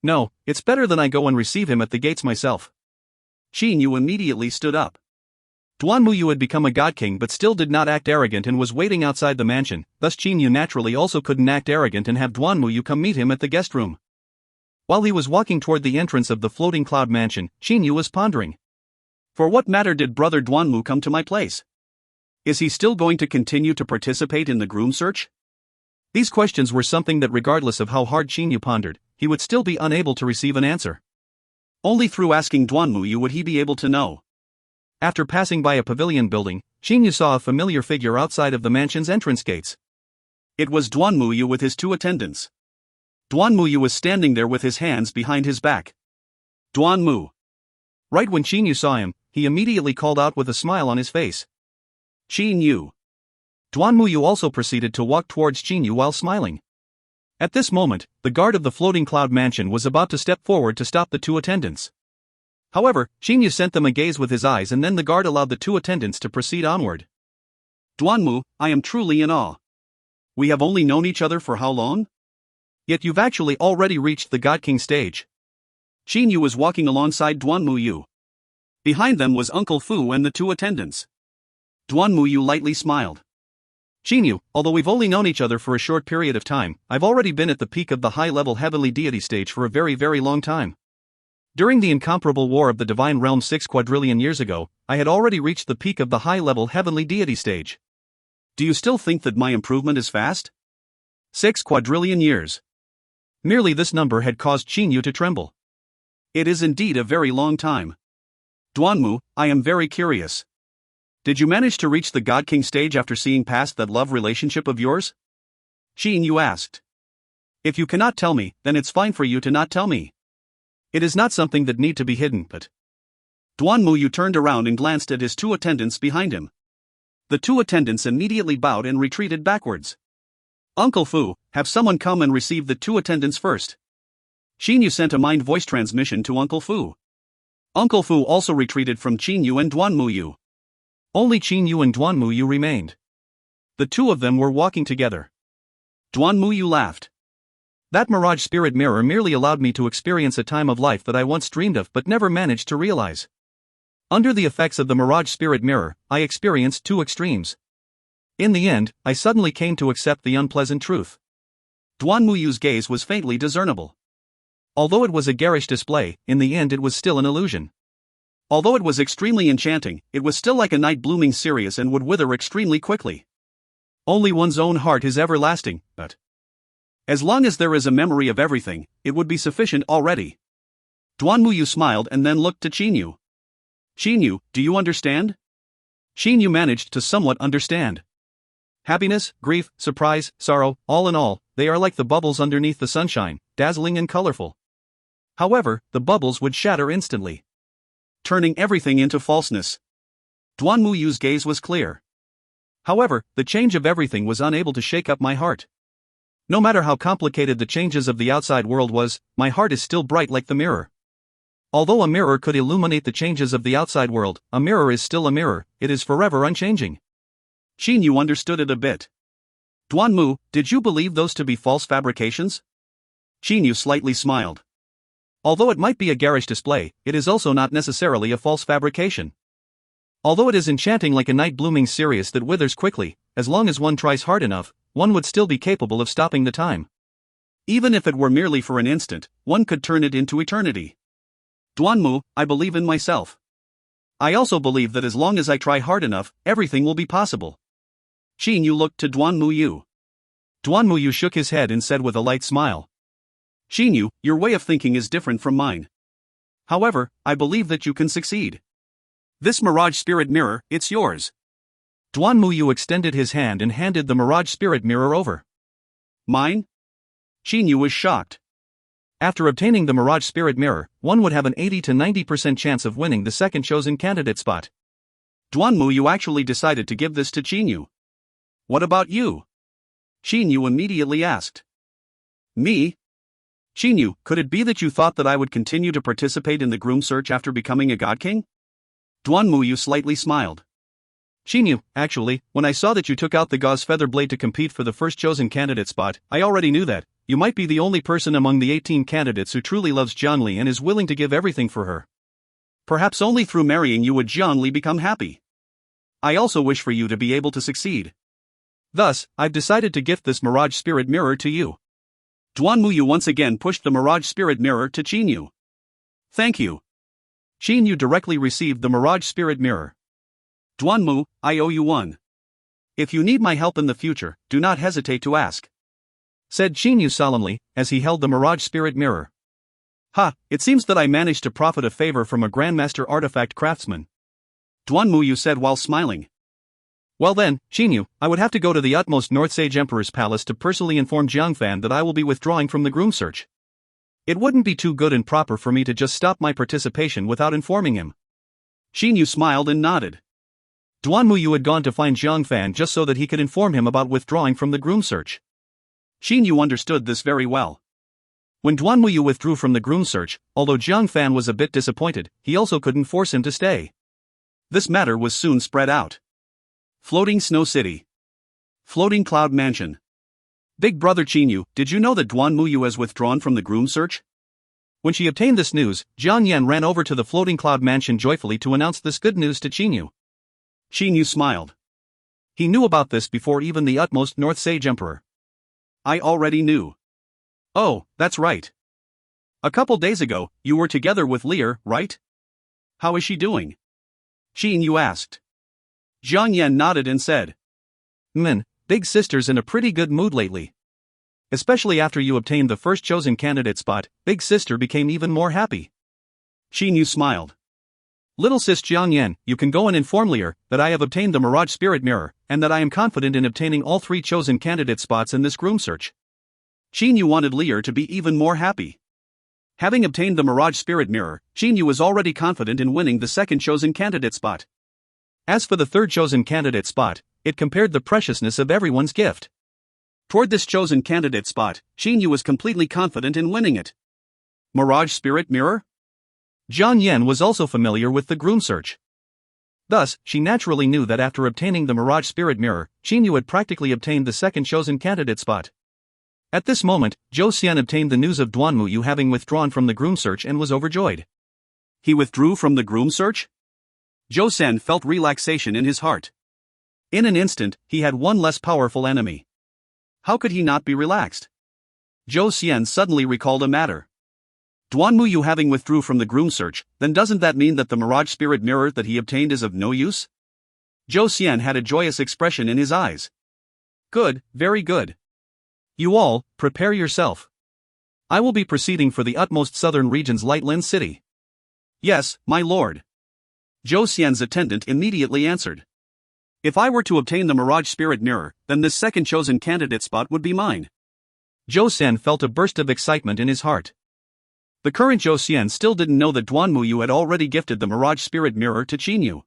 No, it's better than I go and receive him at the gates myself. Qin Yu immediately stood up. Duanmuyu had become a God King but still did not act arrogant and was waiting outside the mansion, thus Qin Yu naturally also couldn't act arrogant and have Duanmuyu come meet him at the guest room. While he was walking toward the entrance of the floating cloud mansion, Qin Yu was pondering. For what matter did Brother Duanmu come to my place? Is he still going to continue to participate in the groom search? These questions were something that regardless of how hard Qin Yu pondered, he would still be unable to receive an answer. Only through asking Duanmuyu would he be able to know. After passing by a pavilion building, Qin Yu saw a familiar figure outside of the mansion's entrance gates. It was Duanmuyu with his two attendants. Duanmuyu was standing there with his hands behind his back. Duanmu. Right when Qin Yu saw him, he immediately called out with a smile on his face. Qin Yu. Duanmuyu also proceeded to walk towards Qin Yu while smiling. At this moment, the guard of the floating cloud mansion was about to step forward to stop the two attendants. However, Qin Yu sent them a gaze with his eyes and then the guard allowed the two attendants to proceed onward. Duanmu, I am truly in awe. We have only known each other for how long? Yet you've actually already reached the God King stage. Qin Yu was walking alongside Duanmuyu. Behind them was Uncle Fu and the two attendants. Duanmuyu lightly smiled. Qin Yu, although we've only known each other for a short period of time, I've already been at the peak of the high-level heavenly deity stage for a very, very long time. During the incomparable war of the Divine Realm 6 quadrillion years ago, I had already reached the peak of the high-level heavenly deity stage. Do you still think that my improvement is fast? 6 quadrillion years. Merely this number had caused Qin Yu to tremble. It is indeed a very long time. Duanmu, I am very curious. Did you manage to reach the God King stage after seeing past that love relationship of yours? Qin Yu asked. If you cannot tell me, then it's fine for you to not tell me. It is not something that need to be hidden, but... Duanmuyu turned around and glanced at his two attendants behind him. The two attendants immediately bowed and retreated backwards. Uncle Fu, have someone come and receive the two attendants first. Qin Yu sent a mind voice transmission to Uncle Fu. Uncle Fu also retreated from Qin Yu and Duanmuyu. Only Qin Yu and Duanmuyu remained. The two of them were walking together. Duanmuyu laughed. That mirage spirit mirror merely allowed me to experience a time of life that I once dreamed of but never managed to realize. Under the effects of the mirage spirit mirror, I experienced two extremes. In the end, I suddenly came to accept the unpleasant truth. Duanmuyu's gaze was faintly discernible. Although it was a garish display, in the end it was still an illusion. Although it was extremely enchanting, it was still like a night blooming cereus and would wither extremely quickly. Only one's own heart is everlasting, but as long as there is a memory of everything, it would be sufficient already. Duanmuyu smiled and then looked to Qin Yu. Qin Yu, do you understand? Qin Yu managed to somewhat understand. Happiness, grief, surprise, sorrow, all in all, they are like the bubbles underneath the sunshine, dazzling and colorful. However, the bubbles would shatter instantly, turning everything into falseness. Duanmuyu's gaze was clear. However, the change of everything was unable to shake up my heart. No matter how complicated the changes of the outside world was, my heart is still bright like the mirror. Although a mirror could illuminate the changes of the outside world, a mirror is still a mirror, it is forever unchanging. Qin Yu understood it a bit. Duanmu, did you believe those to be false fabrications? Qinyu slightly smiled. Although it might be a garish display, it is also not necessarily a false fabrication. Although it is enchanting like a night blooming cereus that withers quickly, as long as one tries hard enough, one would still be capable of stopping the time. Even if it were merely for an instant, one could turn it into eternity. Duanmu, I believe in myself. I also believe that as long as I try hard enough, everything will be possible. Qinyu looked to Duanmu Yu. Duanmu Yu shook his head and said with a light smile. Qinyu, your way of thinking is different from mine. However, I believe that you can succeed. This Mirage Spirit Mirror, it's yours. Duanmu Yu extended his hand and handed the Mirage Spirit Mirror over. Mine? Qinyu was shocked. After obtaining the Mirage Spirit Mirror, one would have an 80 to 90% chance of winning the second chosen candidate spot. Duanmu Yu actually decided to give this to Qinyu. What about you? Qinyu immediately asked. Me? Qinyu, could it be that you thought that I would continue to participate in the groom search after becoming a God King? Duanmu Yu slightly smiled. Qinyu, actually, when I saw that you took out the gauze feather blade to compete for the first chosen candidate spot, I already knew that you might be the only person among the 18 candidates who truly loves Jiangli and is willing to give everything for her. Perhaps only through marrying you would Jiangli become happy. I also wish for you to be able to succeed. Thus, I've decided to gift this Mirage Spirit Mirror to you. Duanmu Yu once again pushed the Mirage Spirit Mirror to Qinyu. Thank you. Qinyu directly received the Mirage Spirit Mirror. Duanmu, I owe you one. If you need my help in the future, do not hesitate to ask. Said Qinyu solemnly, as he held the Mirage Spirit Mirror. Ha, it seems that I managed to profit a favor from a Grandmaster artifact craftsman. Duanmu Yu said while smiling. Well then, Qinyu, I would have to go to the utmost North Sage Emperor's palace to personally inform Jiangfan that I will be withdrawing from the groom search. It wouldn't be too good and proper for me to just stop my participation without informing him. Qinyu smiled and nodded. Duanmu Yu had gone to find Jiangfan just so that he could inform him about withdrawing from the groom search. Qinyu understood this very well. When Duanmu Yu withdrew from the groom search, although Jiangfan was a bit disappointed, he also couldn't force him to stay. This matter was soon spread out. Floating Snow City. Floating Cloud Mansion. Big brother Qinyu, did you know that Duanmu Yu has withdrawn from the groom search? When she obtained this news, Jiang Yan ran over to the Floating Cloud Mansion joyfully to announce this good news to Qinyu. Qinyu smiled. He knew about this before even the utmost North Sage Emperor. I already knew. Oh, that's right. A couple days ago, you were together with Lear, right? How is she doing? Qinyu asked. Jiang Yan nodded and said. Big sister's in a pretty good mood lately. Especially after you obtained the first chosen candidate spot, Big Sister became even more happy. Qinyu smiled. Little sis Jiang Yan, you can go and inform Lear that I have obtained the Mirage Spirit Mirror, and that I am confident in obtaining all 3 chosen candidate spots in this groom search. Qinyu wanted Lear to be even more happy. Having obtained the Mirage Spirit Mirror, Qinyu was already confident in winning the second chosen candidate spot. As for the third chosen candidate spot, it compared the preciousness of everyone's gift. Toward this chosen candidate spot, Qinyu was completely confident in winning it. Mirage Spirit Mirror? Jiang Yan was also familiar with the groom search. Thus, she naturally knew that after obtaining the Mirage Spirit Mirror, Qinyu had practically obtained the second chosen candidate spot. At this moment, Zhou Xian obtained the news of Duanmu Yu having withdrawn from the groom search and was overjoyed. He withdrew from the groom search? Zhou Xian felt relaxation in his heart. In an instant, he had one less powerful enemy. How could he not be relaxed? Zhou Xian suddenly recalled a matter. Duanmu Yu having withdrew from the groom search, then doesn't that mean that the Mirage Spirit Mirror that he obtained is of no use? Zhou Xian had a joyous expression in his eyes. Good, very good. You all, prepare yourself. I will be proceeding for the utmost southern region's Lightland City. Yes, my lord. Zhou Xian's attendant immediately answered. If I were to obtain the Mirage Spirit Mirror, then this second chosen candidate spot would be mine. Zhou Xian felt a burst of excitement in his heart. The current Zhou Xian still didn't know that Duanmu Yu had already gifted the Mirage Spirit Mirror to Qinyu.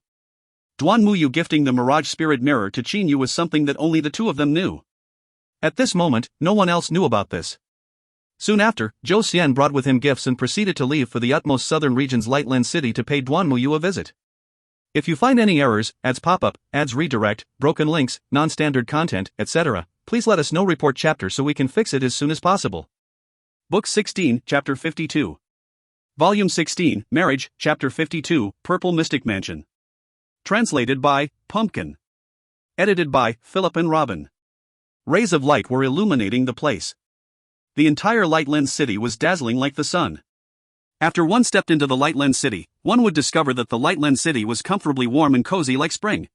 Duanmu Yu gifting the Mirage Spirit Mirror to Qinyu was something that only the two of them knew. At this moment, no one else knew about this. Soon after, Zhou Xian brought with him gifts and proceeded to leave for the utmost southern region's Lightland City to pay Duanmu Yu a visit. If you find any errors, ads pop-up, ads redirect, broken links, non-standard content, etc., please let us know report chapter so we can fix it as soon as possible. Book 16, Chapter 52. Volume 16, Marriage, Chapter 52, Purple Mystic Mansion. Translated by Pumpkin. Edited by Philip and Robin. Rays of light were illuminating the place. The entire Light Lens City was dazzling like the sun. After one stepped into the Light Lens City, one would discover that the Light Lens City was comfortably warm and cozy like spring.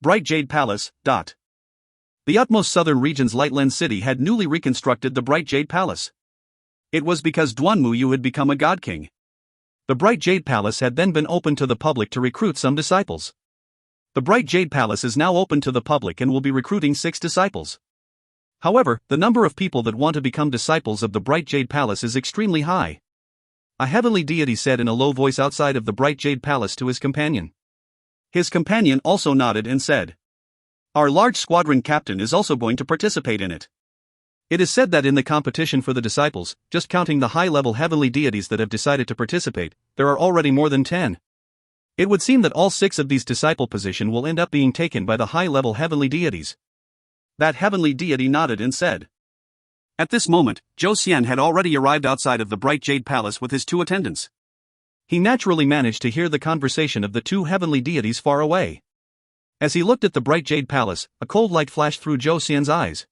Bright Jade Palace. The utmost southern region's Light Lens City had newly reconstructed the Bright Jade Palace. It was because Duanmuyu had become a god king. The Bright Jade Palace had then been opened to the public to recruit some disciples. The Bright Jade Palace is now open to the public and will be recruiting 6 disciples. However, the number of people that want to become disciples of the Bright Jade Palace is extremely high. A heavenly deity said in a low voice outside of the Bright Jade Palace to his companion. His companion also nodded and said, "Our large squadron captain is also going to participate in it." It is said that in the competition for the disciples, just counting the high-level heavenly deities that have decided to participate, there are already more than 10. It would seem that all 6 of these disciple positions will end up being taken by the high-level heavenly deities. That heavenly deity nodded and said. At this moment, Zhou Xian had already arrived outside of the Bright Jade Palace with his 2 attendants. He naturally managed to hear the conversation of the 2 heavenly deities far away. As he looked at the Bright Jade Palace, a cold light flashed through Zhou Xian's eyes.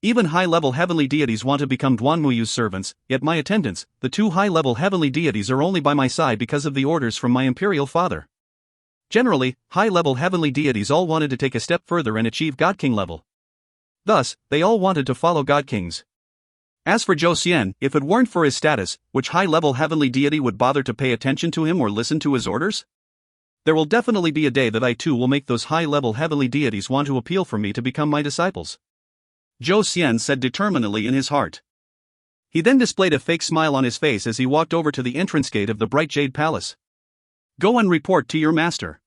Even high-level heavenly deities want to become Duanmuyu's servants, yet my attendants, the 2 high-level heavenly deities, are only by my side because of the orders from my imperial father. Generally, high-level heavenly deities all wanted to take a step further and achieve God King level. Thus, they all wanted to follow God Kings. As for Zhou Xian, if it weren't for his status, which high-level heavenly deity would bother to pay attention to him or listen to his orders? There will definitely be a day that I too will make those high-level heavenly deities want to appeal for me to become my disciples. Zhou Xian said determinedly in his heart. He then displayed a fake smile on his face as he walked over to the entrance gate of the Bright Jade Palace. Go and report to your master.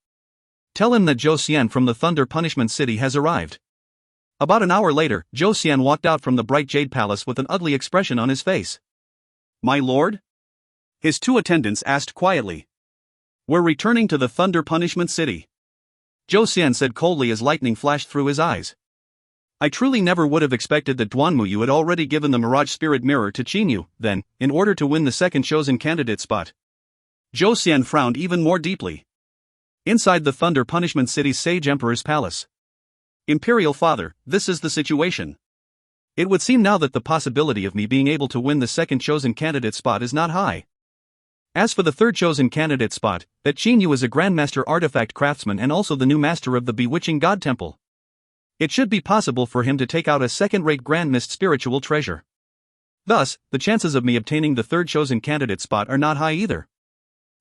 Tell him that Zhou Xian from the Thunder Punishment City has arrived. About an hour later, Zhou Xian walked out from the Bright Jade Palace with an ugly expression on his face. My lord? His 2 attendants asked quietly. We're returning to the Thunder Punishment City. Zhou Xian said coldly as lightning flashed through his eyes. I truly never would have expected that Duanmuyu had already given the Mirage Spirit Mirror to Qinyu, then, in order to win the second chosen candidate spot. Zhou Xian frowned even more deeply. Inside the Thunder Punishment City's Sage Emperor's palace. Imperial Father, this is the situation. It would seem now that the possibility of me being able to win the second chosen candidate spot is not high. As for the third chosen candidate spot, that Qinyu is a Grandmaster Artifact Craftsman and also the new master of the Bewitching God Temple. It should be possible for him to take out a second-rate Grand Mist spiritual treasure. Thus, the chances of me obtaining the third chosen candidate spot are not high either.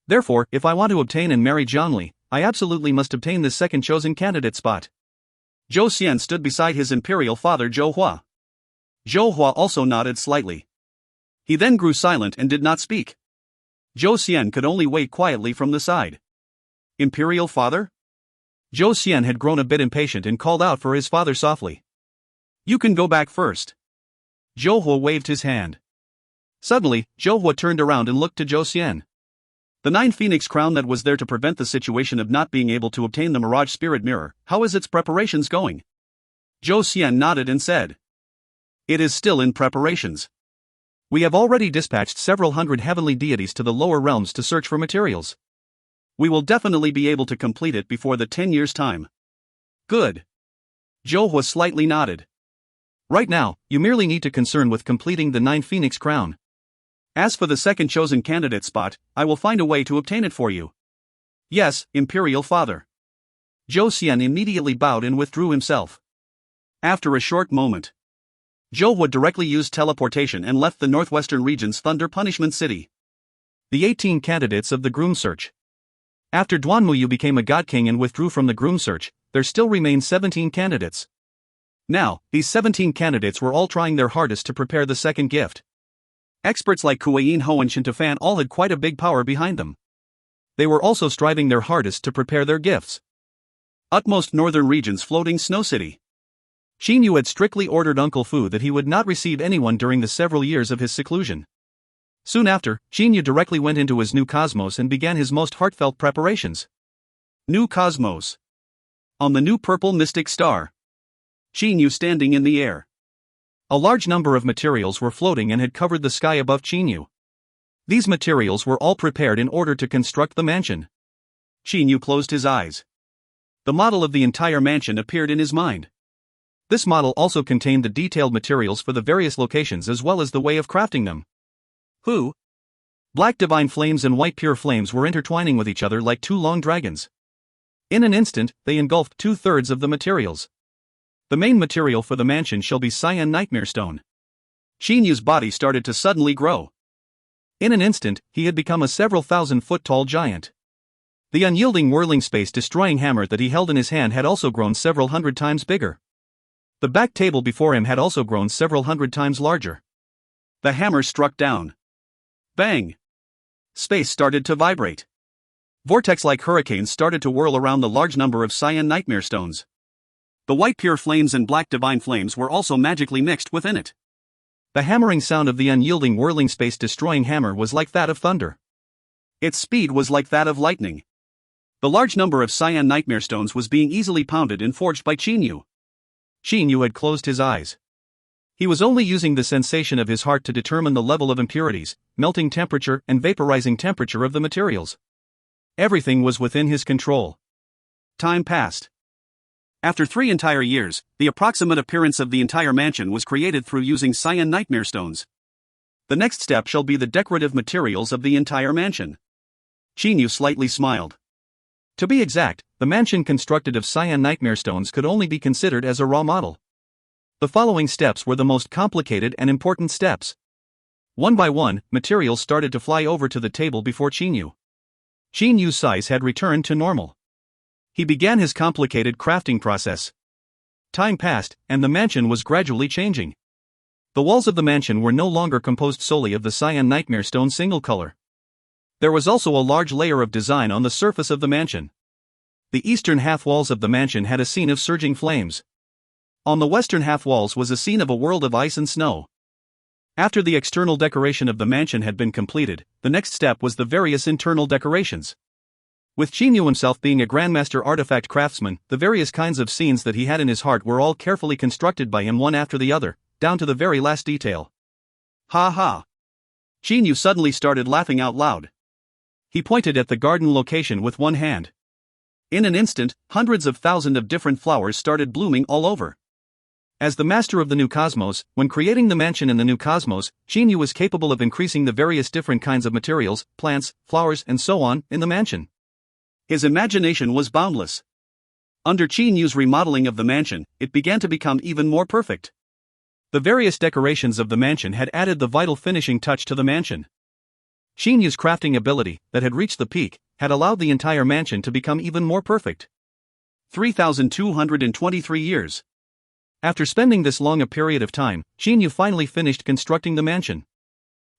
Therefore, if I want to obtain and marry Zhangli, I absolutely must obtain the second chosen candidate spot. Zhou Xian stood beside his imperial father Zhou Hua. Zhou Hua also nodded slightly. He then grew silent and did not speak. Zhou Xian could only wait quietly from the side. Imperial father? Zhou Xian had grown a bit impatient and called out for his father softly. You can go back first. Zhou Hua waved his hand. Suddenly, Zhou Hua turned around and looked to Zhou Xian. The 9 Phoenix Crown that was there to prevent the situation of not being able to obtain the Mirage Spirit Mirror, how is its preparations going? Zhou Xian nodded and said. It is still in preparations. We have already dispatched several hundred heavenly deities to the lower realms to search for materials. We will definitely be able to complete it before the 10 years' time. Good. Zhou Hua slightly nodded. Right now, you merely need to concern with completing the 9 Phoenix Crown. As for the second chosen candidate spot, I will find a way to obtain it for you. Yes, Imperial Father. Zhou Xian immediately bowed and withdrew himself. After a short moment, Zhou Hua directly used teleportation and left the northwestern region's Thunder Punishment City. The 18 candidates of the Groom Search. After Duanmuyu became a God King and withdrew from the Groom Search, there still remained 17 candidates. Now, these 17 candidates were all trying their hardest to prepare the second gift. Experts like Kuei-yin Ho and Shintafan all had quite a big power behind them. They were also striving their hardest to prepare their gifts. Utmost northern region's floating snow city. Qinyu had strictly ordered Uncle Fu that he would not receive anyone during the several years of his seclusion. Soon after, Qinyu directly went into his new cosmos and began his most heartfelt preparations. New cosmos. On the new purple mystic star. Qi Yu standing in the air. A large number of materials were floating and had covered the sky above Qi Yu. These materials were all prepared in order to construct the mansion. Qi Yu closed his eyes. The model of the entire mansion appeared in his mind. This model also contained the detailed materials for the various locations as well as the way of crafting them. Black divine flames and white pure flames were intertwining with each other like two long dragons. In an instant, they engulfed 2/3 of the materials. The main material for the mansion shall be cyan nightmare stone. Qi Yu's body started to suddenly grow. In an instant, he had become a several thousand-foot tall giant. The unyielding whirling space-destroying hammer that he held in his hand had also grown several hundred times bigger. The back table before him had also grown several hundred times larger. The hammer struck down. Bang! Space started to vibrate. Vortex-like hurricanes started to whirl around the large number of cyan nightmare stones. The white pure flames and black divine flames were also magically mixed within it. The hammering sound of the unyielding whirling space-destroying hammer was like that of thunder. Its speed was like that of lightning. The large number of cyan nightmare stones was being easily pounded and forged by Qi Yu. Qi Yu had closed his eyes. He was only using the sensation of his heart to determine the level of impurities, melting temperature and vaporizing temperature of the materials. Everything was within his control. Time passed. After 3 entire years, the approximate appearance of the entire mansion was created through using cyan nightmare stones. The next step shall be the decorative materials of the entire mansion. Qi Yu slightly smiled. To be exact, the mansion constructed of cyan nightmare stones could only be considered as a raw model. The following steps were the most complicated and important steps. One by one, materials started to fly over to the table before Qi Yu. Qi Yu's size had returned to normal. He began his complicated crafting process. Time passed, and the mansion was gradually changing. The walls of the mansion were no longer composed solely of the cyan nightmare stone single color. There was also a large layer of design on the surface of the mansion. The eastern half walls of the mansion had a scene of surging flames. On the western half walls was a scene of a world of ice and snow. After the external decoration of the mansion had been completed, the next step was the various internal decorations. With Qi Yu himself being a grandmaster artifact craftsman, the various kinds of scenes that he had in his heart were all carefully constructed by him one after the other, down to the very last detail. Ha ha! Qi Yu suddenly started laughing out loud. He pointed at the garden location with one hand. In an instant, hundreds of thousands of different flowers started blooming all over. As the master of the new cosmos, when creating the mansion in the new cosmos, Qi Yu was capable of increasing the various different kinds of materials, plants, flowers and so on, in the mansion. His imagination was boundless. Under Qi Yu's remodeling of the mansion, it began to become even more perfect. The various decorations of the mansion had added the vital finishing touch to the mansion. Qi Yu's crafting ability, that had reached the peak, had allowed the entire mansion to become even more perfect. 3,223 years. After spending this long a period of time, Qi Yu finally finished constructing the mansion.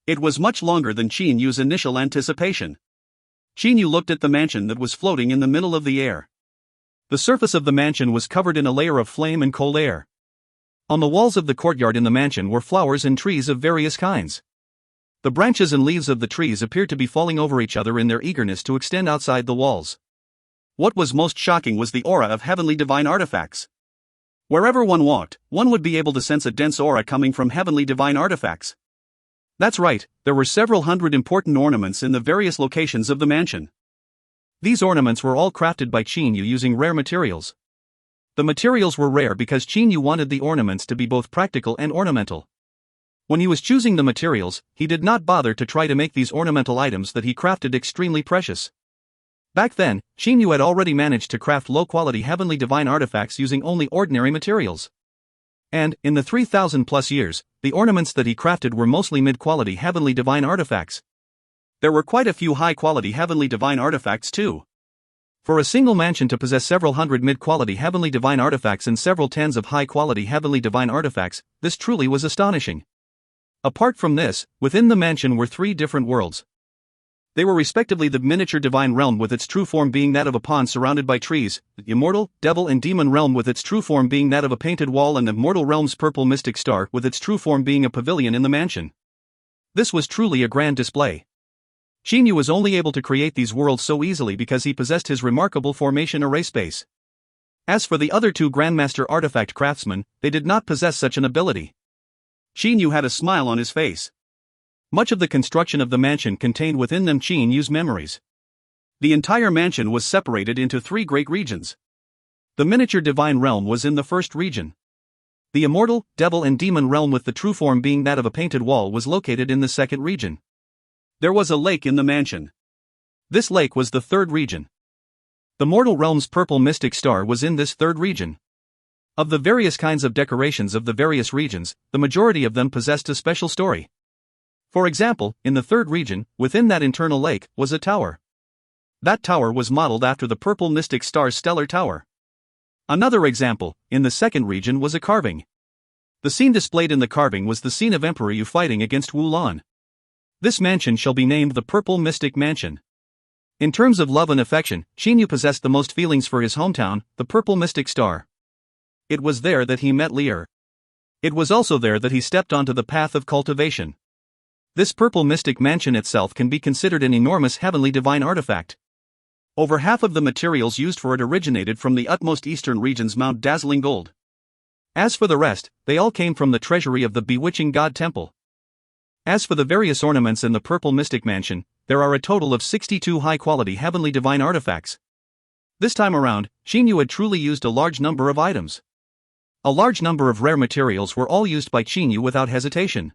It was much longer than Qi Yu's initial anticipation. Qi Yu looked at the mansion that was floating in the middle of the air. The surface of the mansion was covered in a layer of flame and cold air. On the walls of the courtyard in the mansion were flowers and trees of various kinds. The branches and leaves of the trees appeared to be falling over each other in their eagerness to extend outside the walls. What was most shocking was the aura of heavenly divine artifacts. Wherever one walked, one would be able to sense a dense aura coming from heavenly divine artifacts. That's right, there were several hundred important ornaments in the various locations of the mansion. These ornaments were all crafted by Qi Yu using rare materials. The materials were rare because Qi Yu wanted the ornaments to be both practical and ornamental. When he was choosing the materials, he did not bother to try to make these ornamental items that he crafted extremely precious. Back then, Qi Yu had already managed to craft low-quality heavenly divine artifacts using only ordinary materials. And, in the 3,000+ years, the ornaments that he crafted were mostly mid-quality heavenly divine artifacts. There were quite a few high-quality heavenly divine artifacts too. For a single mansion to possess several hundred mid-quality heavenly divine artifacts and several tens of high-quality heavenly divine artifacts, this truly was astonishing. Apart from this, within the mansion were 3 different worlds. They were respectively the miniature divine realm with its true form being that of a pond surrounded by trees, the immortal, devil and demon realm with its true form being that of a painted wall and the mortal realm's purple mystic star with its true form being a pavilion in the mansion. This was truly a grand display. Qi Yu was only able to create these worlds so easily because he possessed his remarkable formation array space. As for the other two Grandmaster artifact craftsmen, they did not possess such an ability. Qin Yu had a smile on his face. Much of the construction of the mansion contained within them Qin Yu's memories. The entire mansion was separated into three great regions. The miniature divine realm was in the first region. The immortal, devil and demon realm with the true form being that of a painted wall was located in the second region. There was a lake in the mansion. This lake was the third region. The mortal realm's purple mystic star was in this third region. Of the various kinds of decorations of the various regions, the majority of them possessed a special story. For example, in the third region, within that internal lake, was a tower. That tower was modeled after the purple mystic star's stellar tower. Another example, in the second region was a carving. The scene displayed in the carving was the scene of Emperor Yu fighting against Wu Lan. This mansion shall be named the Purple Mystic Mansion. In terms of love and affection, Qin Yu possessed the most feelings for his hometown, the Purple Mystic Star. It was there that he met Lier. It was also there that he stepped onto the path of cultivation. This Purple Mystic Mansion itself can be considered an enormous heavenly divine artifact. Over half of the materials used for it originated from the utmost eastern region's Mount Dazzling Gold. As for the rest, they all came from the treasury of the Bewitching God Temple. As for the various ornaments in the Purple Mystic Mansion, there are a total of 62 high-quality heavenly divine artifacts. This time around, Qin Yu had truly used a large number of items. A large number of rare materials were all used by Qin Yu without hesitation.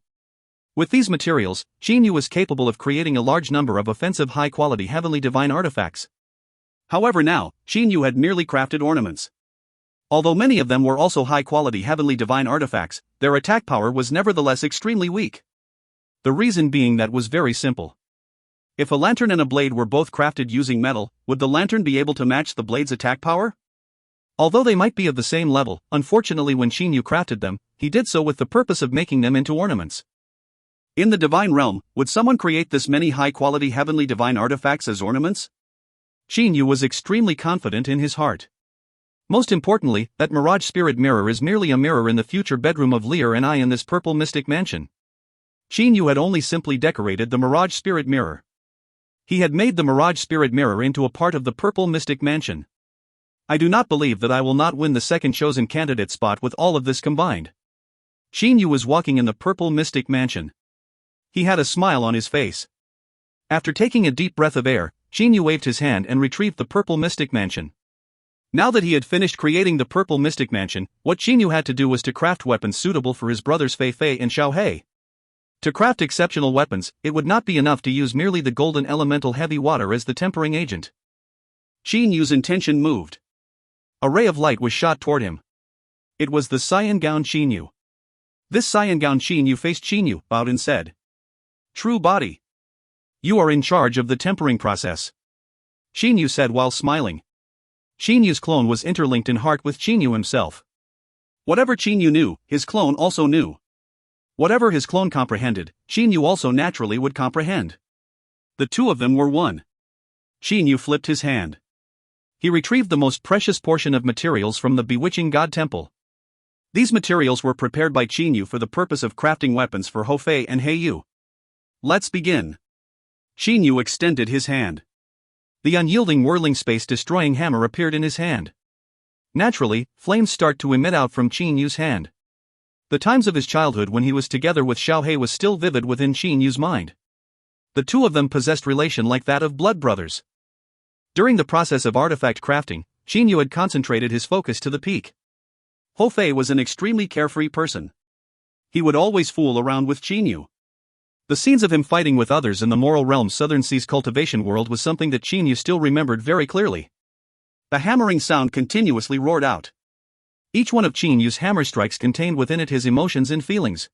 With these materials, Qin Yu was capable of creating a large number of offensive high-quality heavenly divine artifacts. However now, Qin Yu had merely crafted ornaments. Although many of them were also high-quality heavenly divine artifacts, their attack power was nevertheless extremely weak. The reason being that was very simple. If a lantern and a blade were both crafted using metal, would the lantern be able to match the blade's attack power? Although they might be of the same level, unfortunately when Qin Yu crafted them, he did so with the purpose of making them into ornaments. In the divine realm, would someone create this many high-quality heavenly divine artifacts as ornaments? Qin Yu was extremely confident in his heart. Most importantly, that Mirage Spirit Mirror is merely a mirror in the future bedroom of Lier and I in this Purple Mystic Mansion. Qin Yu had only simply decorated the Mirage Spirit Mirror. He had made the Mirage Spirit Mirror into a part of the Purple Mystic Mansion. I do not believe that I will not win the second chosen candidate spot with all of this combined. Qin Yu was walking in the Purple Mystic Mansion. He had a smile on his face. After taking a deep breath of air, Qin Yu waved his hand and retrieved the Purple Mystic Mansion. Now that he had finished creating the Purple Mystic Mansion, what Qin Yu had to do was to craft weapons suitable for his brothers Fei Fei and Xiao He. To craft exceptional weapons, it would not be enough to use merely the golden elemental heavy water as the tempering agent. Qin Yu's intention moved. A ray of light was shot toward him. It was the Cyan Gown Qin Yu. This Cyan Gown Qin Yu faced Qin Yu, bowed and said, "True body. You are in charge of the tempering process," Qin Yu said while smiling. Qin Yu's clone was interlinked in heart with Qin Yu himself. Whatever Qin Yu knew, his clone also knew. Whatever his clone comprehended, Qin Yu also naturally would comprehend. The two of them were one. Qin Yu flipped his hand. He retrieved the most precious portion of materials from the Bewitching God Temple. These materials were prepared by Qin Yu for the purpose of crafting weapons for Hou Fei and He Yu. Let's begin. Qin Yu extended his hand. The unyielding whirling space-destroying hammer appeared in his hand. Naturally, flames start to emit out from Qin Yu's hand. The times of his childhood when he was together with Xiao He was still vivid within Qin Yu's mind. The two of them possessed relation like that of blood brothers. During the process of artifact crafting, Qin Yu had concentrated his focus to the peak. Hou Fei was an extremely carefree person. He would always fool around with Qin Yu. The scenes of him fighting with others in the Moral Realm's Southern Seas cultivation world was something that Qin Yu still remembered very clearly. The hammering sound continuously roared out. Each one of Qin Yu's hammer strikes contained within it his emotions and feelings.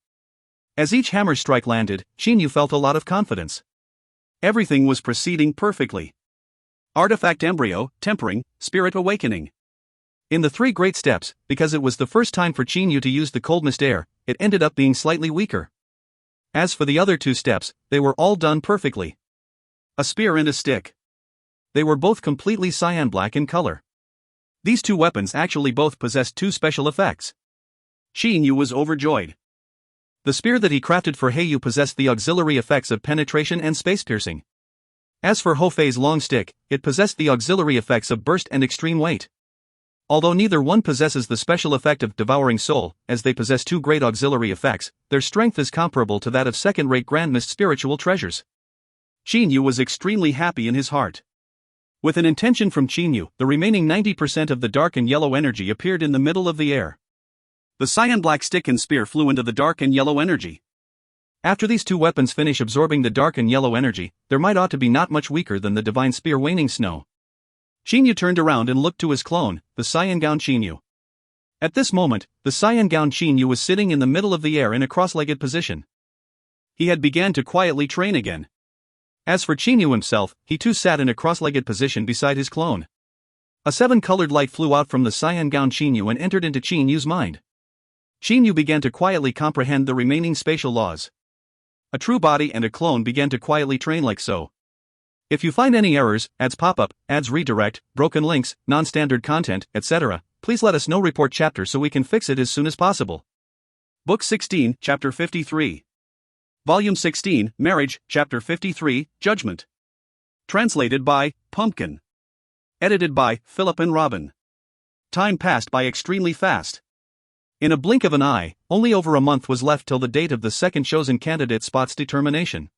As each hammer strike landed, Qin Yu felt a lot of confidence. Everything was proceeding perfectly. Artifact embryo, tempering, spirit awakening. In the three great steps, because it was the first time for Qin Yu to use the cold mist air, it ended up being slightly weaker. As for the other two steps, they were all done perfectly. A spear and a stick. They were both completely cyan black in color. These two weapons actually both possessed two special effects. Qin Yu was overjoyed. The spear that he crafted for He Yu possessed the auxiliary effects of penetration and space piercing. As for Hou Fei's long stick, it possessed the auxiliary effects of burst and extreme weight. Although neither one possesses the special effect of devouring soul, as they possess two great auxiliary effects, their strength is comparable to that of second-rate grandmist spiritual treasures. Qin Yu was extremely happy in his heart. With an intention from Qin Yu, the remaining 90% of the dark and yellow energy appeared in the middle of the air. The cyan-black stick and spear flew into the dark and yellow energy. After these two weapons finish absorbing the dark and yellow energy, their might ought to be not much weaker than the divine spear waning snow. Qin Yu turned around and looked to his clone, the cyan-gown Qin Yu. At this moment, the cyan-gown Qin Yu was sitting in the middle of the air in a cross-legged position. He had begun to quietly train again. As for Qin Yu himself, he too sat in a cross-legged position beside his clone. A seven-colored light flew out from the cyan-gown Qin Yu and entered into Qin Yu's mind. Qin Yu began to quietly comprehend the remaining spatial laws. A true body and a clone began to quietly train like so. If you find any errors, ads pop up, ads redirect, broken links, non-standard content, etc., please let us know. Report chapter so we can fix it as soon as possible. Book 16, Chapter 53. Volume 16, Marriage, Chapter 53, Judgment. Translated by Pumpkin. Edited by Philip and Robin. Time passed by extremely fast. In a blink of an eye, only over a month was left till the date of the second chosen candidate spot's determination.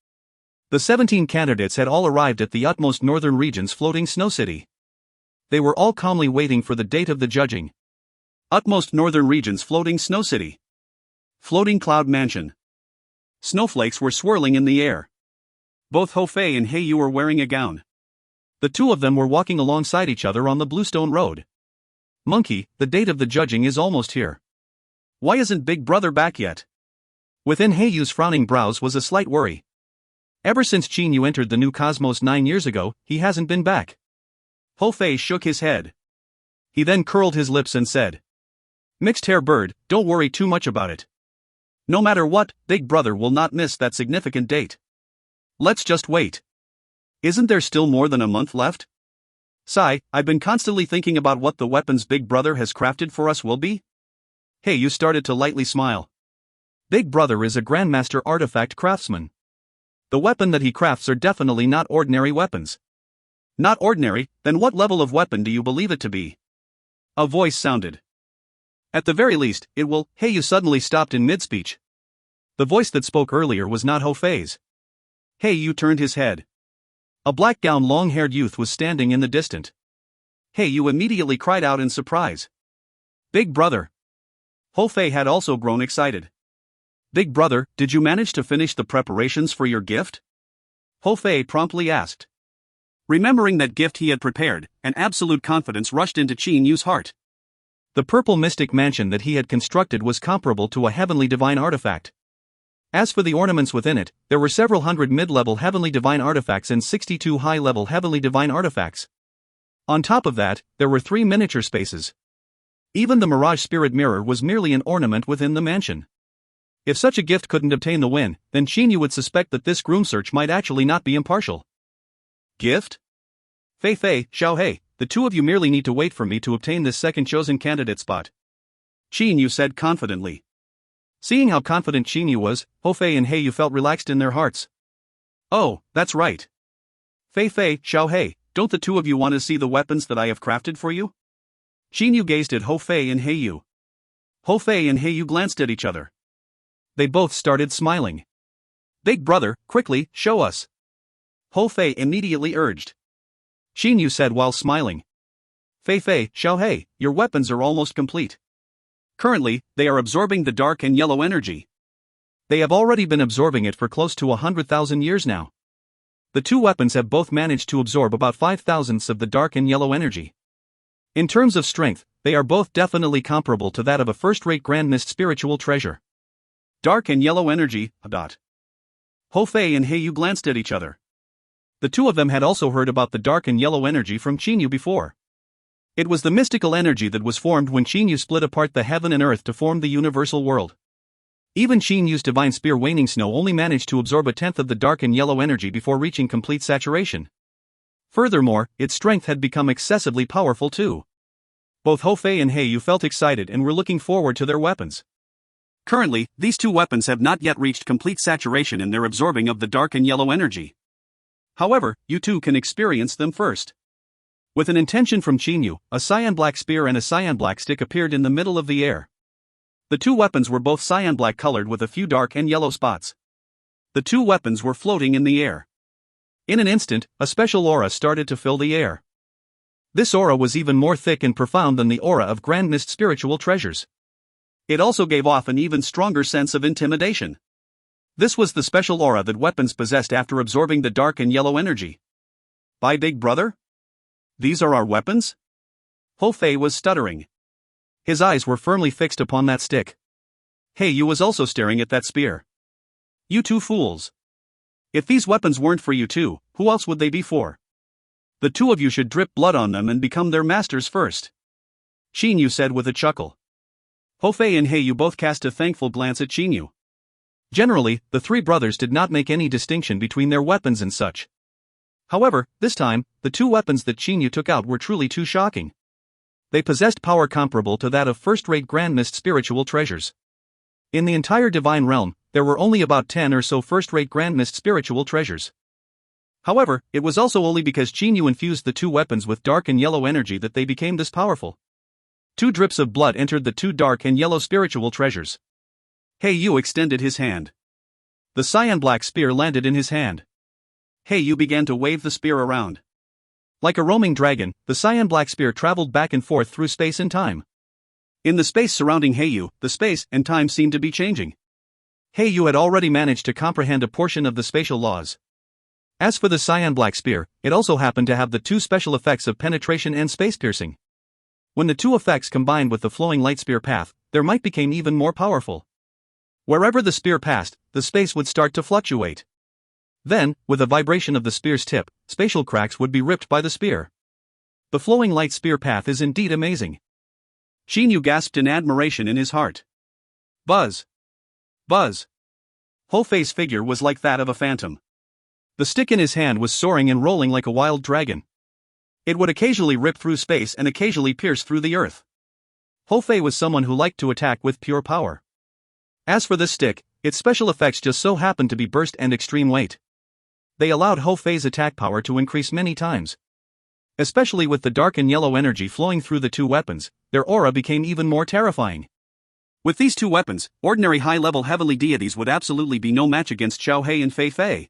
The 17 candidates had all arrived at the utmost northern region's floating snow city. They were all calmly waiting for the date of the judging. Utmost northern region's floating snow city. Floating cloud mansion. Snowflakes were swirling in the air. Both Hou Fei and He Yu were wearing a gown. The two of them were walking alongside each other on the Bluestone Road. Monkey, the date of the judging is almost here. Why isn't Big Brother back yet? Within He Yu's frowning brows was a slight worry. Ever since Qin Yu entered the new cosmos 9 years ago, he hasn't been back. Hou Fei shook his head. He then curled his lips and said, "Mixed hair bird, don't worry too much about it. No matter what, Big Brother will not miss that significant date. Let's just wait. Isn't there still more than a month left? Sigh, I've been constantly thinking about what the weapons Big Brother has crafted for us will be." Hey, you started to lightly smile. Big Brother is a Grandmaster artifact craftsman. The weapon that he crafts are definitely not ordinary weapons. Not ordinary, then what level of weapon do you believe it to be? A voice sounded. At the very least, it will. Hey, you suddenly stopped in mid-speech. The voice that spoke earlier was not Hou Fei's. Hey, you turned his head. A black-gowned long-haired youth was standing in the distance. Hey, you immediately cried out in surprise. Big Brother. Hou Fei had also grown excited. Big Brother, did you manage to finish the preparations for your gift? Hou Fei promptly asked. Remembering that gift he had prepared, an absolute confidence rushed into Qin Yu's heart. The purple mystic mansion that he had constructed was comparable to a heavenly divine artifact. As for the ornaments within it, there were several hundred mid-level heavenly divine artifacts and 62 high-level heavenly divine artifacts. On top of that, there were 3 miniature spaces. Even the Mirage Spirit Mirror was merely an ornament within the mansion. If such a gift couldn't obtain the win, then Qin Yu would suspect that this groom search might actually not be impartial. Gift? Fei Fei, Xiao He, the two of you merely need to wait for me to obtain this second chosen candidate spot. Qin Yu said confidently. Seeing how confident Qin Yu was, Hou Fei and He Yu felt relaxed in their hearts. Oh, that's right. Fei Fei, Xiao He, don't the two of you want to see the weapons that I have crafted for you? Qin Yu gazed at Hou Fei and He Yu. Hou Fei and He Yu glanced at each other. They both started smiling. Big Brother, quickly, show us. Hou Fei immediately urged. Qin Yu said while smiling. Fei Fei, Xiao He, your weapons are almost complete. Currently, they are absorbing the dark and yellow energy. They have already been absorbing it for close to 100,000 years now. The two weapons have both managed to absorb about 5,000ths of the dark and yellow energy. In terms of strength, they are both definitely comparable to that of a first-rate grandmist spiritual treasure. Dark and yellow energy, Hou Fei and He Yu glanced at each other. The two of them had also heard about the dark and yellow energy from Qin Yu before. It was the mystical energy that was formed when Qin Yu split apart the heaven and earth to form the universal world. Even Qin Yu's divine spear waning snow only managed to absorb 1/10 of the dark and yellow energy before reaching complete saturation. Furthermore, its strength had become excessively powerful too. Both Hou Fei and He Yu felt excited and were looking forward to their weapons. Currently, these two weapons have not yet reached complete saturation in their absorbing of the dark and yellow energy. However, you two can experience them first. With an intention from Chinyu, a cyan-black spear and a cyan-black stick appeared in the middle of the air. The two weapons were both cyan-black colored with a few dark and yellow spots. The two weapons were floating in the air. In an instant, a special aura started to fill the air. This aura was even more thick and profound than the aura of grandest spiritual treasures. It also gave off an even stronger sense of intimidation. This was the special aura that weapons possessed after absorbing the dark and yellow energy. By Big Brother? These are our weapons? Ho Fei was stuttering. His eyes were firmly fixed upon that stick. Yu was also staring at that spear. You two fools. If these weapons weren't for you two, who else would they be for? The two of you should drip blood on them and become their masters first. Chinyu said with a chuckle. Ho Fei and Yu both cast a thankful glance at Chinyu. Generally, the three brothers did not make any distinction between their weapons and such. However, this time, the two weapons that Chinyu took out were truly too shocking. They possessed power comparable to that of first-rate grandest spiritual treasures. In the entire divine realm, there were only about 10 or so first-rate grandest spiritual treasures. However, it was also only because Chinyu infused the two weapons with dark and yellow energy that they became this powerful. 2 drips of blood entered the 2 dark and yellow spiritual treasures. Yu extended his hand. The cyan-black spear landed in his hand. Yu began to wave the spear around. Like a roaming dragon, the cyan-black spear traveled back and forth through space and time. In the space surrounding Yu, the space and time seemed to be changing. Yu had already managed to comprehend a portion of the spatial laws. As for the cyan-black spear, it also happened to have the 2 special effects of penetration and space piercing. When the 2 effects combined with the flowing light spear path, their might became even more powerful. Wherever the spear passed, the space would start to fluctuate. Then, with a vibration of the spear's tip, spatial cracks would be ripped by the spear. The flowing light spear path is indeed amazing. Chinyu gasped in admiration in his heart. Buzz! Buzz! Ho Fei's figure was like that of a phantom. The stick in his hand was soaring and rolling like a wild dragon. It would occasionally rip through space and occasionally pierce through the earth. Ho Fei was someone who liked to attack with pure power. As for this stick, its special effects just so happened to be burst and extreme weight. They allowed Ho Fei's attack power to increase many times. Especially with the dark and yellow energy flowing through the 2 weapons, their aura became even more terrifying. With these 2 weapons, ordinary high-level heavenly deities would absolutely be no match against Xiao He and Fei Fei.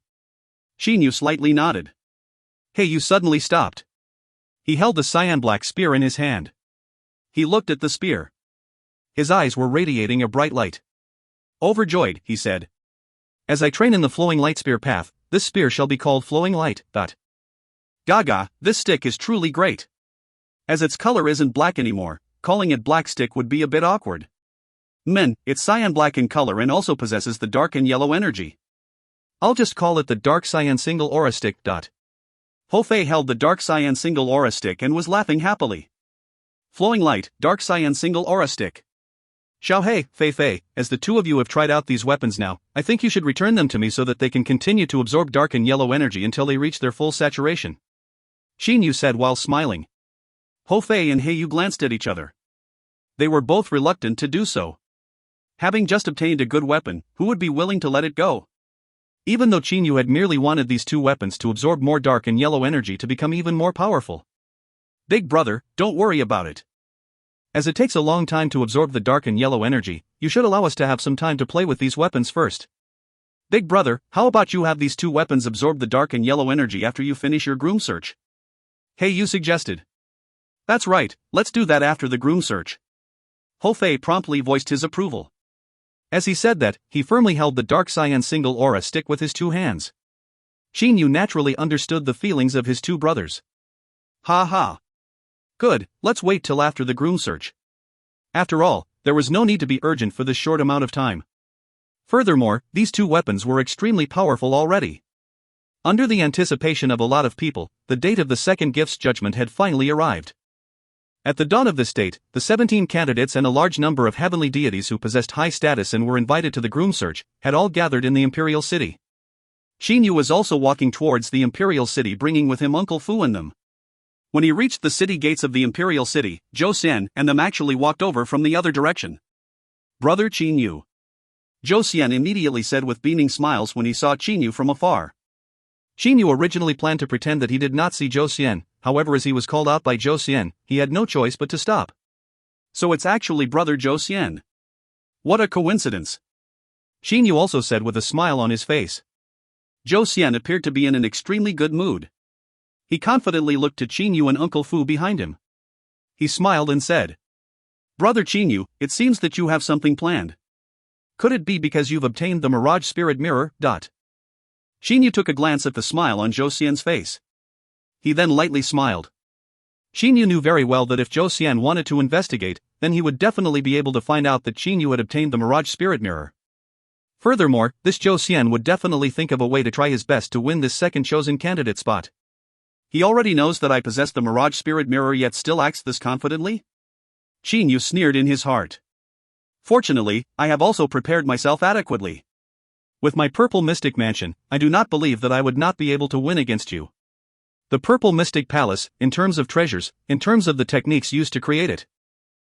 Chinyu slightly nodded. Yu suddenly stopped. He held the cyan-black spear in his hand. He looked at the spear. His eyes were radiating a bright light. Overjoyed, he said. As I train in the flowing light spear path, this spear shall be called Flowing Light. Gaga, this stick is truly great. As its color isn't black anymore, calling it black stick would be a bit awkward. It's cyan-black in color and also possesses the dark and yellow energy. I'll just call it the Dark Cyan Single Aura Stick. Ho Fei held the Dark Cyan Single Aura Stick and was laughing happily. Flowing Light, Dark Cyan Single Aura Stick. Xiao He, Fei Fei, as the 2 of you have tried out these weapons now, I think you should return them to me so that they can continue to absorb dark and yellow energy until they reach their full saturation. Chinyu said while smiling. Ho Fei and Yu glanced at each other. They were both reluctant to do so. Having just obtained a good weapon, who would be willing to let it go? Even though Chinyu had merely wanted these 2 weapons to absorb more dark and yellow energy to become even more powerful. Big brother, don't worry about it. As it takes a long time to absorb the dark and yellow energy, you should allow us to have some time to play with these weapons first. Big brother, how about you have these 2 weapons absorb the dark and yellow energy after you finish your groom search? Yu suggested. That's right, let's do that after the groom search. Ho Fei promptly voiced his approval. As he said that, he firmly held the Dark Cyan Single Aura Stick with his 2 hands. Chinyu naturally understood the feelings of his 2 brothers. Ha ha. Good, let's wait till after the groom search. After all, there was no need to be urgent for this short amount of time. Furthermore, these 2 weapons were extremely powerful already. Under the anticipation of a lot of people, the date of the second gift's judgment had finally arrived. At the dawn of this date, the 17 candidates and a large number of heavenly deities who possessed high status and were invited to the groom search had all gathered in the imperial city. Chinyu was also walking towards the imperial city bringing with him Uncle Fu and them. When he reached the city gates of the imperial city, Zhou Xian and them actually walked over from the other direction. Brother Chinyu. Zhou Xian immediately said with beaming smiles when he saw Chinyu from afar. Xinyu originally planned to pretend that he did not see Zhou Xian, however as he was called out by Zhou Xian, he had no choice but to stop. So it's actually brother Zhou Xian. What a coincidence. Xinyu also said with a smile on his face. Zhou Xian appeared to be in an extremely good mood. He confidently looked to Xinyu and Uncle Fu behind him. He smiled and said, Brother Xinyu, it seems that you have something planned. Could it be because you've obtained the Mirage Spirit Mirror? Xinyu took a glance at the smile on Zhou Xian's face. He then lightly smiled. Xinyu knew very well that if Zhou Xian wanted to investigate, then he would definitely be able to find out that Xinyu had obtained the Mirage Spirit Mirror. Furthermore, this Zhou Xian would definitely think of a way to try his best to win this second chosen candidate spot. He already knows that I possess the Mirage Spirit Mirror yet still acts this confidently? Xinyu sneered in his heart. Fortunately, I have also prepared myself adequately. With my Purple Mystic Mansion, I do not believe that I would not be able to win against you. The Purple Mystic Palace, in terms of treasures, in terms of the techniques used to create it.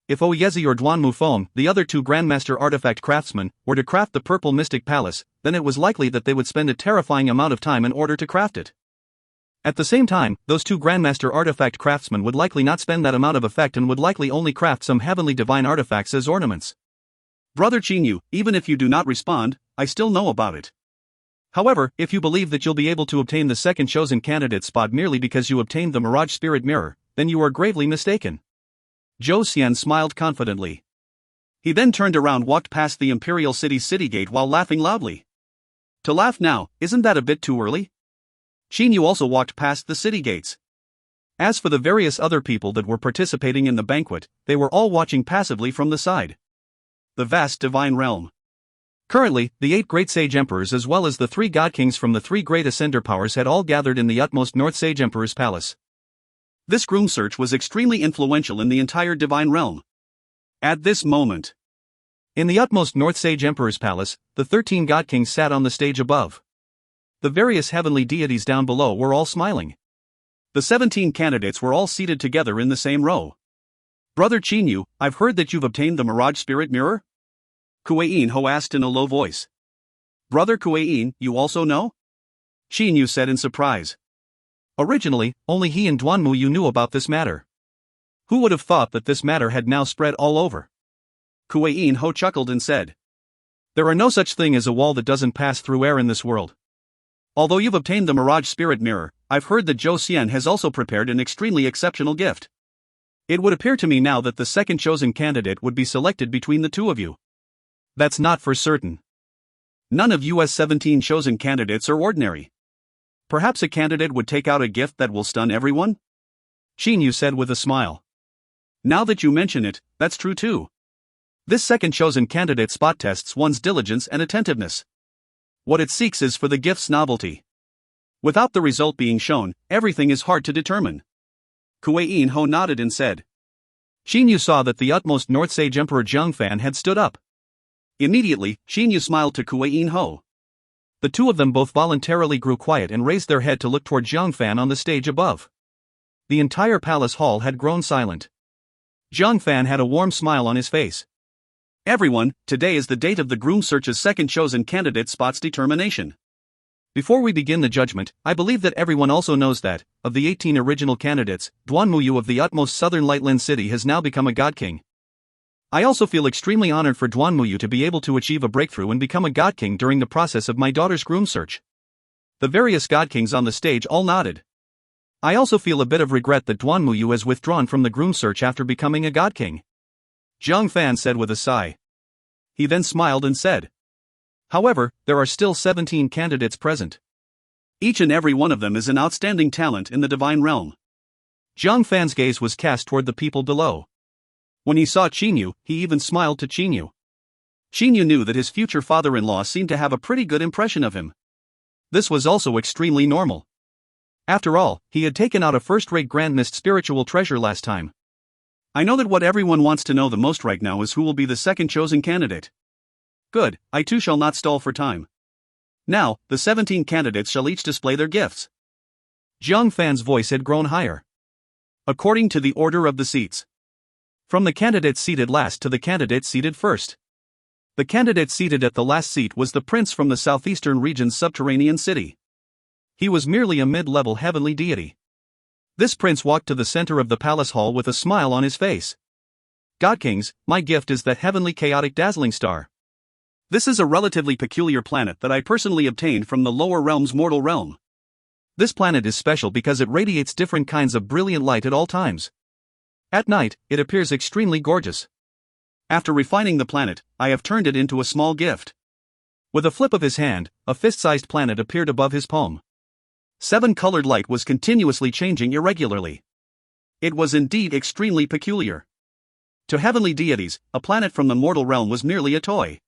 If Oyezi or Duan Mufeng, the other two Grandmaster Artifact Craftsmen, were to craft the Purple Mystic Palace, then it was likely that they would spend a terrifying amount of time in order to craft it. At the same time, those two Grandmaster Artifact Craftsmen would likely not spend that amount of effect and would likely only craft some heavenly divine artifacts as ornaments. Brother Xinyu, even if you do not respond, I still know about it. However, if you believe that you'll be able to obtain the second chosen candidate spot merely because you obtained the Mirage Spirit Mirror, then you are gravely mistaken. Zhou Xian smiled confidently. He then turned around, walked past the Imperial City's city gate while laughing loudly. To laugh now, isn't that a bit too early? Xinyu also walked past the city gates. As for the various other people that were participating in the banquet, they were all watching passively from the side. The vast divine realm. Currently, the 8 great sage emperors as well as the 3 god kings from the 3 great ascender powers had all gathered in the utmost North Sage Emperor's palace. This groom search was extremely influential in the entire divine realm. At this moment, in the utmost North Sage Emperor's palace, the 13 god kings sat on the stage above. The various heavenly deities down below were all smiling. The 17 candidates were all seated together in the same row. Brother Xinyu, I've heard that you've obtained the Mirage Spirit Mirror? Kuei-in Ho asked in a low voice. Brother Kuei-in, you also know? Xinyu said in surprise. Originally, only he and Duanmu knew about this matter. Who would have thought that this matter had now spread all over? Kuei-in Ho chuckled and said. There are no such thing as a wall that doesn't pass through air in this world. Although you've obtained the Mirage Spirit Mirror, I've heard that Zhou Xian has also prepared an extremely exceptional gift. It would appear to me now that the second chosen candidate would be selected between the two of you. That's not for certain. None of US 17 chosen candidates are ordinary. Perhaps a candidate would take out a gift that will stun everyone? Xinyu said with a smile. Now that you mention it, that's true too. This second chosen candidate spot tests one's diligence and attentiveness. What it seeks is for the gift's novelty. Without the result being shown, everything is hard to determine. Kuei-in Ho nodded and said. Xinyu saw that the utmost North Sage Emperor Jiangfan had stood up. Immediately, Xinyu smiled to Kuei-in Ho. The two of them both voluntarily grew quiet and raised their head to look toward Jiangfan on the stage above. The entire palace hall had grown silent. Jiangfan had a warm smile on his face. Everyone, today is the date of the groom search's second chosen candidate spot's determination. Before we begin the judgment, I believe that everyone also knows that, of the 18 original candidates, Duanmu of the utmost southern Lightland City has now become a god king. I also feel extremely honored for Duanmu to be able to achieve a breakthrough and become a god king during the process of my daughter's groom search. The various god kings on the stage all nodded. I also feel a bit of regret that Duanmu has withdrawn from the groom search after becoming a god king. Zhang Fan said with a sigh. He then smiled and said. However, there are still 17 candidates present. Each and every one of them is an outstanding talent in the divine realm. Zhang Fan's gaze was cast toward the people below. When he saw Xinyu, he even smiled to Xinyu. Xinyu knew that his future father-in-law seemed to have a pretty good impression of him. This was also extremely normal. After all, he had taken out a first-rate Grand Mist spiritual treasure last time. I know that what everyone wants to know the most right now is who will be the second chosen candidate. Good, I too shall not stall for time. Now, the 17 candidates shall each display their gifts. Zhang Fan's voice had grown higher. According to the order of the seats. From the candidate seated last to the candidate seated first. The candidate seated at the last seat was the prince from the southeastern region's subterranean city. He was merely a mid-level heavenly deity. This prince walked to the center of the palace hall with a smile on his face. God Kings, my gift is that heavenly chaotic dazzling star. This is a relatively peculiar planet that I personally obtained from the lower realm's mortal realm. This planet is special because it radiates different kinds of brilliant light at all times. At night, it appears extremely gorgeous. After refining the planet, I have turned it into a small gift. With a flip of his hand, a fist-sized planet appeared above his palm. 7-colored light was continuously changing irregularly. It was indeed extremely peculiar. To heavenly deities, a planet from the mortal realm was merely a toy.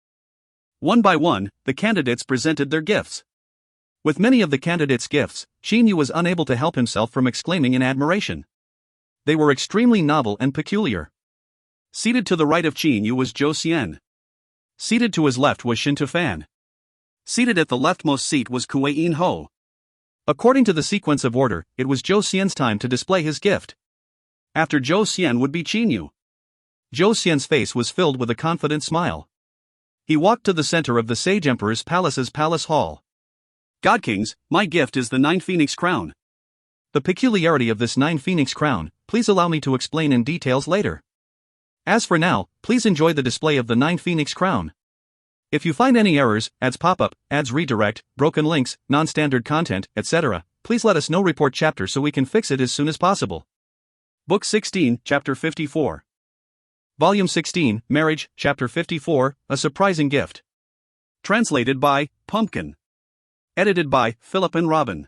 One by one, the candidates presented their gifts. With many of the candidates' gifts, Qin Yu was unable to help himself from exclaiming in admiration. They were extremely novel and peculiar. Seated to the right of Qin Yu was Zhou Xian. Seated to his left was Xin Tufan. Seated at the leftmost seat was Kuei Yin Ho. According to the sequence of order, it was Zhou Xian's time to display his gift. After Zhou Xian would be Qin Yu. Zhou Xian's face was filled with a confident smile. He walked to the center of the Sage Emperor's palace's palace hall. God Kings, my gift is the 9 Phoenix Crown. The peculiarity of this 9 Phoenix Crown, please allow me to explain in details later. As for now, please enjoy the display of the 9 Phoenix Crown. If you find any errors, ads pop up, ads redirect, broken links, non-standard content, etc., please let us know. Report chapter so we can fix it as soon as possible. Book 16, Chapter 54. Volume 16, Marriage, Chapter 54, A Surprising Gift. Translated by Pumpkin. Edited by Philip and Robin.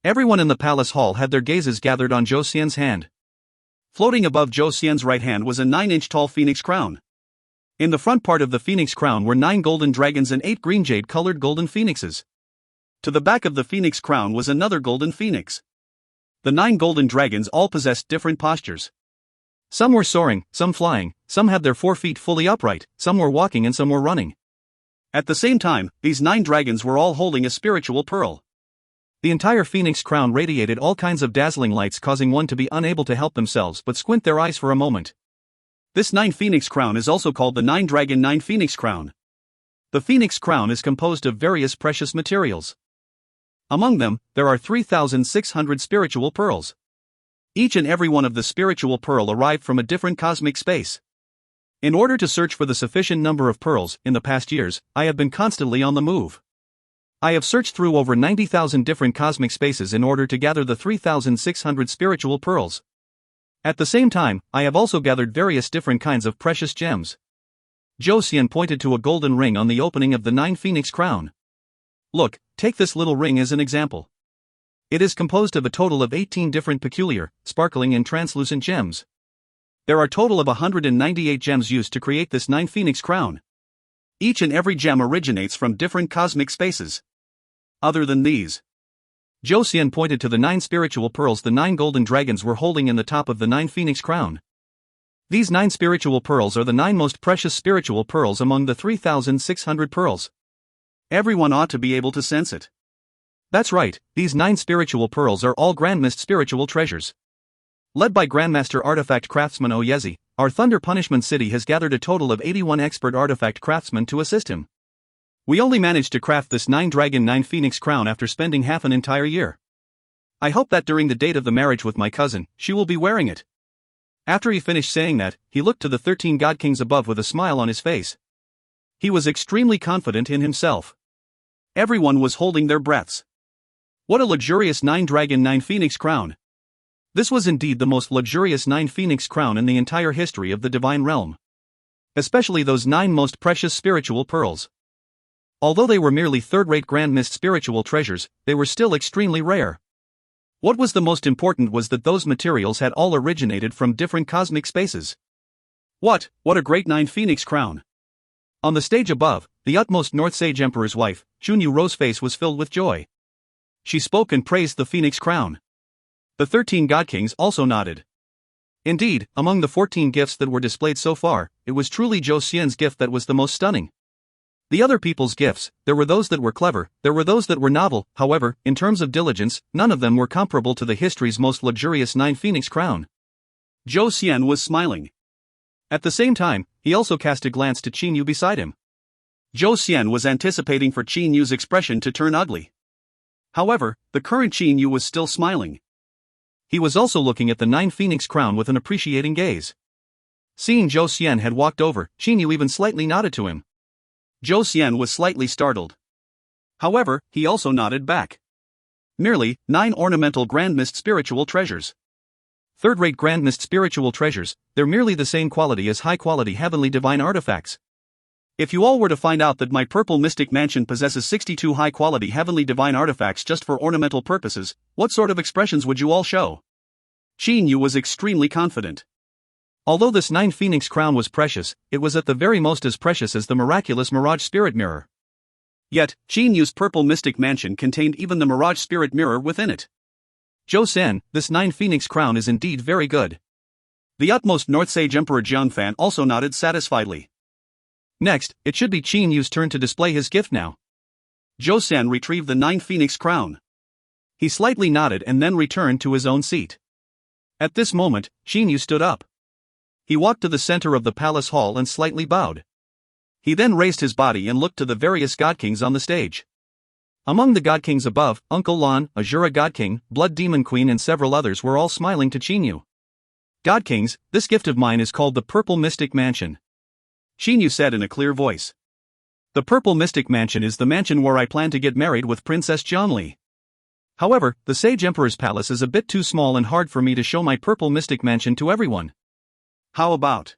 Everyone in the palace hall had their gazes gathered on Zhou Xian's hand. Floating above Zhou Xian's right hand was a 9-inch tall phoenix crown. In the front part of the phoenix crown were 9 golden dragons and 8 green jade-colored golden phoenixes. To the back of the phoenix crown was another golden phoenix. The 9 golden dragons all possessed different postures. Some were soaring, some flying, some had their 4 feet fully upright, some were walking and some were running. At the same time, these 9 dragons were all holding a spiritual pearl. The entire phoenix crown radiated all kinds of dazzling lights, causing one to be unable to help themselves but squint their eyes for a moment. This 9 Phoenix Crown is also called the 9 Dragon 9 Phoenix Crown. The Phoenix Crown is composed of various precious materials. Among them, there are 3,600 spiritual pearls. Each and every one of the spiritual pearl arrived from a different cosmic space. In order to search for the sufficient number of pearls, in the past years, I have been constantly on the move. I have searched through over 90,000 different cosmic spaces in order to gather the 3,600 spiritual pearls. At the same time, I have also gathered various different kinds of precious gems. Zhou Xian pointed to a golden ring on the opening of the 9 Phoenix Crown. Look, take this little ring as an example. It is composed of a total of 18 different peculiar, sparkling and translucent gems. There are a total of 198 gems used to create this 9 Phoenix Crown. Each and every gem originates from different cosmic spaces. Other than these, Zhou Xian pointed to the 9 spiritual pearls the 9 golden dragons were holding in the top of the 9 Phoenix Crown. These 9 spiritual pearls are the 9 most precious spiritual pearls among the 3,600 pearls. Everyone ought to be able to sense it. That's right, these 9 spiritual pearls are all Grandmist spiritual treasures. Led by Grandmaster Artifact Craftsman Oyezi, our Thunder Punishment City has gathered a total of 81 expert artifact craftsmen to assist him. We only managed to craft this 9 Dragon 9 Phoenix Crown after spending half an entire year. I hope that during the date of the marriage with my cousin, she will be wearing it. After he finished saying that, he looked to the 13 God Kings above with a smile on his face. He was extremely confident in himself. Everyone was holding their breaths. What a luxurious 9 Dragon 9 Phoenix Crown! This was indeed the most luxurious 9 Phoenix Crown in the entire history of the Divine Realm. Especially those 9 most precious spiritual pearls. Although they were merely third-rate Grandmist spiritual treasures, they were still extremely rare. What was the most important was that those materials had all originated from different cosmic spaces. What a great 9 Phoenix Crown! On the stage above, the utmost North Sage Emperor's wife, Chunyu Ro's face was filled with joy. She spoke and praised the Phoenix Crown. The 13 God Kings also nodded. Indeed, among the 14 gifts that were displayed so far, it was truly Zhou Xian's gift that was the most stunning. The other people's gifts, there were those that were clever, there were those that were novel, however, in terms of diligence, none of them were comparable to the history's most luxurious 9 Phoenix Crown. Zhou Xian was smiling. At the same time, he also cast a glance to Qin Yu beside him. Zhou Xian was anticipating for Qin Yu's expression to turn ugly. However, the current Qin Yu was still smiling. He was also looking at the 9 Phoenix crown with an appreciating gaze. Seeing Zhou Xian had walked over, Qin Yu even slightly nodded to him. Zhou Xian was slightly startled. However, he also nodded back. Merely 9 ornamental Grand Mist spiritual treasures. Third-rate Grand Mist spiritual treasures, they're merely the same quality as high-quality heavenly divine artifacts. If you all were to find out that my purple mystic mansion possesses 62 high-quality heavenly divine artifacts just for ornamental purposes, what sort of expressions would you all show? Qin Yu was extremely confident. Although this 9 Phoenix crown was precious, it was at the very most as precious as the miraculous Mirage Spirit Mirror. Yet, Qin Yu's purple mystic mansion contained even the Mirage Spirit Mirror within it. Zhou Sen, this 9 Phoenix crown is indeed very good. The utmost North Sage Emperor Jiangfan also nodded satisfiedly. Next, it should be Qin Yu's turn to display his gift now. Zhou Sen retrieved the 9 Phoenix crown. He slightly nodded and then returned to his own seat. At this moment, Qin Yu stood up. He walked to the center of the palace hall and slightly bowed. He then raised his body and looked to the various god kings on the stage. Among the god kings above, Uncle Lan, Azura God King, Blood Demon Queen and several others were all smiling to Qin Yu. God kings, this gift of mine is called the Purple Mystic Mansion. Qin Yu said in a clear voice. The Purple Mystic Mansion is the mansion where I plan to get married with Princess Jiangli. However, the Sage Emperor's palace is a bit too small and hard for me to show my Purple Mystic Mansion to everyone. How about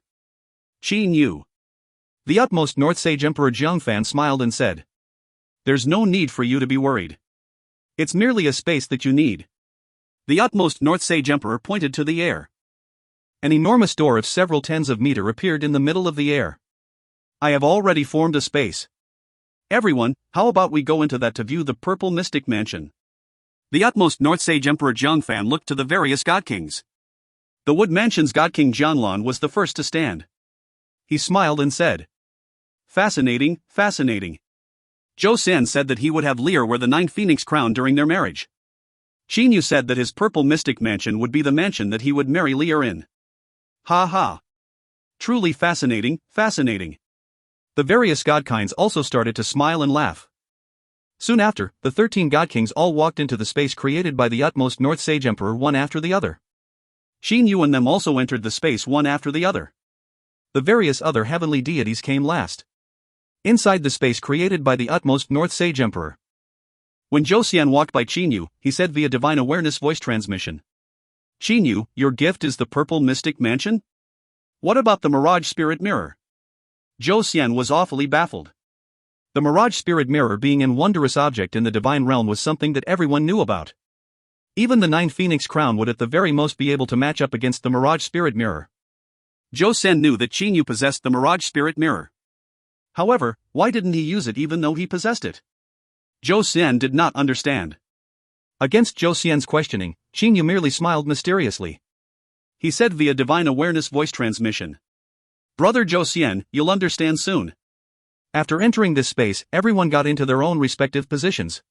Qin Yu? The utmost North Sage Emperor Jiangfan smiled and said. There's no need for you to be worried. It's merely a space that you need. The utmost North Sage Emperor pointed to the air. An enormous door of several tens of meters appeared in the middle of the air. I have already formed a space. Everyone, how about we go into that to view the Purple Mystic Mansion? The utmost North Sage Emperor Jiangfan looked to the various god kings. The Wood Mansion's God King Jianlan was the first to stand. He smiled and said. Fascinating, fascinating. Zhou Sen said that he would have Lear wear the 9 Phoenix crown during their marriage. Qin Yu said that his Purple Mystic Mansion would be the mansion that he would marry Lear in. Ha ha. Truly fascinating, fascinating. The various god kinds also started to smile and laugh. Soon after, the 13 god kings all walked into the space created by the utmost North Sage Emperor one after the other. Qin Yu and them also entered the space one after the other. The various other heavenly deities came last. Inside the space created by the utmost North Sage Emperor. When Zhou Xian walked by Qin Yu, he said via divine awareness voice transmission. Qin Yu, your gift is the Purple Mystic Mansion? What about the Mirage Spirit Mirror? Zhou Xian was awfully baffled. The Mirage Spirit Mirror being an wondrous object in the divine realm was something that everyone knew about. Even the 9 Phoenix crown would at the very most be able to match up against the Mirage Spirit Mirror. Zhou Sen knew that Qin Yu possessed the Mirage Spirit Mirror. However, why didn't he use it even though he possessed it? Zhou Sen did not understand. Against Zhou Xian's questioning, Qin Yu merely smiled mysteriously. He said via divine awareness voice transmission. Brother Zhou Xian, you'll understand soon. After entering this space, everyone got into their own respective positions.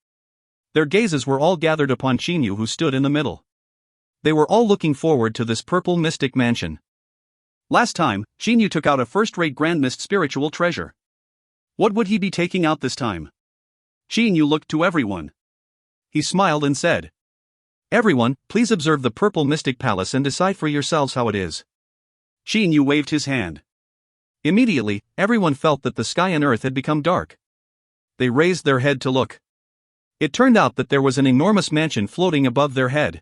Their gazes were all gathered upon Qin Yu, who stood in the middle. They were all looking forward to this Purple Mystic Mansion. Last time, Qin Yu took out a first-rate Grand Mist spiritual treasure. What would he be taking out this time? Qin Yu looked to everyone. He smiled and said. Everyone, please observe the Purple Mystic Palace and decide for yourselves how it is. Qin Yu waved his hand. Immediately, everyone felt that the sky and earth had become dark. They raised their head to look. It turned out that there was an enormous mansion floating above their head.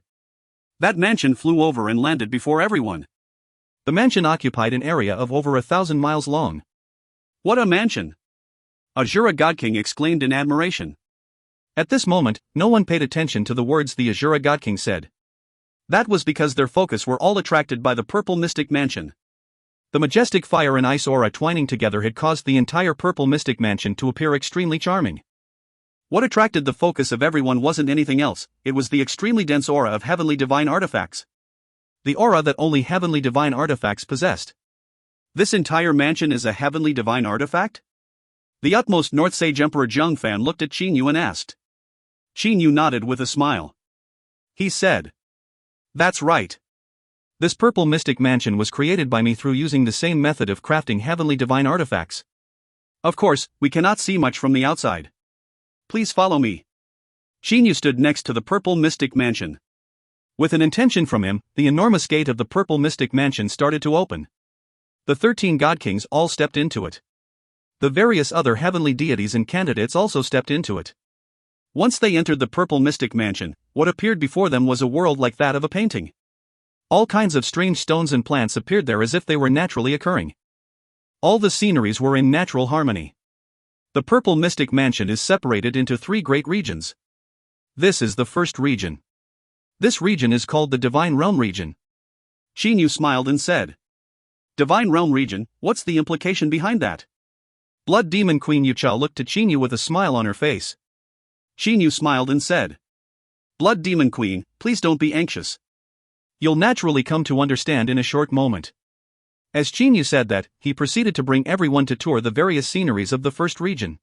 That mansion flew over and landed before everyone. The mansion occupied an area of over 1,000 miles long. What a mansion! Azura God King exclaimed in admiration. At this moment, no one paid attention to the words the Azura God King said. That was because their focus were all attracted by the Purple Mystic Mansion. The majestic fire and ice aura twining together had caused the entire Purple Mystic Mansion to appear extremely charming. What attracted the focus of everyone wasn't anything else, it was the extremely dense aura of heavenly divine artifacts. The aura that only heavenly divine artifacts possessed. This entire mansion is a heavenly divine artifact? The utmost North Sage Emperor Jiangfan looked at Qin Yu and asked. Qin Yu nodded with a smile. He said. That's right. This Purple Mystic Mansion was created by me through using the same method of crafting heavenly divine artifacts. Of course, we cannot see much from the outside. Please follow me. Xinyu stood next to the purple mystic mansion. With an intention from him, the enormous gate of the purple mystic mansion started to open. The 13 god kings all stepped into it. The various other heavenly deities and candidates also stepped into it. Once they entered the purple mystic mansion, what appeared before them was a world like that of a painting. All kinds of strange stones and plants appeared there as if they were naturally occurring. All the sceneries were in natural harmony. The purple mystic mansion is separated into 3 great regions. This is the first region. This region is called the Divine Realm region. Xinyu smiled and said, Divine Realm region, what's the implication behind that? Blood Demon Queen Yucha looked at Xinyu with a smile on her face. Xinyu smiled and said, Blood Demon Queen, please don't be anxious. You'll naturally come to understand in a short moment. As Xinyu said that, he proceeded to bring everyone to tour the various sceneries of the first region.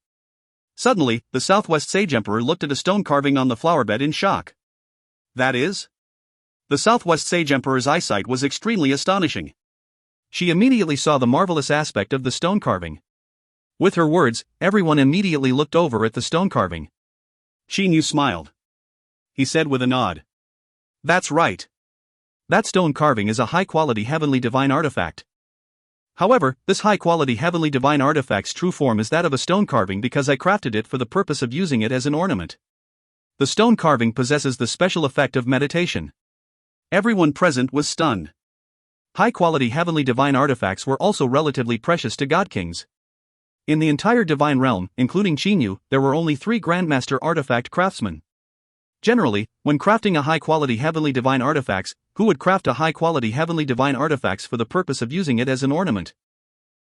Suddenly, the Southwest Sage Emperor looked at a stone carving on the flowerbed in shock. That is? The Southwest Sage Emperor's eyesight was extremely astonishing. She immediately saw the marvelous aspect of the stone carving. With her words, everyone immediately looked over at the stone carving. Xinyu smiled. He said with a nod. That's right. That stone carving is a high-quality heavenly divine artifact. However, this high-quality heavenly divine artifact's true form is that of a stone carving because I crafted it for the purpose of using it as an ornament. The stone carving possesses the special effect of meditation. Everyone present was stunned. High-quality heavenly divine artifacts were also relatively precious to god kings. In the entire divine realm, including Xinyu, there were only 3 Grandmaster artifact craftsmen. Generally, when crafting a high-quality heavenly divine artifacts, who would craft a high-quality heavenly divine artifacts for the purpose of using it as an ornament?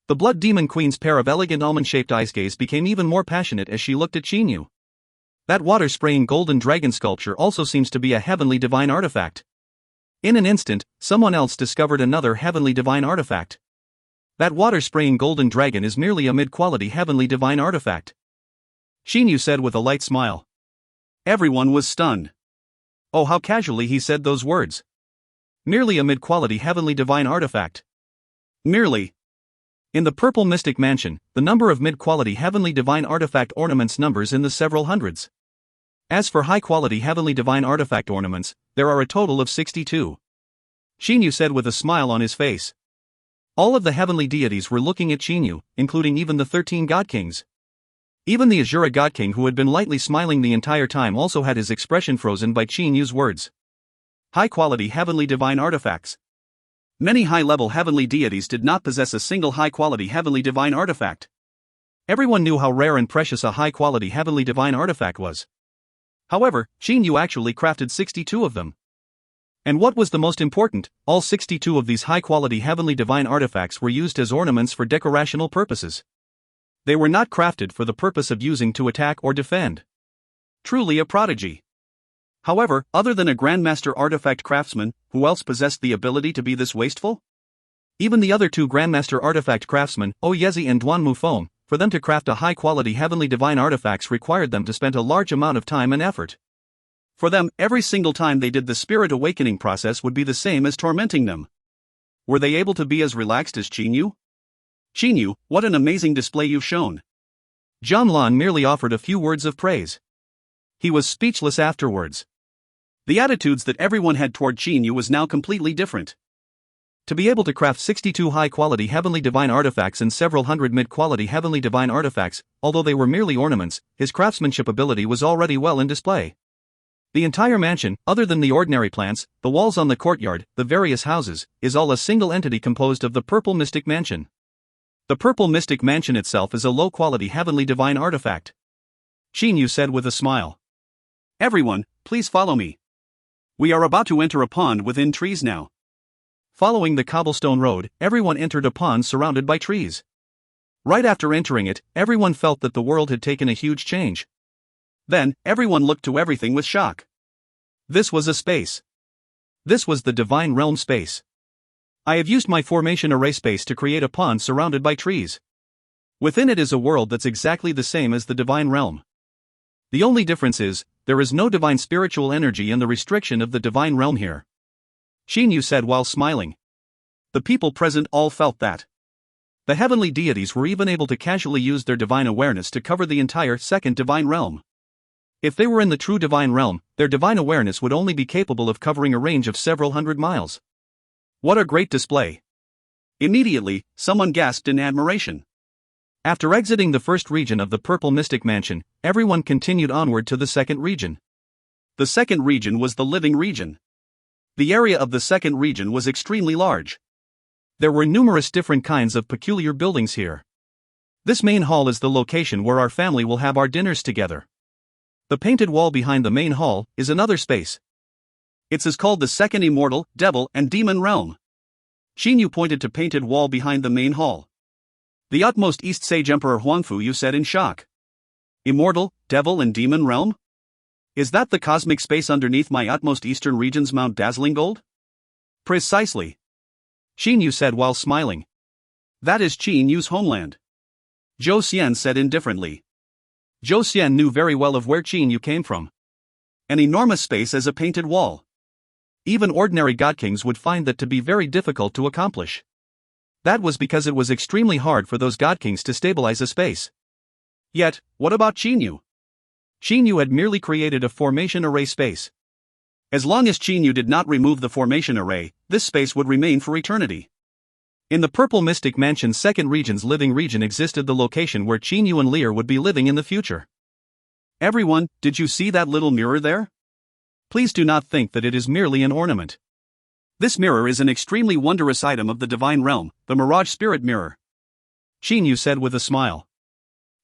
The Blood Demon Queen's pair of elegant almond-shaped eyes gaze became even more passionate as she looked at Xinyu. That water-spraying golden dragon sculpture also seems to be a heavenly divine artifact. In an instant, someone else discovered another heavenly divine artifact. That water-spraying golden dragon is merely a mid-quality heavenly divine artifact. Xinyu said with a light smile. Everyone was stunned. Oh, how casually he said those words. Merely a mid-quality heavenly divine artifact. Merely. In the Purple Mystic Mansion, the number of mid-quality heavenly divine artifact ornaments numbers in the several hundreds. As for high-quality heavenly divine artifact ornaments, there are a total of 62. Xinyu said with a smile on his face. All of the heavenly deities were looking at Xinyu, including even the 13 god kings. Even the Azura god king, who had been lightly smiling the entire time, also had his expression frozen by Xinyu's words. High-quality heavenly divine artifacts. Many high-level heavenly deities did not possess a single high-quality heavenly divine artifact. Everyone knew how rare and precious a high-quality heavenly divine artifact was. However, Xinyu actually crafted 62 of them. And what was the most important, all 62 of these high-quality heavenly divine artifacts were used as ornaments for decorational purposes. They were not crafted for the purpose of using to attack or defend. Truly a prodigy. However, other than a Grandmaster artifact craftsman, who else possessed the ability to be this wasteful? Even the other 2 Grandmaster artifact craftsmen, Oyezi and Duan Mufong, for them to craft a high-quality heavenly divine artifacts required them to spend a large amount of time and effort. For them, every single time they did the spirit awakening process would be the same as tormenting them. Were they able to be as relaxed as Xinyu? Xinyu, what an amazing display you've shown. Zhang Lan merely offered a few words of praise. He was speechless afterwards. The attitudes that everyone had toward Xinyu was now completely different. To be able to craft 62 high-quality heavenly divine artifacts and several hundred mid-quality heavenly divine artifacts, although they were merely ornaments, his craftsmanship ability was already well in display. The entire mansion, other than the ordinary plants, the walls on the courtyard, the various houses, is all a single entity composed of the Purple Mystic Mansion. The Purple Mystic Mansion itself is a low-quality heavenly divine artifact. Xinyu said with a smile. Everyone, please follow me. We are about to enter a pond within trees now. Following the cobblestone road, everyone entered a pond surrounded by trees. Right after entering it, everyone felt that the world had taken a huge change. Then, everyone looked to everything with shock. This was a space. This was the Divine Realm space. I have used my formation array space to create a pond surrounded by trees. Within it is a world that's exactly the same as the Divine Realm. The only difference is, there is no divine spiritual energy in the restriction of the Divine Realm here. Xinyu said while smiling. The people present all felt that. The heavenly deities were even able to casually use their divine awareness to cover the entire second Divine Realm. If they were in the true divine realm, their divine awareness would only be capable of covering a range of several hundred miles. What a great display! Immediately, someone gasped in admiration. After exiting the first region of the Purple Mystic Mansion, everyone continued onward to the second region. The second region was the living region. The area of the second region was extremely large. There were numerous different kinds of peculiar buildings here. This main hall is the location where our family will have our dinners together. The painted wall behind the main hall is another space. It is called the second immortal, devil, and demon realm. Xinyu pointed to painted wall behind the main hall. The utmost East Sage Emperor Huangfu Yu said in shock. Immortal, devil, and demon realm? Is that the cosmic space underneath my utmost eastern region's Mount Dazzling Gold? Precisely. Xinyu said while smiling. That is Qin Yu's homeland. Zhou Xian said indifferently. Zhou Xian knew very well of where Qin Yu came from. An enormous space as a painted wall. Even ordinary godkings would find that to be very difficult to accomplish. That was because it was extremely hard for those godkings to stabilize a space. Yet, what about Qin Yu? Qin Yu had merely created a formation array space. As long as Qin Yu did not remove the formation array, this space would remain for eternity. In the Purple Mystic Mansion's second region's living region existed the location where Qin Yu and Lear would be living in the future. Everyone, did you see that little mirror there? Please do not think that it is merely an ornament. This mirror is an extremely wondrous item of the divine realm, the Mirage Spirit Mirror. Qin Yu said with a smile.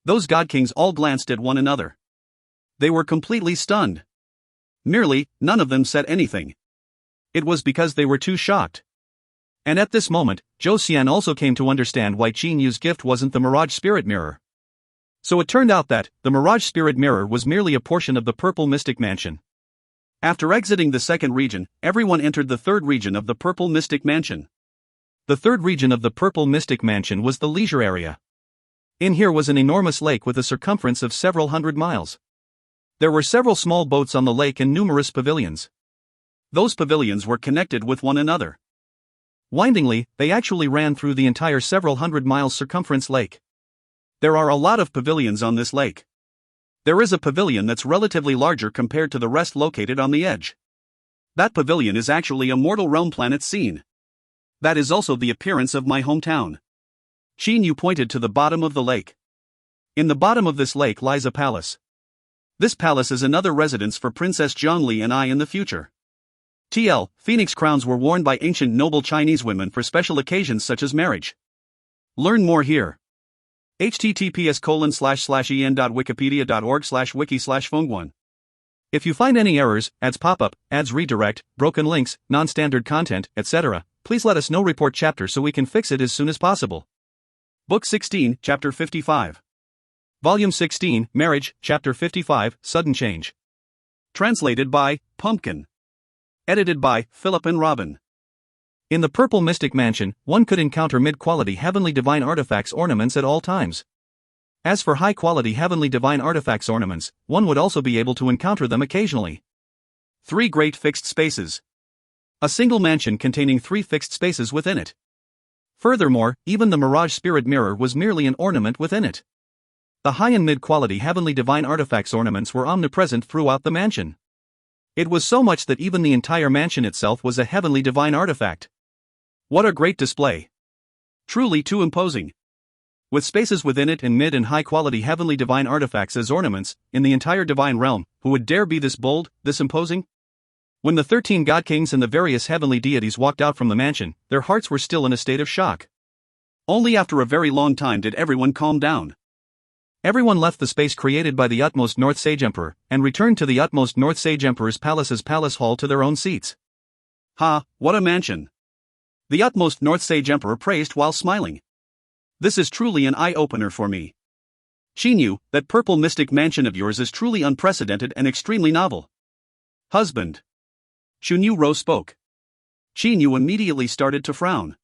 Those godkings all glanced at one another. They were completely stunned. Merely, none of them said anything. It was because they were too shocked. And at this moment, Zhou Xian also came to understand why Qin Yu's gift wasn't the Mirage Spirit Mirror. So it turned out that the Mirage Spirit Mirror was merely a portion of the Purple Mystic Mansion. After exiting the second region, everyone entered the third region of the Purple Mystic Mansion. The third region of the Purple Mystic Mansion was the leisure area. In here was an enormous lake with a circumference of several hundred miles. There were several small boats on the lake and numerous pavilions. Those pavilions were connected with one another. Windingly, they actually ran through the entire several hundred miles circumference lake. There are a lot of pavilions on this lake. There is a pavilion that's relatively larger compared to the rest located on the edge. That pavilion is actually a mortal realm planet scene. That is also the appearance of my hometown. Qin Yu pointed to the bottom of the lake. In the bottom of this lake lies a palace. This palace is another residence for Princess Zhongli and I in the future. TL, phoenix crowns were worn by ancient noble Chinese women for special occasions such as marriage. Learn more here. https://en.wikipedia.org/wiki/fengguan. If you find any errors, ads pop up, ads redirect, broken links, non-standard content, etc., please let us know. Report chapter so we can fix it as soon as possible. Book 16, Chapter 55. Volume 16, Marriage, Chapter 55, Sudden Change. Translated by Pumpkin. Edited by Philip and Robin. In the Purple Mystic Mansion, one could encounter mid-quality heavenly divine artifacts ornaments at all times. As for high-quality heavenly divine artifacts ornaments, one would also be able to encounter them occasionally. 3 great fixed spaces. A single mansion containing 3 fixed spaces within it. Furthermore, even the Mirage Spirit Mirror was merely an ornament within it. The high and mid-quality heavenly divine artifacts ornaments were omnipresent throughout the mansion. It was so much that even the entire mansion itself was a heavenly divine artifact. What a great display! Truly too imposing. With spaces within it and mid and high quality heavenly divine artifacts as ornaments, in the entire divine realm, who would dare be this bold, this imposing? When the 13 god kings and the various heavenly deities walked out from the mansion, their hearts were still in a state of shock. Only after a very long time did everyone calm down. Everyone left the space created by the utmost North Sage Emperor, and returned to the utmost North Sage Emperor's palace's palace hall to their own seats. Ha, what a mansion! The utmost North Sage Emperor praised while smiling. This is truly an eye-opener for me. Qin Yu, that Purple Mystic Mansion of yours is truly unprecedented and extremely novel. Husband. Xunyu Ro spoke. Qin Yu immediately started to frown.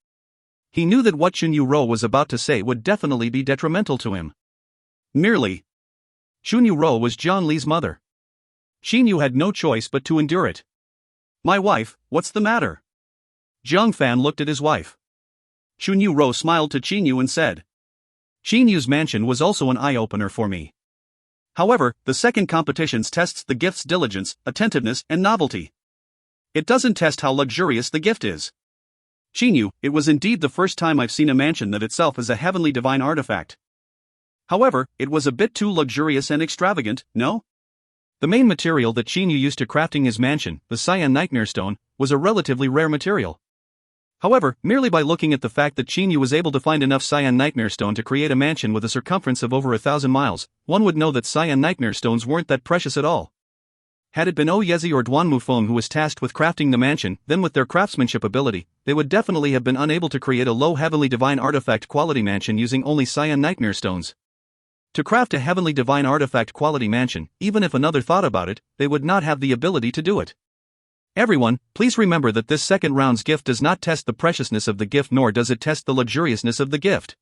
He knew that what Xunyu Ro was about to say would definitely be detrimental to him. Merely. Xunyu Ro was Jiang Li's mother. Qin Yu had no choice but to endure it. My wife, what's the matter? Jiang Fan looked at his wife. Xunyu Ro smiled to Qin Yu and said. Qin Yu's mansion was also an eye-opener for me. However, the second competition tests the gift's diligence, attentiveness, and novelty. It doesn't test how luxurious the gift is. Chinyu, it was indeed the first time I've seen a mansion that itself is a heavenly divine artifact. However, it was a bit too luxurious and extravagant, no? The main material that Chinyu used to crafting his mansion, the cyan nightmare stone, was a relatively rare material. However, merely by looking at the fact that Chinyu was able to find enough cyan nightmare stone to create a mansion with a circumference of over 1,000 miles, one would know that cyan nightmare stones weren't that precious at all. Had it been Oyezi or Duan Mufeng who was tasked with crafting the mansion, then with their craftsmanship ability, they would definitely have been unable to create a low heavenly divine artifact quality mansion using only cyan nightmare stones. To craft a heavenly divine artifact quality mansion, even if another thought about it, they would not have the ability to do it. Everyone, please remember that this second round's gift does not test the preciousness of the gift nor does it test the luxuriousness of the gift.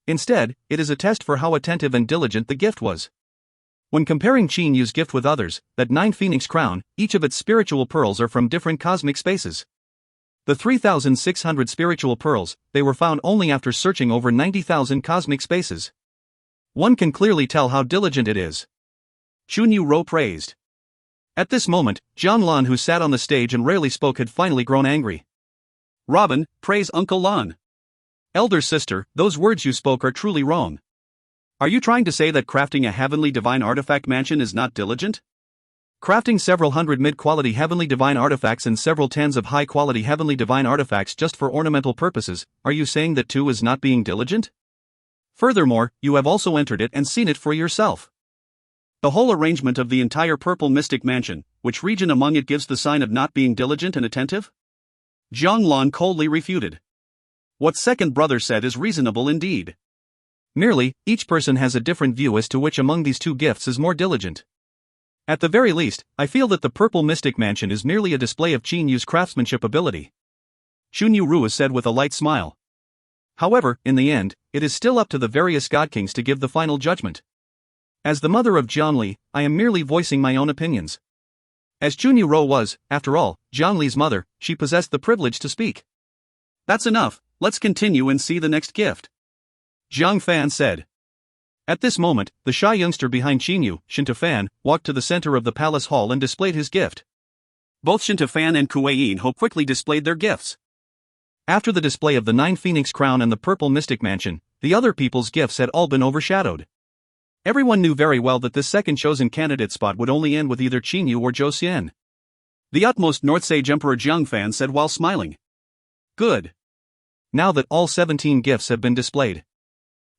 Instead, it is a test for how attentive and diligent the gift was. When comparing Chinyu's gift with others, that 9 Phoenix crown, each of its spiritual pearls are from different cosmic spaces. The 3,600 spiritual pearls, they were found only after searching over 90,000 cosmic spaces. One can clearly tell how diligent it is. Chunyu Ro praised. At this moment, Jiang Lan, who sat on the stage and rarely spoke, had finally grown angry. Robin, praise Uncle Lan. Elder sister, those words you spoke are truly wrong. Are you trying to say that crafting a heavenly divine artifact mansion is not diligent? Crafting several hundred mid-quality heavenly divine artifacts and several tens of high-quality heavenly divine artifacts just for ornamental purposes, are you saying that too is not being diligent? Furthermore, you have also entered it and seen it for yourself. The whole arrangement of the entire purple mystic mansion, which region among it gives the sign of not being diligent and attentive? Jiang Lan coldly refuted. What second brother said is reasonable indeed. Merely, each person has a different view as to which among these two gifts is more diligent. At the very least, I feel that the purple mystic mansion is merely a display of Chinyu's craftsmanship ability. Chunyu Rua said with a light smile. However, in the end, it is still up to the various god kings to give the final judgment. As the mother of Jiangli, I am merely voicing my own opinions. As Chunyu Ro was, after all, Jiangli's mother, she possessed the privilege to speak. That's enough, let's continue and see the next gift. Zhang Fan said. At this moment, the shy youngster behind Chinyu, Shinta Fan, walked to the center of the palace hall and displayed his gift. Both Shinta Fan and Kuei Ho quickly displayed their gifts. After the display of the 9 Phoenix crown and the purple mystic mansion, the other people's gifts had all been overshadowed. Everyone knew very well that this second chosen candidate spot would only end with either Chinyu or Zhou Xian. The utmost North Sage Emperor Jiang Fan said while smiling. Good. Now that all 17 gifts have been displayed.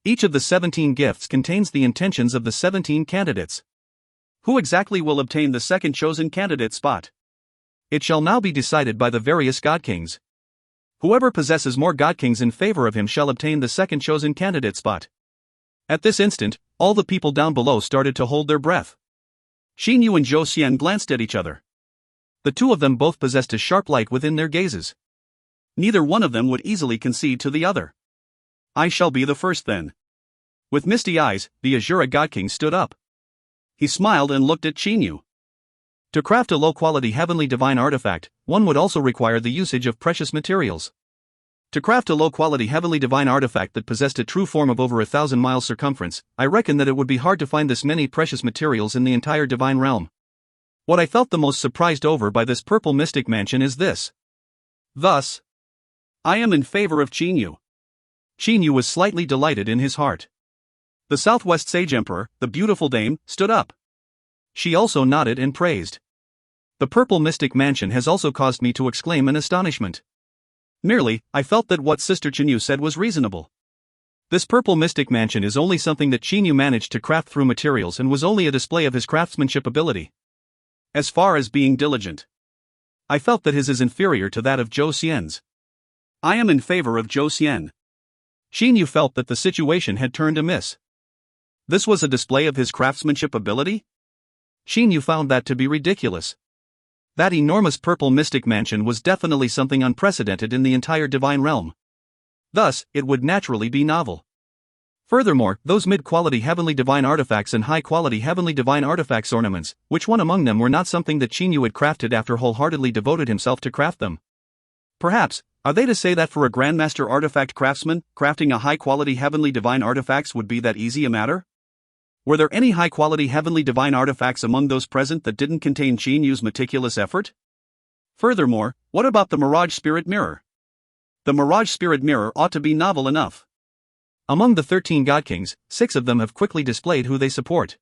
Each of the 17 gifts contains the intentions of the 17 candidates. Who exactly will obtain the second chosen candidate spot? It shall now be decided by the various god kings. Whoever possesses more god kings in favor of him shall obtain the second chosen candidate spot. At this instant, all the people down below started to hold their breath. Xinyu and Zhou Xian glanced at each other. The two of them both possessed a sharp light within their gazes. Neither one of them would easily concede to the other. I shall be the first then. With misty eyes, the Azura God King stood up. He smiled and looked at Chinyu. To craft a low-quality heavenly divine artifact, one would also require the usage of precious materials. To craft a low-quality heavenly divine artifact that possessed a true form of over 1,000 miles circumference, I reckon that it would be hard to find this many precious materials in the entire divine realm. What I felt the most surprised over by this purple mystic mansion is this. Thus, I am in favor of Chinyu. Chinyu was slightly delighted in his heart. The Southwest Sage Emperor, the beautiful dame, stood up. She also nodded and praised. The purple mystic mansion has also caused me to exclaim in astonishment. Merely, I felt that what Sister Chinyu said was reasonable. This purple mystic mansion is only something that Chinyu managed to craft through materials and was only a display of his craftsmanship ability. As far as being diligent, I felt that his is inferior to that of Zhou Xian's. I am in favor of Zhou Xian. Chinyu felt that the situation had turned amiss. This was a display of his craftsmanship ability? Chinyu found that to be ridiculous. That enormous purple mystic mansion was definitely something unprecedented in the entire divine realm. Thus, it would naturally be novel. Furthermore, those mid-quality heavenly divine artifacts and high-quality heavenly divine artifacts ornaments, which one among them were not something that Chinyu had crafted after wholeheartedly devoted himself to craft them? Perhaps, are they to say that for a Grandmaster artifact craftsman, crafting a high-quality heavenly divine artifacts would be that easy a matter? Were there any high-quality heavenly divine artifacts among those present that didn't contain Qin Yu's meticulous effort? Furthermore, what about the Mirage Spirit Mirror? The Mirage Spirit Mirror ought to be novel enough. Among the 13 God Kings, 6 of them have quickly displayed who they support.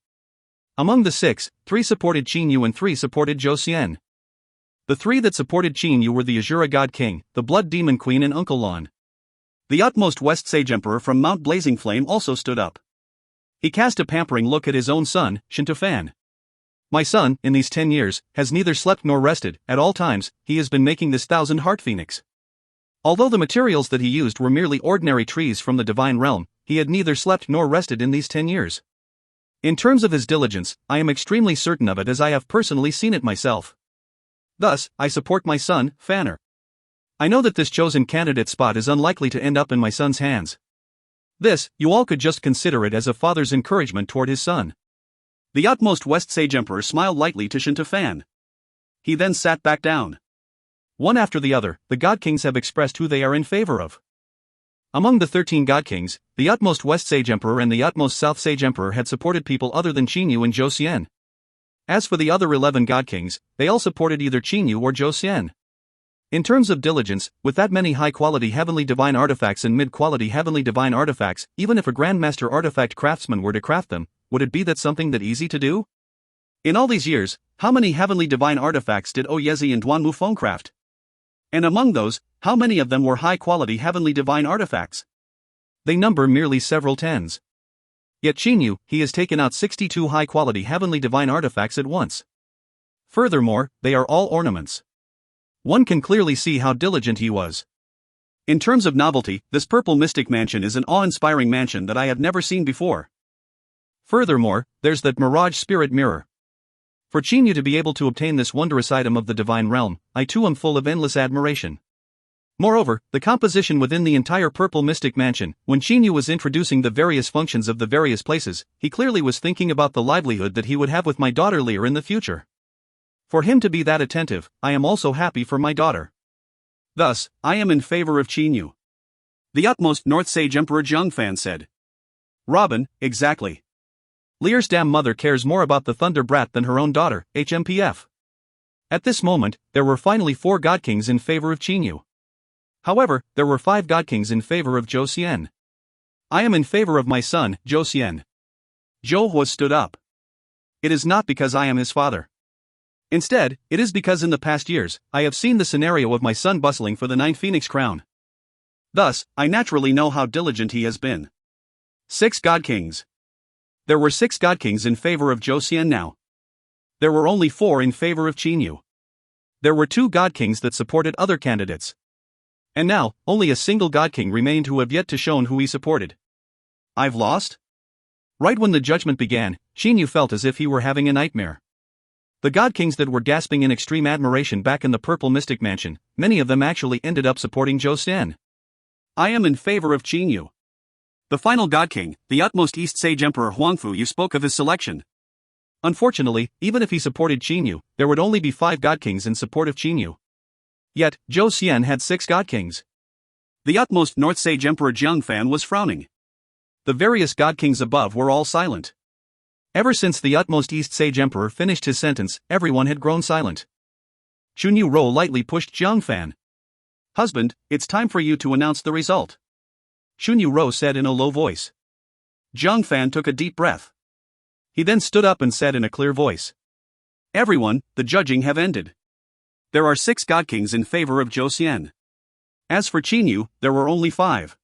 Among the 6, 3 supported Qin Yu and 3 supported Zhou Xian. The 3 that supported Qin Yu were the Azura God King, the Blood Demon Queen and Uncle Lan. The utmost West Sage Emperor from Mount Blazing Flame also stood up. He cast a pampering look at his own son, Fan. My son, in these 10 years, has neither slept nor rested. At all times, he has been making this 1,000-heart phoenix. Although the materials that he used were merely ordinary trees from the divine realm, he had neither slept nor rested in these 10 years. In terms of his diligence, I am extremely certain of it as I have personally seen it myself. Thus, I support my son, Fanner. I know that this chosen candidate spot is unlikely to end up in my son's hands. This, you all could just consider it as a father's encouragement toward his son. The utmost West Sage Emperor smiled lightly to Fan. He then sat back down. One after the other, the God Kings have expressed who they are in favor of. Among the 13 God Kings, the utmost West Sage Emperor and the utmost South Sage Emperor had supported people other than Qin Yu and Zhou Xian. As for the other 11 God Kings, they all supported either Qin Yu or Zhou Xian. In terms of diligence, with that many high-quality heavenly divine artifacts and mid-quality heavenly divine artifacts, even if a Grandmaster artifact craftsman were to craft them, would it be that something that easy to do? In all these years, how many heavenly divine artifacts did Oyezi and Duan Mufeng craft? And among those, how many of them were high-quality heavenly divine artifacts? They number merely several tens. Yet Qin Yu, he has taken out 62 high-quality heavenly divine artifacts at once. Furthermore, they are all ornaments. One can clearly see how diligent he was. In terms of novelty, this Purple Mystic Mansion is an awe-inspiring mansion that I have never seen before. Furthermore, there's that Mirage Spirit Mirror. For Qin Yu to be able to obtain this wondrous item of the divine realm, I too am full of endless admiration. Moreover, the composition within the entire Purple Mystic Mansion, when Qin Yu was introducing the various functions of the various places, he clearly was thinking about the livelihood that he would have with my daughter Lear in the future. For him to be that attentive, I am also happy for my daughter. Thus, I am in favor of Qin Yu. The utmost North Sage Emperor Fan said. Robin, exactly. Lear's damn mother cares more about the Thunder Brat than her own daughter, HMPF. At this moment, there were finally 4 God Kings in favor of Qin Yu. However, there were 5 God Kings in favor of Zhou Xian. I am in favor of my son, Zhou Xian. Zhou Hua stood up. It is not because I am his father. Instead, it is because in the past years, I have seen the scenario of my son bustling for the 9 Phoenix crown. Thus, I naturally know how diligent he has been. 6 God Kings. There were 6 God Kings in favor of Zhou Xian now. There were only 4 in favor of Qin Yu. There were 2 God Kings that supported other candidates. And now, only a single God King remained who have yet to shown who he supported. I've lost? Right when the judgment began, Qin Yu felt as if he were having a nightmare. The God Kings that were gasping in extreme admiration back in the Purple Mystic Mansion, many of them actually ended up supporting Zhou Xian. I am in favor of Qin Yu. The final God King, the utmost East Sage Emperor Huangfu, you spoke of his selection. Unfortunately, even if he supported Qin Yu, there would only be 5 God Kings in support of Qin Yu. Yet, Zhou Xian had 6 God Kings. The utmost North Sage Emperor Fan was frowning. The various God Kings above were all silent. Ever since the utmost East Sage Emperor finished his sentence, everyone had grown silent. Chunyu Ro lightly pushed Fan. Husband, it's time for you to announce the result. Chunyu Ro said in a low voice. Fan took a deep breath. He then stood up and said in a clear voice. Everyone, the judging have ended. There are 6 God Kings in favor of Zhou Xian. As for Qin Yu, there were only 5.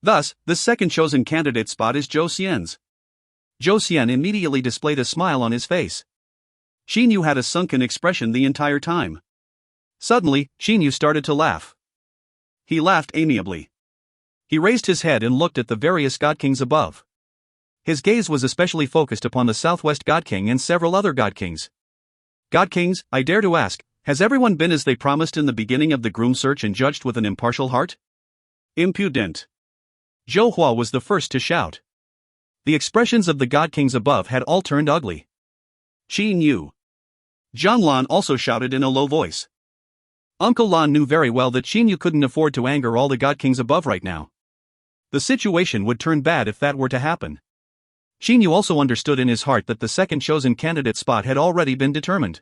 Thus, the second chosen candidate spot is Zhou Xian's. Zhou Xian immediately displayed a smile on his face. Qin Yu had a sunken expression the entire time. Suddenly, Qin Yu started to laugh. He laughed amiably. He raised his head and looked at the various God Kings above. His gaze was especially focused upon the Southwest God King and several other God Kings. God Kings, I dare to ask, has everyone been as they promised in the beginning of the groom search and judged with an impartial heart? Impudent. Zhou Hua was the first to shout. The expressions of the God Kings above had all turned ugly. Qin Yu. Zhang Lan also shouted in a low voice. Uncle Lan knew very well that Qin Yu couldn't afford to anger all the God Kings above right now. The situation would turn bad if that were to happen. Xinyu also understood in his heart that the second chosen candidate spot had already been determined.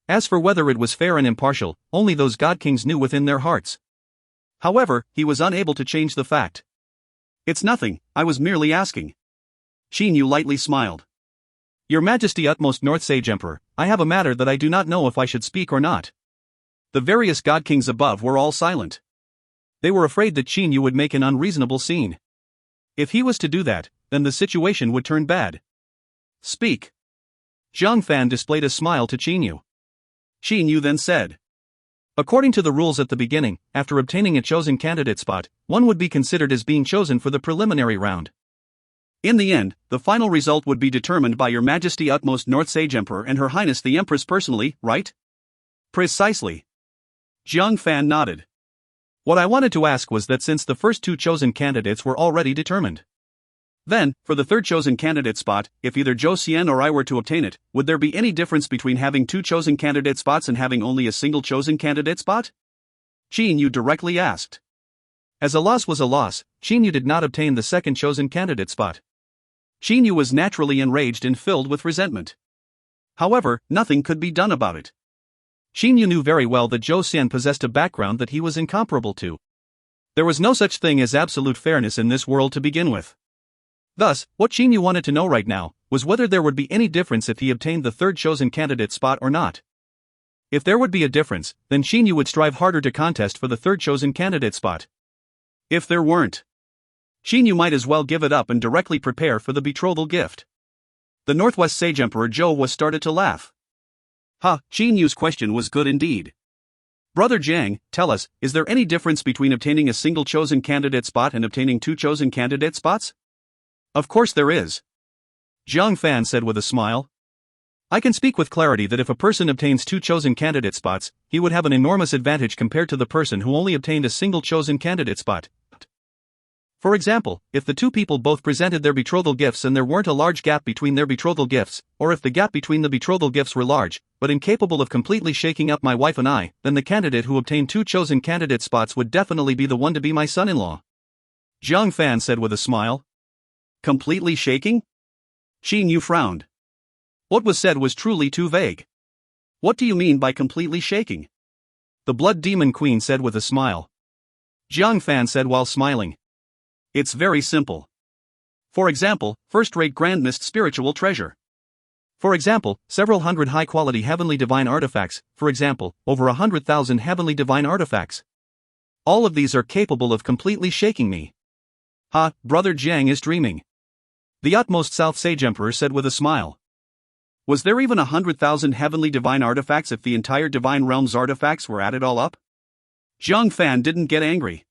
As for whether it was fair and impartial, only those God Kings knew within their hearts. However, he was unable to change the fact. "It's nothing, I was merely asking." Xinyu lightly smiled. "Your Majesty, utmost North Sage Emperor, I have a matter that I do not know if I should speak or not." The various God Kings above were all silent. They were afraid that Xinyu would make an unreasonable scene. If he was to do that, then the situation would turn bad. "Speak." Zhang Fan displayed a smile to Xinyu. Xinyu then said, "According to the rules at the beginning, after obtaining a chosen candidate spot, one would be considered as being chosen for the preliminary round. In the end, the final result would be determined by Your Majesty utmost North Sage Emperor and Her Highness the Empress personally, right?" "Precisely." Zhang Fan nodded. "What I wanted to ask was that since the first two chosen candidates were already determined, then, for the third chosen candidate spot, if either Zhou Xian or I were to obtain it, would there be any difference between having two chosen candidate spots and having only a single chosen candidate spot?" Xinyu directly asked. As a loss was a loss, Xinyu did not obtain the second chosen candidate spot. Xinyu was naturally enraged and filled with resentment. However, nothing could be done about it. Xinyu knew very well that Zhou Xian possessed a background that he was incomparable to. There was no such thing as absolute fairness in this world to begin with. Thus, what Xinyu wanted to know right now was whether there would be any difference if he obtained the third chosen candidate spot or not. If there would be a difference, then Xinyu would strive harder to contest for the third chosen candidate spot. If there weren't, Xinyu might as well give it up and directly prepare for the betrothal gift. The Northwest Sage Emperor Zhou was started to laugh. Xinyu's question was good indeed. "Brother Jiang, tell us, is there any difference between obtaining a single chosen candidate spot and obtaining two chosen candidate spots?" "Of course there is," Zhang Fan said with a smile. "I can speak with clarity that if a person obtains two chosen candidate spots, he would have an enormous advantage compared to the person who only obtained a single chosen candidate spot. For example, if the two people both presented their betrothal gifts and there weren't a large gap between their betrothal gifts, or if the gap between the betrothal gifts were large, but incapable of completely shaking up my wife and I, then the candidate who obtained two chosen candidate spots would definitely be the one to be my son-in-law," Zhang Fan said with a smile. "Completely shaking?" Xinyu frowned. What was said was truly too vague. "What do you mean by completely shaking?" the Blood Demon Queen said with a smile. Zhang Fan said while smiling, "It's very simple. For example, first-rate Grand Mist spiritual treasure. For example, several hundred high-quality heavenly divine artifacts, for example, over 100,000 heavenly divine artifacts. All of these are capable of completely shaking me." Brother Jiang is dreaming," the utmost South Sage Emperor said with a smile. "Was there even 100,000 heavenly divine artifacts if the entire divine realm's artifacts were added all up?" Zhang Fan didn't get angry.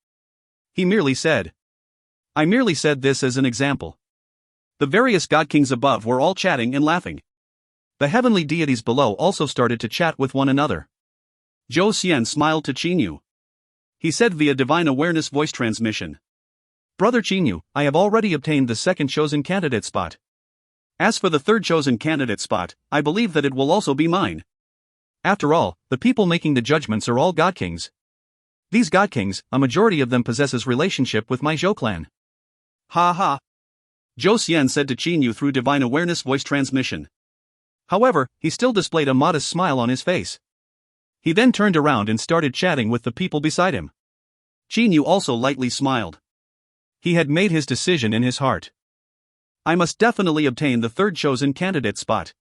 He merely said, "I merely said this as an example." The various God Kings above were all chatting and laughing. The heavenly deities below also started to chat with one another. Zhou Xian smiled to Xinyu. He said via divine awareness voice transmission, "Brother Xinyu, I have already obtained the second chosen candidate spot. As for the third chosen candidate spot, I believe that it will also be mine. After all, the people making the judgments are all God Kings. These God Kings, a majority of them possesses relationship with my Zhou clan." Zhou Xian said to Xinyu through divine awareness voice transmission. However, he still displayed a modest smile on his face. He then turned around and started chatting with the people beside him. Xinyu also lightly smiled. He had made his decision in his heart. "I must definitely obtain the third chosen candidate spot.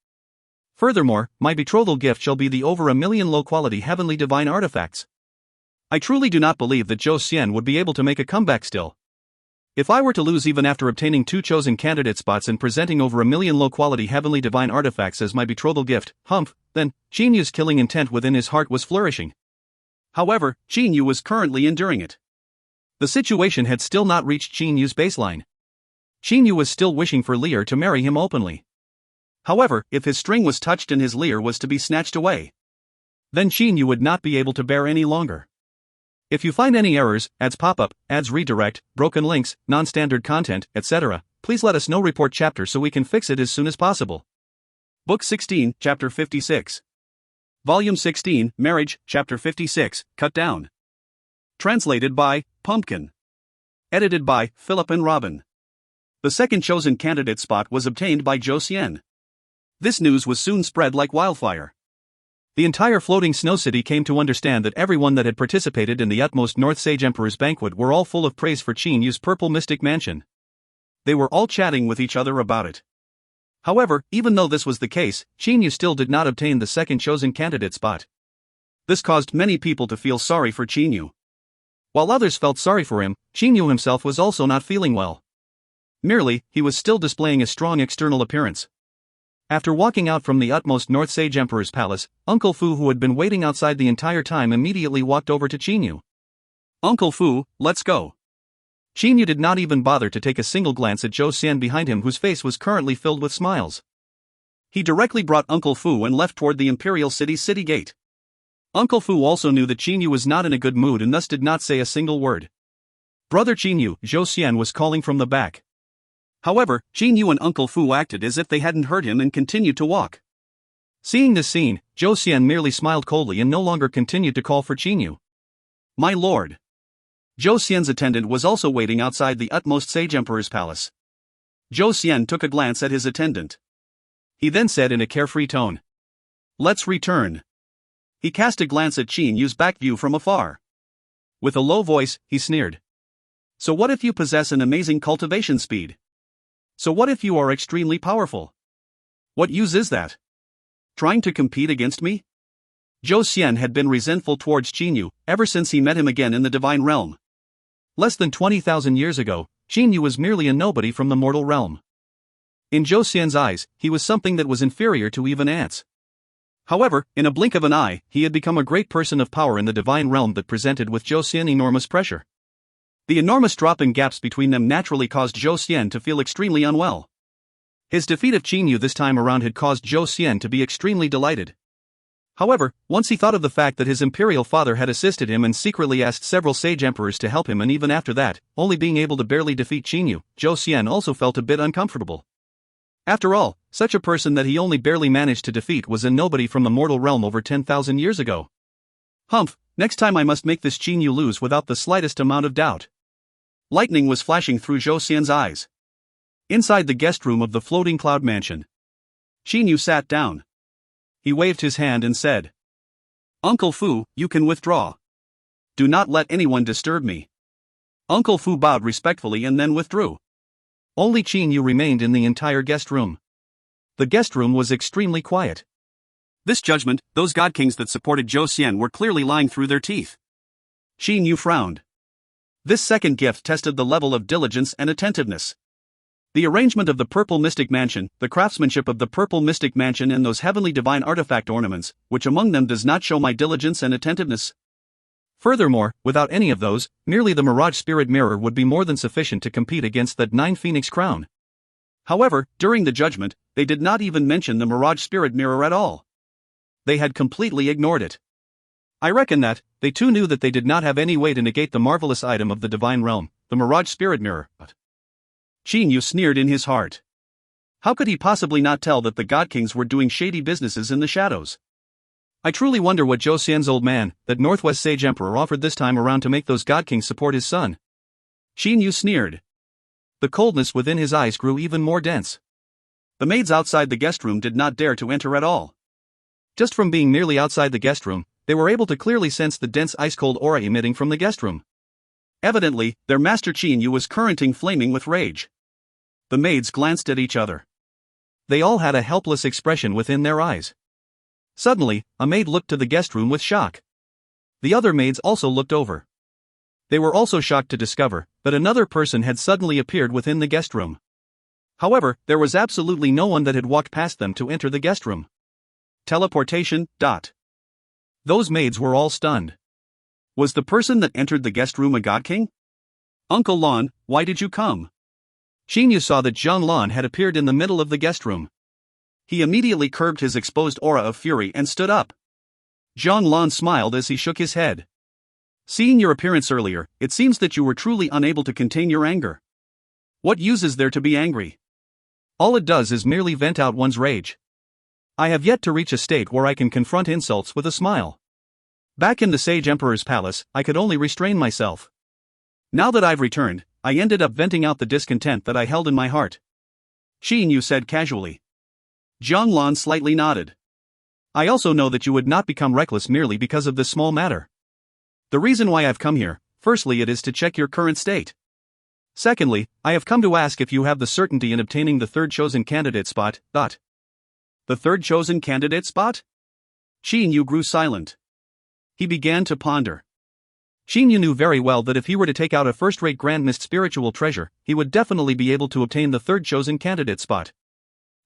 Furthermore, my betrothal gift shall be the over 1,000,000 low-quality heavenly divine artifacts. I truly do not believe that Zhou Xian would be able to make a comeback still. If I were to lose even after obtaining two chosen candidate spots and presenting over 1,000,000 low-quality heavenly divine artifacts as my betrothal gift, then Xinyu's killing intent within his heart was flourishing. However, Xinyu was currently enduring it. The situation had still not reached Xinyu's baseline. Xinyu was still wishing for Lear to marry him openly. However, if his string was touched and his Lear was to be snatched away, then Xinyu would not be able to bear any longer. If you find any errors, ads pop-up, ads redirect, broken links, non-standard content, etc., please let us know. Report chapter so we can fix it as soon as possible. Book 16, Chapter 56. Volume 16, Marriage, Chapter 56, Cut Down. Translated by Pumpkin. Edited by Philip and Robin. The second chosen candidate spot was obtained by Zhou Xian. This news was soon spread like wildfire. The entire floating snow city came to understand that everyone that had participated in the utmost North Sage Emperor's banquet were all full of praise for Qin Yu's purple mystic mansion. They were all chatting with each other about it. However, even though this was the case, Qin Yu still did not obtain the second chosen candidate spot. This caused many people to feel sorry for Qin Yu. While others felt sorry for him, Qin Yu himself was also not feeling well. Merely, he was still displaying a strong external appearance. After walking out from the utmost North Sage Emperor's palace, Uncle Fu, who had been waiting outside the entire time, immediately walked over to Qin Yu. "Uncle Fu, let's go." Qin Yu did not even bother to take a single glance at Zhou Xian behind him, whose face was currently filled with smiles. He directly brought Uncle Fu and left toward the Imperial City's city gate. Uncle Fu also knew that Qin Yu was not in a good mood and thus did not say a single word. "Brother Qin Yu," Zhou Xian was calling from the back. However, Qin Yu and Uncle Fu acted as if they hadn't heard him and continued to walk. Seeing this scene, Zhou Xian merely smiled coldly and no longer continued to call for Qin Yu. "My lord." Zhou Xian's attendant was also waiting outside the utmost Sage Emperor's palace. Zhou Xian took a glance at his attendant. He then said in a carefree tone, "Let's return." He cast a glance at Qin Yu's back view from afar. With a low voice, he sneered. "So what if you possess an amazing cultivation speed? So what if you are extremely powerful? What use is that? Trying to compete against me?" Zhou Xian had been resentful towards Qin Yu ever since he met him again in the divine realm. Less than 20,000 years ago, Qin Yu was merely a nobody from the mortal realm. In Zhou Xian's eyes, he was something that was inferior to even ants. However, in a blink of an eye, he had become a great person of power in the divine realm that presented with Zhou Xian enormous pressure. The enormous drop in gaps between them naturally caused Zhou Xian to feel extremely unwell. His defeat of Qin Yu this time around had caused Zhou Xian to be extremely delighted. However, once he thought of the fact that his imperial father had assisted him and secretly asked several sage emperors to help him, and even after that, only being able to barely defeat Qin Yu, Zhou Xian also felt a bit uncomfortable. After all, such a person that he only barely managed to defeat was a nobody from the mortal realm over 10,000 years ago. Humph, next time I must make this Qin Yu lose without the slightest amount of doubt. Lightning was flashing through Zhou Xian's eyes. Inside the guest room of the floating cloud mansion, Qin Yu sat down. He waved his hand and said, "Uncle Fu, you can withdraw. Do not let anyone disturb me." Uncle Fu bowed respectfully and then withdrew. Only Qin Yu remained in the entire guest room. The guest room was extremely quiet. This judgment, those god kings that supported Zhou Xian were clearly lying through their teeth. Qin Yu frowned. This second gift tested the level of diligence and attentiveness. The arrangement of the purple mystic mansion, the craftsmanship of the purple mystic mansion, and those heavenly divine artifact ornaments, which among them does not show my diligence and attentiveness? Furthermore, without any of those, merely the Mirage Spirit Mirror would be more than sufficient to compete against that 9 Phoenix crown. However, during the judgment, they did not even mention the Mirage Spirit Mirror at all. They had completely ignored it. I reckon that they too knew that they did not have any way to negate the marvelous item of the divine realm, the Mirage Spirit Mirror. But Qin Yu sneered in his heart. How could he possibly not tell that the God Kings were doing shady businesses in the shadows? I truly wonder what Zhou Xian's old man, that Northwest Sage Emperor, offered this time around to make those God Kings support his son. Qin Yu sneered. The coldness within his eyes grew even more dense. The maids outside the guest room did not dare to enter at all. Just from being merely outside the guest room, they were able to clearly sense the dense ice-cold aura emitting from the guest room. Evidently, their master Qin Yu was currently flaming with rage. The maids glanced at each other. They all had a helpless expression within their eyes. Suddenly, a maid looked to the guest room with shock. The other maids also looked over. They were also shocked to discover that another person had suddenly appeared within the guest room. However, there was absolutely no one that had walked past them to enter the guest room. Teleportation. Those maids were all stunned. Was the person that entered the guest room a God King? Uncle Lan, why did you come? Qin Yu saw that Zhang Lan had appeared in the middle of the guest room. He immediately curbed his exposed aura of fury and stood up. Zhang Lan smiled as he shook his head. Seeing your appearance earlier, it seems that you were truly unable to contain your anger. What use is there to be angry? All it does is merely vent out one's rage. I have yet to reach a state where I can confront insults with a smile. Back in the Sage Emperor's palace, I could only restrain myself. Now that I've returned, I ended up venting out the discontent that I held in my heart. Xin Yu said casually. Zhang Lan slightly nodded. I also know that you would not become reckless merely because of this small matter. The reason why I've come here, firstly, it is to check your current state. Secondly, I have come to ask if you have the certainty in obtaining the third chosen candidate spot. The third chosen candidate spot? Xin Yu grew silent. He began to ponder. Xin Yu knew very well that if he were to take out a first-rate Grand Mist spiritual treasure, he would definitely be able to obtain the third chosen candidate spot.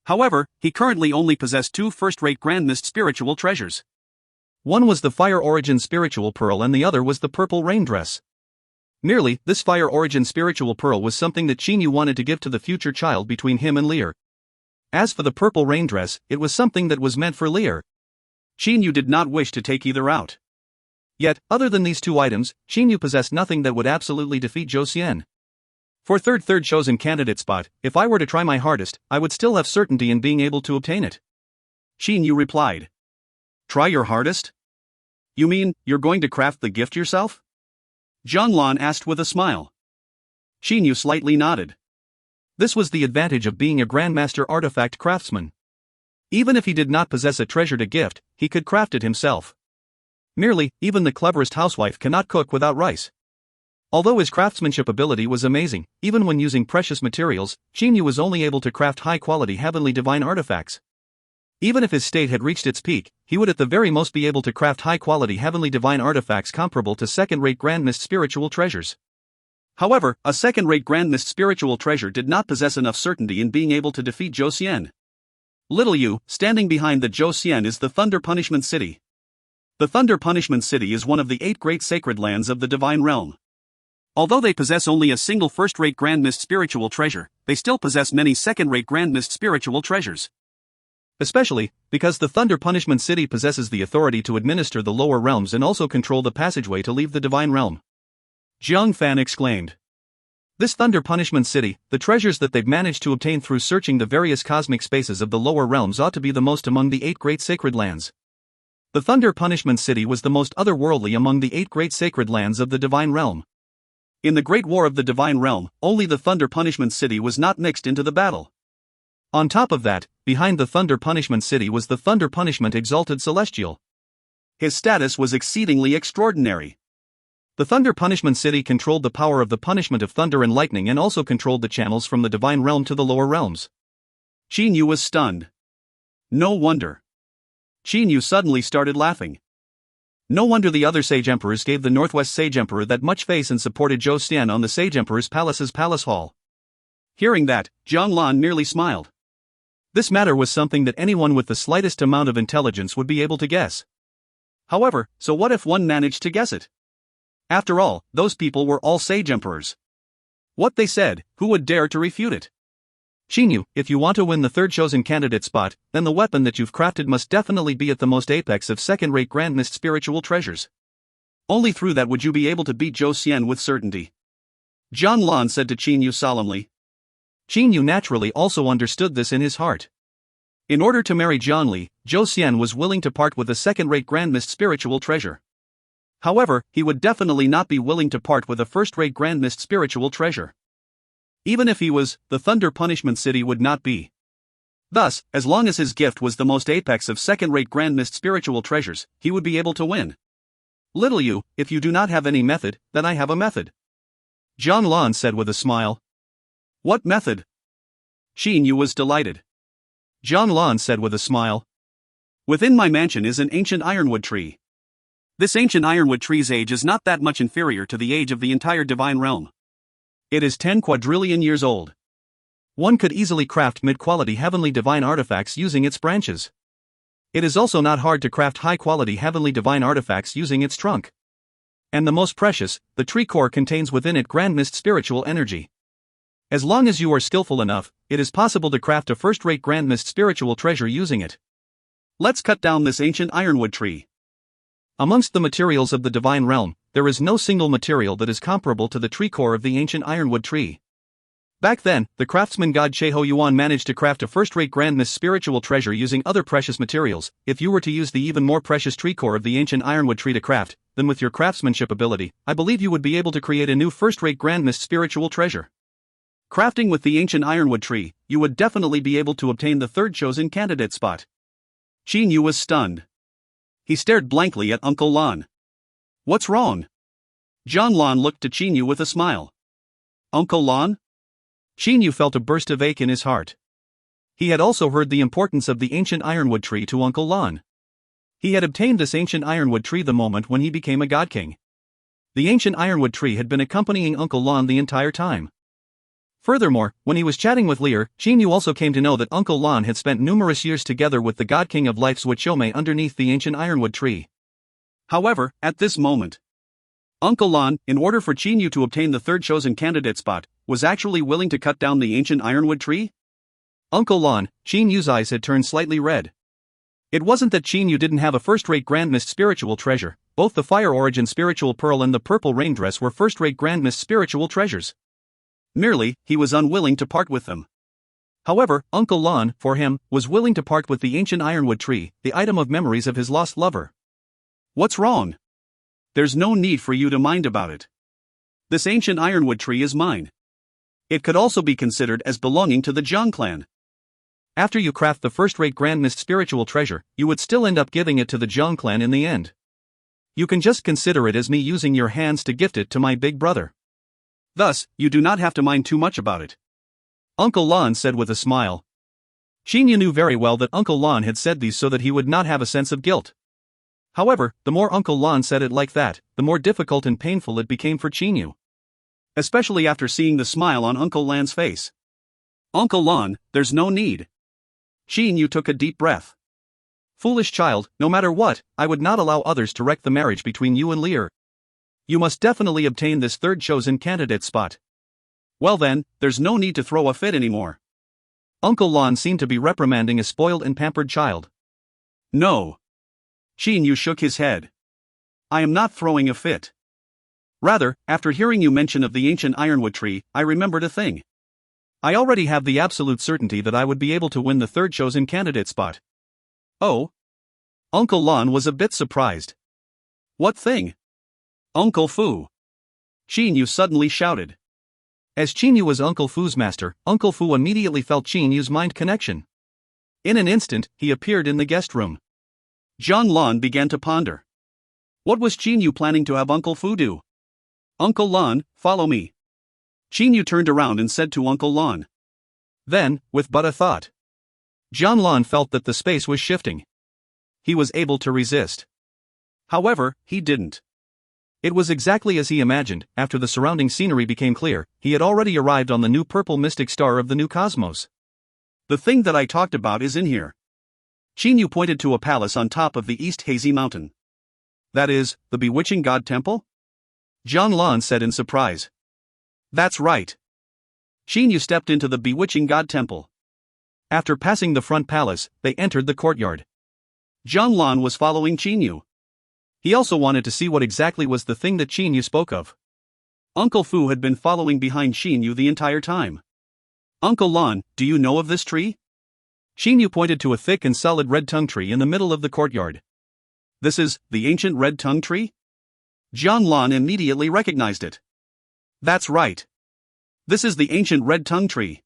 However, he currently only possessed two first-rate Grand Mist spiritual treasures. One was the Fire Origin Spiritual Pearl and the other was the Purple Rain Dress. Merely, this Fire Origin Spiritual Pearl was something that Xin Yu wanted to give to the future child between him and Lear. As for the Purple Rain Dress, it was something that was meant for Lear. Xin Yu did not wish to take either out. Yet, other than these two items, Xin Yu possessed nothing that would absolutely defeat Zhou Xian. For third chosen candidate spot, if I were to try my hardest, I would still have certainty in being able to obtain it. Xin Yu replied. Try your hardest? You mean, you're going to craft the gift yourself? Zhang Lan asked with a smile. Xin Yu slightly nodded. This was the advantage of being a Grandmaster artifact craftsman. Even if he did not possess a treasure to gift, he could craft it himself. Merely, even the cleverest housewife cannot cook without rice. Although his craftsmanship ability was amazing, even when using precious materials, Xin Yu was only able to craft high-quality heavenly divine artifacts. Even if his state had reached its peak, he would at the very most be able to craft high-quality heavenly divine artifacts comparable to second-rate Grand Mist spiritual treasures. However, a second-rate Grand Mist spiritual treasure did not possess enough certainty in being able to defeat Zhou Xian. Little Yu, standing behind the Zhou Xian is the Thunder Punishment City. The Thunder Punishment City is one of the 8 great sacred lands of the Divine Realm. Although they possess only a single first-rate Grand Mist spiritual treasure, they still possess many second-rate Grand Mist spiritual treasures. Especially, because the Thunder Punishment City possesses the authority to administer the lower realms and also control the passageway to leave the Divine Realm. Jiang Fan exclaimed. This Thunder Punishment City, the treasures that they've managed to obtain through searching the various cosmic spaces of the lower realms ought to be the most among the 8 great sacred lands. The Thunder Punishment City was the most otherworldly among the 8 great sacred lands of the Divine Realm. In the Great War of the Divine Realm, only the Thunder Punishment City was not mixed into the battle. On top of that, behind the Thunder Punishment City was the Thunder Punishment Exalted Celestial. His status was exceedingly extraordinary. The Thunder Punishment City controlled the power of the punishment of thunder and lightning and also controlled the channels from the Divine Realm to the lower realms. Xin Yu was stunned. No wonder. Xin Yu suddenly started laughing. No wonder the other Sage Emperors gave the Northwest Sage Emperor that much face and supported Zhou Xian on the Sage Emperor's palace's palace hall. Hearing that, Zhang Lan merely smiled. This matter was something that anyone with the slightest amount of intelligence would be able to guess. However, so what if one managed to guess it? After all, those people were all Sage Emperors. What they said, who would dare to refute it? Xin Yu, if you want to win the third chosen candidate spot, then the weapon that you've crafted must definitely be at the most apex of second-rate Grand Mist spiritual treasures. Only through that would you be able to beat Zhou Xian with certainty. Zhang Lan said to Xin Yu solemnly. Xin Yu naturally also understood this in his heart. In order to marry Zhang Li, Zhou Xian was willing to part with a second-rate Grand Mist spiritual treasure. However, he would definitely not be willing to part with a first-rate Grand Mist spiritual treasure. Even if he was, the Thunder Punishment City would not be. Thus, as long as his gift was the most apex of second-rate Grand Mist spiritual treasures, he would be able to win. Little Yu, if you do not have any method, then I have a method. Zhang Lan said with a smile. What method? Xin Yu was delighted. Zhang Lan said with a smile. Within my mansion is an ancient ironwood tree. This ancient ironwood tree's age is not that much inferior to the age of the entire Divine Realm. It is 10 quadrillion years old. One could easily craft mid-quality heavenly divine artifacts using its branches. It is also not hard to craft high-quality heavenly divine artifacts using its trunk. And the most precious, the tree core contains within it Grand Mist spiritual energy. As long as you are skillful enough, it is possible to craft a first-rate Grand Mist spiritual treasure using it. Let's cut down this ancient ironwood tree. Amongst the materials of the Divine Realm, there is no single material that is comparable to the tree core of the ancient ironwood tree. Back then, the craftsman god Cheho Yuan managed to craft a first-rate Grand Mist spiritual treasure using other precious materials. If you were to use the even more precious tree core of the ancient ironwood tree to craft, then with your craftsmanship ability, I believe you would be able to create a new first-rate grandest spiritual treasure. Crafting with the ancient ironwood tree, you would definitely be able to obtain the third chosen candidate spot. Qin Yu was stunned. He stared blankly at Uncle Lan. What's wrong? John Lan looked to Qin Yu with a smile. Uncle Lan? Qin Yu felt a burst of ache in his heart. He had also heard the importance of the ancient ironwood tree to Uncle Lan. He had obtained this ancient ironwood tree the moment when he became a god king. The ancient ironwood tree had been accompanying Uncle Lan the entire time. Furthermore, when he was chatting with Lear, Qin Yu also came to know that Uncle Lan had spent numerous years together with the god king of life's Wichome underneath the ancient ironwood tree. However, at this moment, Uncle Lan, in order for Qin Yu to obtain the third chosen candidate spot, was actually willing to cut down the ancient ironwood tree? Uncle Lan, Qin Yu's eyes had turned slightly red. It wasn't that Qin Yu didn't have a first-rate grandest spiritual treasure. Both the Fire Origin Spiritual Pearl and the Purple Rain Dress were first-rate grandest spiritual treasures. Merely, he was unwilling to part with them. However, Uncle Lan, for him, was willing to part with the ancient ironwood tree, the item of memories of his lost lover. What's wrong? There's no need for you to mind about it. This ancient ironwood tree is mine. It could also be considered as belonging to the Jiang clan. After you craft the first-rate grandest spiritual treasure, you would still end up giving it to the Jiang clan in the end. You can just consider it as me using your hands to gift it to my big brother. Thus, you do not have to mind too much about it. Uncle Lan said with a smile. Qin Yu knew very well that Uncle Lan had said these so that he would not have a sense of guilt. However, the more Uncle Lan said it like that, the more difficult and painful it became for Qin Yu. Especially after seeing the smile on Uncle Lan's face. Uncle Lan, there's no need. Qin Yu took a deep breath. Foolish child, no matter what, I would not allow others to wreck the marriage between you and Lear. You must definitely obtain this third chosen candidate spot. Well then, there's no need to throw a fit anymore. Uncle Lan seemed to be reprimanding a spoiled and pampered child. No. Qin Yu shook his head. I am not throwing a fit. Rather, after hearing you mention of the ancient ironwood tree, I remembered a thing. I already have the absolute certainty that I would be able to win the third chosen candidate spot. Oh? Uncle Lan was a bit surprised. What thing? Uncle Fu. Qin Yu suddenly shouted. As Qin Yu was Uncle Fu's master, Uncle Fu immediately felt Qin Yu's mind connection. In an instant, he appeared in the guest room. Zhang Lan began to ponder. What was Qin Yu planning to have Uncle Fu do? Uncle Lan, follow me. Qin Yu turned around and said to Uncle Lan. Then, with but a thought, Zhang Lan felt that the space was shifting. He was able to resist. However, he didn't. It was exactly as he imagined. After the surrounding scenery became clear, he had already arrived on the new purple mystic star of the new cosmos. The thing that I talked about is in here. Qin Yu pointed to a palace on top of the East Hazy Mountain. That is, the bewitching god temple? Zhang Lan said in surprise. That's right. Qin Yu stepped into the bewitching god temple. After passing the front palace, they entered the courtyard. Zhang Lan was following Qin Yu. He also wanted to see what exactly was the thing that Qin Yu spoke of. Uncle Fu had been following behind Qin Yu the entire time. Uncle Lan, do you know of this tree? Qin Yu pointed to a thick and solid red tongue tree in the middle of the courtyard. This is the ancient red tongue tree? Zhang Lan immediately recognized it. That's right. This is the ancient red tongue tree.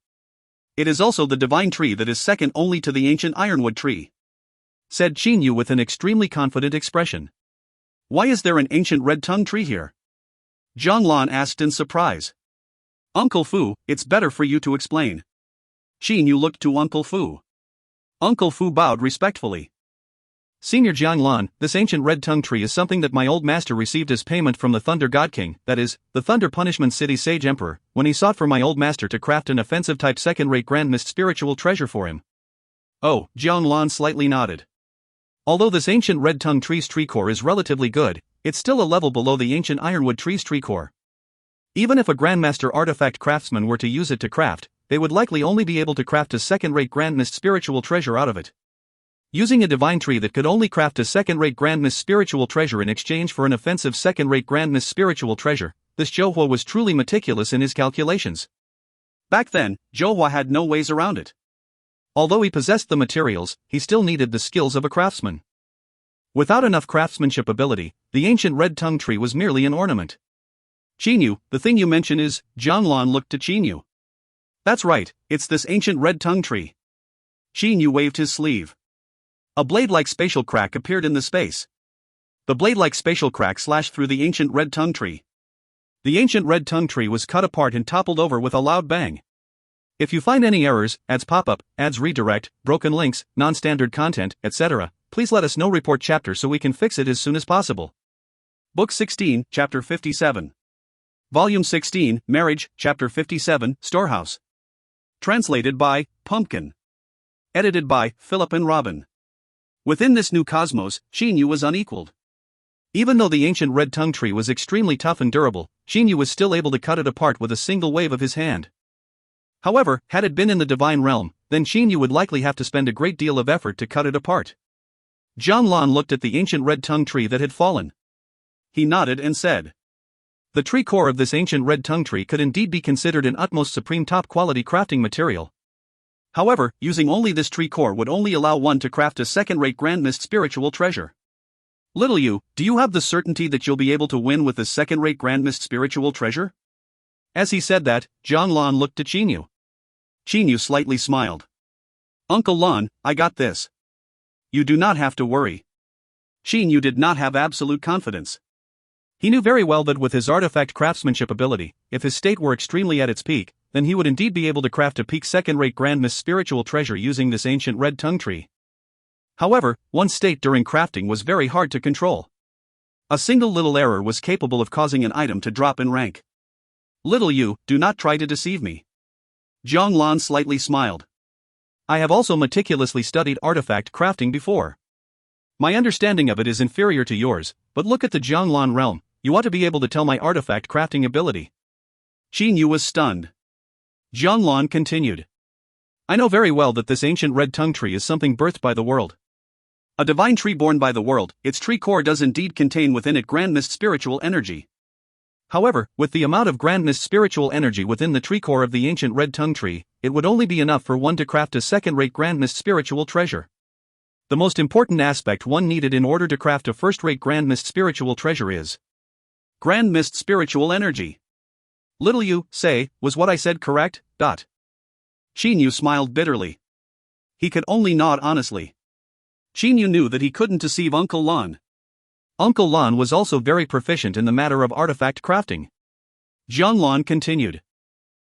It is also the divine tree that is second only to the ancient ironwood tree, said Qin Yu with an extremely confident expression. Why is there an ancient red tongue tree here? Zhang Lan asked in surprise. Uncle Fu, it's better for you to explain. Qin Yu looked to Uncle Fu. Uncle Fu bowed respectfully. Senior Zhang Lan, this ancient red tongue tree is something that my old master received as payment from the Thunder God King, that is, the Thunder Punishment City Sage Emperor, when he sought for my old master to craft an offensive type second-rate grandest spiritual treasure for him. Oh, Zhang Lan slightly nodded. Although this ancient red tongue tree's tree core is relatively good, it's still a level below the ancient ironwood tree's tree core. Even if a grandmaster artifact craftsman were to use it to craft, they would likely only be able to craft a second-rate grandest spiritual treasure out of it. Using a divine tree that could only craft a second-rate grandest spiritual treasure in exchange for an offensive second-rate grandest spiritual treasure, this Zhouhua was truly meticulous in his calculations. Back then, Zhouhua had no ways around it. Although he possessed the materials, he still needed the skills of a craftsman. Without enough craftsmanship ability, the ancient red tongue tree was merely an ornament. Chinyu, the thing you mention is, Jianlan looked to Chinyu. That's right, it's this ancient red tongue tree. Chinyu waved his sleeve. A blade-like spatial crack appeared in the space. The blade-like spatial crack slashed through the ancient red tongue tree. The ancient red tongue tree was cut apart and toppled over with a loud bang. If you find any errors, ads pop-up, ads redirect, broken links, non-standard content, etc., please let us know. Report chapter so we can fix it as soon as possible. Book 16, Chapter 57. Volume 16, Marriage, Chapter 57, Storehouse. Translated by Pumpkin. Edited by Philip and Robin. Within this new cosmos, Chinyu was unequaled. Even though the ancient red tongue tree was extremely tough and durable, Chinyu was still able to cut it apart with a single wave of his hand. However, had it been in the divine realm, then Chinyu would likely have to spend a great deal of effort to cut it apart. Jianlan looked at the ancient red tongue tree that had fallen. He nodded and said, "The tree core of this ancient red tongue tree could indeed be considered an utmost supreme top-quality crafting material. However, using only this tree core would only allow one to craft a second-rate grand mist spiritual treasure. Little you, do you have the certainty that you'll be able to win with this second-rate grand mist spiritual treasure?" As he said that, Jianlan looked to Chinyu. Chinyu slightly smiled. "Uncle Lan, I got this. You do not have to worry." Chinyu did not have absolute confidence. He knew very well that with his artifact craftsmanship ability, if his state were extremely at its peak, then he would indeed be able to craft a peak second-rate grand mist spiritual treasure using this ancient red tongue tree. However, one's state during crafting was very hard to control. A single little error was capable of causing an item to drop in rank. "Little you, do not try to deceive me." Jianlan slightly smiled. "I have also meticulously studied artifact crafting before. My understanding of it is inferior to yours, but look at the Jianlan realm, you ought to be able to tell my artifact crafting ability." Chinyu was stunned. Jianlan continued. "I know very well that this ancient red tongue tree is something birthed by the world. A divine tree born by the world, its tree core does indeed contain within it grand mist spiritual energy. However, with the amount of grand mist spiritual energy within the tree core of the ancient red tongue tree, it would only be enough for one to craft a second-rate grand mist spiritual treasure. The most important aspect one needed in order to craft a first-rate grand mist spiritual treasure is grand mist spiritual energy. Little you, say, was what I said correct? Chinyu smiled bitterly. He could only nod honestly. Chinyu knew that he couldn't deceive Uncle Lan. Uncle Lan was also very proficient in the matter of artifact crafting. Jianlan continued.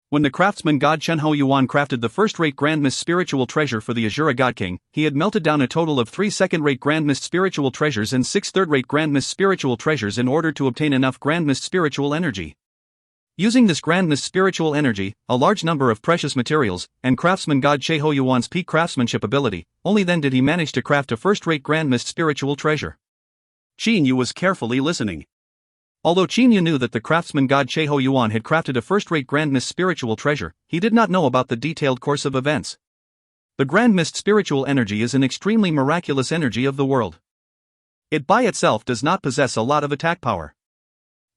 When the craftsman god Chen Ho Yuan crafted the first-rate grand mist spiritual treasure for the Azura God King, he had melted down a total of 3 second-rate grand mist spiritual treasures and 6 third-rate grand mist spiritual treasures in order to obtain enough grand mist spiritual energy. Using this grand mist spiritual energy, a large number of precious materials, and craftsman god Che Ho Yuan's peak craftsmanship ability, only then did he manage to craft a first-rate grand mist spiritual treasure. Chinyu was carefully listening. Although Chinyu knew that the craftsman god Che Ho Yuan had crafted a first-rate grand mist spiritual treasure, he did not know about the detailed course of events. The grand mist spiritual energy is an extremely miraculous energy of the world. It by itself does not possess a lot of attack power.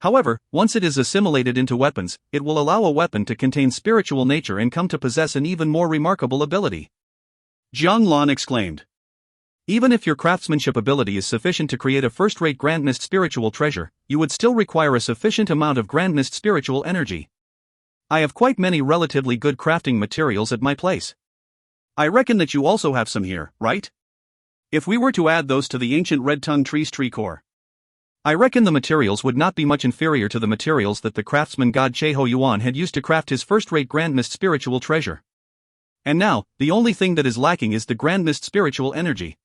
However, once it is assimilated into weapons, it will allow a weapon to contain spiritual nature and come to possess an even more remarkable ability. Jianlan exclaimed. Even if your craftsmanship ability is sufficient to create a first-rate grand mist spiritual treasure, you would still require a sufficient amount of grand mist spiritual energy. I have quite many relatively good crafting materials at my place. I reckon that you also have some here, right? If we were to add those to the ancient red tongue tree's tree core, I reckon the materials would not be much inferior to the materials that the craftsman god Che Ho Yuan had used to craft his first-rate grand mist spiritual treasure. And now, the only thing that is lacking is the grand mist spiritual energy.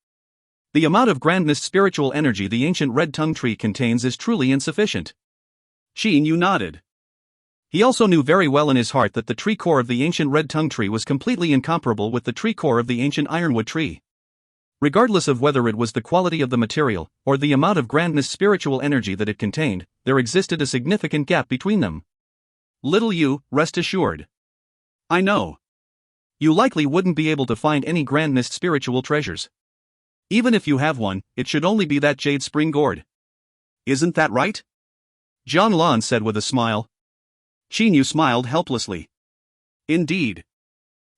The amount of grand mist spiritual energy the ancient red tongue tree contains is truly insufficient. Chinyu nodded. He also knew very well in his heart that the tree core of the ancient red tongue tree was completely incomparable with the tree core of the ancient ironwood tree. Regardless of whether it was the quality of the material, or the amount of grand mist spiritual energy that it contained, there existed a significant gap between them. Little you, rest assured. I know. You likely wouldn't be able to find any grand mist spiritual treasures. Even if you have one, it should only be that jade spring gourd. Isn't that right? Jianlan said with a smile. Chinyu smiled helplessly. Indeed.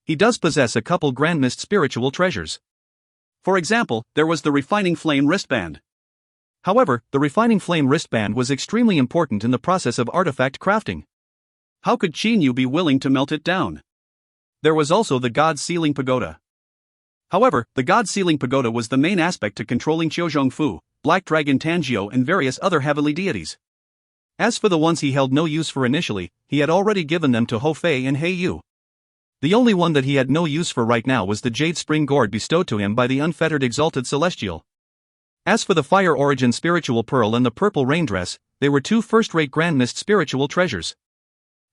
He does possess a couple grand mist spiritual treasures. For example, there was the refining flame wristband. However, the refining flame wristband was extremely important in the process of artifact crafting. How could Qin Yu be willing to melt it down? There was also the God Sealing Pagoda. However, the God Sealing Pagoda was the main aspect to controlling Qiuzhong Fu, Black Dragon Tanjio and various other heavenly deities. As for the ones he held no use for initially, he had already given them to Ho Fei and He Yu. The only one that he had no use for right now was the Jade Spring Gourd bestowed to him by the unfettered Exalted Celestial. As for the Fire Origin Spiritual Pearl and the Purple Rain Dress, they were two first-rate Grand Mist spiritual treasures.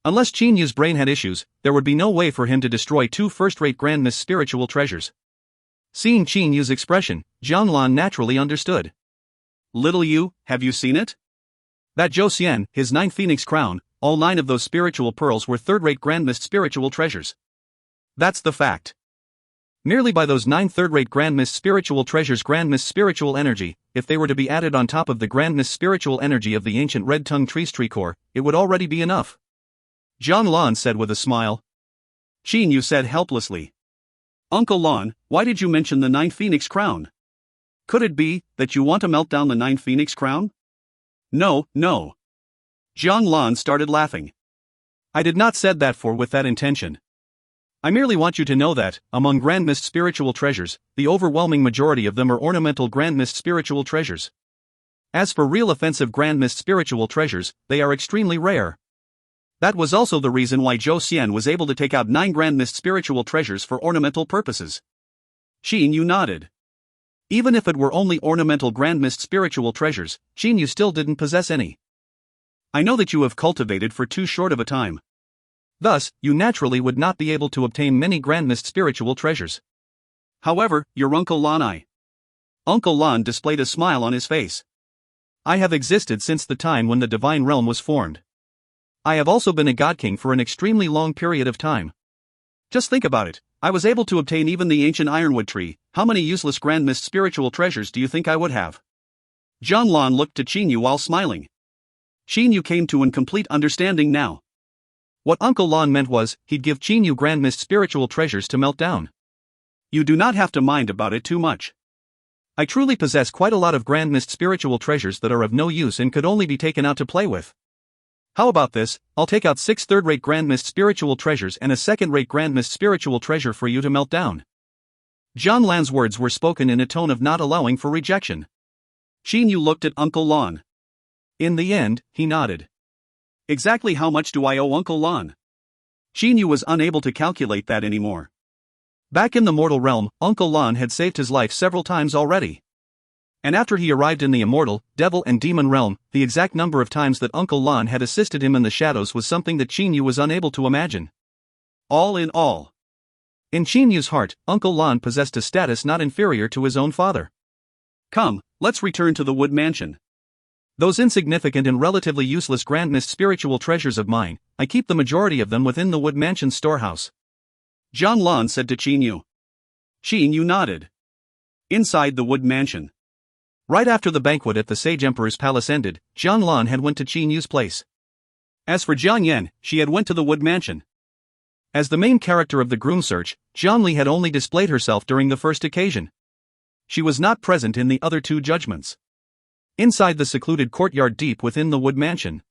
Unless Qin Yu's brain had issues, there would be no way for him to destroy two first-rate Grand Mist spiritual treasures. Seeing Qin Yu's expression, Jiang Lan naturally understood. Little Yu, have you seen it? That Zhou Xian, his 9 Phoenix Crown, all 9 of those spiritual pearls were third-rate Grand Mist spiritual treasures. That's the fact. Merely by those 9 third-rate Grand Mist spiritual treasures' Grand Mist spiritual energy, if they were to be added on top of the Grand Mist spiritual energy of the ancient red-tongued tree's tree core, it would already be enough. Jiang Lan said with a smile. Qin Yu said helplessly. Uncle Lan, why did you mention the 9 Phoenix Crown? Could it be that you want to melt down the 9 Phoenix Crown? No, no. Jiang Lan started laughing. I did not said that with that intention. I merely want you to know that, among Grand Mist spiritual treasures, the overwhelming majority of them are ornamental Grand Mist spiritual treasures. As for real offensive Grand Mist spiritual treasures, they are extremely rare. That was also the reason why Zhou Xian was able to take out 9 Grand Mist spiritual treasures for ornamental purposes. Qin Yu nodded. Even if it were only ornamental Grand Mist spiritual treasures, Qin Yu still didn't possess any. I know that you have cultivated for too short of a time. Thus, you naturally would not be able to obtain many Grand Mist spiritual treasures. However, your Uncle Lan Uncle Lan displayed a smile on his face. I have existed since the time when the Divine Realm was formed. I have also been a God King for an extremely long period of time. Just think about it, I was able to obtain even the ancient ironwood tree. How many useless Grand Mist spiritual treasures do you think I would have? Jiang Lan looked to Qin Yu while smiling. Qin Yu came to a complete understanding now. What Uncle Lan meant was, he'd give Qin Yu Grand Mist spiritual treasures to melt down. You do not have to mind about it too much. I truly possess quite a lot of Grand Mist spiritual treasures that are of no use and could only be taken out to play with. How about this, I'll take out 6 third-rate Grand Mist spiritual treasures and a second-rate Grand Mist spiritual treasure for you to melt down. Jiang Lan's words were spoken in a tone of not allowing for rejection. Qin Yu looked at Uncle Lan. In the end, he nodded. Exactly how much do I owe Uncle Lan? Qin Yu was unable to calculate that anymore. Back in the mortal realm, Uncle Lan had saved his life several times already. And after he arrived in the immortal, devil and demon realm, the exact number of times that Uncle Lan had assisted him in the shadows was something that Qin Yu was unable to imagine. All in all. In Qin Yu's heart, Uncle Lan possessed a status not inferior to his own father. Come, let's return to the Wood Mansion. Those insignificant and relatively useless Grand Mist spiritual treasures of mine, I keep the majority of them within the Wood Mansion's storehouse. Jiang Lan said to Qin Yu. Qin Yu nodded. Inside the Wood Mansion. Right after the banquet at the Sage Emperor's palace ended, Jiang Lan had went to Qin Yu's place. As for Jiang Yan, she had went to the Wood Mansion. As the main character of the groom search, Jiang Li had only displayed herself during the first occasion. She was not present in the other 2 judgments. Inside the secluded courtyard deep within the Wood Mansion,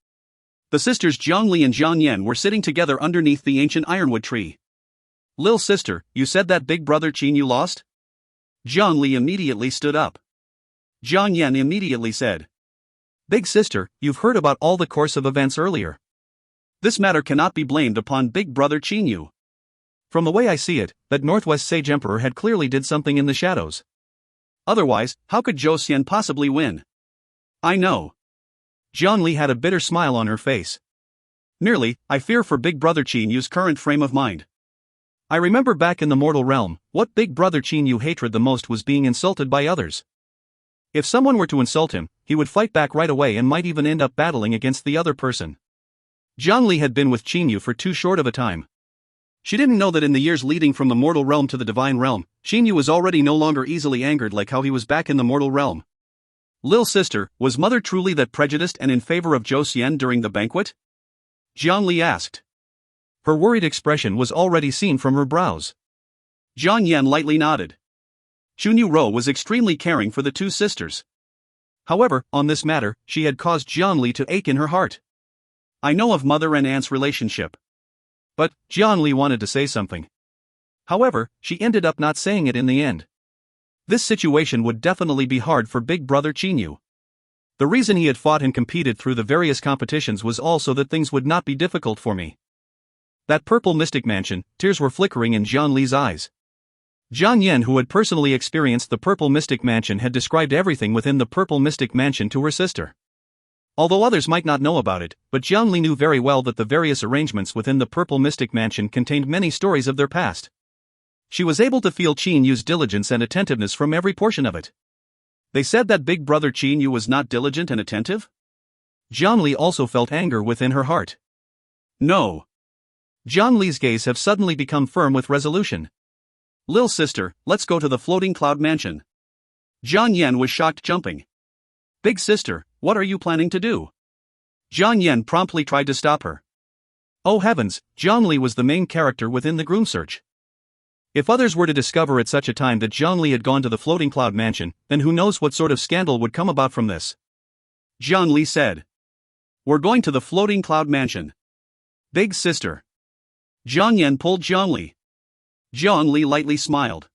the sisters Jiang Li and Jiang Yan were sitting together underneath the ancient ironwood tree. Lil sister, you said that big brother Qin Yu lost? Jiang Li immediately stood up. Jiang Yan immediately said. Big sister, you've heard about all the course of events earlier. This matter cannot be blamed upon big brother Qin Yu. From the way I see it, that Northwest Sage Emperor had clearly did something in the shadows. Otherwise, how could Zhou Xian possibly win? I know. Jiang Li had a bitter smile on her face. Merely, I fear for big brother Qin Yu's current frame of mind. I remember back in the mortal realm, what big brother Qin Yu hated the most was being insulted by others. If someone were to insult him, he would fight back right away and might even end up battling against the other person. Jiang Li had been with Qin Yu for too short of a time. She didn't know that in the years leading from the mortal realm to the divine realm, Qin Yu was already no longer easily angered like how he was back in the mortal realm. Lil sister, was mother truly that prejudiced and in favor of Zhou Xian during the banquet? Jiang Li asked. Her worried expression was already seen from her brows. Jiang Yan lightly nodded. Xun Yu Rou was extremely caring for the 2 sisters. However, on this matter, she had caused Jianli to ache in her heart. I know of mother and aunt's relationship. But, Jianli wanted to say something. However, she ended up not saying it in the end. This situation would definitely be hard for big brother Qinyu. The reason he had fought and competed through the various competitions was also that things would not be difficult for me. That purple mystic mansion, tears were flickering in Jian Li's eyes. Jian Yan, who had personally experienced the purple mystic mansion, had described everything within the purple mystic mansion to her sister. Although others might not know about it, but Jian Li knew very well that the various arrangements within the purple mystic mansion contained many stories of their past. She was able to feel Qin Yu's diligence and attentiveness from every portion of it. They said that big brother Qin Yu was not diligent and attentive? Jian Li also felt anger within her heart. No. Jian Li's gaze have suddenly become firm with resolution. Lil sister, let's go to the floating cloud mansion. Jian Yan was shocked, jumping. Big sister, what are you planning to do? Jian Yan promptly tried to stop her. Oh heavens, Jian Li was the main character within the groom search. If others were to discover at such a time that Jian Li had gone to the floating cloud mansion, then who knows what sort of scandal would come about from this. Jian Li said. We're going to the floating cloud mansion. Big sister. Jian Yan pulled Jian Li. Jian Li lightly smiled.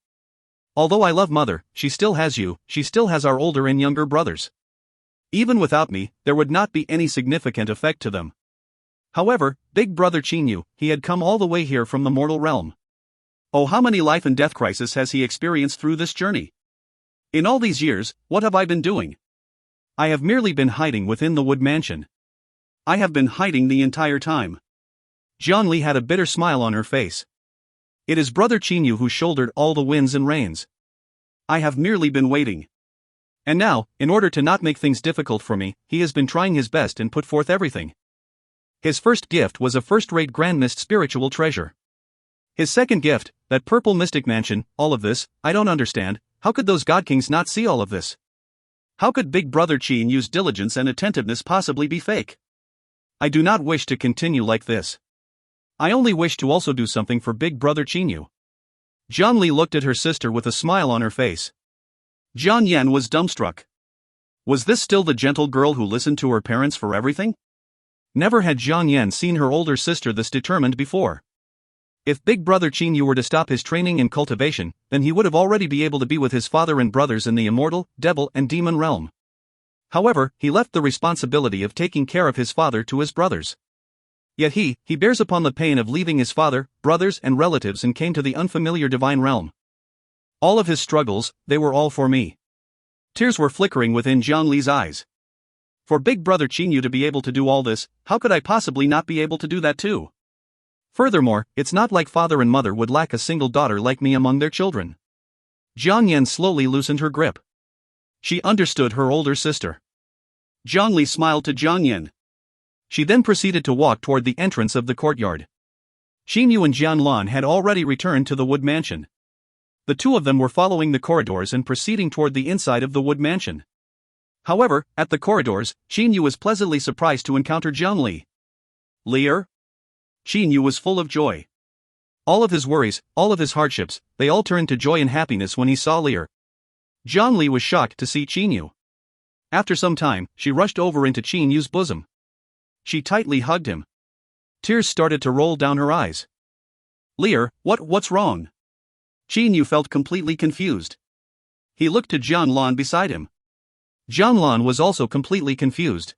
Although I love mother, she still has you, she still has our older and younger brothers. Even without me, there would not be any significant effect to them. However, big brother Qinyu, he had come all the way here from the mortal realm. Oh, how many life and death crises has he experienced through this journey? In all these years, what have I been doing? I have merely been hiding within the wood mansion. I have been hiding the entire time. Jian Li had a bitter smile on her face. It is brother Qinyu who shouldered all the winds and rains. I have merely been waiting. And now, in order to not make things difficult for me, he has been trying his best and put forth everything. His first gift was a first-rate Grand Mist spiritual treasure. His second gift, that purple mystic mansion, all of this, I don't understand, how could those god kings not see all of this? How could big brother Qin Yu's diligence and attentiveness possibly be fake? I do not wish to continue like this. I only wish to also do something for big brother Qinyu. Jian Li looked at her sister with a smile on her face. Jian Yan was dumbstruck. Was this still the gentle girl who listened to her parents for everything? Never had Jian Yan seen her older sister this determined before. If big brother Qinyu were to stop his training and cultivation, then he would have already be able to be with his father and brothers in the immortal, devil and demon realm. However, he left the responsibility of taking care of his father to his brothers. Yet he bears upon the pain of leaving his father, brothers and relatives and came to the unfamiliar divine realm. All of his struggles, they were all for me. Tears were flickering within Jian Li's eyes. For big brother Qinyu to be able to do all this, how could I possibly not be able to do that too? Furthermore, it's not like father and mother would lack a single daughter like me among their children. Jian Yan slowly loosened her grip. She understood her older sister. Jian Li smiled to Jian Yan. She then proceeded to walk toward the entrance of the courtyard. Qinyu and Jian Lan had already returned to the wood mansion. The two of them were following the corridors and proceeding toward the inside of the wood mansion. However, at the corridors, Qinyu was pleasantly surprised to encounter Jian Li. Lear? Qinyu was full of joy. All of his worries, all of his hardships, they all turned to joy and happiness when he saw Lear. Jian Li was shocked to see Qinyu. After some time, she rushed over into Qinyu's bosom. She tightly hugged him. Tears started to roll down her eyes. Lear, what's wrong? Qinyu felt completely confused. He looked to Jian Lan beside him. Jian Lan was also completely confused.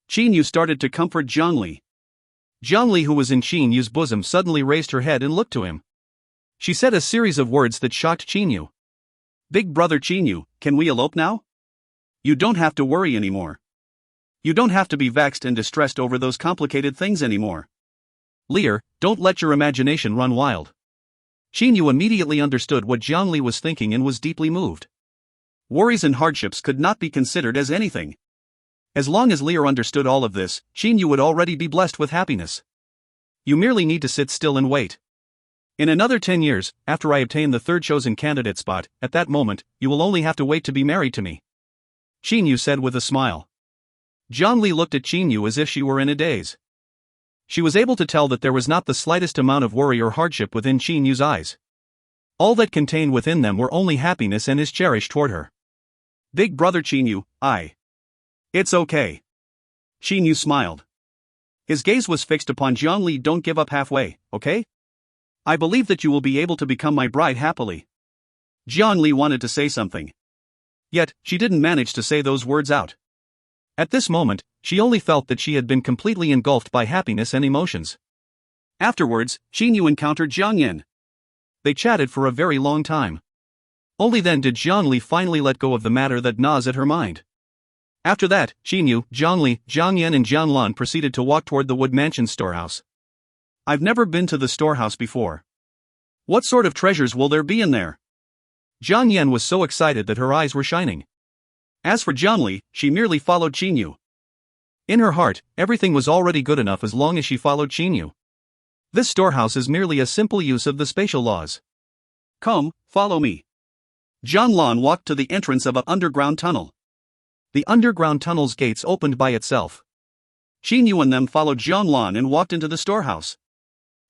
Qinyu started to comfort Jian Li. Jian Li, who was in Qinyu's bosom, suddenly raised her head and looked to him. She said a series of words that shocked Qinyu. Big brother Qinyu, can we elope now? You don't have to worry anymore. You don't have to be vexed and distressed over those complicated things anymore. Lear, don't let your imagination run wild. Qinyu immediately understood what Jian Li was thinking and was deeply moved. Worries and hardships could not be considered as anything. As long as Lear understood all of this, Qinyu would already be blessed with happiness. You merely need to sit still and wait. In another 10 years, after I obtain the third chosen candidate spot, at that moment, you will only have to wait to be married to me. Qinyu said with a smile. Jian Li looked at Qinyu as if she were in a daze. She was able to tell that there was not the slightest amount of worry or hardship within Qinyu's eyes. All that contained within them were only happiness and his cherish toward her. Big brother Qinyu, It's okay. Xinyu smiled. His gaze was fixed upon Zhongli. Don't give up halfway, okay? I believe that you will be able to become my bride happily. Zhongli wanted to say something. Yet, she didn't manage to say those words out. At this moment, she only felt that she had been completely engulfed by happiness and emotions. Afterwards, Xinyu encountered Jiang Yin. They chatted for a very long time. Only then did Zhongli finally let go of the matter that gnaws at her mind. After that, Xinyu, Zhongli, Jiang Yin and Jiang Lan proceeded to walk toward the Wood Mansion storehouse. I've never been to the storehouse before. What sort of treasures will there be in there? Jiang Yin was so excited that her eyes were shining. As for Zhongli, she merely followed Xinyu. In her heart, everything was already good enough as long as she followed Xinyu. This storehouse is merely a simple use of the spatial laws. Come, follow me. Jiang Lan walked to the entrance of an underground tunnel. The underground tunnel's gates opened by itself. Xinyu and them followed Jiang Lan and walked into the storehouse.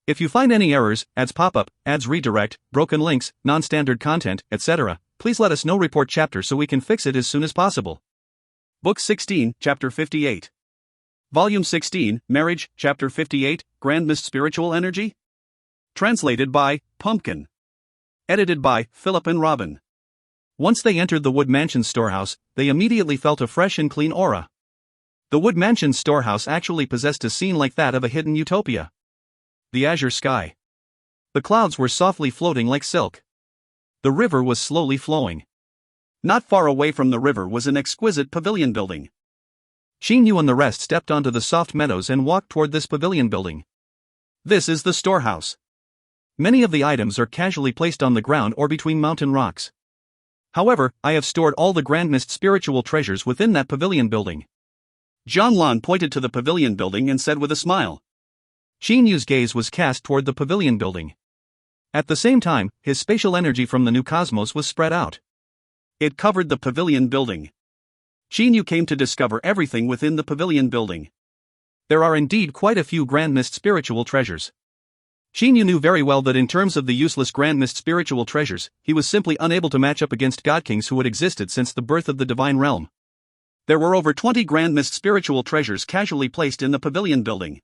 If you find any errors, ads pop up, ads redirect, broken links, non-standard content, etc., please let us know. Report chapter so we can fix it as soon as possible. Book 16, Chapter 58. Volume 16, Marriage, Chapter 58, Grand Mist Spiritual Energy? Translated by Pumpkin. Edited by Philip and Robin. Once they entered the Wood Mansion storehouse, they immediately felt a fresh and clean aura. The Wood Mansion storehouse actually possessed a scene like that of a hidden utopia. The azure sky. The clouds were softly floating like silk. The river was slowly flowing. Not far away from the river was an exquisite pavilion building. Xinyu and the rest stepped onto the soft meadows and walked toward this pavilion building. This is the storehouse. Many of the items are casually placed on the ground or between mountain rocks. However, I have stored all the Grand Mist spiritual treasures within that pavilion building. Jiang Lan pointed to the pavilion building and said with a smile. Xinyu's gaze was cast toward the pavilion building. At the same time, his spatial energy from the new cosmos was spread out. It covered the pavilion building. Xinyu came to discover everything within the pavilion building. There are indeed quite a few Grand Mist spiritual treasures. Xinyu knew very well that in terms of the useless Grand Mist spiritual treasures, he was simply unable to match up against god kings who had existed since the birth of the divine realm. There were over 20 Grand Mist spiritual treasures casually placed in the pavilion building.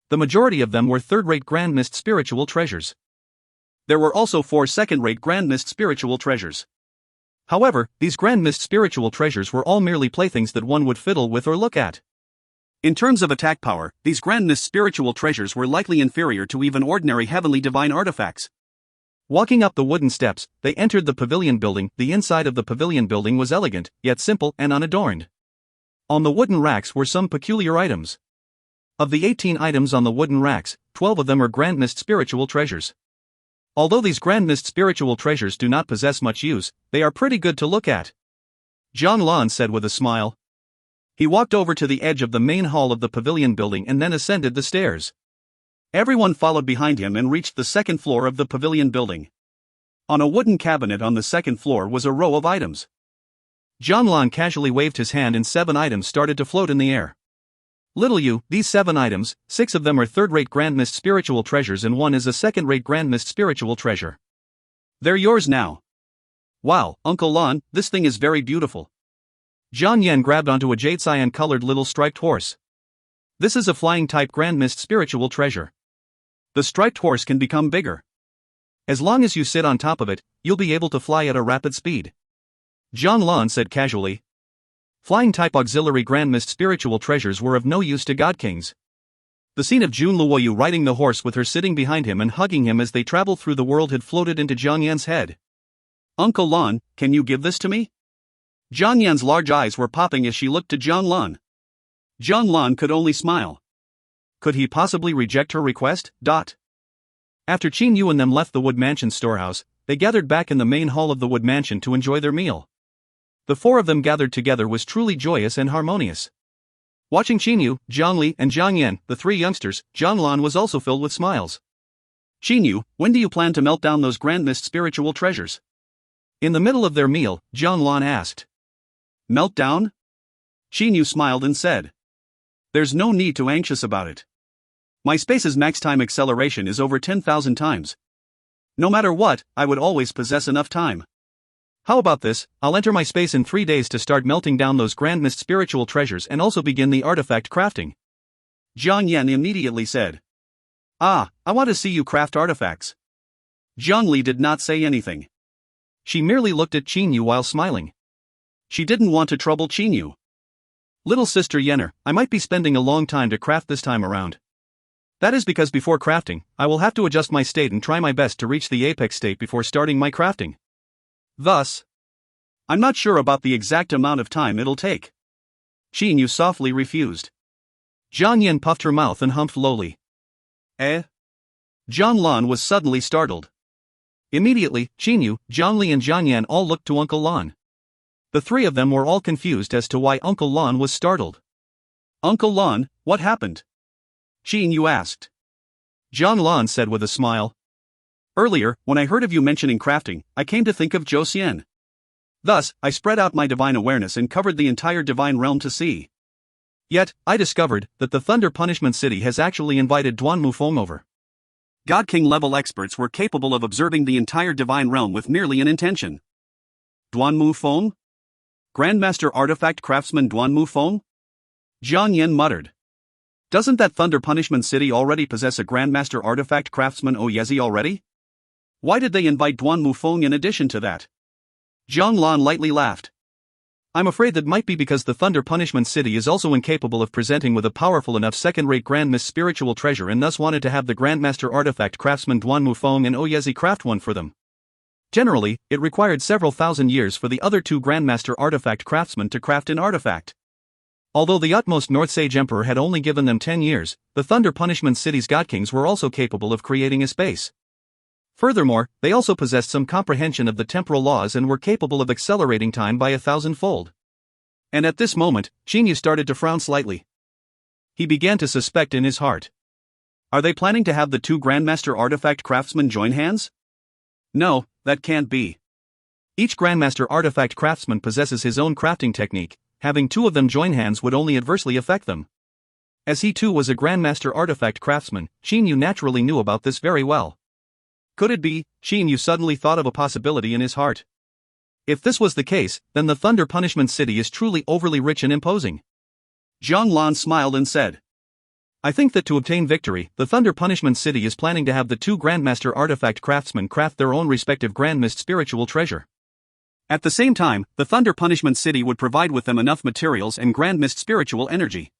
The majority of them were third-rate Grand Mist spiritual treasures. There were also 4 second-rate Grand Mist spiritual treasures. However, these Grand Mist spiritual treasures were all merely playthings that one would fiddle with or look at. In terms of attack power, these Grand Mist spiritual treasures were likely inferior to even ordinary heavenly divine artifacts. Walking up the wooden steps, they entered the pavilion building. The inside of the pavilion building was elegant, yet simple and unadorned. On the wooden racks were some peculiar items. Of the 18 items on the wooden racks, 12 of them are Grand Mist spiritual treasures. Although these Grand Mist spiritual treasures do not possess much use, they are pretty good to look at. Jiang Lan said with a smile. He walked over to the edge of the main hall of the pavilion building and then ascended the stairs. Everyone followed behind him and reached the second floor of the pavilion building. On a wooden cabinet on the second floor was a row of items. Jiang Lan casually waved his hand and 7 items started to float in the air. Little you, these 7 items, 6 of them are third-rate Grand Mist spiritual treasures and 1 is a second-rate Grand Mist spiritual treasure. They're yours now. Wow, Uncle Lan, this thing is very beautiful. Jiang Yan grabbed onto a jade cyan-colored little striped horse. This is a flying-type Grand Mist spiritual treasure. The striped horse can become bigger. As long as you sit on top of it, you'll be able to fly at a rapid speed. Jiang Lan said casually. Flying-type auxiliary Grand Mist spiritual treasures were of no use to god kings. The scene of Jun Luoyu riding the horse with her sitting behind him and hugging him as they traveled through the world had floated into Jiang Yan's head. Uncle Lan, can you give this to me? Jiang Yan's large eyes were popping as she looked to Jiang Lan. Jiang Lan could only smile. Could he possibly reject her request? After Xinyu and them left the Wood Mansion storehouse, they gathered back in the main hall of the Wood Mansion to enjoy their meal. The 4 of them gathered together was truly joyous and harmonious. Watching Xinyu, Zhongli, and Jiang Yan, the 3 youngsters, Jiang Lan was also filled with smiles. Xinyu, when do you plan to melt down those Grand Mist spiritual treasures? In the middle of their meal, Jiang Lan asked. Melt down? Xinyu smiled and said. There's no need to anxious about it. My space's max time acceleration is over 10,000 times. No matter what, I would always possess enough time. How about this? I'll enter my space in 3 days to start melting down those grand mist spiritual treasures and also begin the artifact crafting. Jiang Yan immediately said. I want to see you craft artifacts. Zhang Li did not say anything. She merely looked at Qin Yu while smiling. She didn't want to trouble Qin Yu. Little sister Yenner, I might be spending a long time to craft this time around. That is because before crafting, I will have to adjust my state and try my best to reach the apex state before starting my crafting. Thus, I'm not sure about the exact amount of time it'll take. Qin Yu softly refused. Zhang Yan puffed her mouth and humphed lowly. Zhang Lan was suddenly startled. Immediately, Qin Yu, Zhang Li and Zhang Yan all looked to Uncle Lan. The three of them were all confused as to why Uncle Lan was startled. Uncle Lan, what happened? Qin Yu asked. Zhang Lan said with a smile. Earlier, when I heard of you mentioning crafting, I came to think of Zhou Xian. Thus, I spread out my divine awareness and covered the entire divine realm to see. Yet, I discovered that the Thunder Punishment City has actually invited Duan Mufeng over. God King level experts were capable of observing the entire divine realm with merely an intention. Duan Mufeng? Grandmaster Artifact Craftsman Duan Mufeng? Jiang Yan muttered. Doesn't that Thunder Punishment City already possess a Grandmaster Artifact Craftsman Oyezi already? Why did they invite Duan Mufeng in addition to that? Zhang Lan lightly laughed. I'm afraid that might be because the Thunder Punishment City is also incapable of presenting with a powerful enough second-rate Grand Mist spiritual treasure and thus wanted to have the Grandmaster Artifact Craftsman Duan Mufeng and Oyezi craft one for them. Generally, it required several thousand years for the other two Grandmaster Artifact Craftsmen to craft an artifact. Although the utmost North Sage Emperor had only given them 10 years, the Thunder Punishment City's godkings were also capable of creating a space. Furthermore, they also possessed some comprehension of the temporal laws and were capable of accelerating time by 1,000-fold. And at this moment, Qin Yu started to frown slightly. He began to suspect in his heart. Are they planning to have the two Grandmaster Artifact Craftsmen join hands? No, that can't be. Each Grandmaster Artifact Craftsman possesses his own crafting technique, having two of them join hands would only adversely affect them. As he too was a Grandmaster Artifact Craftsman, Qin Yu naturally knew about this very well. Could it be? Qin Yu suddenly thought of a possibility in his heart. If this was the case, then the Thunder Punishment City is truly overly rich and imposing. Zhang Lan smiled and said. I think that to obtain victory, the Thunder Punishment City is planning to have the two Grandmaster Artifact Craftsmen craft their own respective Grand Mist spiritual treasure. At the same time, the Thunder Punishment City would provide with them enough materials and Grand Mist spiritual energy.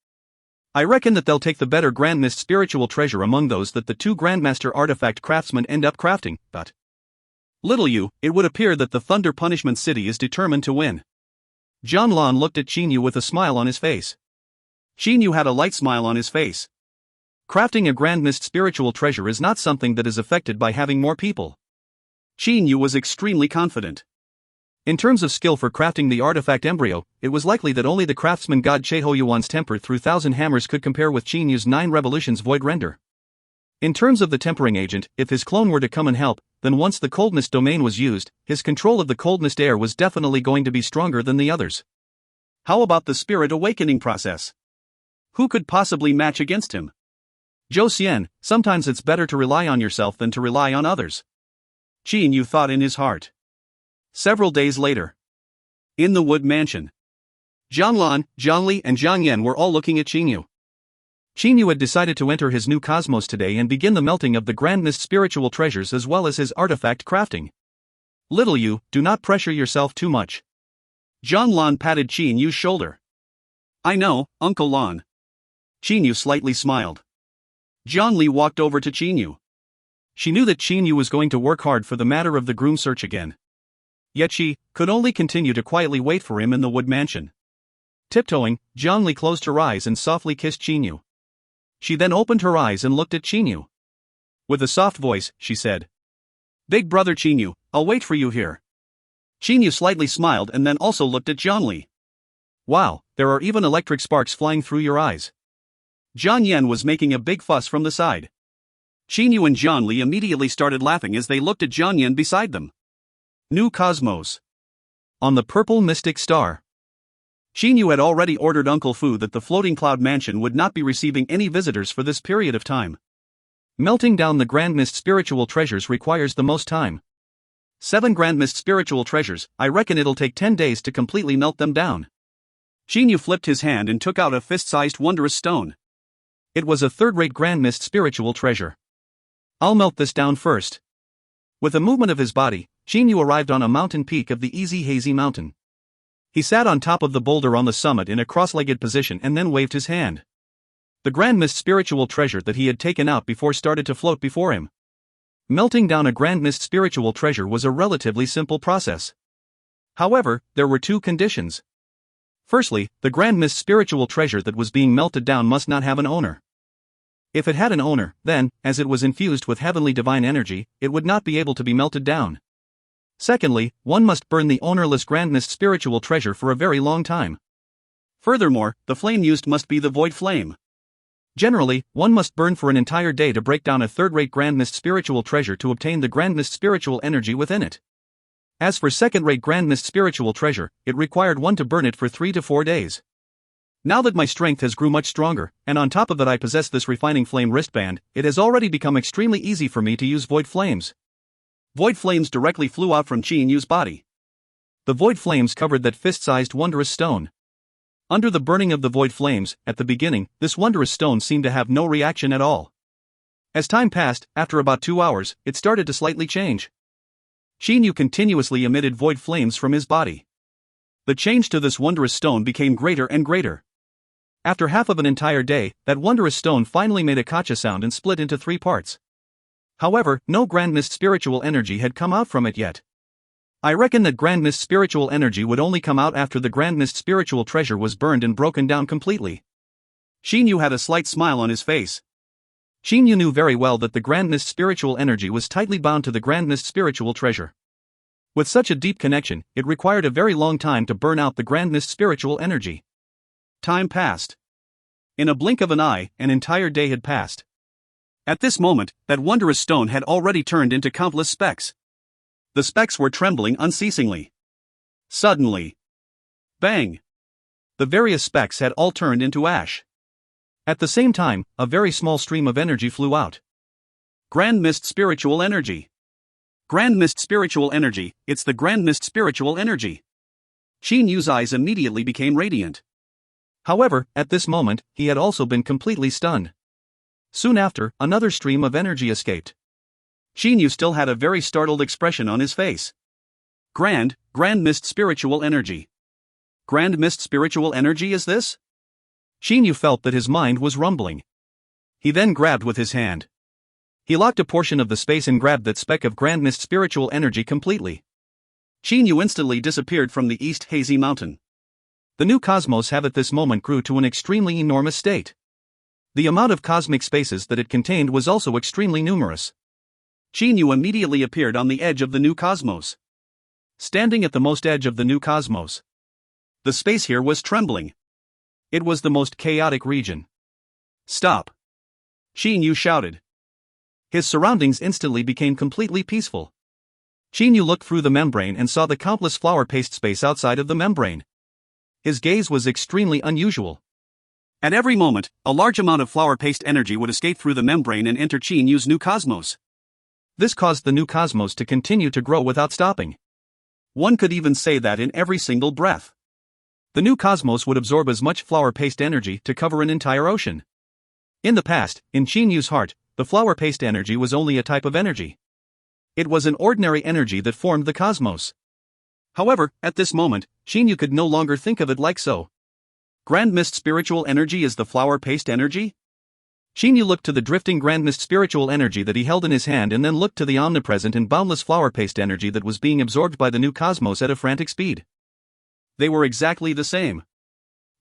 I reckon that they'll take the better Grand Mist spiritual treasure among those that the two Grandmaster Artifact Craftsmen end up crafting, but little you, it would appear that the Thunder Punishment City is determined to win. Zhang Lan looked at Qin Yu with a smile on his face. Qin Yu had a light smile on his face. Crafting a Grand Mist spiritual treasure is not something that is affected by having more people. Qin Yu was extremely confident. In terms of skill for crafting the artifact embryo, it was likely that only the craftsman god Cheho Yuan's temper through 1,000 hammers could compare with Qin Yu's 9 revolutions void render. In terms of the tempering agent, if his clone were to come and help, then once the coldness domain was used, his control of the coldness air was definitely going to be stronger than the others. How about the spirit awakening process? Who could possibly match against him? Zhou Xian, sometimes it's better to rely on yourself than to rely on others. Qin Yu thought in his heart. Several days later. In the Wood Mansion. Zhang Lan, Zhang Li and Zhang Yan were all looking at Qin Yu. Qin Yu had decided to enter his new cosmos today and begin the melting of the Grand Mist spiritual treasures as well as his artifact crafting. Little Yu, do not pressure yourself too much. Zhang Lan patted Qin Yu's shoulder. I know, Uncle Lan. Qin Yu slightly smiled. Zhang Li walked over to Qin Yu. She knew that Qin Yu was going to work hard for the matter of the groom search again. Yet she could only continue to quietly wait for him in the Wood Mansion. Tiptoeing, Zhang Li closed her eyes and softly kissed Qin Yu. She then opened her eyes and looked at Qin Yu. With a soft voice, she said, Big brother Qin Yu, I'll wait for you here. Qin Yu slightly smiled and then also looked at Zhang Li. Wow, there are even electric sparks flying through your eyes. Zhang Yan was making a big fuss from the side. Qin Yu and Zhang Li immediately started laughing as they looked at Zhang Yan beside them. New Cosmos. On the Purple Mystic Star. Qin Yu had already ordered Uncle Fu that the Floating Cloud Mansion would not be receiving any visitors for this period of time. Melting down the Grand Mist spiritual treasures requires the most time. 7 Grand Mist spiritual treasures, I reckon it'll take 10 days to completely melt them down. Xinyu flipped his hand and took out a fist-sized wondrous stone. It was a third-rate Grand Mist spiritual treasure. I'll melt this down first. With a movement of his body, Xinyu arrived on a mountain peak of the easy hazy mountain. He sat on top of the boulder on the summit in a cross-legged position and then waved his hand. The Grand Mist spiritual treasure that he had taken out before started to float before him. Melting down a Grand Mist spiritual treasure was a relatively simple process. However, there were 2 conditions. Firstly, the Grand Mist spiritual treasure that was being melted down must not have an owner. If it had an owner, then, as it was infused with heavenly divine energy, it would not be able to be melted down. Secondly, one must burn the ownerless Grand Mist spiritual treasure for a very long time. Furthermore, the flame used must be the void flame. Generally, one must burn for an entire day to break down a third-rate Grand Mist spiritual treasure to obtain the Grand Mist spiritual energy within it. As for second-rate Grand Mist spiritual treasure, it required one to burn it for 3 to 4 days. Now that my strength has grew much stronger, and on top of it I possess this refining flame wristband, it has already become extremely easy for me to use void flames. Void flames directly flew out from Qinyu's body. The void flames covered that fist-sized wondrous stone. Under the burning of the void flames, at the beginning, this wondrous stone seemed to have no reaction at all. As time passed, after about 2 hours, it started to slightly change. Xinyu continuously emitted void flames from his body. The change to this wondrous stone became greater and greater. After half of an entire day, that wondrous stone finally made a kacha sound and split into 3 parts. However, no Grand Mist spiritual energy had come out from it yet. I reckon that Grand Mist spiritual energy would only come out after the Grand Mist spiritual treasure was burned and broken down completely. Xinyu had a slight smile on his face. Xinyu knew very well that the Grand Mist spiritual energy was tightly bound to the Grand Mist spiritual treasure. With such a deep connection, it required a very long time to burn out the Grand Mist spiritual energy. Time passed. In a blink of an eye, an entire day had passed. At this moment, that wondrous stone had already turned into countless specks. The specks were trembling unceasingly. Suddenly, bang! The various specks had all turned into ash. At the same time, a very small stream of energy flew out. Grand Mist spiritual energy. Grand Mist spiritual energy, it's the Grand Mist spiritual energy. Qinyu's eyes immediately became radiant. However, at this moment, he had also been completely stunned. Soon after, another stream of energy escaped. Xinyu still had a very startled expression on his face. Grand Mist spiritual energy. Grand Mist spiritual energy is this? Xinyu felt that his mind was rumbling. He then grabbed with his hand. He locked a portion of the space and grabbed that speck of Grand Mist spiritual energy completely. Xinyu instantly disappeared from the East Hazy Mountain. The new cosmos have at this moment grew to an extremely enormous state. The amount of cosmic spaces that it contained was also extremely numerous. Xinyu immediately appeared on the edge of the new cosmos. Standing at the most edge of the new cosmos. The space here was trembling. It was the most chaotic region. Stop! Xinyu shouted. His surroundings instantly became completely peaceful. Xinyu looked through the membrane and saw the countless flower paste space outside of the membrane. His gaze was extremely unusual. At every moment, a large amount of flower paste energy would escape through the membrane and enter Qinyu's new cosmos. This caused the new cosmos to continue to grow without stopping. One could even say that in every single breath. The new cosmos would absorb as much flower paste energy to cover an entire ocean. In the past, in Qinyu's heart, the flower paste energy was only a type of energy. It was an ordinary energy that formed the cosmos. However, at this moment, Xinyu could no longer think of it like so. Grand Mist spiritual energy is the flower paste energy? Xinyu looked to the drifting Grand Mist spiritual energy that he held in his hand and then looked to the omnipresent and boundless flower paste energy that was being absorbed by the new cosmos at a frantic speed. They were exactly the same.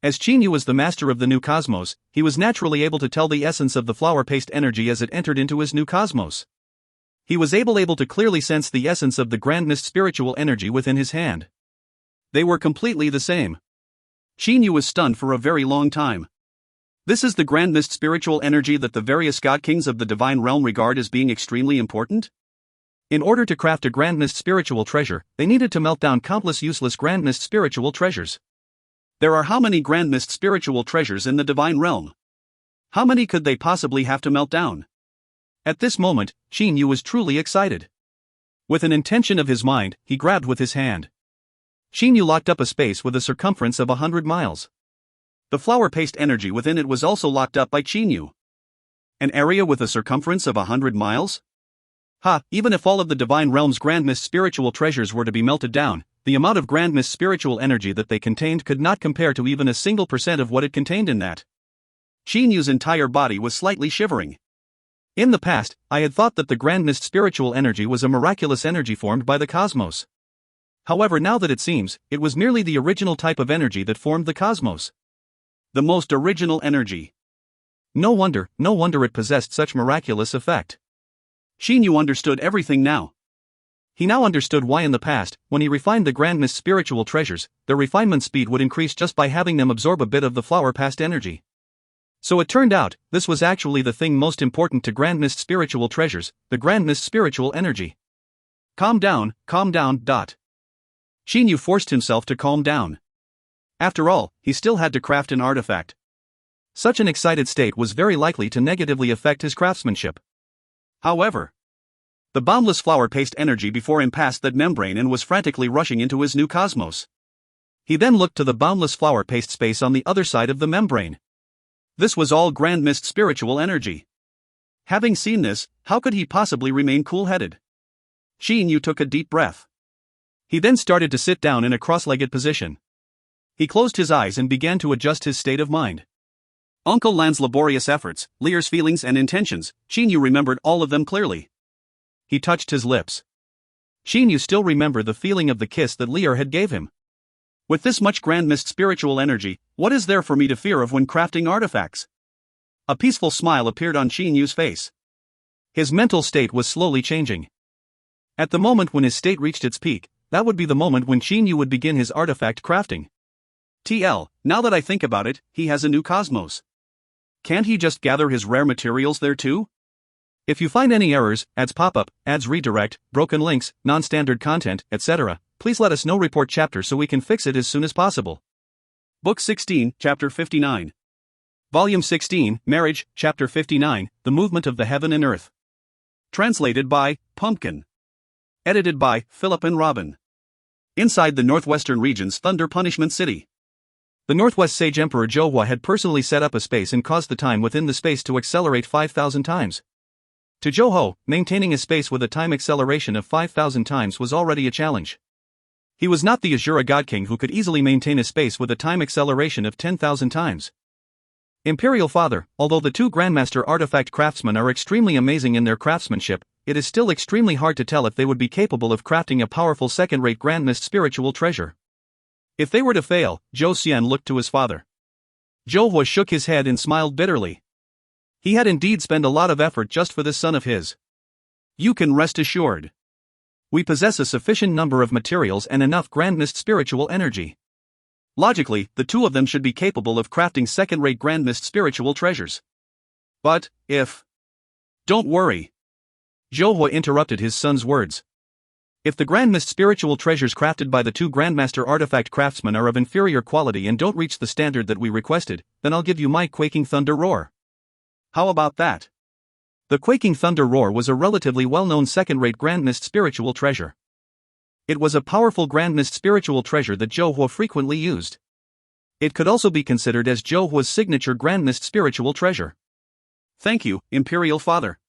As Xinyu was the master of the new cosmos, he was naturally able to tell the essence of the flower paste energy as it entered into his new cosmos. He was able to clearly sense the essence of the Grand Mist spiritual energy within his hand. They were completely the same. Xinyu was stunned for a very long time. This is the Grand Mist spiritual energy that the various god kings of the divine realm regard as being extremely important? In order to craft a Grand Mist spiritual treasure, they needed to melt down countless useless Grand Mist spiritual treasures. There are how many Grand Mist spiritual treasures in the divine realm? How many could they possibly have to melt down? At this moment, Xinyu was truly excited. With an intention of his mind, he grabbed with his hand. Xing Yu locked up a space with a circumference of 100 miles. The flower paste energy within it was also locked up by Xing Yu. An area with a circumference of 100 miles? Even if all of the Divine Realm's Grand Mist spiritual treasures were to be melted down, the amount of Grand Mist spiritual energy that they contained could not compare to even a single % of what it contained in that. Xing Yu's entire body was slightly shivering. In the past, I had thought that the Grand Mist spiritual energy was a miraculous energy formed by the cosmos. However, now that it seems, it was merely the original type of energy that formed the cosmos. The most original energy. No wonder it possessed such miraculous effect. Xing Yu understood everything now. He now understood why in the past, when he refined the Grand Mist spiritual treasures, their refinement speed would increase just by having them absorb a bit of the flower past energy. So it turned out, this was actually the thing most important to Grand Mist spiritual treasures, the Grand Mist spiritual energy. Calm down. Xing Yu forced himself to calm down. After all, he still had to craft an artifact. Such an excited state was very likely to negatively affect his craftsmanship. However, the boundless flower paste energy before him passed that membrane and was frantically rushing into his new cosmos. He then looked to the boundless flower paste space on the other side of the membrane. This was all Grand Mist spiritual energy. Having seen this, how could he possibly remain cool-headed? Xing Yu took a deep breath. He then started to sit down in a cross-legged position. He closed his eyes and began to adjust his state of mind. Uncle Lan's laborious efforts, Lear's feelings and intentions, Xing Yu remembered all of them clearly. He touched his lips. Xing Yu still remembered the feeling of the kiss that Lear had gave him. With this much Grand Mist spiritual energy, what is there for me to fear of when crafting artifacts? A peaceful smile appeared on Xing Yu's face. His mental state was slowly changing. At the moment when his state reached its peak, that would be the moment when Xing Yu would begin his artifact crafting. Now that I think about it, he has a new cosmos. Can't he just gather his rare materials there too? If you find any errors, ads pop up, ads redirect, broken links, non-standard content, etc., please let us know. Report chapter so we can fix it as soon as possible. Book 16, Chapter 59. Volume 16, Marriage, Chapter 59, The Movement of the Heaven and Earth. Translated by Pumpkin. Edited by Philip and Robin. Inside the northwestern region's Thunder Punishment City. The Northwest Sage Emperor Zhou had personally set up a space and caused the time within the space to accelerate 5,000 times. To Zhou, maintaining a space with a time acceleration of 5,000 times was already a challenge. He was not the Azura God King who could easily maintain a space with a time acceleration of 10,000 times. Imperial Father, although the two Grandmaster artifact craftsmen are extremely amazing in their craftsmanship, it is still extremely hard to tell if they would be capable of crafting a powerful second-rate Grand Mist spiritual treasure. If they were to fail, Zhou Xian looked to his father. Zhou shook his head and smiled bitterly. He had indeed spent a lot of effort just for this son of his. You can rest assured. We possess a sufficient number of materials and enough Grand Mist spiritual energy. Logically, the two of them should be capable of crafting second-rate Grand Mist spiritual treasures. But, if... Don't worry. Zhou interrupted his son's words. If the Grand Mist spiritual treasures crafted by the two Grandmaster artifact craftsmen are of inferior quality and don't reach the standard that we requested, then I'll give you my Quaking Thunder Roar. How about that? The Quaking Thunder Roar was a relatively well-known second-rate Grand Mist spiritual treasure. It was a powerful Grand Mist spiritual treasure that Zhou frequently used. It could also be considered as Zhou's signature Grand Mist spiritual treasure. Thank you, Imperial Father.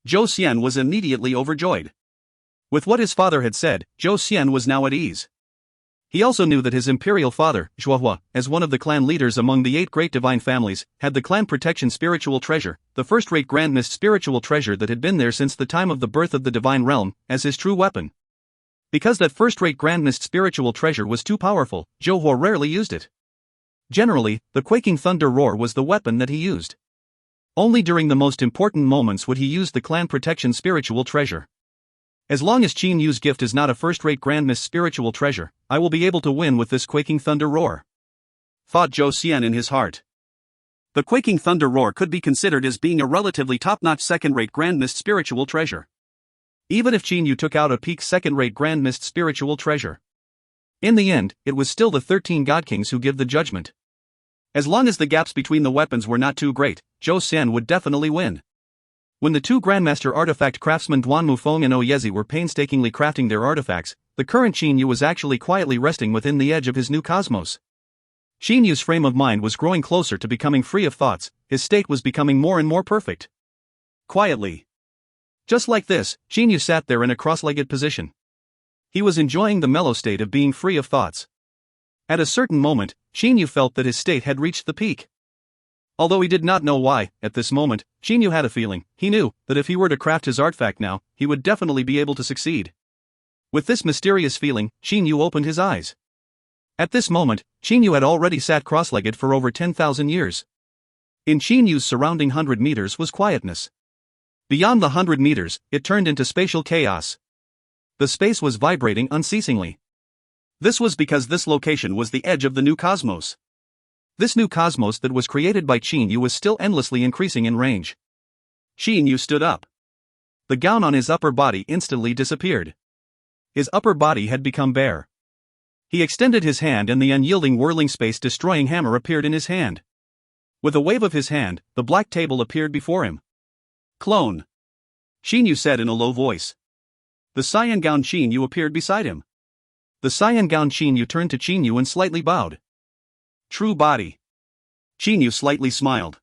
Zhou Xian was immediately overjoyed. With what his father had said, Zhou Xian was now at ease. He also knew that his imperial father, Zhuohua, as one of the clan leaders among the 8 great divine families, had the clan protection spiritual treasure, the first-rate Grand Mist spiritual treasure that had been there since the time of the birth of the divine realm, as his true weapon. Because that first-rate Grand Mist spiritual treasure was too powerful, Zhou rarely used it. Generally, the Quaking Thunder Roar was the weapon that he used. Only during the most important moments would he use the clan protection spiritual treasure. As long as Xing Yu's gift is not a first-rate Grand Mist spiritual treasure, I will be able to win with this Quaking Thunder Roar. Thought Zhou Xian in his heart. The Quaking Thunder Roar could be considered as being a relatively top-notch second-rate Grand Mist spiritual treasure. Even if Xing Yu took out a peak second-rate Grand Mist spiritual treasure. In the end, it was still the 13 God Kings who give the judgment. As long as the gaps between the weapons were not too great, Zhou Xian would definitely win. When the two Grandmaster artifact craftsmen Duan Mufeng and Oyezi were painstakingly crafting their artifacts, the current Qin Yu was actually quietly resting within the edge of his new cosmos. Qin Yu's frame of mind was growing closer to becoming free of thoughts, his state was becoming more and more perfect. Quietly. Just like this, Qin Yu sat there in a cross-legged position. He was enjoying the mellow state of being free of thoughts. At a certain moment, Qin Yu felt that his state had reached the peak. Although he did not know why, at this moment, Qin Yu had a feeling. He knew that if he were to craft his artifact now, he would definitely be able to succeed. With this mysterious feeling, Qin Yu opened his eyes. At this moment, Qin Yu had already sat cross-legged for over 10,000 years. In Qin Yu's surrounding 100 meters was quietness. Beyond the 100 meters, it turned into spatial chaos. The space was vibrating unceasingly. This was because this location was the edge of the new cosmos. This new cosmos that was created by Qin Yu was still endlessly increasing in range. Qin Yu stood up. The gown on his upper body instantly disappeared. His upper body had become bare. He extended his hand and the unyielding whirling space-destroying hammer appeared in his hand. With a wave of his hand, the black table appeared before him. Clone. Qin Yu said in a low voice. The cyan gown Qin Yu appeared beside him. The cyan gown Qin Yu turned to Qin Yu and slightly bowed. True body. Qin Yu slightly smiled.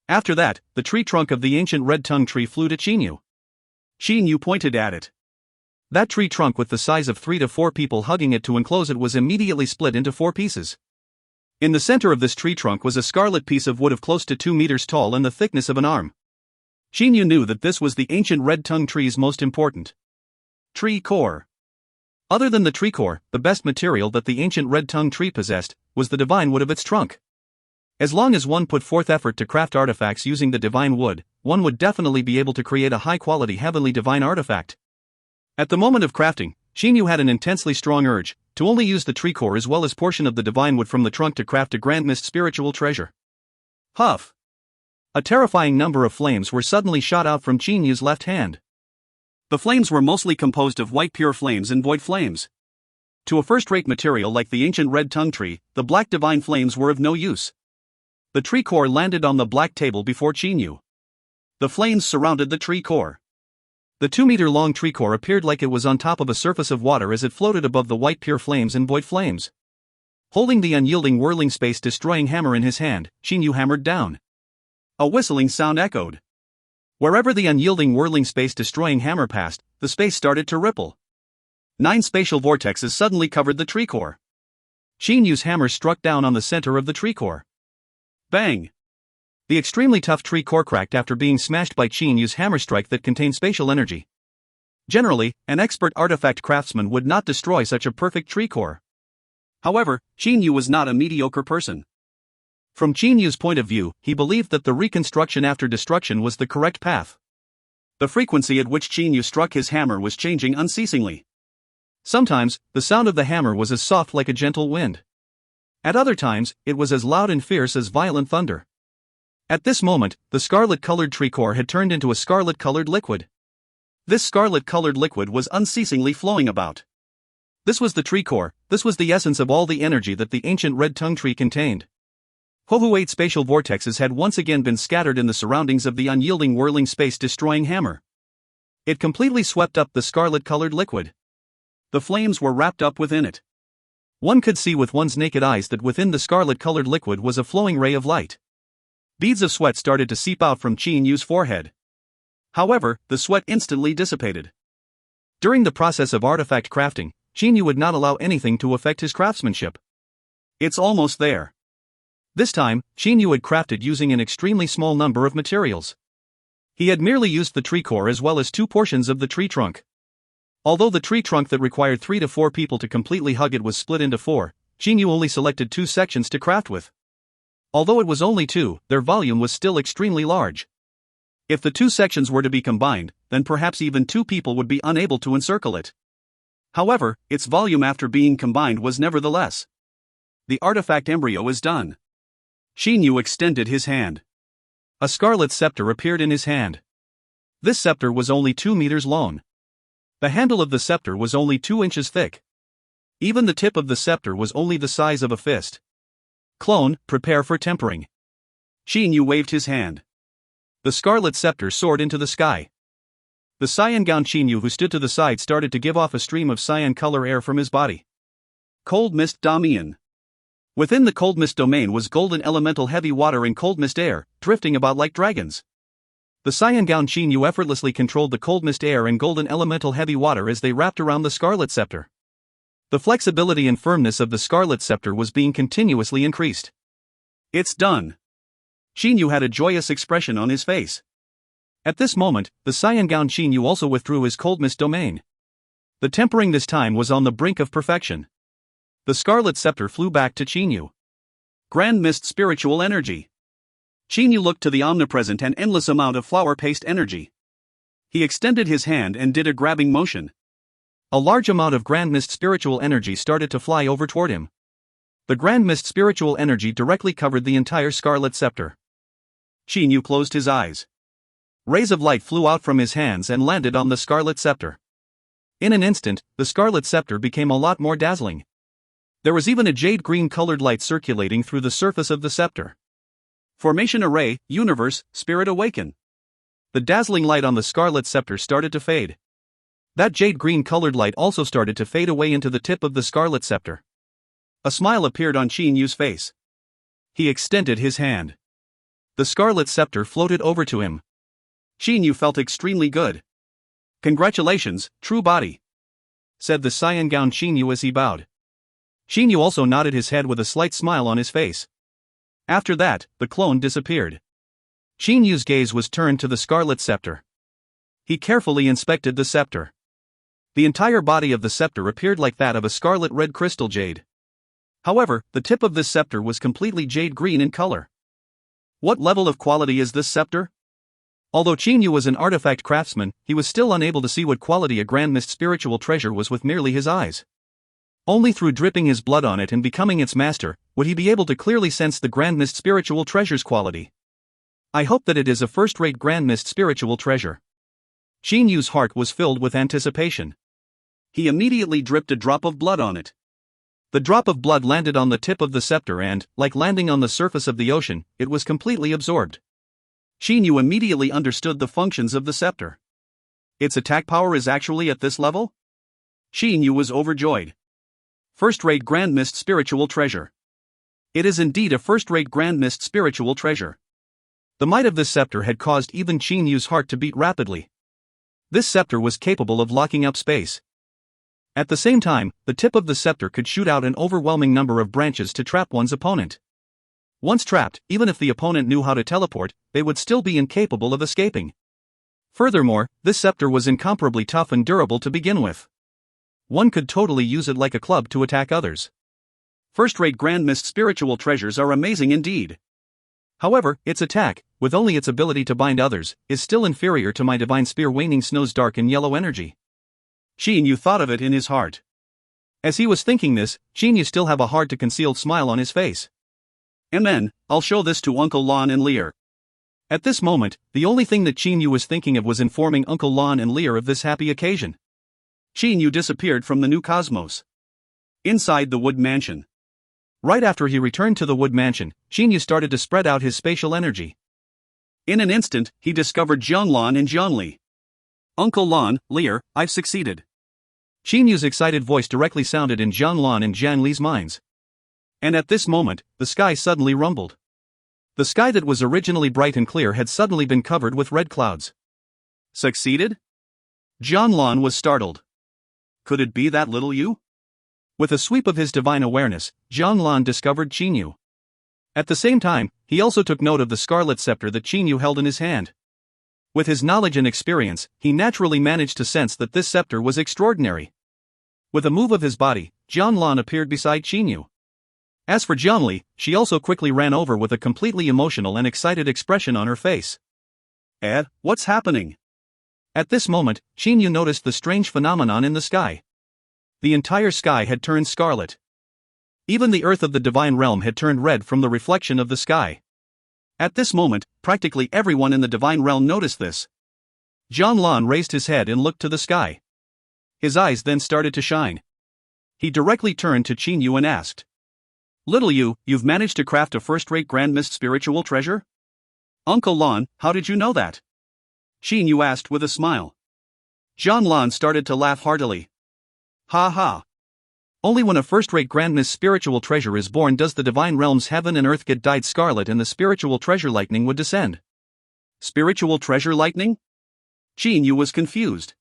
After that, the tree trunk of the ancient red-tongue tree flew to Qin Yu. Qin Yu pointed at it. That tree trunk with the size of 3 to 4 people hugging it to enclose it was immediately split into 4 pieces. In the center of this tree trunk was a scarlet piece of wood of close to 2 meters tall and the thickness of an arm. Qin Yu knew that this was the ancient red-tongue tree's most important tree core. Other than the tree core, the best material that the ancient red-tongue tree possessed was the divine wood of its trunk. As long as one put forth effort to craft artifacts using the divine wood, one would definitely be able to create a high-quality heavenly divine artifact. At the moment of crafting, Qin Yu had an intensely strong urge to only use the tree core as well as portion of the divine wood from the trunk to craft a grand mist spiritual treasure. Huff! A terrifying number of flames were suddenly shot out from Qin Yu's left hand. The flames were mostly composed of white pure flames and void flames. To a first-rate material like the ancient red-tongue tree, the black divine flames were of no use. The tree core landed on the black table before Qin Yu. The flames surrounded the tree core. The 2-meter-long tree core appeared like it was on top of a surface of water as it floated above the white pure flames and void flames. Holding the unyielding whirling space-destroying hammer in his hand, Qin Yu hammered down. A whistling sound echoed. Wherever the unyielding whirling space-destroying hammer passed, the space started to ripple. 9 spatial vortexes suddenly covered the tree core. Qin Yu's hammer struck down on the center of the tree core. Bang! The extremely tough tree core cracked after being smashed by Qin Yu's hammer strike that contained spatial energy. Generally, an expert artifact craftsman would not destroy such a perfect tree core. However, Qin Yu was not a mediocre person. From Qin Yu's point of view, he believed that the reconstruction after destruction was the correct path. The frequency at which Qin Yu struck his hammer was changing unceasingly. Sometimes, the sound of the hammer was as soft like a gentle wind. At other times, it was as loud and fierce as violent thunder. At this moment, the scarlet-colored tree core had turned into a scarlet-colored liquid. This scarlet-colored liquid was unceasingly flowing about. This was the tree core, this was the essence of all the energy that the ancient red-tongue tree contained. Hohu 8 spatial vortexes had once again been scattered in the surroundings of the unyielding whirling space-destroying hammer. It completely swept up the scarlet-colored liquid. The flames were wrapped up within it. One could see with one's naked eyes that within the scarlet-colored liquid was a flowing ray of light. Beads of sweat started to seep out from Qin Yu's forehead. However, the sweat instantly dissipated. During the process of artifact crafting, Qin Yu would not allow anything to affect his craftsmanship. It's almost there. This time, Qin Yu had crafted using an extremely small number of materials. He had merely used the tree core as well as 2 portions of the tree trunk. Although the tree trunk that required 3 to 4 people to completely hug it was split into 4, Qin Yu only selected 2 sections to craft with. Although it was only 2, their volume was still extremely large. If the 2 sections were to be combined, then perhaps even 2 people would be unable to encircle it. However, its volume after being combined was nevertheless. The artifact embryo is done. Qin Yu extended his hand. A scarlet scepter appeared in his hand. This scepter was only 2 meters long. The handle of the scepter was only 2 inches thick. Even the tip of the scepter was only the size of a fist. Clone, prepare for tempering. Qin Yu waved his hand. The scarlet scepter soared into the sky. The cyan-gowned Chinyu who stood to the side started to give off a stream of cyan-color air from his body. Cold Mist Domain. Within the Cold Mist domain was golden elemental heavy water and cold mist air, drifting about like dragons. The cyan-gowned Chinyu effortlessly controlled the cold mist air and golden elemental heavy water as they wrapped around the scarlet scepter. The flexibility and firmness of the scarlet scepter was being continuously increased. It's done. Chinyu had a joyous expression on his face. At this moment, the cyan-gowned Chinyu also withdrew his cold mist domain. The tempering this time was on the brink of perfection. The scarlet scepter flew back to Chinyu. Grand Mist Spiritual Energy. Chinyu looked to the omnipresent and endless amount of flower paste energy. He extended his hand and did a grabbing motion. A large amount of Grand Mist Spiritual Energy started to fly over toward him. The Grand Mist Spiritual Energy directly covered the entire scarlet scepter. Chinyu closed his eyes. Rays of light flew out from his hands and landed on the scarlet scepter. In an instant, the scarlet scepter became a lot more dazzling. There was even a jade green colored light circulating through the surface of the scepter. Formation Array, Universe, Spirit Awaken. The dazzling light on the scarlet scepter started to fade. That jade green colored light also started to fade away into the tip of the scarlet scepter. A smile appeared on Chinyu's face. He extended his hand. The scarlet scepter floated over to him. Chinyu felt extremely good. Congratulations, true body, said the cyan-gowned Chinyu as he bowed. Chinyu also nodded his head with a slight smile on his face. After that, the clone disappeared. Chinyu's gaze was turned to the scarlet scepter. He carefully inspected the scepter. The entire body of the scepter appeared like that of a scarlet red crystal jade. However, the tip of this scepter was completely jade green in color. What level of quality is this scepter? Although Chinyu was an artifact craftsman, he was still unable to see what quality a Grand Mist spiritual treasure was with merely his eyes. Only through dripping his blood on it and becoming its master, would he be able to clearly sense the Grand Mist spiritual treasure's quality. I hope that it is a first-rate Grand Mist spiritual treasure. Chinyu's heart was filled with anticipation. He immediately dripped a drop of blood on it. The drop of blood landed on the tip of the scepter and, like landing on the surface of the ocean, it was completely absorbed. Chinyu immediately understood the functions of the scepter. Its attack power is actually at this level? Chinyu was overjoyed. First-rate Grand Mist spiritual treasure. It is indeed a first-rate Grand Mist spiritual treasure. The might of this scepter had caused even Chinyu's heart to beat rapidly. This scepter was capable of locking up space. At the same time, the tip of the scepter could shoot out an overwhelming number of branches to trap one's opponent. Once trapped, even if the opponent knew how to teleport, they would still be incapable of escaping. Furthermore, this scepter was incomparably tough and durable to begin with. One could totally use it like a club to attack others. First-rate Grand Mist spiritual treasures are amazing indeed. However, its attack, with only its ability to bind others, is still inferior to my Divine Spear Waning Snow's dark and yellow energy. Chinyu thought of it in his heart. As he was thinking this, Chinyu still have a hard-to-conceal smile on his face. And then, I'll show this to Uncle Lon and Lear. At this moment, the only thing that Chinyu was thinking of was informing Uncle Lon and Lear of this happy occasion. Chinyu disappeared from the new cosmos. Inside the wood mansion. Right after he returned to the wood mansion, Chinyu started to spread out his spatial energy. In an instant, he discovered Jianlon and Jianli. Uncle Lon, Lear, I've succeeded. Chinyu's excited voice directly sounded in Jianlon and Jianli's minds. And at this moment, the sky suddenly rumbled. The sky that was originally bright and clear had suddenly been covered with red clouds. Succeeded? Jianlon was startled. Could it be that little you? With a sweep of his divine awareness, Jianlon discovered Chinyu. At the same time, he also took note of the scarlet scepter that Chinyu held in his hand. With his knowledge and experience, he naturally managed to sense that this scepter was extraordinary. With a move of his body, Jianlon appeared beside Chinyu. As for Jianli, she also quickly ran over with a completely emotional and excited expression on her face. What's happening? At this moment, Chinyu noticed the strange phenomenon in the sky. The entire sky had turned scarlet. Even the earth of the divine realm had turned red from the reflection of the sky. At this moment, practically everyone in the divine realm noticed this. Jianlon raised his head and looked to the sky. His eyes then started to shine. He directly turned to Chinyu and asked, "Little you, you've managed to craft a first-rate Grand Mist spiritual treasure?" Uncle Lon, how did you know that? Qin Yu asked with a smile. John Lon started to laugh heartily. Ha ha. Only when a first-rate grandness spiritual treasure is born does the divine realm's heaven and earth get dyed scarlet and the spiritual treasure lightning would descend. Spiritual treasure lightning? Qin Yu was confused.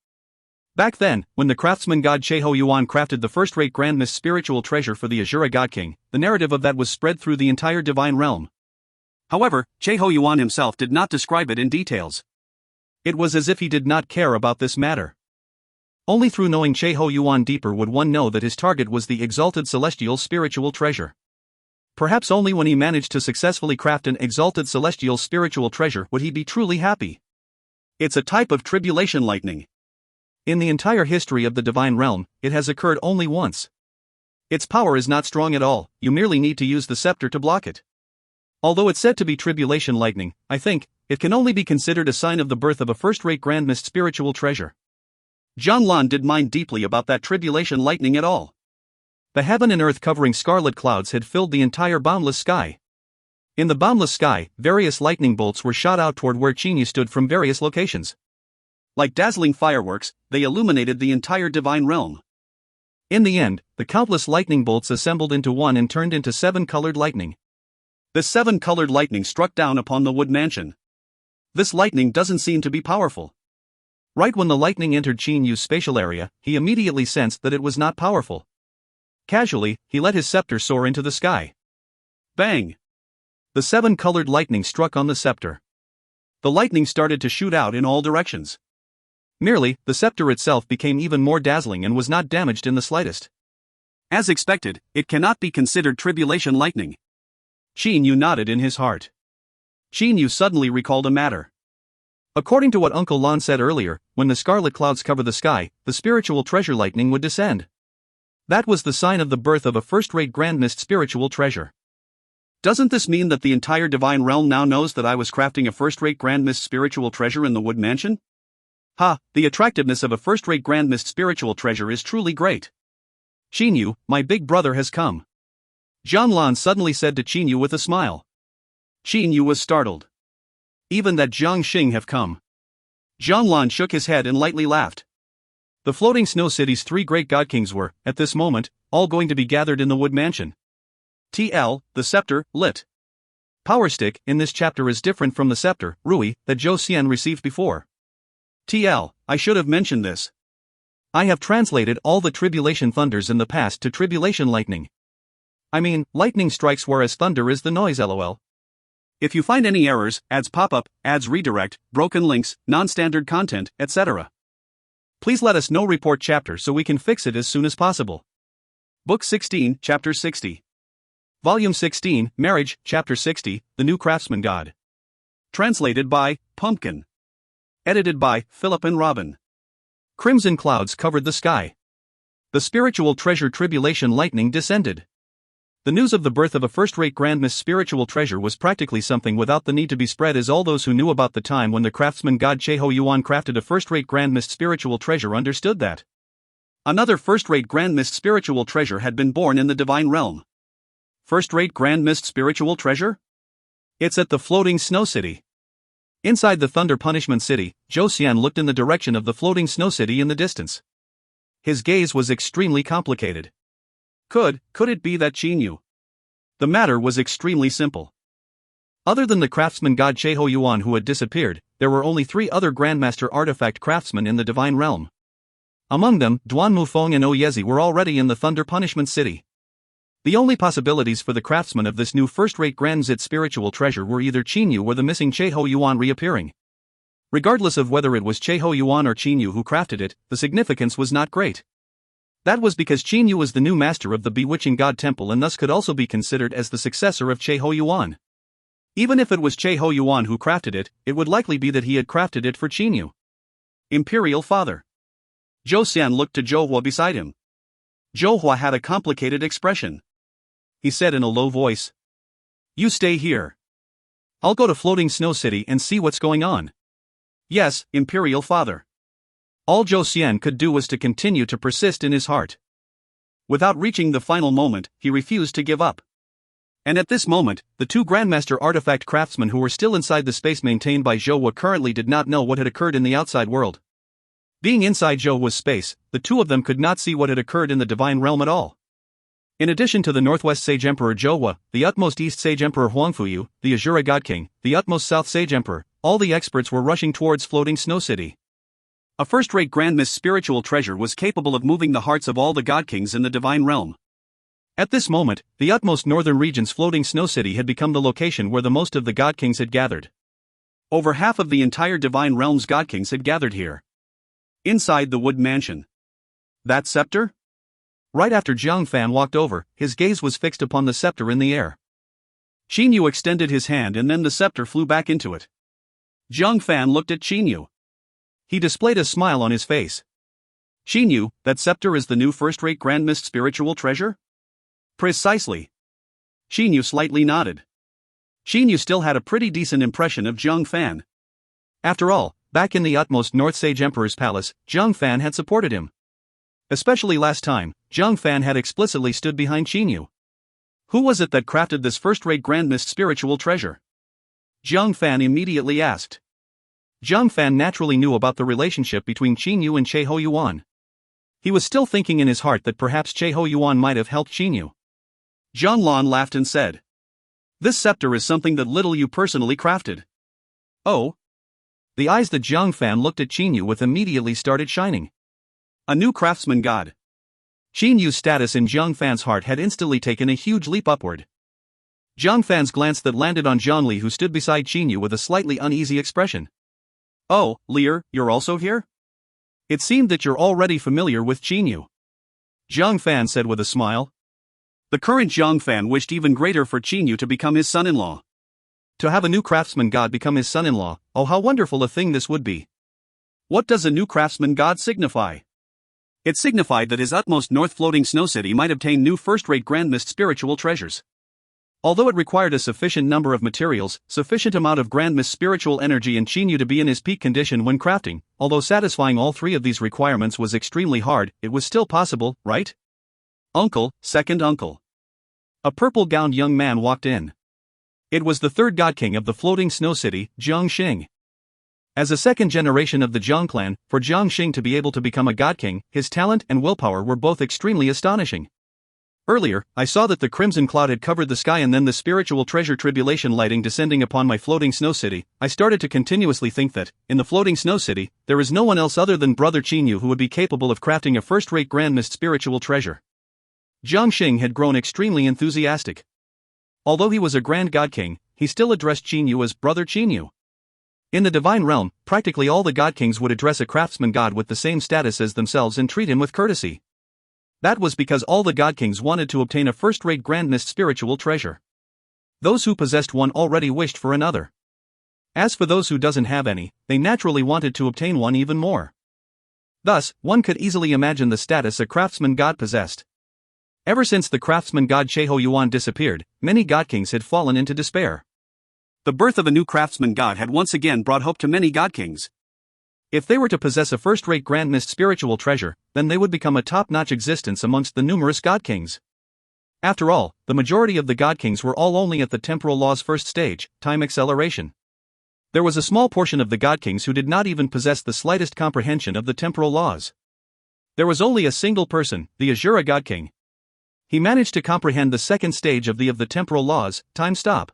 Back then, when the craftsman god Cheho Yuan crafted the first-rate grandness spiritual treasure for the Azura God King, the narrative of that was spread through the entire divine realm. However, Cheho Yuan himself did not describe it in details. It was as if he did not care about this matter. Only through knowing Cheho Yuan deeper would one know that his target was the exalted celestial spiritual treasure. Perhaps only when he managed to successfully craft an exalted celestial spiritual treasure would he be truly happy. It's a type of tribulation lightning. In the entire history of the divine realm, it has occurred only once. Its power is not strong at all, you merely need to use the scepter to block it. Although it's said to be tribulation lightning, I think, it can only be considered a sign of the birth of a first-rate grandness spiritual treasure. John Lon did mind deeply about that tribulation lightning at all. The heaven and earth covering scarlet clouds had filled the entire boundless sky. In the boundless sky, various lightning bolts were shot out toward where Qin Yu stood from various locations. Like dazzling fireworks, they illuminated the entire divine realm. In the end, the countless lightning bolts assembled into one and turned into 7-colored lightning. The 7-colored lightning struck down upon the wood mansion. This lightning doesn't seem to be powerful. Right when the lightning entered Qin Yu's spatial area, he immediately sensed that it was not powerful. Casually, he let his scepter soar into the sky. Bang! The 7-colored lightning struck on the scepter. The lightning started to shoot out in all directions. Merely, the scepter itself became even more dazzling and was not damaged in the slightest. As expected, it cannot be considered tribulation lightning. Qin Yu nodded in his heart. Qin Yu suddenly recalled a matter. According to what Uncle Lon said earlier, when the scarlet clouds cover the sky, the spiritual treasure lightning would descend. That was the sign of the birth of a first-rate grandness spiritual treasure. Doesn't this mean that the entire divine realm now knows that I was crafting a first-rate grandness spiritual treasure in the wood mansion? Ha, the attractiveness of a first-rate grandness spiritual treasure is truly great. Qin Yu, my big brother has come. John Lon suddenly said to Qin Yu with a smile. Qin Yu was startled. Even that Jiang Xing have come. John Lon shook his head and lightly laughed. The floating snow city's 3 great god kings were, at this moment, all going to be gathered in the wood mansion. TL, the scepter, lit. Power stick in this chapter is different from the scepter, Rui, that Zhou Xian received before. TL, I should have mentioned this. I have translated all the tribulation thunders in the past to tribulation lightning. I mean, lightning strikes whereas thunder is the noise, lol. If you find any errors, ads pop up, ads redirect, broken links, non-standard content, etc. Please let us know. Report chapter so we can fix it as soon as possible. Book 16, Chapter 60. Volume 16, Marriage, Chapter 60, The New Craftsman God. Translated by Pumpkin. Edited by Philip and Robin. Crimson clouds covered the sky. The spiritual treasure tribulation lightning descended. The news of the birth of a first-rate grandness spiritual treasure was practically something without the need to be spread, as all those who knew about the time when the craftsman god Cheho Yuan crafted a first-rate grandness spiritual treasure understood that another first-rate grandness spiritual treasure had been born in the divine realm. First-rate grandness spiritual treasure? It's at the floating snow city. Inside the Thunder Punishment City, Zhou Xian looked in the direction of the floating snow city in the distance. His gaze was extremely complicated. Could it be that Qin Yu? The matter was extremely simple. Other than the craftsman god Cheho Yuan who had disappeared, there were only 3 other Grandmaster artifact craftsmen in the divine realm. Among them, Duan Mufeng and Oyezi were already in the Thunder Punishment City. The only possibilities for the craftsmen of this new first-rate Grandness spiritual treasure were either Qin Yu or the missing Cheho Yuan reappearing. Regardless of whether it was Cheho Yuan or Qin Yu who crafted it, the significance was not great. That was because Qin Yu was the new master of the Bewitching God Temple and thus could also be considered as the successor of Cheho Yuan. Even if it was Cheho Yuan who crafted it, it would likely be that he had crafted it for Qin Yu. Imperial Father. Zhou Xian looked to Zhou Hua beside him. Zhou Hua had a complicated expression. He said in a low voice, "You stay here. I'll go to Floating Snow City and see what's going on." Yes, Imperial Father. All Zhou Xian could do was to continue to persist in his heart. Without reaching the final moment, he refused to give up. And at this moment, the two Grandmaster artifact craftsmen who were still inside the space maintained by Zhou currently did not know what had occurred in the outside world. Being inside Zhou's space, the two of them could not see what had occurred in the Divine Realm at all. In addition to the Northwest Sage Emperor Zhou, the utmost East Sage Emperor Huangfuyu, the Azura God King, the utmost South Sage Emperor, all the experts were rushing towards Floating Snow City. A first-rate Grand Mist spiritual treasure was capable of moving the hearts of all the God Kings in the Divine Realm. At this moment, the utmost northern region's Floating Snow City had become the location where the most of the God Kings had gathered. Over half of the entire Divine Realm's God Kings had gathered here. Inside the Wood Mansion. That scepter? Right after Zhang Fan walked over, his gaze was fixed upon the scepter in the air. Qin Yu extended his hand and then the scepter flew back into it. Zhang Fan looked at Qin Yu. He displayed a smile on his face. Qin Yu, that scepter is the new first-rate Grand Mist spiritual treasure? Precisely. Qin Yu slightly nodded. Qin Yu still had a pretty decent impression of Zhang Fan. After all, back in the utmost North Sage Emperor's palace, Zhang Fan had supported him. Especially last time, Zhang Fan had explicitly stood behind Qin Yu. Who was it that crafted this first-rate Grand Mist spiritual treasure? Zhang Fan immediately asked. Zhang Fan naturally knew about the relationship between Qin Yu and Che Ho Yuan. He was still thinking in his heart that perhaps Che Ho Yuan might have helped Qin Yu. Zhang Lan laughed and said, "This scepter is something that little Yu personally crafted." Oh? The eyes that Zhang Fan looked at Qin Yu with immediately started shining. A new craftsman god. Qin Yu's status in Zhang Fan's heart had instantly taken a huge leap upward. Zhang Fan's glance that landed on Zhang Li, who stood beside Qin Yu with a slightly uneasy expression. "Oh, Lear, you're also here? It seemed that you're already familiar with Qin Yu." Zhang Fan said with a smile. The current Zhang Fan wished even greater for Qin Yu to become his son-in-law. To have a new craftsman god become his son-in-law, oh how wonderful a thing this would be. What does a new craftsman god signify? It signified that his utmost North Floating Snow City might obtain new first-rate Grand Mist spiritual treasures. Although it required a sufficient number of materials, sufficient amount of Grand Mist spiritual energy and Qin Yu to be in his peak condition when crafting, although satisfying all three of these requirements was extremely hard, it was still possible, right? Uncle, second uncle. A purple-gowned young man walked in. It was the third God King of the Floating Snow City, Jiang Xing. As a second generation of the Jiang clan, for Jiang Xing to be able to become a God King, his talent and willpower were both extremely astonishing. Earlier, I saw that the crimson cloud had covered the sky and then the spiritual treasure tribulation lighting descending upon my Floating Snow City. I started to continuously think that, in the Floating Snow City, there is no one else other than Brother Qin Yu who would be capable of crafting a first-rate Grand Mist spiritual treasure. Jiang Xing had grown extremely enthusiastic. Although he was a Grand God King, he still addressed Qin Yu as Brother Qin Yu. In the Divine Realm, practically all the God Kings would address a craftsman god with the same status as themselves and treat him with courtesy. That was because all the God Kings wanted to obtain a first-rate Grand Mist spiritual treasure. Those who possessed one already wished for another. As for those who doesn't have any, they naturally wanted to obtain one even more. Thus, one could easily imagine the status a craftsman god possessed. Ever since the craftsman god Che Ho Yuan disappeared, many God Kings had fallen into despair. The birth of a new craftsman god had once again brought hope to many God Kings. If they were to possess a first-rate Grand Mist spiritual treasure, then they would become a top-notch existence amongst the numerous God Kings. After all, the majority of the God Kings were all only at the temporal law's first stage, time acceleration. There was a small portion of the God Kings who did not even possess the slightest comprehension of the temporal laws. There was only a single person, the Azura God King. He managed to comprehend the second stage of the temporal laws, time stop.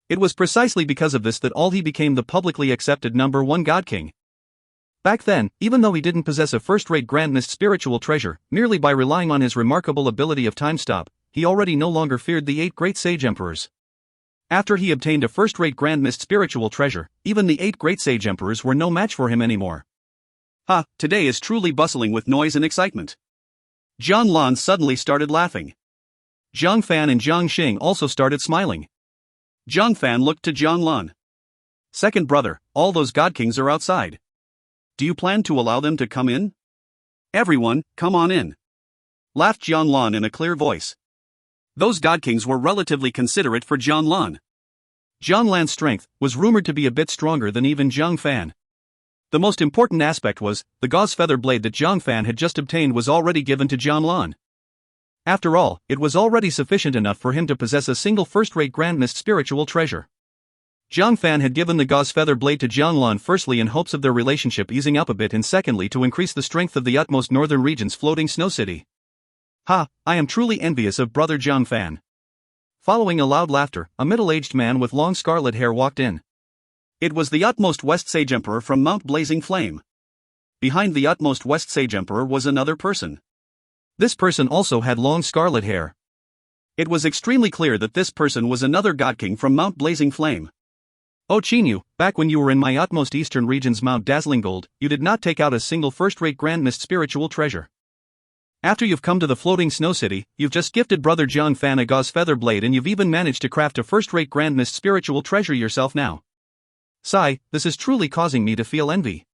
It was precisely because of this that he became the publicly accepted number one God King. Back then, even though he didn't possess a first-rate Grand Mist spiritual treasure, merely by relying on his remarkable ability of time stop, he already no longer feared the 8 great sage emperors. After he obtained a first-rate Grand Mist spiritual treasure, even the 8 great sage emperors were no match for him anymore. Today is truly bustling with noise and excitement. Zhang Lan suddenly started laughing. Zhang Fan and Jiang Xing also started smiling. Zhang Fan looked to Zhang Lan. "Second brother, all those God Kings are outside. Do you plan to allow them to come in?" "Everyone, come on in," laughed Zhang Lan in a clear voice. Those God Kings were relatively considerate for Zhang Lan. Zhang Lan's strength was rumored to be a bit stronger than even Zhang Fan. The most important aspect was, the gauze feather blade that Zhang Fan had just obtained was already given to Zhang Lan. After all, it was already sufficient enough for him to possess a single first-rate Grand Mist spiritual treasure. Jiang Fan had given the gauze feather blade to Jiang Lan firstly in hopes of their relationship easing up a bit and secondly to increase the strength of the utmost northern region's floating snow city. Ha, I am truly envious of brother Jiang Fan. Following a loud laughter, a middle-aged man with long scarlet hair walked in. It was the utmost West Sage Emperor from Mount Blazing Flame. Behind the utmost West Sage Emperor was another person. This person also had long scarlet hair. It was extremely clear that this person was another God King from Mount Blazing Flame. Oh Qinyu, back when you were in my utmost eastern region's Mount Dazzling Gold, you did not take out a single first-rate Grand Mist spiritual treasure. After you've come to the floating snow city, you've just gifted brother Jiang Fan a gauze feather blade and you've even managed to craft a first-rate Grand Mist spiritual treasure yourself now. Sigh, this is truly causing me to feel envy.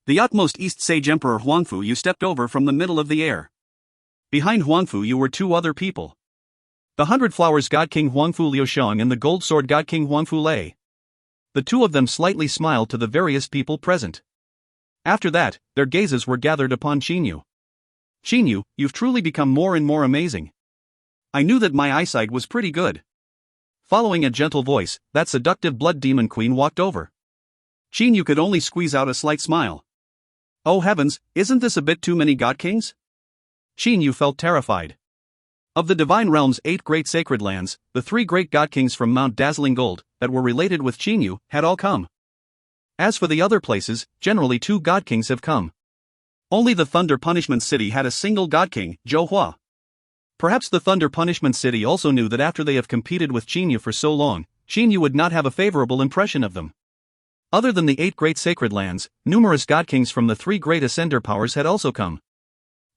The utmost East Sage Emperor Huangfu you stepped over from the middle of the air. Behind Huangfu you were two other people. The Hundred Flowers God King Huangfu Liusheng and the Gold Sword God King Huangfu Lei. The two of them slightly smiled to the various people present. After that, their gazes were gathered upon Qinyu. Qinyu, you've truly become more and more amazing. I knew that my eyesight was pretty good. Following a gentle voice, that seductive blood demon queen walked over. Qinyu could only squeeze out a slight smile. Oh heavens, isn't this a bit too many God Kings? Qinyu felt terrified. Of the Divine Realm's 8 great sacred lands, the 3 great God Kings from Mount Dazzling Gold, that were related with Qinyu, had all come. As for the other places, generally 2 God Kings have come. Only the Thunder Punishment City had a single God King, Zhou Hua. Perhaps the Thunder Punishment City also knew that after they have competed with Qinyu for so long, Qinyu would not have a favorable impression of them. Other than the 8 great sacred lands, numerous God Kings from the 3 great Ascender powers had also come.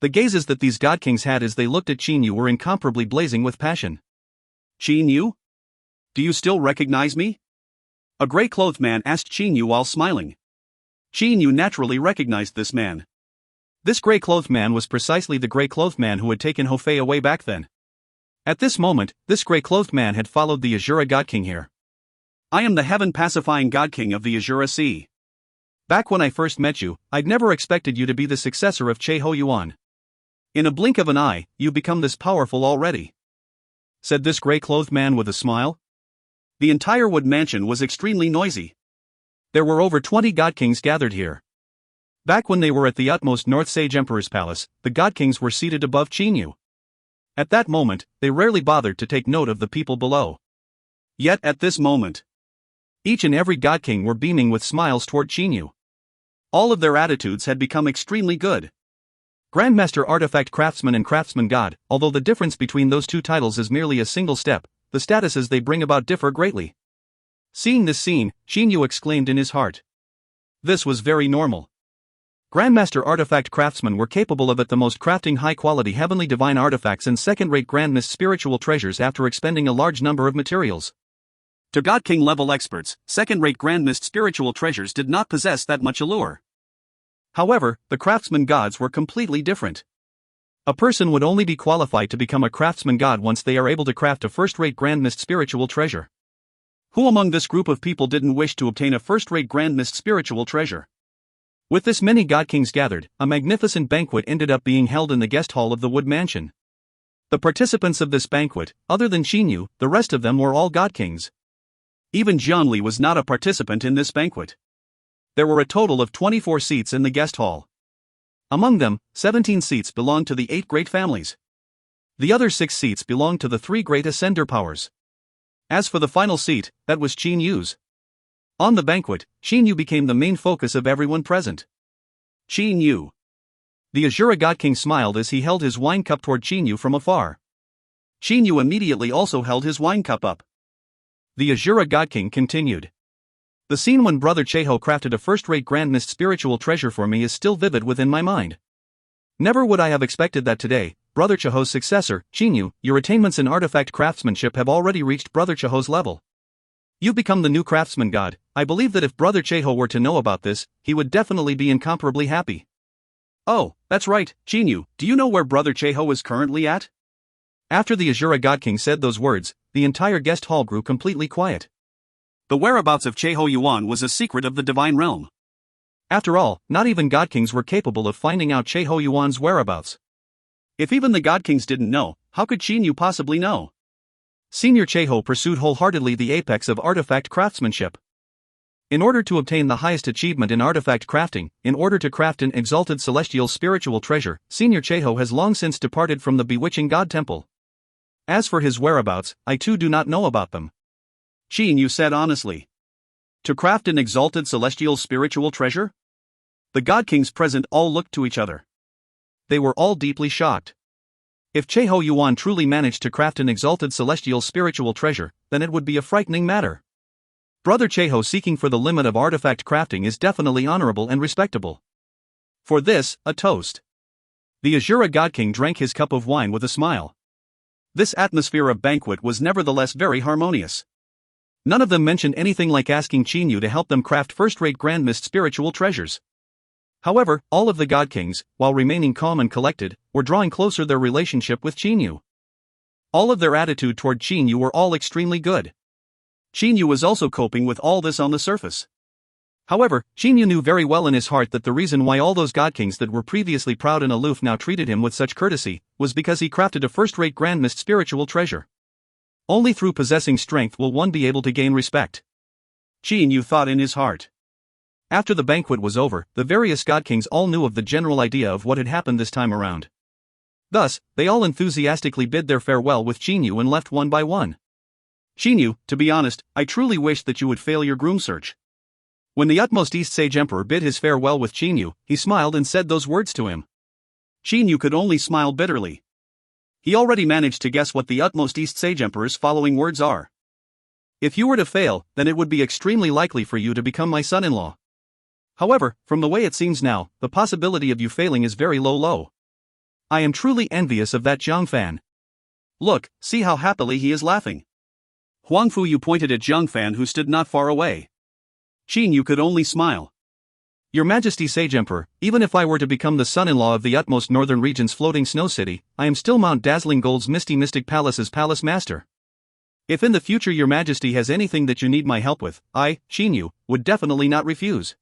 The gazes that these God Kings had as they looked at Qinyu were incomparably blazing with passion. Qinyu? Do you still recognize me? A grey-clothed man asked Qinyu while smiling. Qinyu naturally recognized this man. This grey-clothed man was precisely the grey-clothed man who had taken Hofei away back then. At this moment, this grey-clothed man had followed the Azura God King here. I am the heaven-pacifying God King of the Azura Sea. Back when I first met you, I'd never expected you to be the successor of Che Ho Yuan. In a blink of an eye, you've become this powerful already, said this grey-clothed man with a smile. The entire wood mansion was extremely noisy. There were over 20 God Kings gathered here. Back when they were at the utmost North Sage Emperor's palace, the God Kings were seated above Qinyu. At that moment, they rarely bothered to take note of the people below. Yet at this moment, each and every God King were beaming with smiles toward Qinyu. All of their attitudes had become extremely good. Grandmaster Artifact Craftsman and Craftsman God, although the difference between those two titles is merely a single step, the statuses they bring about differ greatly. Seeing this scene, Qinyu exclaimed in his heart. This was very normal. Grandmaster Artifact Craftsmen were capable of at the most crafting high-quality heavenly divine artifacts and second-rate Grand Mist spiritual treasures after expending a large number of materials. To God King level experts, second-rate Grand Mist spiritual treasures did not possess that much allure. However, the craftsman gods were completely different. A person would only be qualified to become a craftsman god once they are able to craft a first-rate Grand Mist spiritual treasure. Who among this group of people didn't wish to obtain a first-rate Grand Mist spiritual treasure? With this many God Kings gathered, a magnificent banquet ended up being held in the guest hall of the Wood Mansion. The participants of this banquet, other than Qinyu, the rest of them were all God Kings. Even Jianli was not a participant in this banquet. There were a total of 24 seats in the guest hall. Among them, 17 seats belonged to the 8 great families. The other 6 seats belonged to the 3 great Ascender powers. As for the final seat, that was Qinyu's. On the banquet, Qinyu became the main focus of everyone present. Qinyu. The Azura God King smiled as he held his wine cup toward Qinyu from afar. Qinyu immediately also held his wine cup up. The Azura God King continued. The scene when Brother Cheho crafted a first-rate Grand Mist spiritual treasure for me is still vivid within my mind. Never would I have expected that today, Brother Cheho's successor, Qinyu, your attainments in artifact craftsmanship have already reached Brother Cheho's level. You've become the new craftsman god. I believe that if Brother Cheho were to know about this, he would definitely be incomparably happy. Oh, that's right, Qinyu, do you know where Brother Cheho is currently at? After the Azura God King said those words, the entire guest hall grew completely quiet. The whereabouts of Cheho Yuan was a secret of the Divine Realm. After all, not even God Kings were capable of finding out Cheho Yuan's whereabouts. If even the God Kings didn't know, how could Chinyu possibly know? Senior Cheho pursued wholeheartedly the apex of artifact craftsmanship. In order to obtain the highest achievement in artifact crafting, in order to craft an exalted celestial spiritual treasure, Senior Cheho has long since departed from the bewitching God Temple. As for his whereabouts, I too do not know about them. Chinyu said honestly. To craft an exalted celestial spiritual treasure? The God Kings present all looked to each other. They were all deeply shocked. If Cheho Yuan truly managed to craft an exalted celestial spiritual treasure, then it would be a frightening matter. Brother Cheho seeking for the limit of artifact crafting is definitely honorable and respectable. For this, a toast. The Azura God King drank his cup of wine with a smile. This atmosphere of banquet was nevertheless very harmonious. None of them mentioned anything like asking Chinyu to help them craft first-rate Grand Mist spiritual treasures. However, all of the God Kings, while remaining calm and collected, were drawing closer their relationship with Chinyu. All of their attitude toward Chinyu were all extremely good. Chinyu was also coping with all this on the surface. However, Chinyu knew very well in his heart that the reason why all those God Kings that were previously proud and aloof now treated him with such courtesy was because he crafted a first-rate Grand Mist spiritual treasure. Only through possessing strength will one be able to gain respect. Chinyu thought in his heart. After the banquet was over, the various God Kings all knew of the general idea of what had happened this time around. Thus, they all enthusiastically bid their farewell with Chinyu and left one by one. Chinyu, to be honest, I truly wished that you would fail your groom search. When the utmost East Sage Emperor bid his farewell with Chinyu, he smiled and said those words to him. Chinyu could only smile bitterly. He already managed to guess what the utmost East Sage Emperor's following words are. If you were to fail, then it would be extremely likely for you to become my son-in-law. However, from the way it seems now, the possibility of you failing is very low. I am truly envious of that Zhang Fan. Look, see how happily he is laughing. Huang Fuyu pointed at Zhang Fan who stood not far away. Chinyu could only smile. Your Majesty Sage Emperor, even if I were to become the son-in-law of the utmost northern region's floating snow city, I am still Mount Dazzling Gold's Misty Mystic Palace's palace master. If in the future your Majesty has anything that you need my help with, I, Chinyu, would definitely not refuse.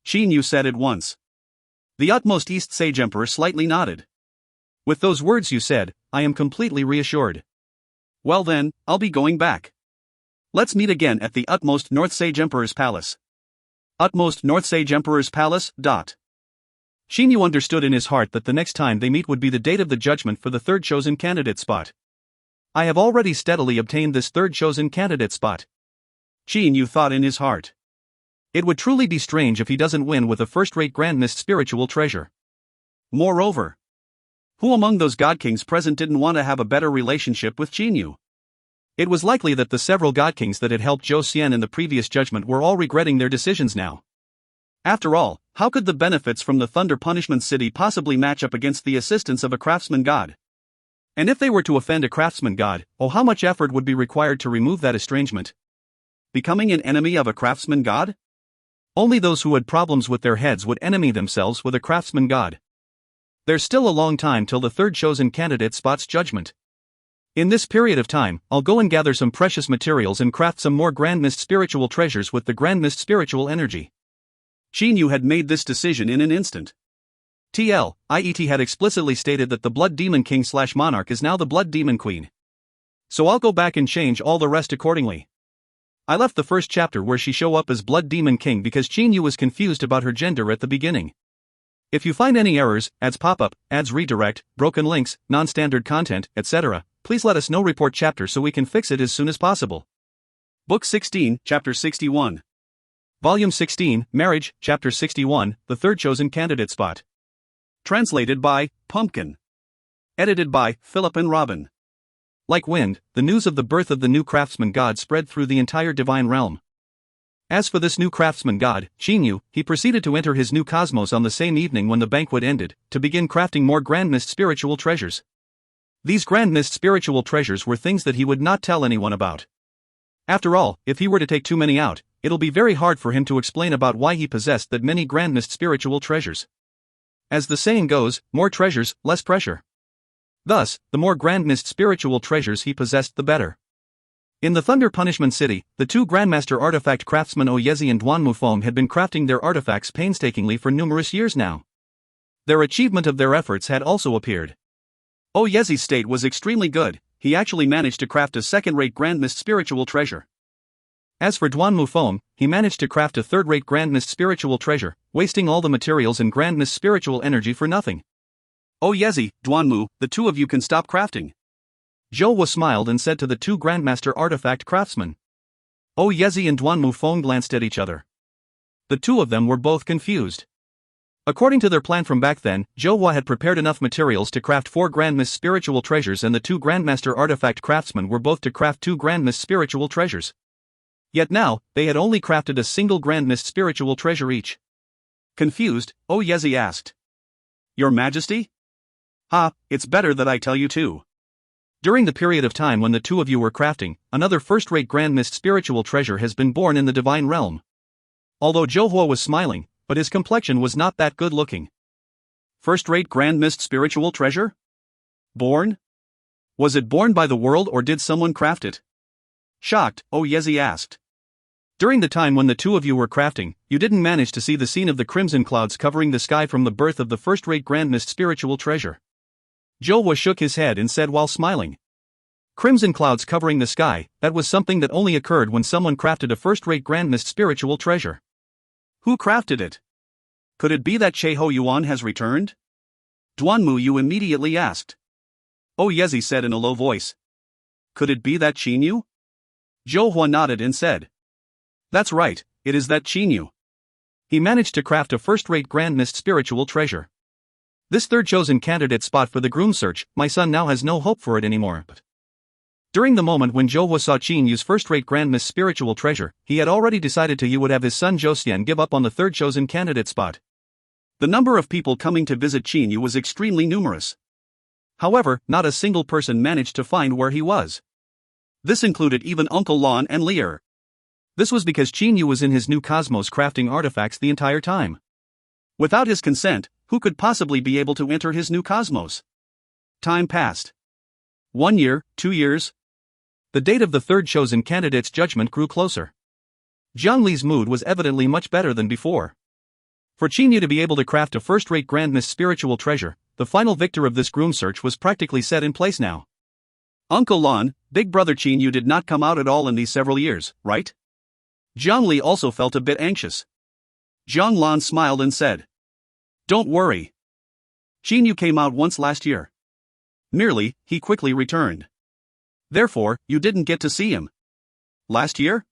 Chinyu said at once. The utmost East Sage Emperor slightly nodded. With those words you said, I am completely reassured. Well then, I'll be going back. Let's meet again at the utmost North Sage Emperor's palace. Utmost North Sage Emperor's palace. Chinyu understood in his heart that the next time they meet would be the date of the judgment for the third chosen candidate spot. I have already steadily obtained this third chosen candidate spot. Chinyu thought in his heart. It would truly be strange if he doesn't win with a first-rate Grand Mist spiritual treasure. Moreover, who among those God Kings present didn't want to have a better relationship with Chinyu? It was likely that the several God Kings that had helped Zhou Xian in the previous judgment were all regretting their decisions now. After all, how could the benefits from the Thunder Punishment City possibly match up against the assistance of a craftsman god? And if they were to offend a craftsman god, oh how much effort would be required to remove that estrangement? Becoming an enemy of a craftsman god? Only those who had problems with their heads would enemy themselves with a craftsman god. There's still a long time till the third chosen candidate spot's judgment. In this period of time, I'll go and gather some precious materials and craft some more Grand Mist spiritual treasures with the Grand Mist spiritual energy. Chinyu had made this decision in an instant. IET had explicitly stated that the Blood Demon King/Monarch is now the Blood Demon Queen. So I'll go back and change all the rest accordingly. I left the first chapter where she show up as Blood Demon King because Chinyu was confused about her gender at the beginning. If you find any errors, ads pop up, ads redirect, broken links, non-standard content, etc., please let us know. Report chapter so we can fix it as soon as possible. Book 16, Chapter 61. Volume 16, Marriage, Chapter 61, The Third Chosen Candidate Spot. Translated by Pumpkin. Edited by Philip and Robin. Like wind, the news of the birth of the new craftsman god spread through the entire divine realm. As for this new craftsman god, Chinyu, he proceeded to enter his new cosmos on the same evening when the banquet ended, to begin crafting more Grand Mist spiritual treasures. These Grand Mist spiritual treasures were things that he would not tell anyone about. After all, if he were to take too many out, it'll be very hard for him to explain about why he possessed that many Grand Mist spiritual treasures. As the saying goes, more treasures, less pressure. Thus, the more Grand Mist spiritual treasures he possessed the better. In the Thunder Punishment City, the two Grandmaster artifact craftsmen Oyezi and Duan Mufong had been crafting their artifacts painstakingly for numerous years now. Their achievement of their efforts had also appeared. Yezi's state was extremely good. He actually managed to craft a second-rate Grand Mist spiritual treasure. As for Duanmu Foam, he managed to craft a third-rate Grand Mist spiritual treasure, wasting all the materials and Grand Mist spiritual energy for nothing. Oh Yezi, Duanmu, the two of you can stop crafting. Zhou smiled and said to the two Grandmaster artifact craftsmen. Oh Yezi and Duanmu Foam glanced at each other. The two of them were both confused. According to their plan from back then, Zhou had prepared enough materials to craft 4 Grand Mist spiritual treasures, and the two Grandmaster artifact craftsmen were both to craft 2 Grand Mist spiritual treasures. Yet now, they had only crafted a single Grand Mist spiritual treasure each. Confused, Oh Yezi asked. Your Majesty? It's better that I tell you too. During the period of time when the two of you were crafting, another first-rate Grand Mist spiritual treasure has been born in the Divine Realm. Although Zhou was smiling, but his complexion was not that good-looking. First-rate Grand Mist spiritual treasure? Born? Was it born by the world or did someone craft it? Shocked, Oh Yezi asked. During the time when the two of you were crafting, you didn't manage to see the scene of the crimson clouds covering the sky from the birth of the first-rate Grand Mist spiritual treasure. Zhou shook his head and said while smiling. Crimson clouds covering the sky, that was something that only occurred when someone crafted a first-rate Grand Mist spiritual treasure. Who crafted it? Could it be that Cheho Yuan has returned? Duanmu Yu immediately asked. Oh Yezi said in a low voice. Could it be that Qinyu? Zhou nodded and said. That's right, it is that Qinyu. He managed to craft a first-rate Grand Mist spiritual treasure. This third chosen candidate spot for the groom search, my son now has no hope for it anymore. But during the moment when Zhou saw Qinyu's first-rate Grand Mist spiritual treasure, he had already decided he would have his son Zhou give up on the third chosen candidate spot. The number of people coming to visit Qinyu was extremely numerous. However, not a single person managed to find where he was. This included even Uncle Lon and Lear. This was because Qinyu was in his new cosmos crafting artifacts the entire time. Without his consent, who could possibly be able to enter his new cosmos? Time passed. 1 year, 2 years. The date of the third chosen candidate's judgment grew closer. Jiang Li's mood was evidently much better than before. For Qinyu to be able to craft a first-rate Grand Mist spiritual treasure, the final victor of this groom search was practically set in place now. Uncle Lon, big brother Qinyu did not come out at all in these several years, right? Jiang Li also felt a bit anxious. Jiang Lan smiled and said. Don't worry. Qinyu came out once last year. Merely, he quickly returned. Therefore, you didn't get to see him. Last year?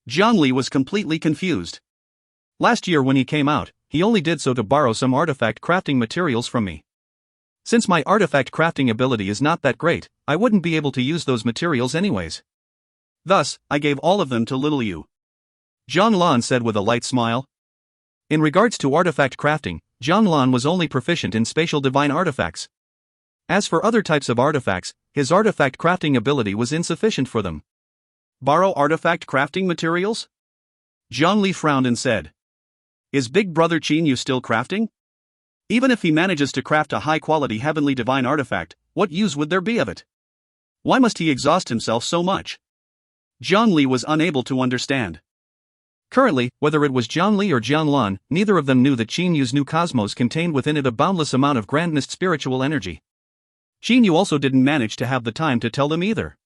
Jiang Li was completely confused. Last year when he came out, he only did so to borrow some artifact crafting materials from me. Since my artifact crafting ability is not that great, I wouldn't be able to use those materials anyways. Thus, I gave all of them to little you. Zhang Lan said with a light smile. In regards to artifact crafting, Zhang Lan was only proficient in spatial divine artifacts. As for other types of artifacts, his artifact crafting ability was insufficient for them. Borrow artifact crafting materials? Zhang Li frowned and said. Is big brother Qinyu still crafting? Even if he manages to craft a high-quality heavenly divine artifact, what use would there be of it? Why must he exhaust himself so much? Jiang Li was unable to understand. Currently, whether it was Jiang Li or Jiang Lan, neither of them knew that Qinyu's new cosmos contained within it a boundless amount of Grand Mist spiritual energy. Qinyu also didn't manage to have the time to tell them either.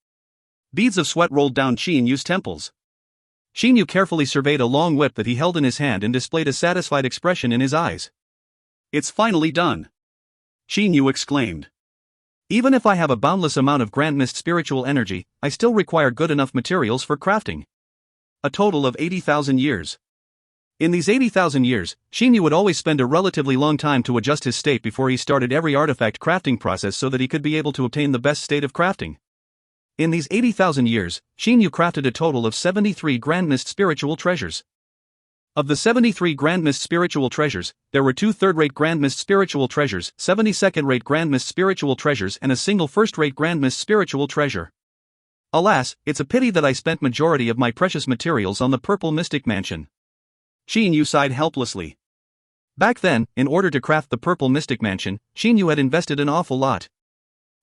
Beads of sweat rolled down Qinyu's temples. Qinyu carefully surveyed a long whip that he held in his hand and displayed a satisfied expression in his eyes. It's finally done. Qinyu exclaimed. Even if I have a boundless amount of Grand Mist spiritual energy, I still require good enough materials for crafting. A total of 80,000 years. In these 80,000 years, Qinyu would always spend a relatively long time to adjust his state before he started every artifact crafting process so that he could be able to obtain the best state of crafting. In these 80,000 years, Qinyu crafted a total of 73 Grand Mist spiritual treasures. Of the 73 Grand Mist spiritual treasures, there were 2 third-rate Grand Mist spiritual treasures, 72nd-rate Grand Mist spiritual treasures and a single first-rate Grand Mist spiritual treasure. Alas, it's a pity that I spent majority of my precious materials on the Purple Mystic Mansion. Qinyu sighed helplessly. Back then, in order to craft the Purple Mystic Mansion, Qinyu had invested an awful lot.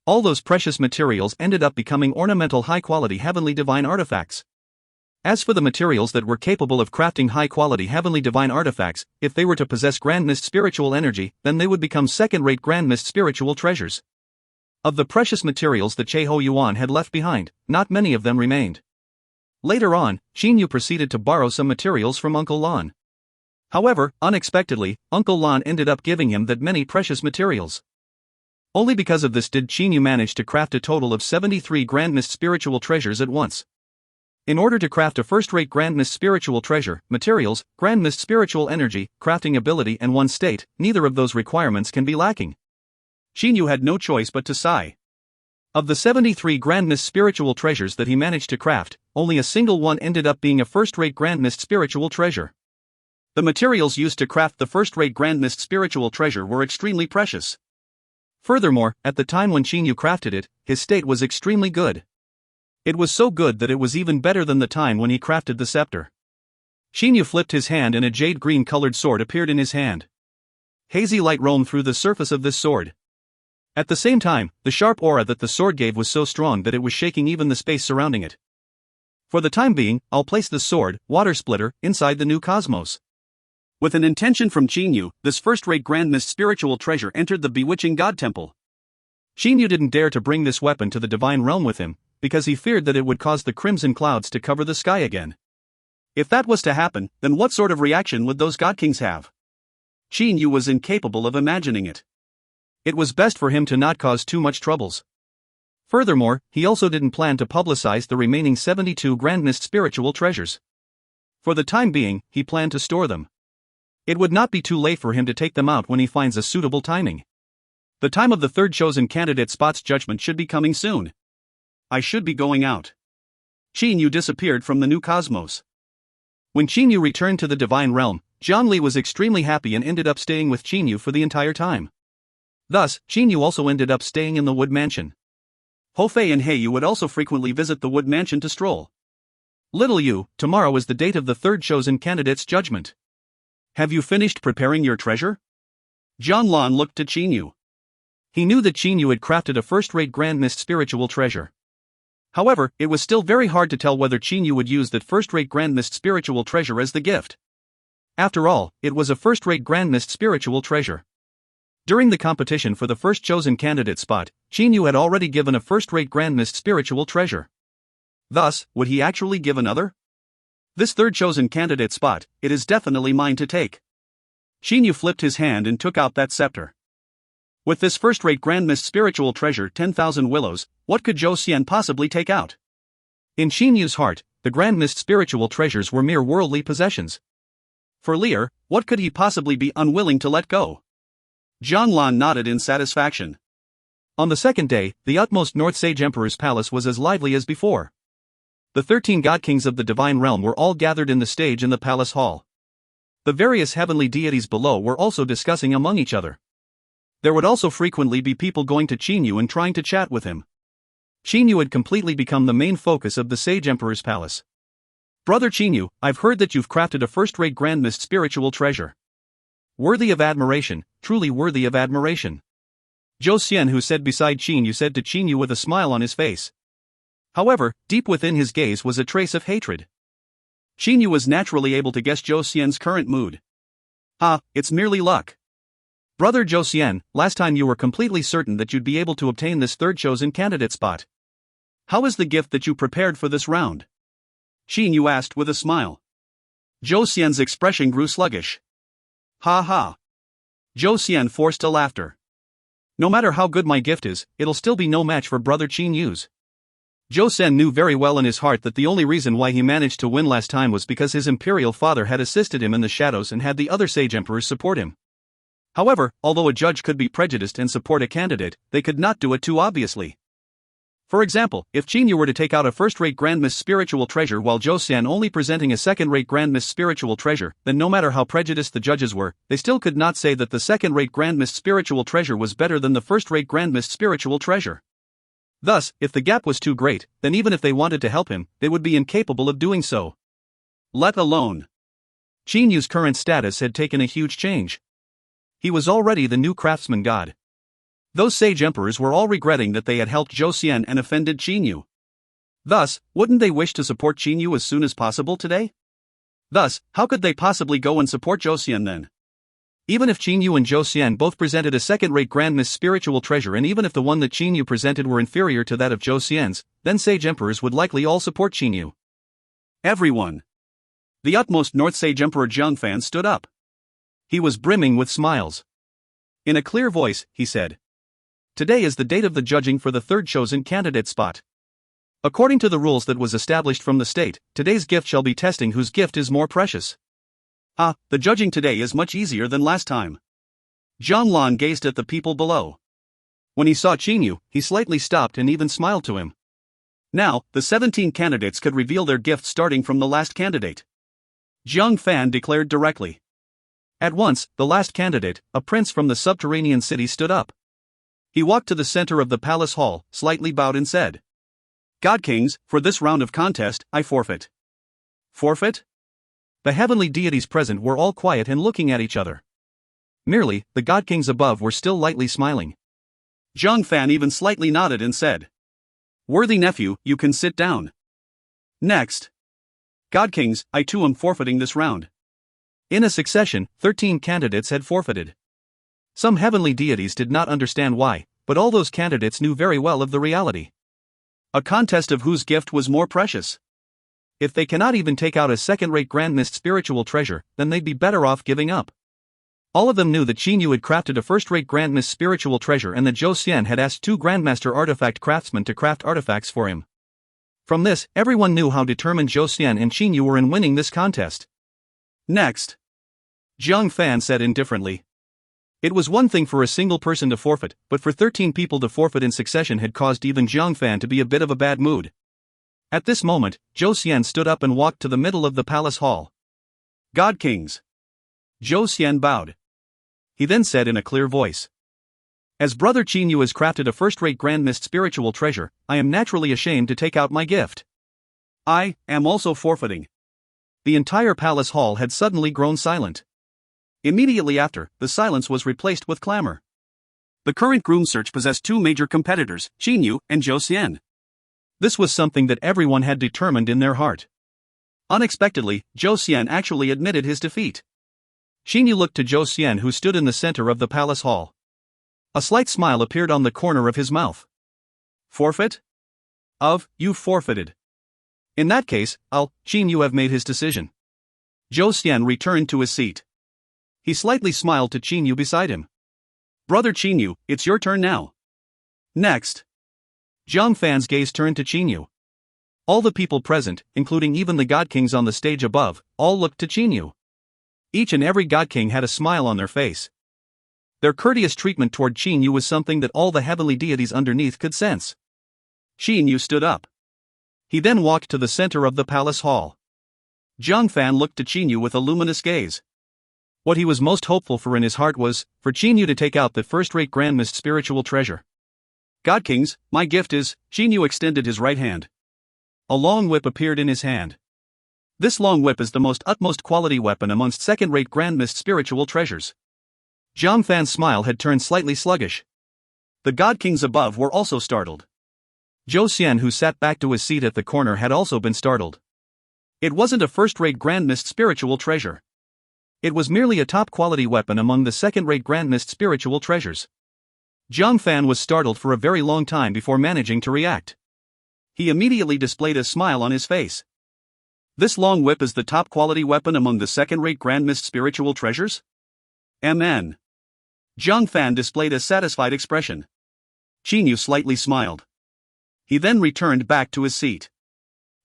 All those precious materials ended up becoming ornamental high-quality heavenly divine artifacts. As for the materials that were capable of crafting high-quality heavenly divine artifacts, if they were to possess Grand Mist spiritual energy, then they would become second-rate Grand Mist spiritual treasures. Of the precious materials that Che Ho Yuan had left behind, not many of them remained. Later on, Qin Yu proceeded to borrow some materials from Uncle Lan. However, unexpectedly, Uncle Lan ended up giving him that many precious materials. Only because of this did Qin Yu manage to craft a total of 73 Grand Mist spiritual treasures at once. In order to craft a first-rate Grand Mist spiritual treasure, materials, Grand Mist spiritual energy, crafting ability and one state, neither of those requirements can be lacking. Qin Yu had no choice but to sigh. Of the 73 Grand Mist spiritual treasures that he managed to craft, only a single one ended up being a first-rate Grand Mist spiritual treasure. The materials used to craft the first-rate Grand Mist spiritual treasure were extremely precious. Furthermore, at the time when Qin Yu crafted it, his state was extremely good. It was so good that it was even better than the time when he crafted the scepter. Qin Yu flipped his hand and a jade-green colored sword appeared in his hand. Hazy light roamed through the surface of this sword. At the same time, the sharp aura that the sword gave was so strong that it was shaking even the space surrounding it. For the time being, I'll place the sword, Water Splitter, inside the new cosmos. With an intention from Qin Yu, this first-rate Grand Mist spiritual treasure entered the bewitching God Temple. Qin Yu didn't dare to bring this weapon to the divine realm with him, because he feared that it would cause the crimson clouds to cover the sky again. If that was to happen, then what sort of reaction would those God Kings have? Qin Yu was incapable of imagining it. It was best for him to not cause too much troubles. Furthermore, he also didn't plan to publicize the remaining 72 Grand Mist spiritual treasures. For the time being, he planned to store them. It would not be too late for him to take them out when he finds a suitable timing. The time of the third chosen candidate spot's judgment should be coming soon. I should be going out. Qin Yu disappeared from the new cosmos. When Qin Yu returned to the divine realm, Jiang Li was extremely happy and ended up staying with Qin Yu for the entire time. Thus, Qin Yu also ended up staying in the wood mansion. Ho Fei and He Yu would also frequently visit the wood mansion to stroll. Little Yu, tomorrow is the date of the third chosen candidate's judgment. Have you finished preparing your treasure? Jiang Lan looked to Qin Yu. He knew that Qin Yu had crafted a first-rate Grand Mist spiritual treasure. However, it was still very hard to tell whether Qin Yu would use that first-rate Grand Mist spiritual treasure as the gift. After all, it was a first-rate Grand Mist spiritual treasure. During the competition for the first chosen candidate spot, Qin Yu had already given a first-rate Grand Mist spiritual treasure. Thus, would he actually give another? This third chosen candidate spot, it is definitely mine to take. Qin Yu flipped his hand and took out that scepter. With this first-rate Grand Mist spiritual treasure 10,000 willows, what could Zhou Xian possibly take out? In Qin Yu's heart, the Grand Mist spiritual treasures were mere worldly possessions. For Lear, what could he possibly be unwilling to let go? Jiang Lan nodded in satisfaction. On the second day, the utmost North Sage Emperor's palace was as lively as before. The 13 God Kings of the divine realm were all gathered in the stage in the palace hall. The various heavenly deities below were also discussing among each other. There would also frequently be people going to Qin Yu and trying to chat with him. Qin Yu had completely become the main focus of the Sage Emperor's palace. Brother Qin Yu, I've heard that you've crafted a first-rate Grand Mist spiritual treasure. Worthy of admiration, truly worthy of admiration. Zhou Xian, who sat beside Qin Yu, said to Qin Yu with a smile on his face. However, deep within his gaze was a trace of hatred. Qin Yu was naturally able to guess Zhou Xian's current mood. It's merely luck. Brother Zhou Xian, last time you were completely certain that you'd be able to obtain this third chosen candidate spot. How is the gift that you prepared for this round? Qin Yu asked with a smile. Zhou Xian's expression grew sluggish. Ha ha. Zhou Xian forced a laughter. No matter how good my gift is, it'll still be no match for Brother Qin Yu's. Zhou Xian knew very well in his heart that the only reason why he managed to win last time was because his imperial father had assisted him in the shadows and had the other sage emperors support him. However, although a judge could be prejudiced and support a candidate, they could not do it too obviously. For example, if Qin Yu were to take out a first-rate Grand Mist spiritual treasure while Zhou Xian only presenting a second-rate Grand Mist spiritual treasure, then no matter how prejudiced the judges were, they still could not say that the second-rate Grand Mist spiritual treasure was better than the first-rate Grand Mist spiritual treasure. Thus, if the gap was too great, then even if they wanted to help him, they would be incapable of doing so. Let alone. Qin Yu's current status had taken a huge change. He was already the new craftsman god. Those sage emperors were all regretting that they had helped Zhou Xian and offended Qin Yu. Thus, wouldn't they wish to support Qin Yu as soon as possible today? Thus, how could they possibly go and support Zhou Xian then? Even if Qin Yu and Zhou Xian both presented a second-rate grandmist spiritual treasure, and even if the one that Qin Yu presented were inferior to that of Zhou Xian's, then sage emperors would likely all support Qin Yu. Everyone. The utmost North Sage Emperor Jiang Fan stood up. He was brimming with smiles. In a clear voice, he said, "Today is the date of the judging for the third chosen candidate spot. According to the rules that was established from the state, today's gift shall be testing whose gift is more precious. The judging today is much easier than last time." Zhang Lan gazed at the people below. When he saw Qin Yu, he slightly stopped and even smiled to him. Now, the 17 candidates could reveal their gifts starting from the last candidate. Jiang Fan declared directly. At once, the last candidate, a prince from the subterranean city, stood up. He walked to the center of the palace hall, slightly bowed and said, "God Kings, for this round of contest, I forfeit." Forfeit? The heavenly deities present were all quiet and looking at each other. Merely, the God Kings above were still lightly smiling. Zhang Fan even slightly nodded and said, "Worthy nephew, you can sit down." Next. God Kings, I too am forfeiting this round. In a succession, 13 candidates had forfeited. Some heavenly deities did not understand why, but all those candidates knew very well of the reality. A contest of whose gift was more precious. If they cannot even take out a second-rate grandmist spiritual treasure, then they'd be better off giving up. All of them knew that Qin Yu had crafted a first-rate grandmist spiritual treasure and that Zhou Xian had asked 2 grandmaster artifact craftsmen to craft artifacts for him. From this, everyone knew how determined Zhou Xian and Qin Yu were in winning this contest. Next. Jiang Fan said indifferently. It was one thing for a single person to forfeit, but for 13 people to forfeit in succession had caused even Jiang Fan to be a bit of a bad mood. At this moment, Zhou Xian stood up and walked to the middle of the palace hall. God Kings. Zhou Xian bowed. He then said in a clear voice, "As Brother Qin Yu has crafted a first-rate grandmist spiritual treasure, I am naturally ashamed to take out my gift. I am also forfeiting." The entire palace hall had suddenly grown silent. Immediately after, the silence was replaced with clamor. The current groom search possessed 2 major competitors, Qin Yu and Zhou Xian. This was something that everyone had determined in their heart. Unexpectedly, Zhou Xian actually admitted his defeat. Qin Yu looked to Zhou Xian, who stood in the center of the palace hall. A slight smile appeared on the corner of his mouth. Forfeit? You forfeited. In that case, Qin Yu have made his decision. Zhou Xian returned to his seat. He slightly smiled to Qin Yu beside him. Brother Qin Yu, it's your turn now. Next. Jiang Fan's gaze turned to Qin Yu. All the people present, including even the God Kings on the stage above, all looked to Qin Yu. Each and every God King had a smile on their face. Their courteous treatment toward Qin Yu was something that all the heavenly deities underneath could sense. Qin Yu stood up. He then walked to the center of the palace hall. Jiang Fan looked to Qin Yu with a luminous gaze. What he was most hopeful for in his heart was for Qin Yu to take out the first-rate grandmist spiritual treasure. God Kings, my gift is. Qin Yu extended his right hand. A long whip appeared in his hand. This long whip is the most utmost quality weapon amongst second-rate grandmist spiritual treasures. Jiang Fan's smile had turned slightly sluggish. The God Kings above were also startled. Zhou Xian, who sat back to his seat at the corner, had also been startled. It wasn't a first-rate grandmist spiritual treasure. It was merely a top-quality weapon among the second-rate grandmist spiritual treasures. Jiang Fan was startled for a very long time before managing to react. He immediately displayed a smile on his face. This long whip is the top-quality weapon among the second-rate grandmist spiritual treasures? MN. Jiang Fan displayed a satisfied expression. Qin Yu slightly smiled. He then returned back to his seat.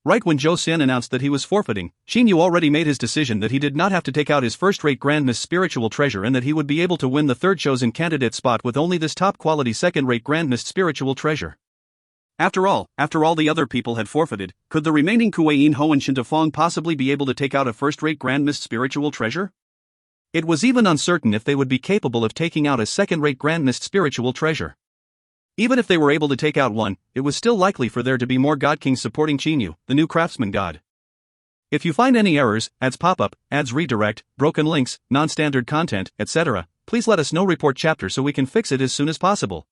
Right when Zhou Xian announced that he was forfeiting, Qin Yu already made his decision that he did not have to take out his first-rate grandmist spiritual treasure and that he would be able to win the third chosen candidate spot with only this top-quality second-rate grandmist spiritual treasure. After all the other people had forfeited, could the remaining Kuei-in Ho and Shintafong possibly be able to take out a first-rate grandmist spiritual treasure? It was even uncertain if they would be capable of taking out a second-rate grandmist spiritual treasure. Even if they were able to take out one, it was still likely for there to be more God Kings supporting Qin Yu, the new craftsman god. If you find any errors, ads pop-up, ads redirect, broken links, non-standard content, etc., please let us know. Report chapter so we can fix it as soon as possible.